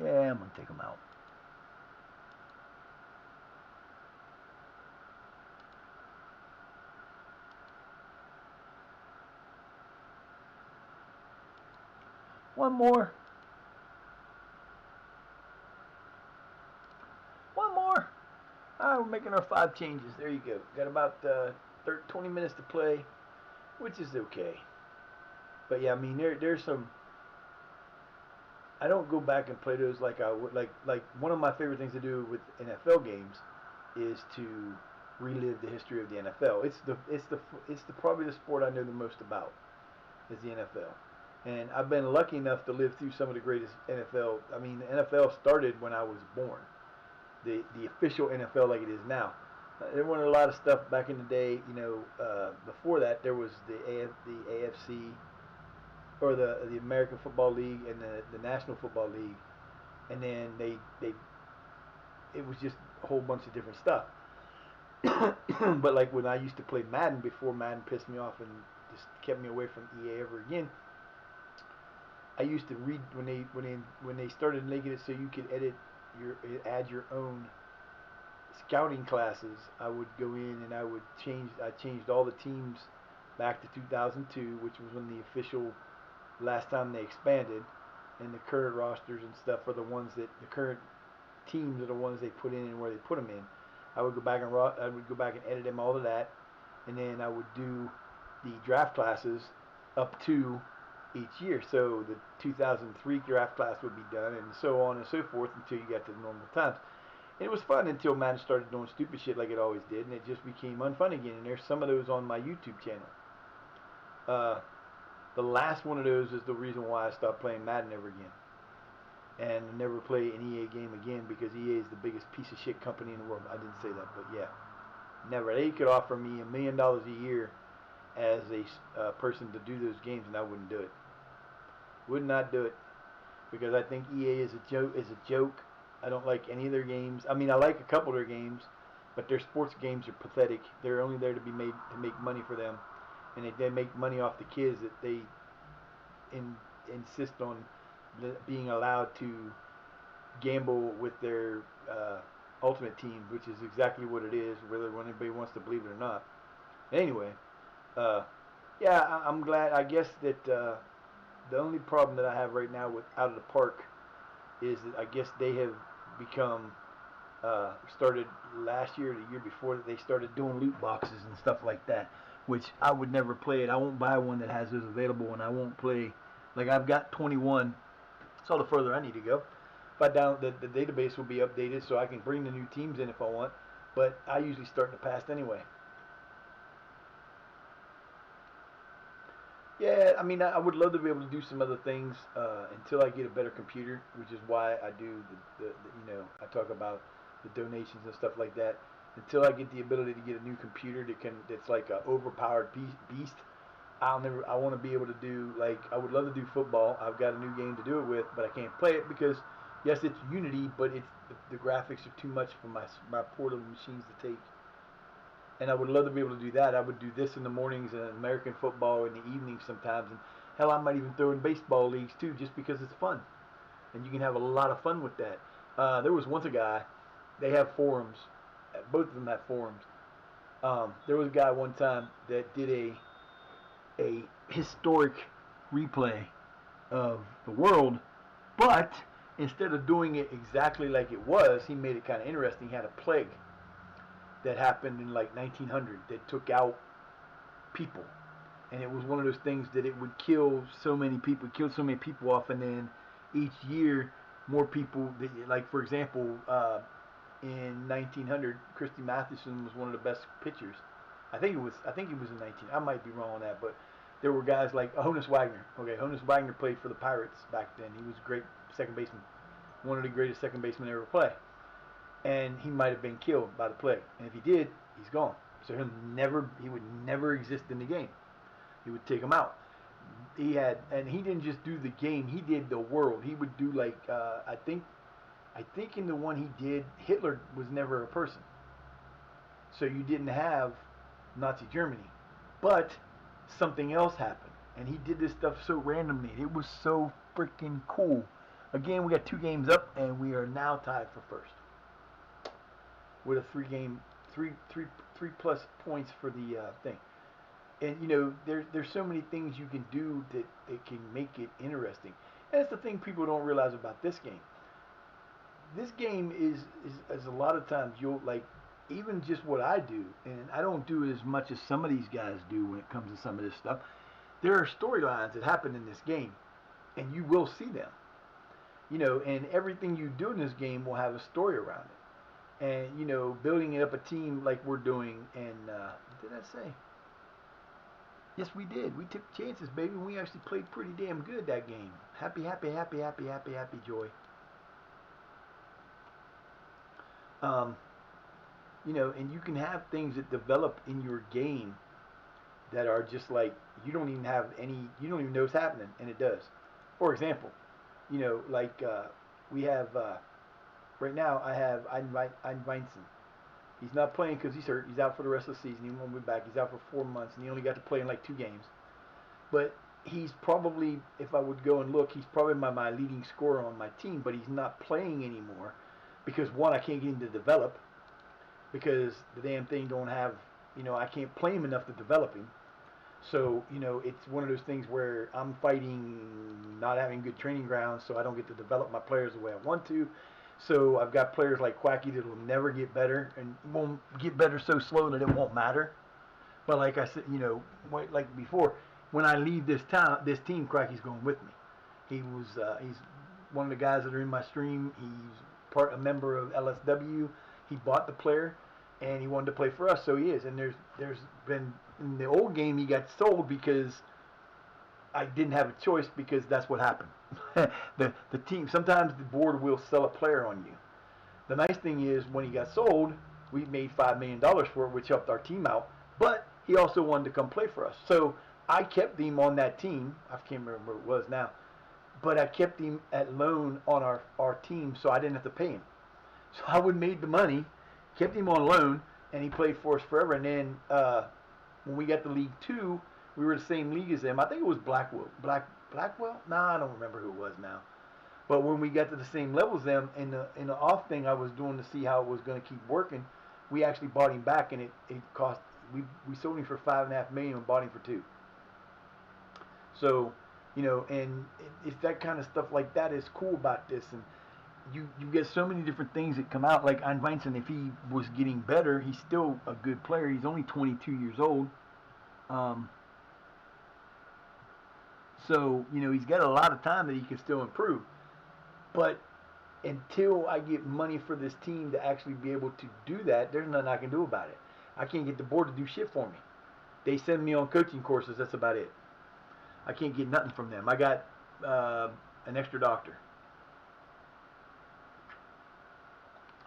Yeah, I'm going to take him out. One more. One more. All right, we're making our 5 changes. There you go. Got about 20 minutes to play, which is okay. But yeah, I mean, there's some. I don't go back and play those like I would. Like one of my favorite things to do with NFL games is to relive the history of the NFL. It's probably the sport I know the most about is the NFL. And I've been lucky enough to live through some of the greatest NFL. I mean, the NFL started when I was born. The official NFL like it is now. There wasn't a lot of stuff back in the day. You know, before that there was the AFC or the American Football League and the National Football League, and then they it was just a whole bunch of different stuff. But like when I used to play Madden before Madden pissed me off and just kept me away from EA ever again, I used to read when they started making it so you could add your own scouting classes. I would go in and I changed all the teams back to 2002, which was when the official last time they expanded, and the current rosters and stuff are the ones that the current teams are the ones they put in and where they put them in. I would go back and edit them all to that, and then I would do the draft classes up to each year. So the 2003 draft class would be done, and so on and so forth until you got to the normal times. And it was fun until Madden started doing stupid shit like it always did, and it just became unfun again. And there's some of those on my YouTube channel. The last one of those is the reason why I stopped playing Madden ever again. And never play an EA game again because EA is the biggest piece of shit company in the world. I didn't say that, but yeah. Never. They could offer me $1 million a year as a person to do those games, and I wouldn't do it. Would not do it because I think EA is a joke. I don't like any of their games. I mean, I like a couple of their games, but their sports games are pathetic. They're only there to be made to make money for them, and they make money off the kids that they insist on being allowed to gamble with their ultimate team, which is exactly what it is, whether anybody wants to believe it or not. Anyway, yeah, I'm glad. I guess that the only problem that I have right now with Out of the Park is that I guess they have become started last year or the year before that they started doing loot boxes and stuff like that, which I would never play it. I won't buy one that has those available, and I won't play. Like I've got 21. That's all the further I need to go. If I down the database will be updated so I can bring the new teams in if I want, but I usually start in the past anyway. Yeah, I mean, I would love to be able to do some other things until I get a better computer, which is why I do I talk about the donations and stuff like that. Until I get the ability to get a new computer that's like an overpowered beast, I want to be able to do, like, I would love to do football. I've got a new game to do it with, but I can't play it because, yes, it's Unity, but it's the graphics are too much for my poor little machines to take. And I would love to be able to do that. I would do this in the mornings and American football in the evenings sometimes. And hell, I might even throw in baseball leagues too, just because it's fun. And you can have a lot of fun with that. There was once a guy, they have forums. Both of them have forums. There was a guy one time that did a historic replay of the world, but instead of doing it exactly like it was, he made it kind of interesting. He had a plague. that happened in like 1900 that took out people, and it was one of those things that it would kill so many people, kill so many people off, and then each year more people. Like for example, in 1900, Christy Mathewson was one of the best pitchers. I think it was. I think he was in 19. I might be wrong on that, but there were guys like Honus Wagner. Okay, Honus Wagner played for the Pirates back then. He was a great second baseman, one of the greatest second basemen ever play. And he might have been killed by the plague. And if he did, he's gone. So he would never exist in the game. He would take him out. And he didn't just do the game. He did the world. He would do like, I think in the one he did, Hitler was never a person. So you didn't have Nazi Germany. But something else happened. And he did this stuff so randomly. It was so freaking cool. Again, we got 2 games up, and we are now tied for first with a 3 plus points for the thing. And you know, there's so many things you can do that it can make it interesting. And that's the thing people don't realize about this game. This game is a lot of times you'll like, even just what I do, and I don't do it as much as some of these guys do when it comes to some of this stuff. There are storylines that happen in this game, and you will see them. You know, and everything you do in this game will have a story around it. And you know, building it up a team like we're doing. And what did I say? Yes, we did. We took chances, baby. We actually played pretty damn good that game. Happy, happy, happy, happy, happy, happy, joy. Um, you know, and you can have things that develop in your game that are just like you don't even have any, you don't even know it's happening, and it does. For example, you know, like we have right now. I have Einweinson. He's not playing because he's hurt. He's out for the rest of the season. He won't be back. He's out for 4 months, and he only got to play in like 2 games. But he's probably, if I would go and look, he's probably my leading scorer on my team. But he's not playing anymore because one, I can't get him to develop because the damn thing don't have, you know, I can't play him enough to develop him. So, you know, it's one of those things where I'm fighting not having good training grounds, so I don't get to develop my players the way I want to. So I've got players like Quacky that will never get better and won't get better so slow that it won't matter. But like I said, you know, like before, when I leave this team, Quacky's going with me. He's one of the guys that are in my stream. He's a member of LSW. He bought the player, and he wanted to play for us, so he is. And there's been in the old game he got sold because I didn't have a choice because that's what happened. the team, sometimes the board will sell a player on you. The nice thing is when he got sold, we made $5 million for it, which helped our team out. But he also wanted to come play for us, so I kept him on that team. I can't remember what it was now, but I kept him at loan on our team, so I didn't have to pay him. So I would have made the money, kept him on loan, and he played for us forever. And then when we got to League Two, we were the same league as them. I think it was Blackwell. No, I don't remember who it was now. But when we got to the same level as them, in the off thing I was doing to see how it was going to keep working, we actually bought him back, and it cost. We sold him for $5.5 million and bought him for $2 million. So, you know, and it's that kind of stuff like that is cool about this. And you get so many different things that come out. Like Einweinson, if he was getting better, he's still a good player. He's only 22 years old. So, you know, he's got a lot of time that he can still improve. But until I get money for this team to actually be able to do that, there's nothing I can do about it. I can't get the board to do shit for me. They send me on coaching courses. That's about it. I can't get nothing from them. I got an extra doctor.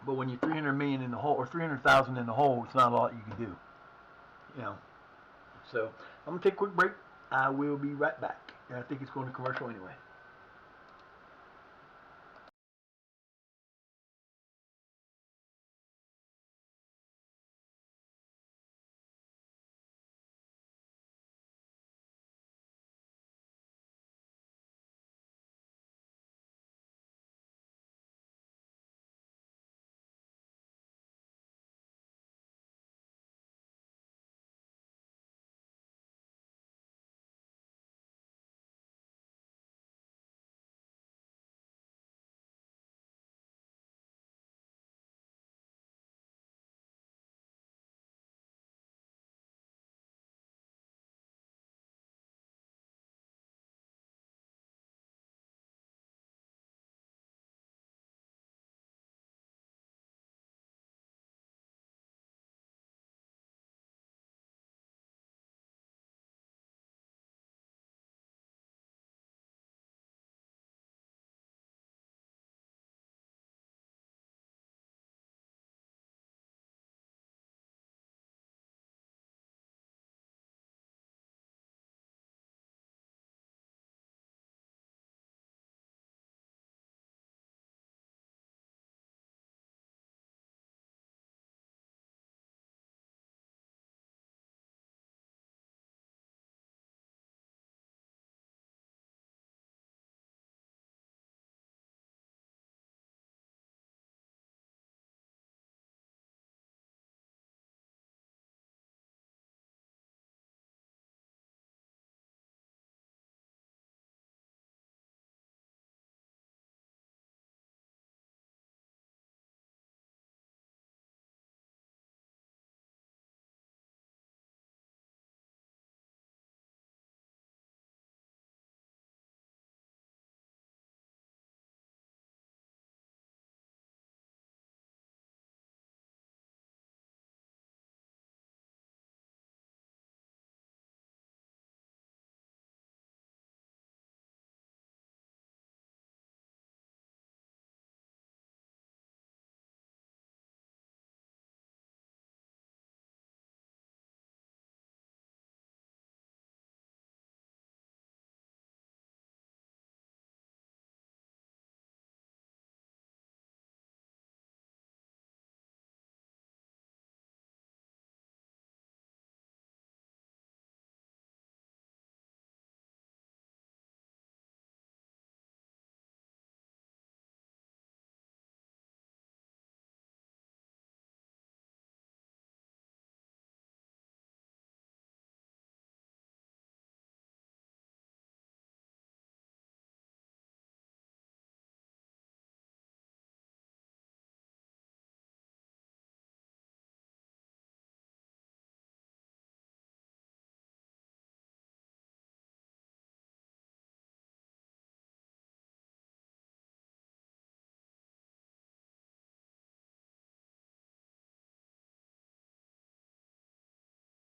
But when you're 300 million in the hole or 300,000 in the hole, it's not a lot you can do. You know. So I'm gonna take a quick break. I will be right back. And I think it's going to commercial anyway.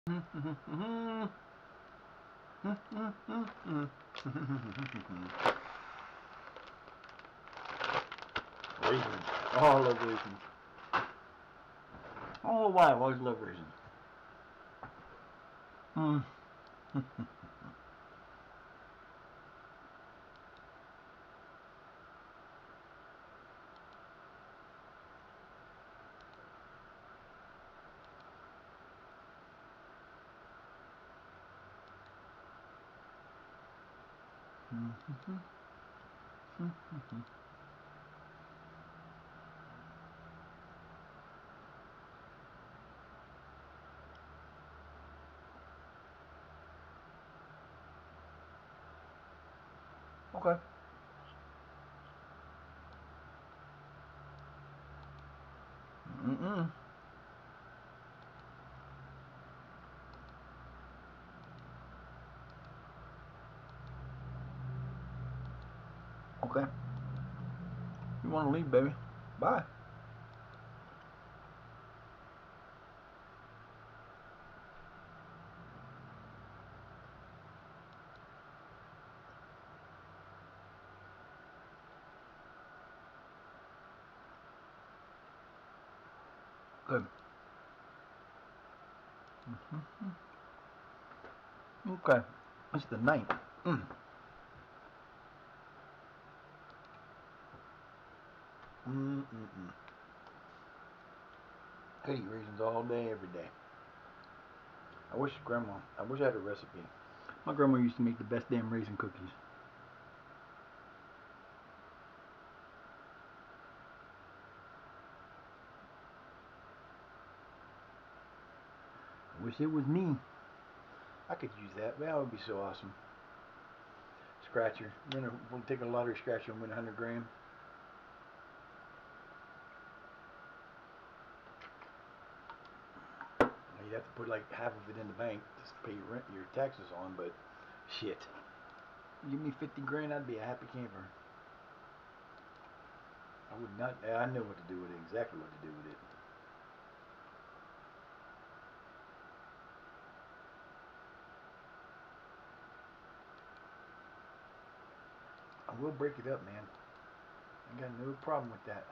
Raisins. Oh, I love raisins. I don't know why. I've always loved raisins. Mm. Okay. Mm-mm. Okay. You want to leave, baby? Bye. Good. Okay. It's the ninth. Mm. Mm-mm-mm. Could eat raisins all day, every day. I wish I had a recipe. My grandma used to make the best damn raisin cookies. I wish it was me. I could use that. That would be so awesome. Scratcher. We'll take a lottery scratcher and win 100 grand. You'd have to put like half of it in the bank just to pay your rent, your taxes on, but shit. Give me 50 grand, I'd be a happy camper. I would not, I know what to do with it, exactly what to do with it. I will break it up, man. I got no problem with that.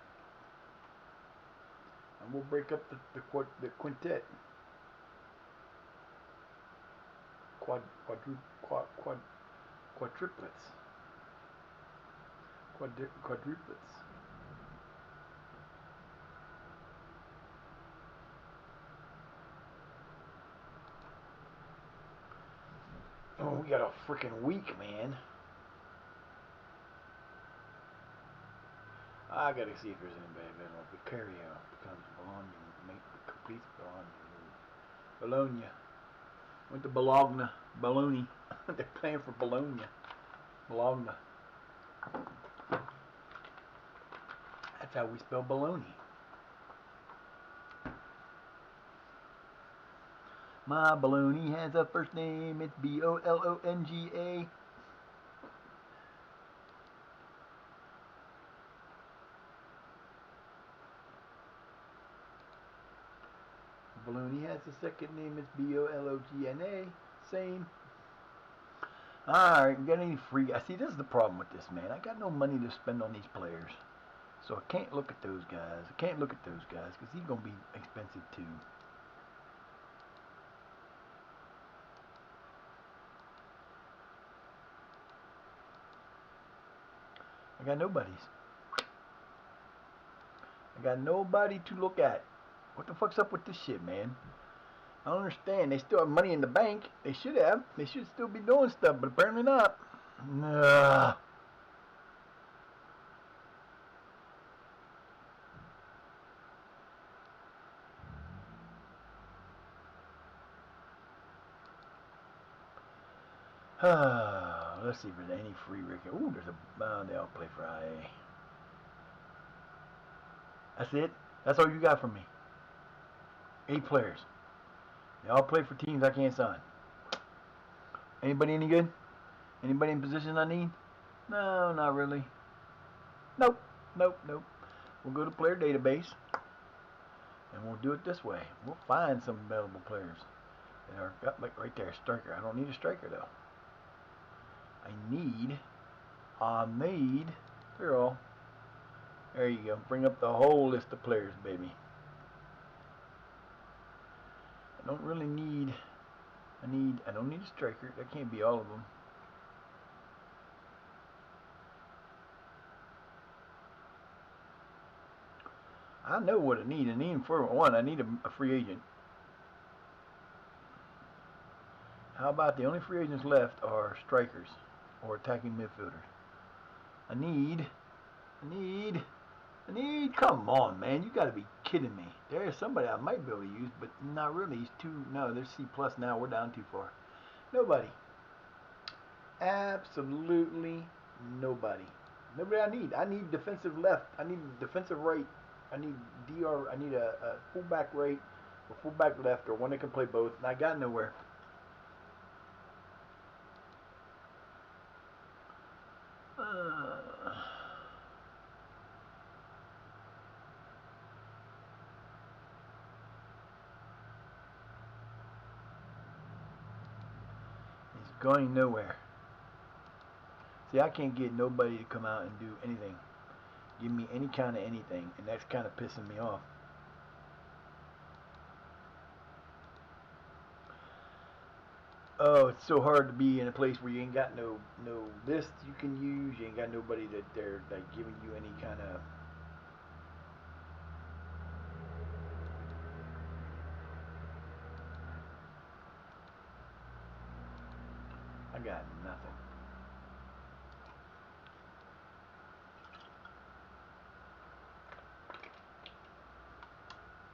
And we'll break up the quintet. Quadruplets. Quadruplets. Oh, we got a freaking week, man. I gotta see if there's anybody available. Vicario becomes Bologna, completes Bologna. Bologna. Went to Bologna. Bologna. They're playing for Bologna. Bologna. That's how we spell baloney. My baloney has a first name. It's Bolonga. Baloney has a second name. It's Bologna. Same. Alright, we got any free... I see, this is the problem with this, man. I got no money to spend on these players. So I can't look at those guys. I can't look at those guys because he's going to be expensive too. I got nobodies. I got nobody to look at. What the fuck's up with this shit, man? I don't understand. They still have money in the bank. They should have. They should still be doing stuff, but apparently not. Nah. Let's see if there's any free Ricky. Ooh, there's a. They all play for IA. That's it. That's all you got from me. 8 players. They all play for teams I can't sign. Anybody any good? Anybody in position I need? No, not really. Nope. Nope. Nope. We'll go to player database and we'll do it this way. We'll find some available players. Or right there, striker. I don't need a striker though. I need. They're all. There you go. Bring up the whole list of players, baby. I don't really need. I don't need a striker. That can't be all of them. I know what I need. For one, I need a free agent. How about the only free agents left are strikers or attacking midfielders? I need. Come on, man. You got to be kidding me. There's somebody I might be able to use, but not really. He's too. No, there's C plus now. We're down too far. Nobody. Absolutely nobody. Nobody I need. I need defensive left. I need defensive right. I need DR. I need a fullback right, or fullback left, or one that can play both. And I got nowhere. It's going nowhere. See, I can't get nobody to come out and do anything. Give me any kind of anything, and that's kind of pissing me off. Oh, it's so hard to be in a place where you ain't got no list you can use. You ain't got nobody that they're like giving you any kind of. I got nothing.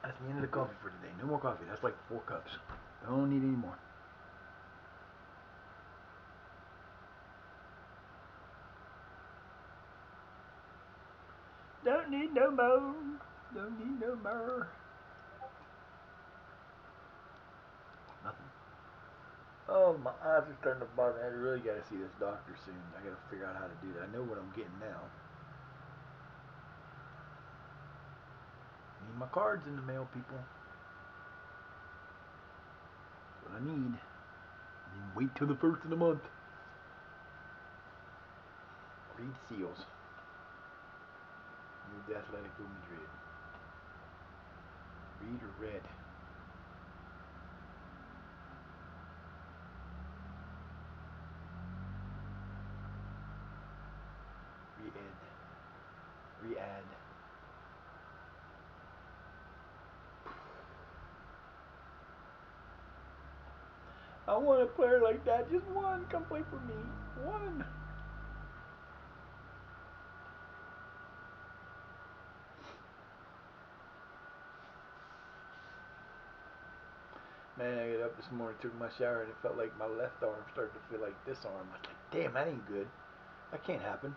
That's the end of the coffee for today. No more coffee. That's like 4 cups. Don't need any more. Don't need no more. Don't need no more. Nothing. Oh, my eyes are starting to bother. I really got to see this doctor soon. I got to figure out how to do that. I know what I'm getting now. Need my cards in the mail, people. That's what I need. Wait till the 1st of the month. Read Seals. Move the Atletico Madrid. Read or red. Re-add. I want a player like that. Just one. Come play for me. One. Man, I got up this morning, took my shower, and it felt like my left arm started to feel like this arm. I was like, damn, that ain't good. That can't happen.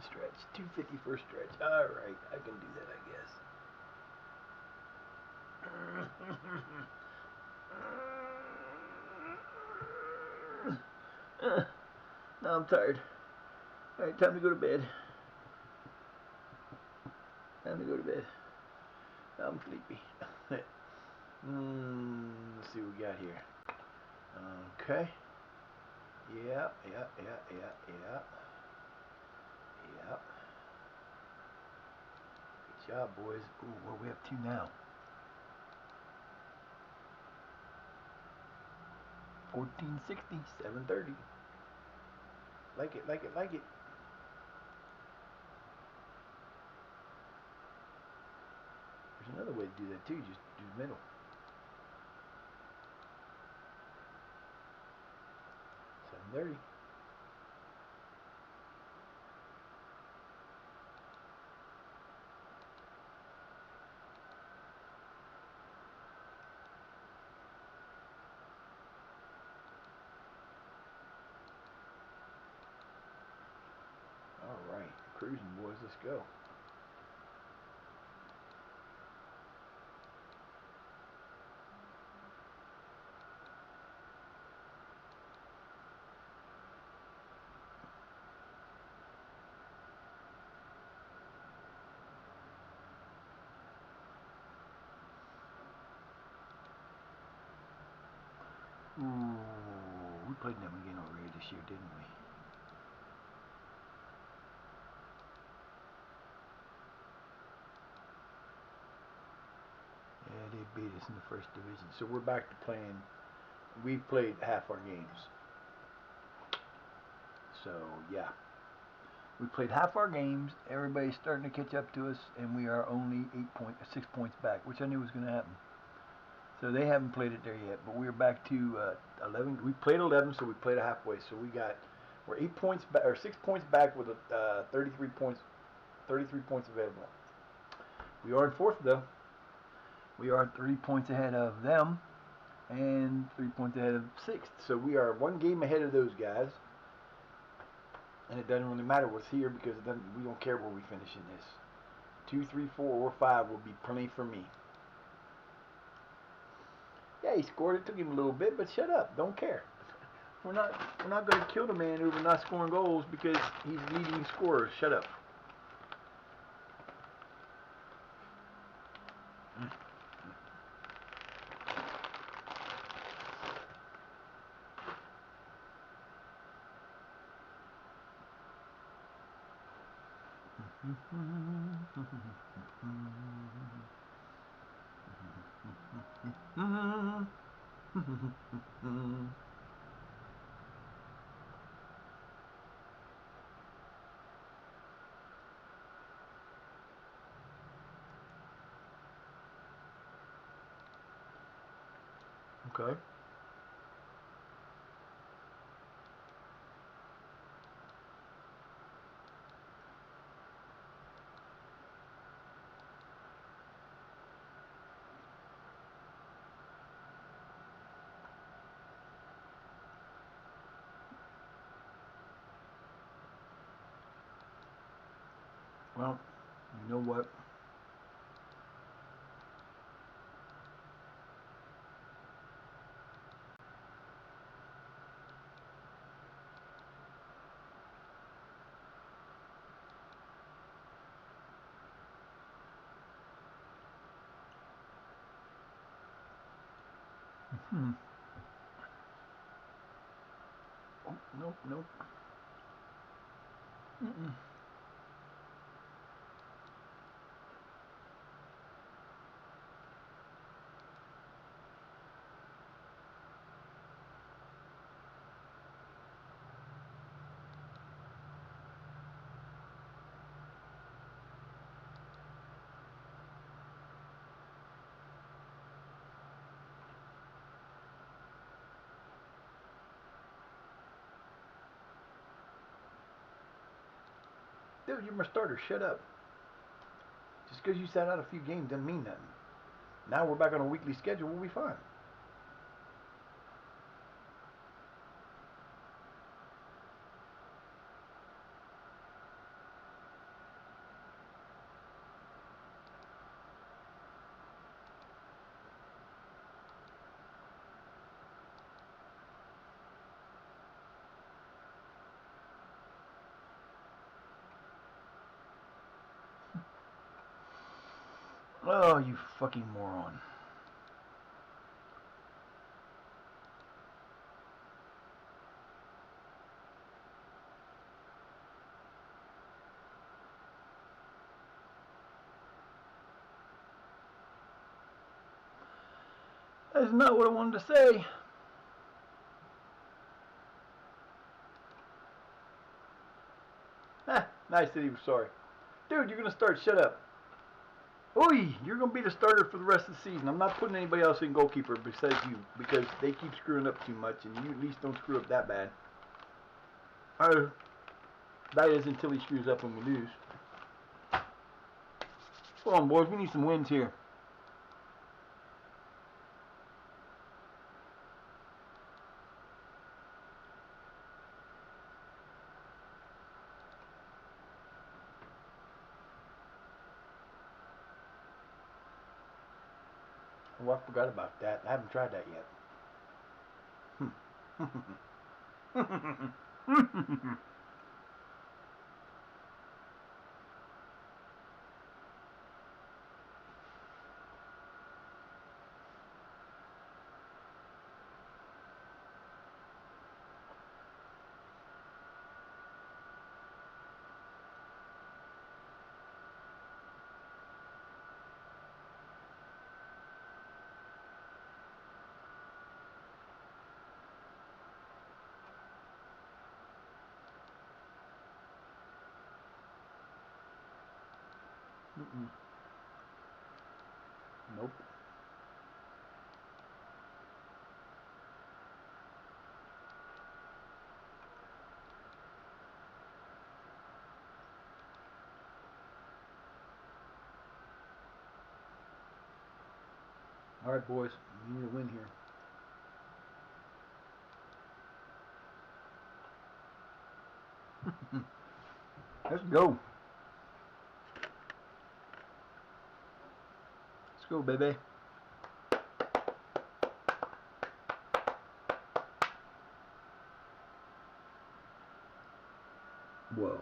Stretch. 250 for a stretch. Alright, I can do that, I guess. Now I'm tired. Alright, time to go to bed. Time to go to bed. I'm sleepy. Let's see what we got here. Okay. Yep. Good job, boys. Ooh, what are we up to now? 1460, 730. Like it. There's another way to do that too. Just do the middle. 730. All right, cruising, boys. Let's go. Ooh, we played them again already this year, didn't we? Yeah, they beat us in the first division. So we're back to playing. We've played half our games. So, yeah. We played half our games. Everybody's starting to catch up to us, and we are only 6 points back, which I knew was going to happen. So they haven't played it there yet, but we're back to 11. We played 11, so we played a halfway. So we're 8 points back, or 6 points back with 33 points available. We are in fourth though. We are 3 points ahead of them, and 3 points ahead of sixth. So we are 1 game ahead of those guys. And it doesn't really matter what's here because we don't care where we finish in this. 2, 3, 4, or 5 will be plenty for me. Yeah, he scored. It took him a little bit, but shut up. Don't care. We're not going to kill the man over not scoring goals because he's leading scorer. Shut up. Okay. Well, you know what? Hmm. Oh, nope, nope. Mm-mm. Dude, you're my starter. Shut up. Just because you sat out a few games doesn't mean nothing. Now we're back on a weekly schedule. We'll be fine. Oh, you fucking moron. That's not what I wanted to say. Ah, nice that he was sorry. Dude, you're going to start. Shut up. Oi, you're going to be the starter for the rest of the season. I'm not putting anybody else in goalkeeper besides you because they keep screwing up too much and you at least don't screw up that bad. That is until he screws up and we lose. Come on, boys. We need some wins here. Oh, I forgot about that. I haven't tried that yet. Nope. All right, boys, we need a win here. Let's go. Let's go, baby. Whoa.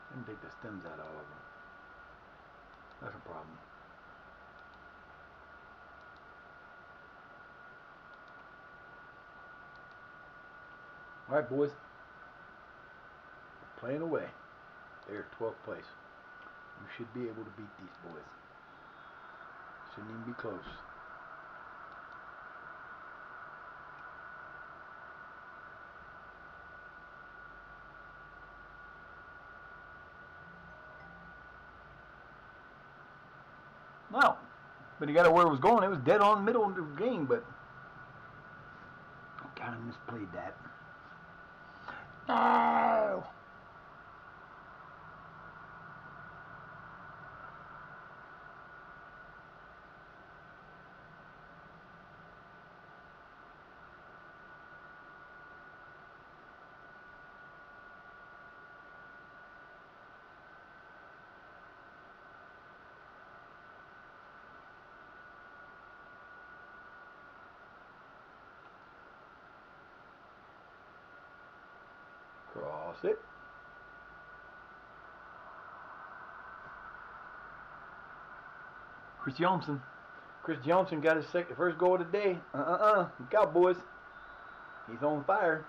Didn't take the stems out of all of them. That's a problem. All right, boys. Playing away. There's 12th place. You should be able to beat these boys. Shouldn't even be close. No. But he got it where it was going. It was dead on middle of the game, but I kind of misplayed that. No. Cross it. Chris Johnson. Chris Johnson got his first goal of the day. Cowboys. He's on fire.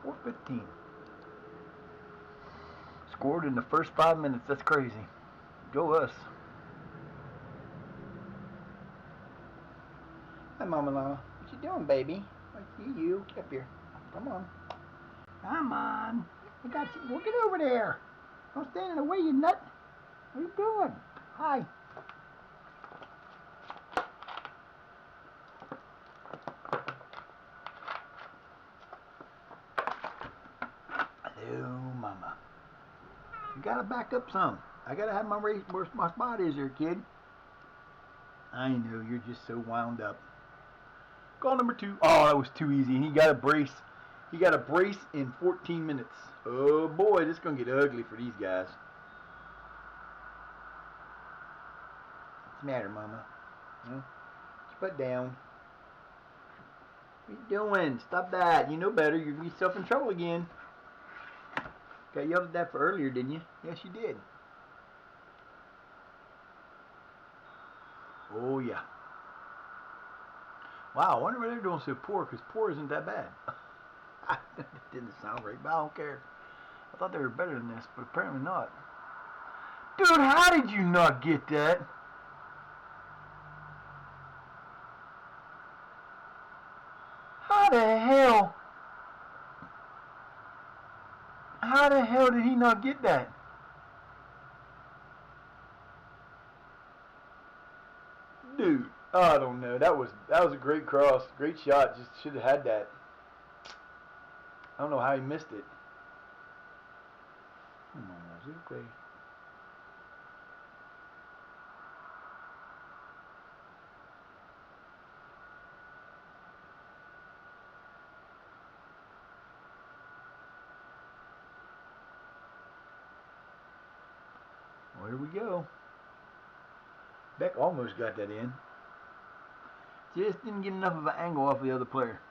Or 15. Scored in the first 5 minutes. That's crazy. Go us. Hi, Mama Llama. What you doing, baby? I see you. Get up here. Come on. Come on. I got you. Well, get over there. Don't stand in the way, you nut. What are you doing? Hi. Hello, Mama. You gotta back up some. I gotta have my race where my spot is there, kid. I know, you're just so wound up. Goal number 2. Oh, that was too easy. And he got a brace. He got a brace in 14 minutes. Oh boy, this is gonna get ugly for these guys. What's the matter, Mama? Put down. What are you doing? Stop that. You know better. You're gonna get yourself in trouble again. Got yelled at that for earlier, didn't you? Yes, you did. Oh, yeah. Wow, I wonder why they're doing so poor, because poor isn't that bad. That didn't sound right, but I don't care. I thought they were better than this, but apparently not. Dude, how did you not get that? How the hell? How the hell did he not get that? Dude, I don't know. That was a great cross, great shot. Just should have had that. I don't know how he missed it. Come on, is it okay? Here we go. Beck almost got that in. Just didn't get enough of an angle off the other player.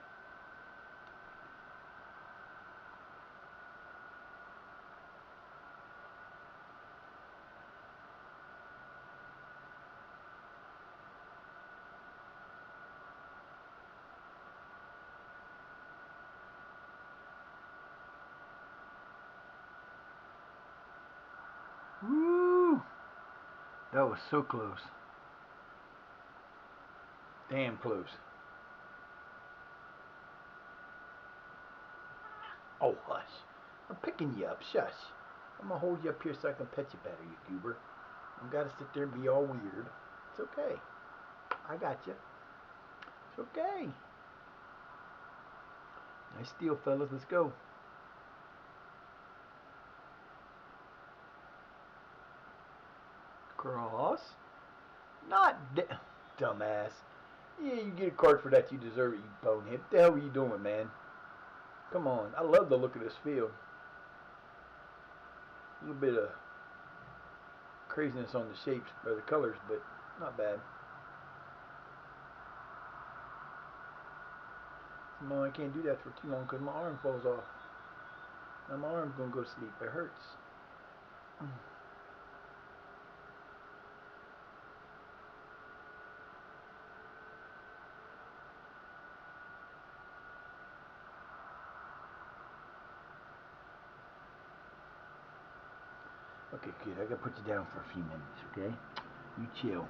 Woo! That was so close. Damn close. Oh, hush. I'm picking you up. Shush. I'm going to hold you up here so I can pet you better, you goober. I've got to sit there and be all weird. It's okay. I got you. It's okay. Nice steal, fellas. Let's go. Cross. Not dumbass. Yeah, you get a card for that. You deserve it, you bonehead. What the hell are you doing, man? Come on. I love the look of this field. A little bit of craziness on the shapes or the colors, but not bad. No, I can't do that for too long because my arm falls off. Now my arm's going to go to sleep. It hurts. Okay, kid, I gotta put you down for a few minutes, okay? You chill.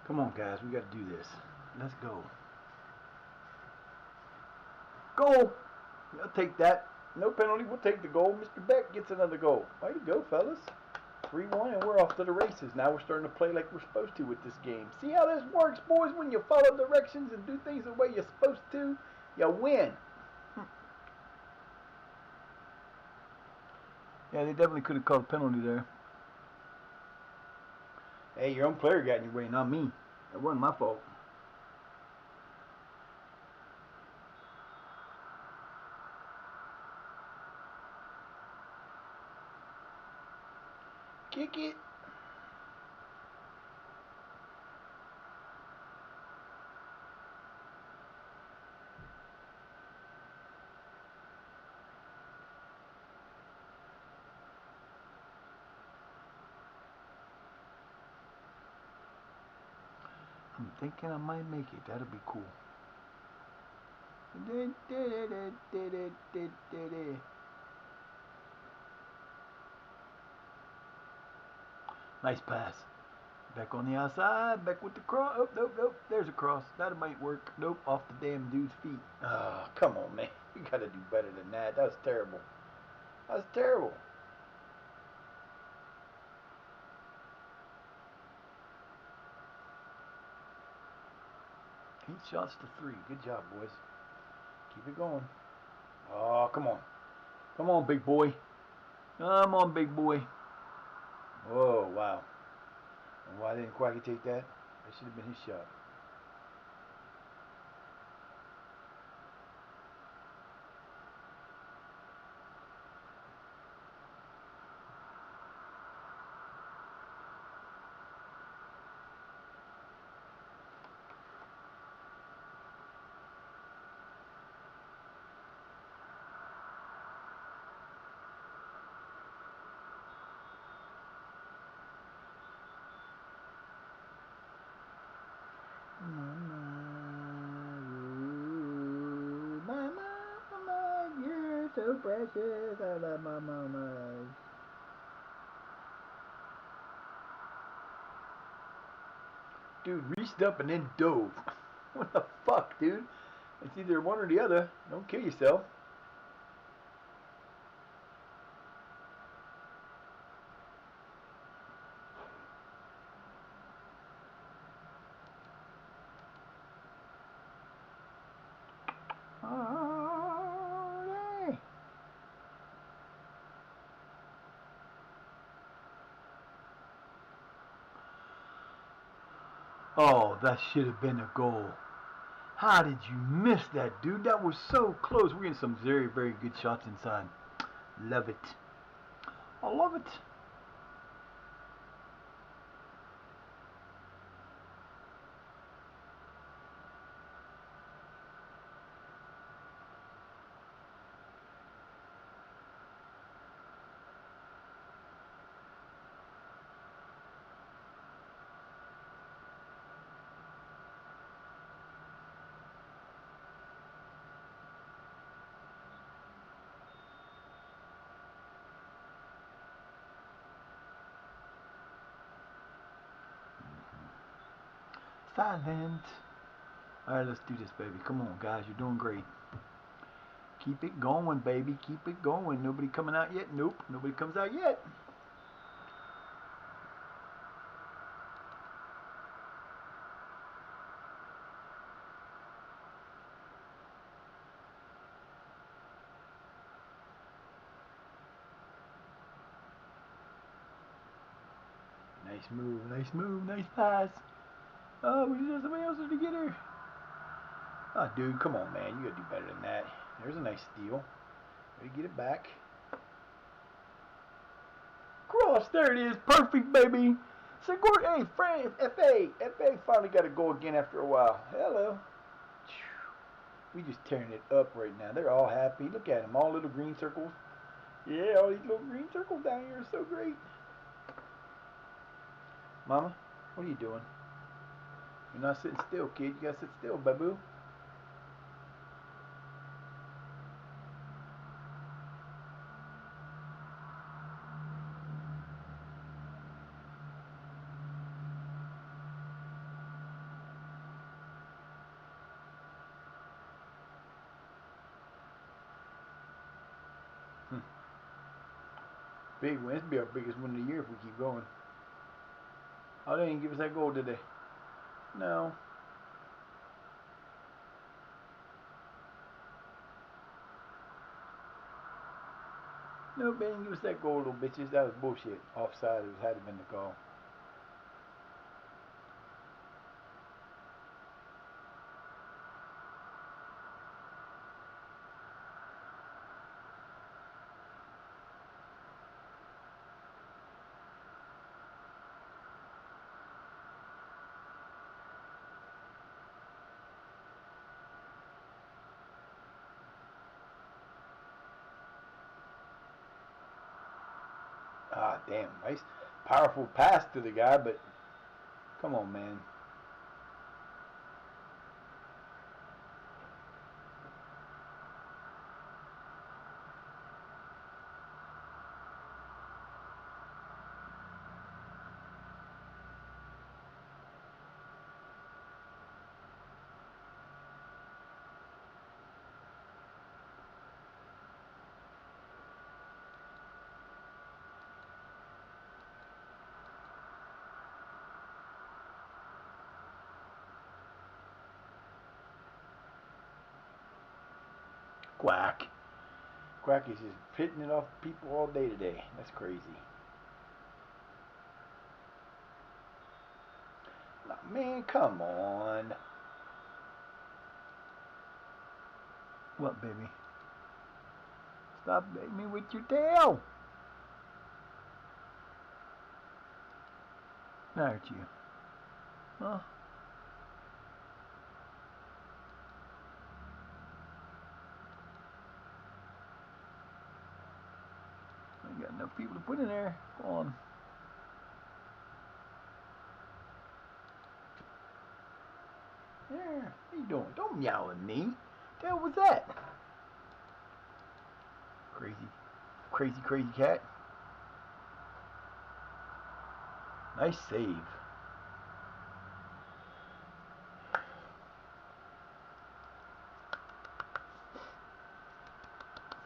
Come on, guys, we gotta do this. Let's go. Goal! I'll take that. No penalty, we'll take the goal. Mr. Beck gets another goal. Way to go, fellas. 3-1 and we're off to the races. Now we're starting to play like we're supposed to with this game. See how this works, boys? When you follow directions and do things the way you're supposed to, you win. Yeah, they definitely could have called a penalty there. Hey, your own player got in your way, not me. That wasn't my fault. Kick it. I'm thinking I might make it. That'll be cool. Nice pass. Back on the outside. Back with the cross. Oh, nope, nope. There's a cross. That might work. Nope, off the damn dude's feet. Oh, come on, man. You got to do better than that. That was terrible. That was terrible. 8 shots to 3. Good job, boys. Keep it going. Oh, come on. Come on, big boy. Come on, big boy. Oh, wow. And why didn't Quacky take that? That should have been his shot. Ooh, my mama, you're so precious. I love my mama. Dude reached up and then dove. What the fuck, dude? It's either one or the other. Don't kill yourself. Oh, that should have been a goal. How did you miss that, dude? That was so close. We're getting some very, very good shots inside. Love it. I love it. Silent. Alright, let's do this, baby. Come on, guys. You're doing great. Keep it going, baby. Keep it going. Nobody coming out yet? Nope. Nobody comes out yet. Nice move. Nice move. Nice pass. Oh, we just have somebody else to get her. Oh, dude, come on, man. You gotta do better than that. There's a nice steal. Ready to get it back. Cross. There it is. Perfect, baby. Sigourney, hey, Frank, FA finally got a goal again after a while. Hello. We just tearing it up right now. They're all happy. Look at them, all little green circles. Yeah, all these little green circles down here are so great. Mama, what are you doing? You're not sitting still, kid. You gotta sit still, babu. Big win. This will be our biggest win of the year if we keep going. Oh, they didn't give us that goal, did they? No. Nope, they didn't give us that goal, little bitches. That was bullshit. Offside. It had to have been the call. Ah, damn. Nice. Powerful pass to the guy, but come on, man. Quack. Quack is just hitting it off people all day today. That's crazy. Man, come on. What, baby? Stop hitting me with your tail. Aren't you? Huh? I got enough people to put in there. Go on. Yeah, what you doing? Don't meow at me. The hell was that? Crazy, crazy, crazy cat. Nice save.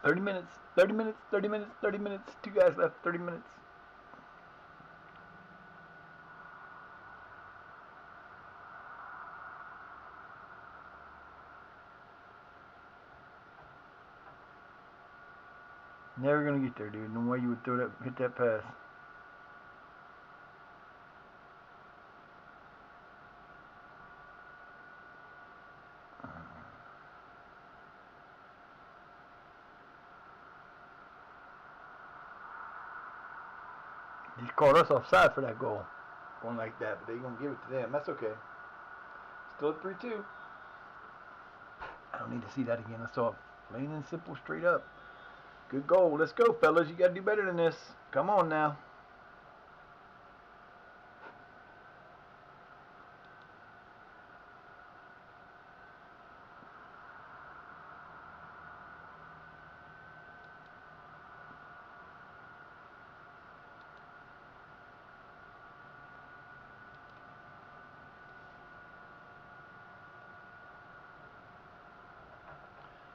"30 minutes, 30 minutes, 30 minutes, 30 minutes. 2 guys left, 30 minutes." Never gonna get there, dude. No way you would hit that pass. He caught us offside for that goal. Going like that, but they gonna give it to them. That's okay. Still at 3-2. I don't need to see that again. I saw it plain and simple, straight up. Good goal. Let's go, fellas. You gotta do better than this. Come on now.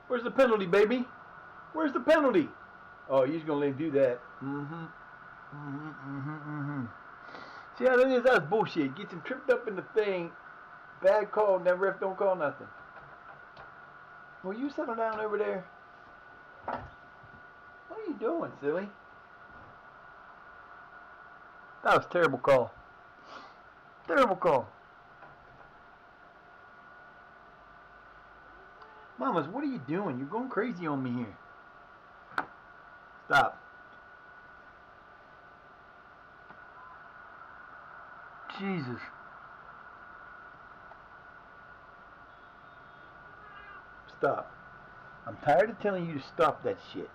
Where's the penalty, baby? Where's the penalty? Oh, you're just gonna let him do that. See how that is? That's bullshit. Gets him tripped up in the thing. Bad call. That ref don't call nothing. Will you settle down over there? What are you doing, silly? That was a terrible call. Terrible call. Mamas, what are you doing? You're going crazy on me here. Stop. Jesus. Stop. I'm tired of telling you to stop that shit.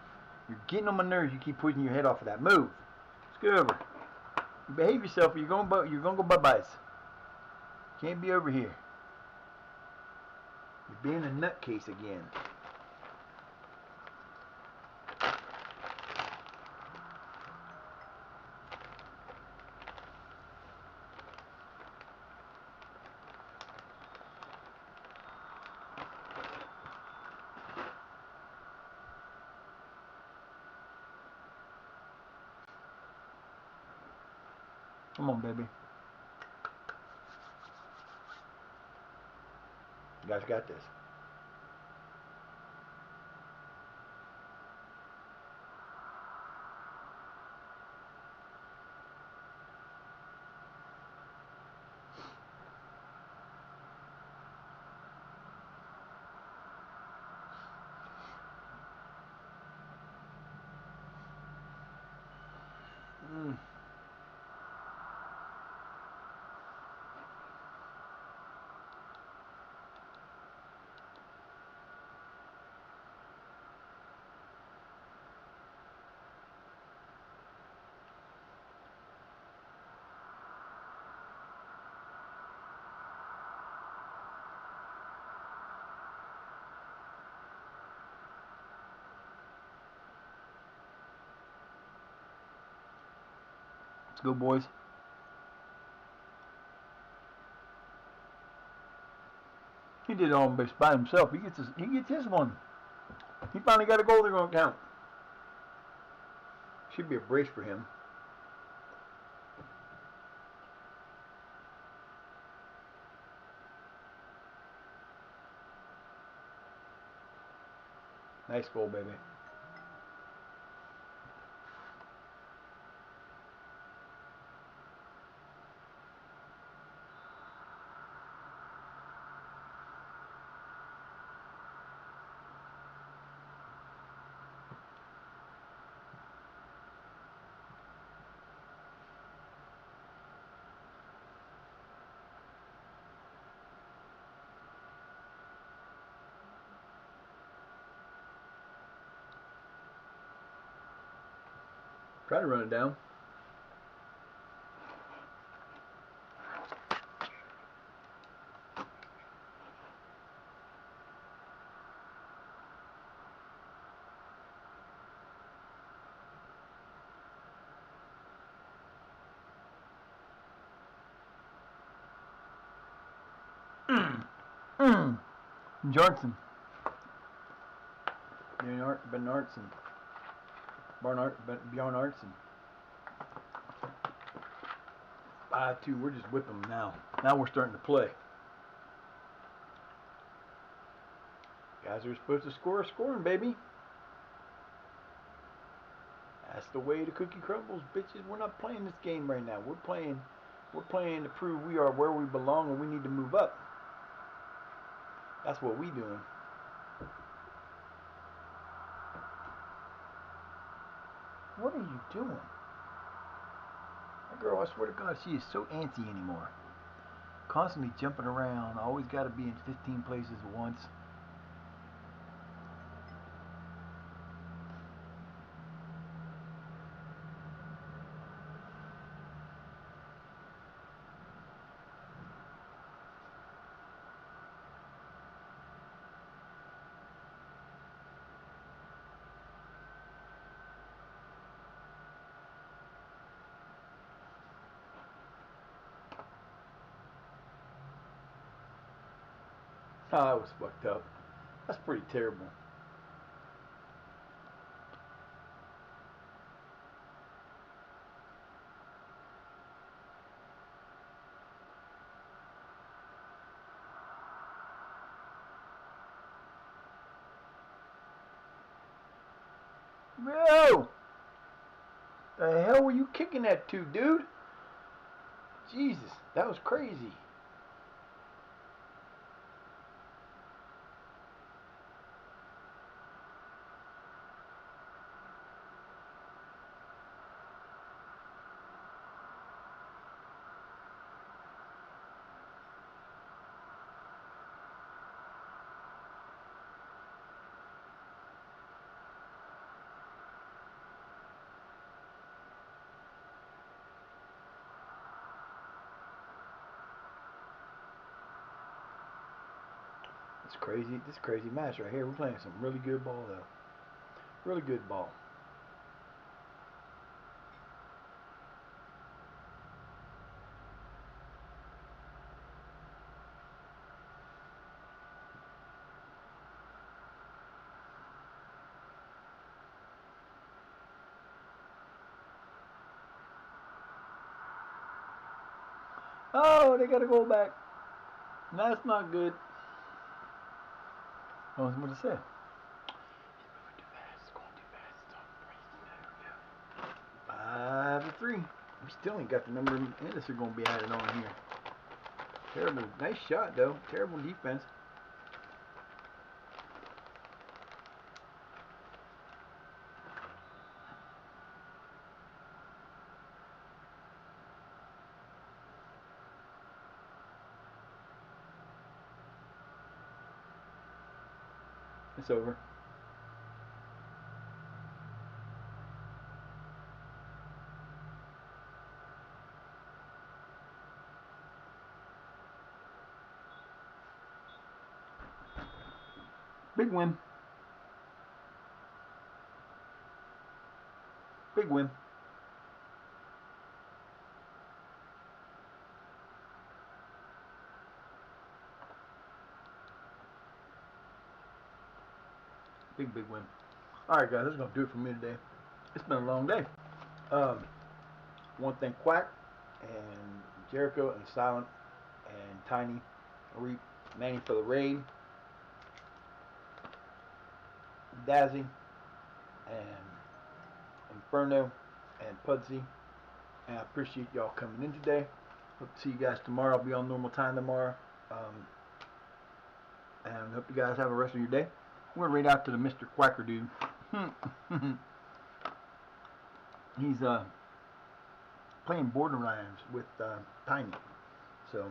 You're getting on my nerves. You keep pushing your head off of that. Move. Let's go over. You behave yourself or you're gonna go bye-byes. Can't be over here. You're being a nutcase again. Come on, baby. You guys got this. Let's go, boys. He did it all by himself. He gets his one. He finally got a goal. They're gonna count. Should be a brace for him. Nice goal, baby. Try to run it down. Jarnson. Bjarnartson. Bjarnartson. 5-2. We're just whipping them now. Now we're starting to play. Guys are supposed to scoring, baby. That's the way the cookie crumbles, bitches. We're not playing this game right now. We're playing to prove we are where we belong and we need to move up. That's what we doing. What are you doing? That girl, I swear to God, she is so antsy anymore. Constantly jumping around. Always got to be in 15 places at once. Oh, that was fucked up. That's pretty terrible. Whoa! The hell were you kicking that to, dude? Jesus, that was crazy. It's crazy. This crazy match right here. We're playing some really good ball though. Really good ball. Oh, they gotta go back. That's not good. I was going to say. It's going too fast. 5-3. We still ain't got the number of minutes they're going to be added on here. Terrible. Nice shot, though. Terrible defense. It's over. Big win. Big win. Big win. Alright, guys, that's going to do it for me today. It's been a long day. Want to thank Quack and Jericho and Silent and Tiny, Reap, Manny for the raid, Dazzy and Inferno and Pudsey. And I appreciate y'all coming in today. Hope to see you guys tomorrow. I'll be on normal time tomorrow. And hope you guys have a rest of your day. We're going to read out to the Mr. Quacker dude. He's playing Borderlands with Tiny. So.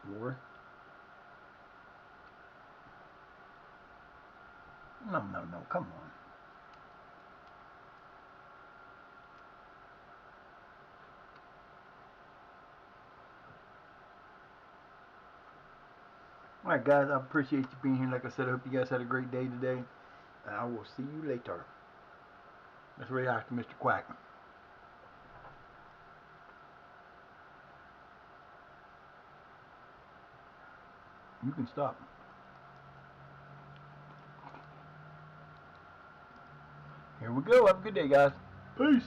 More. No, come on. Alright, guys, I appreciate you being here. Like I said, I hope you guys had a great day today. And I will see you later. Let's react to Mr. Quack. You can stop. Here we go. Have a good day, guys. Peace.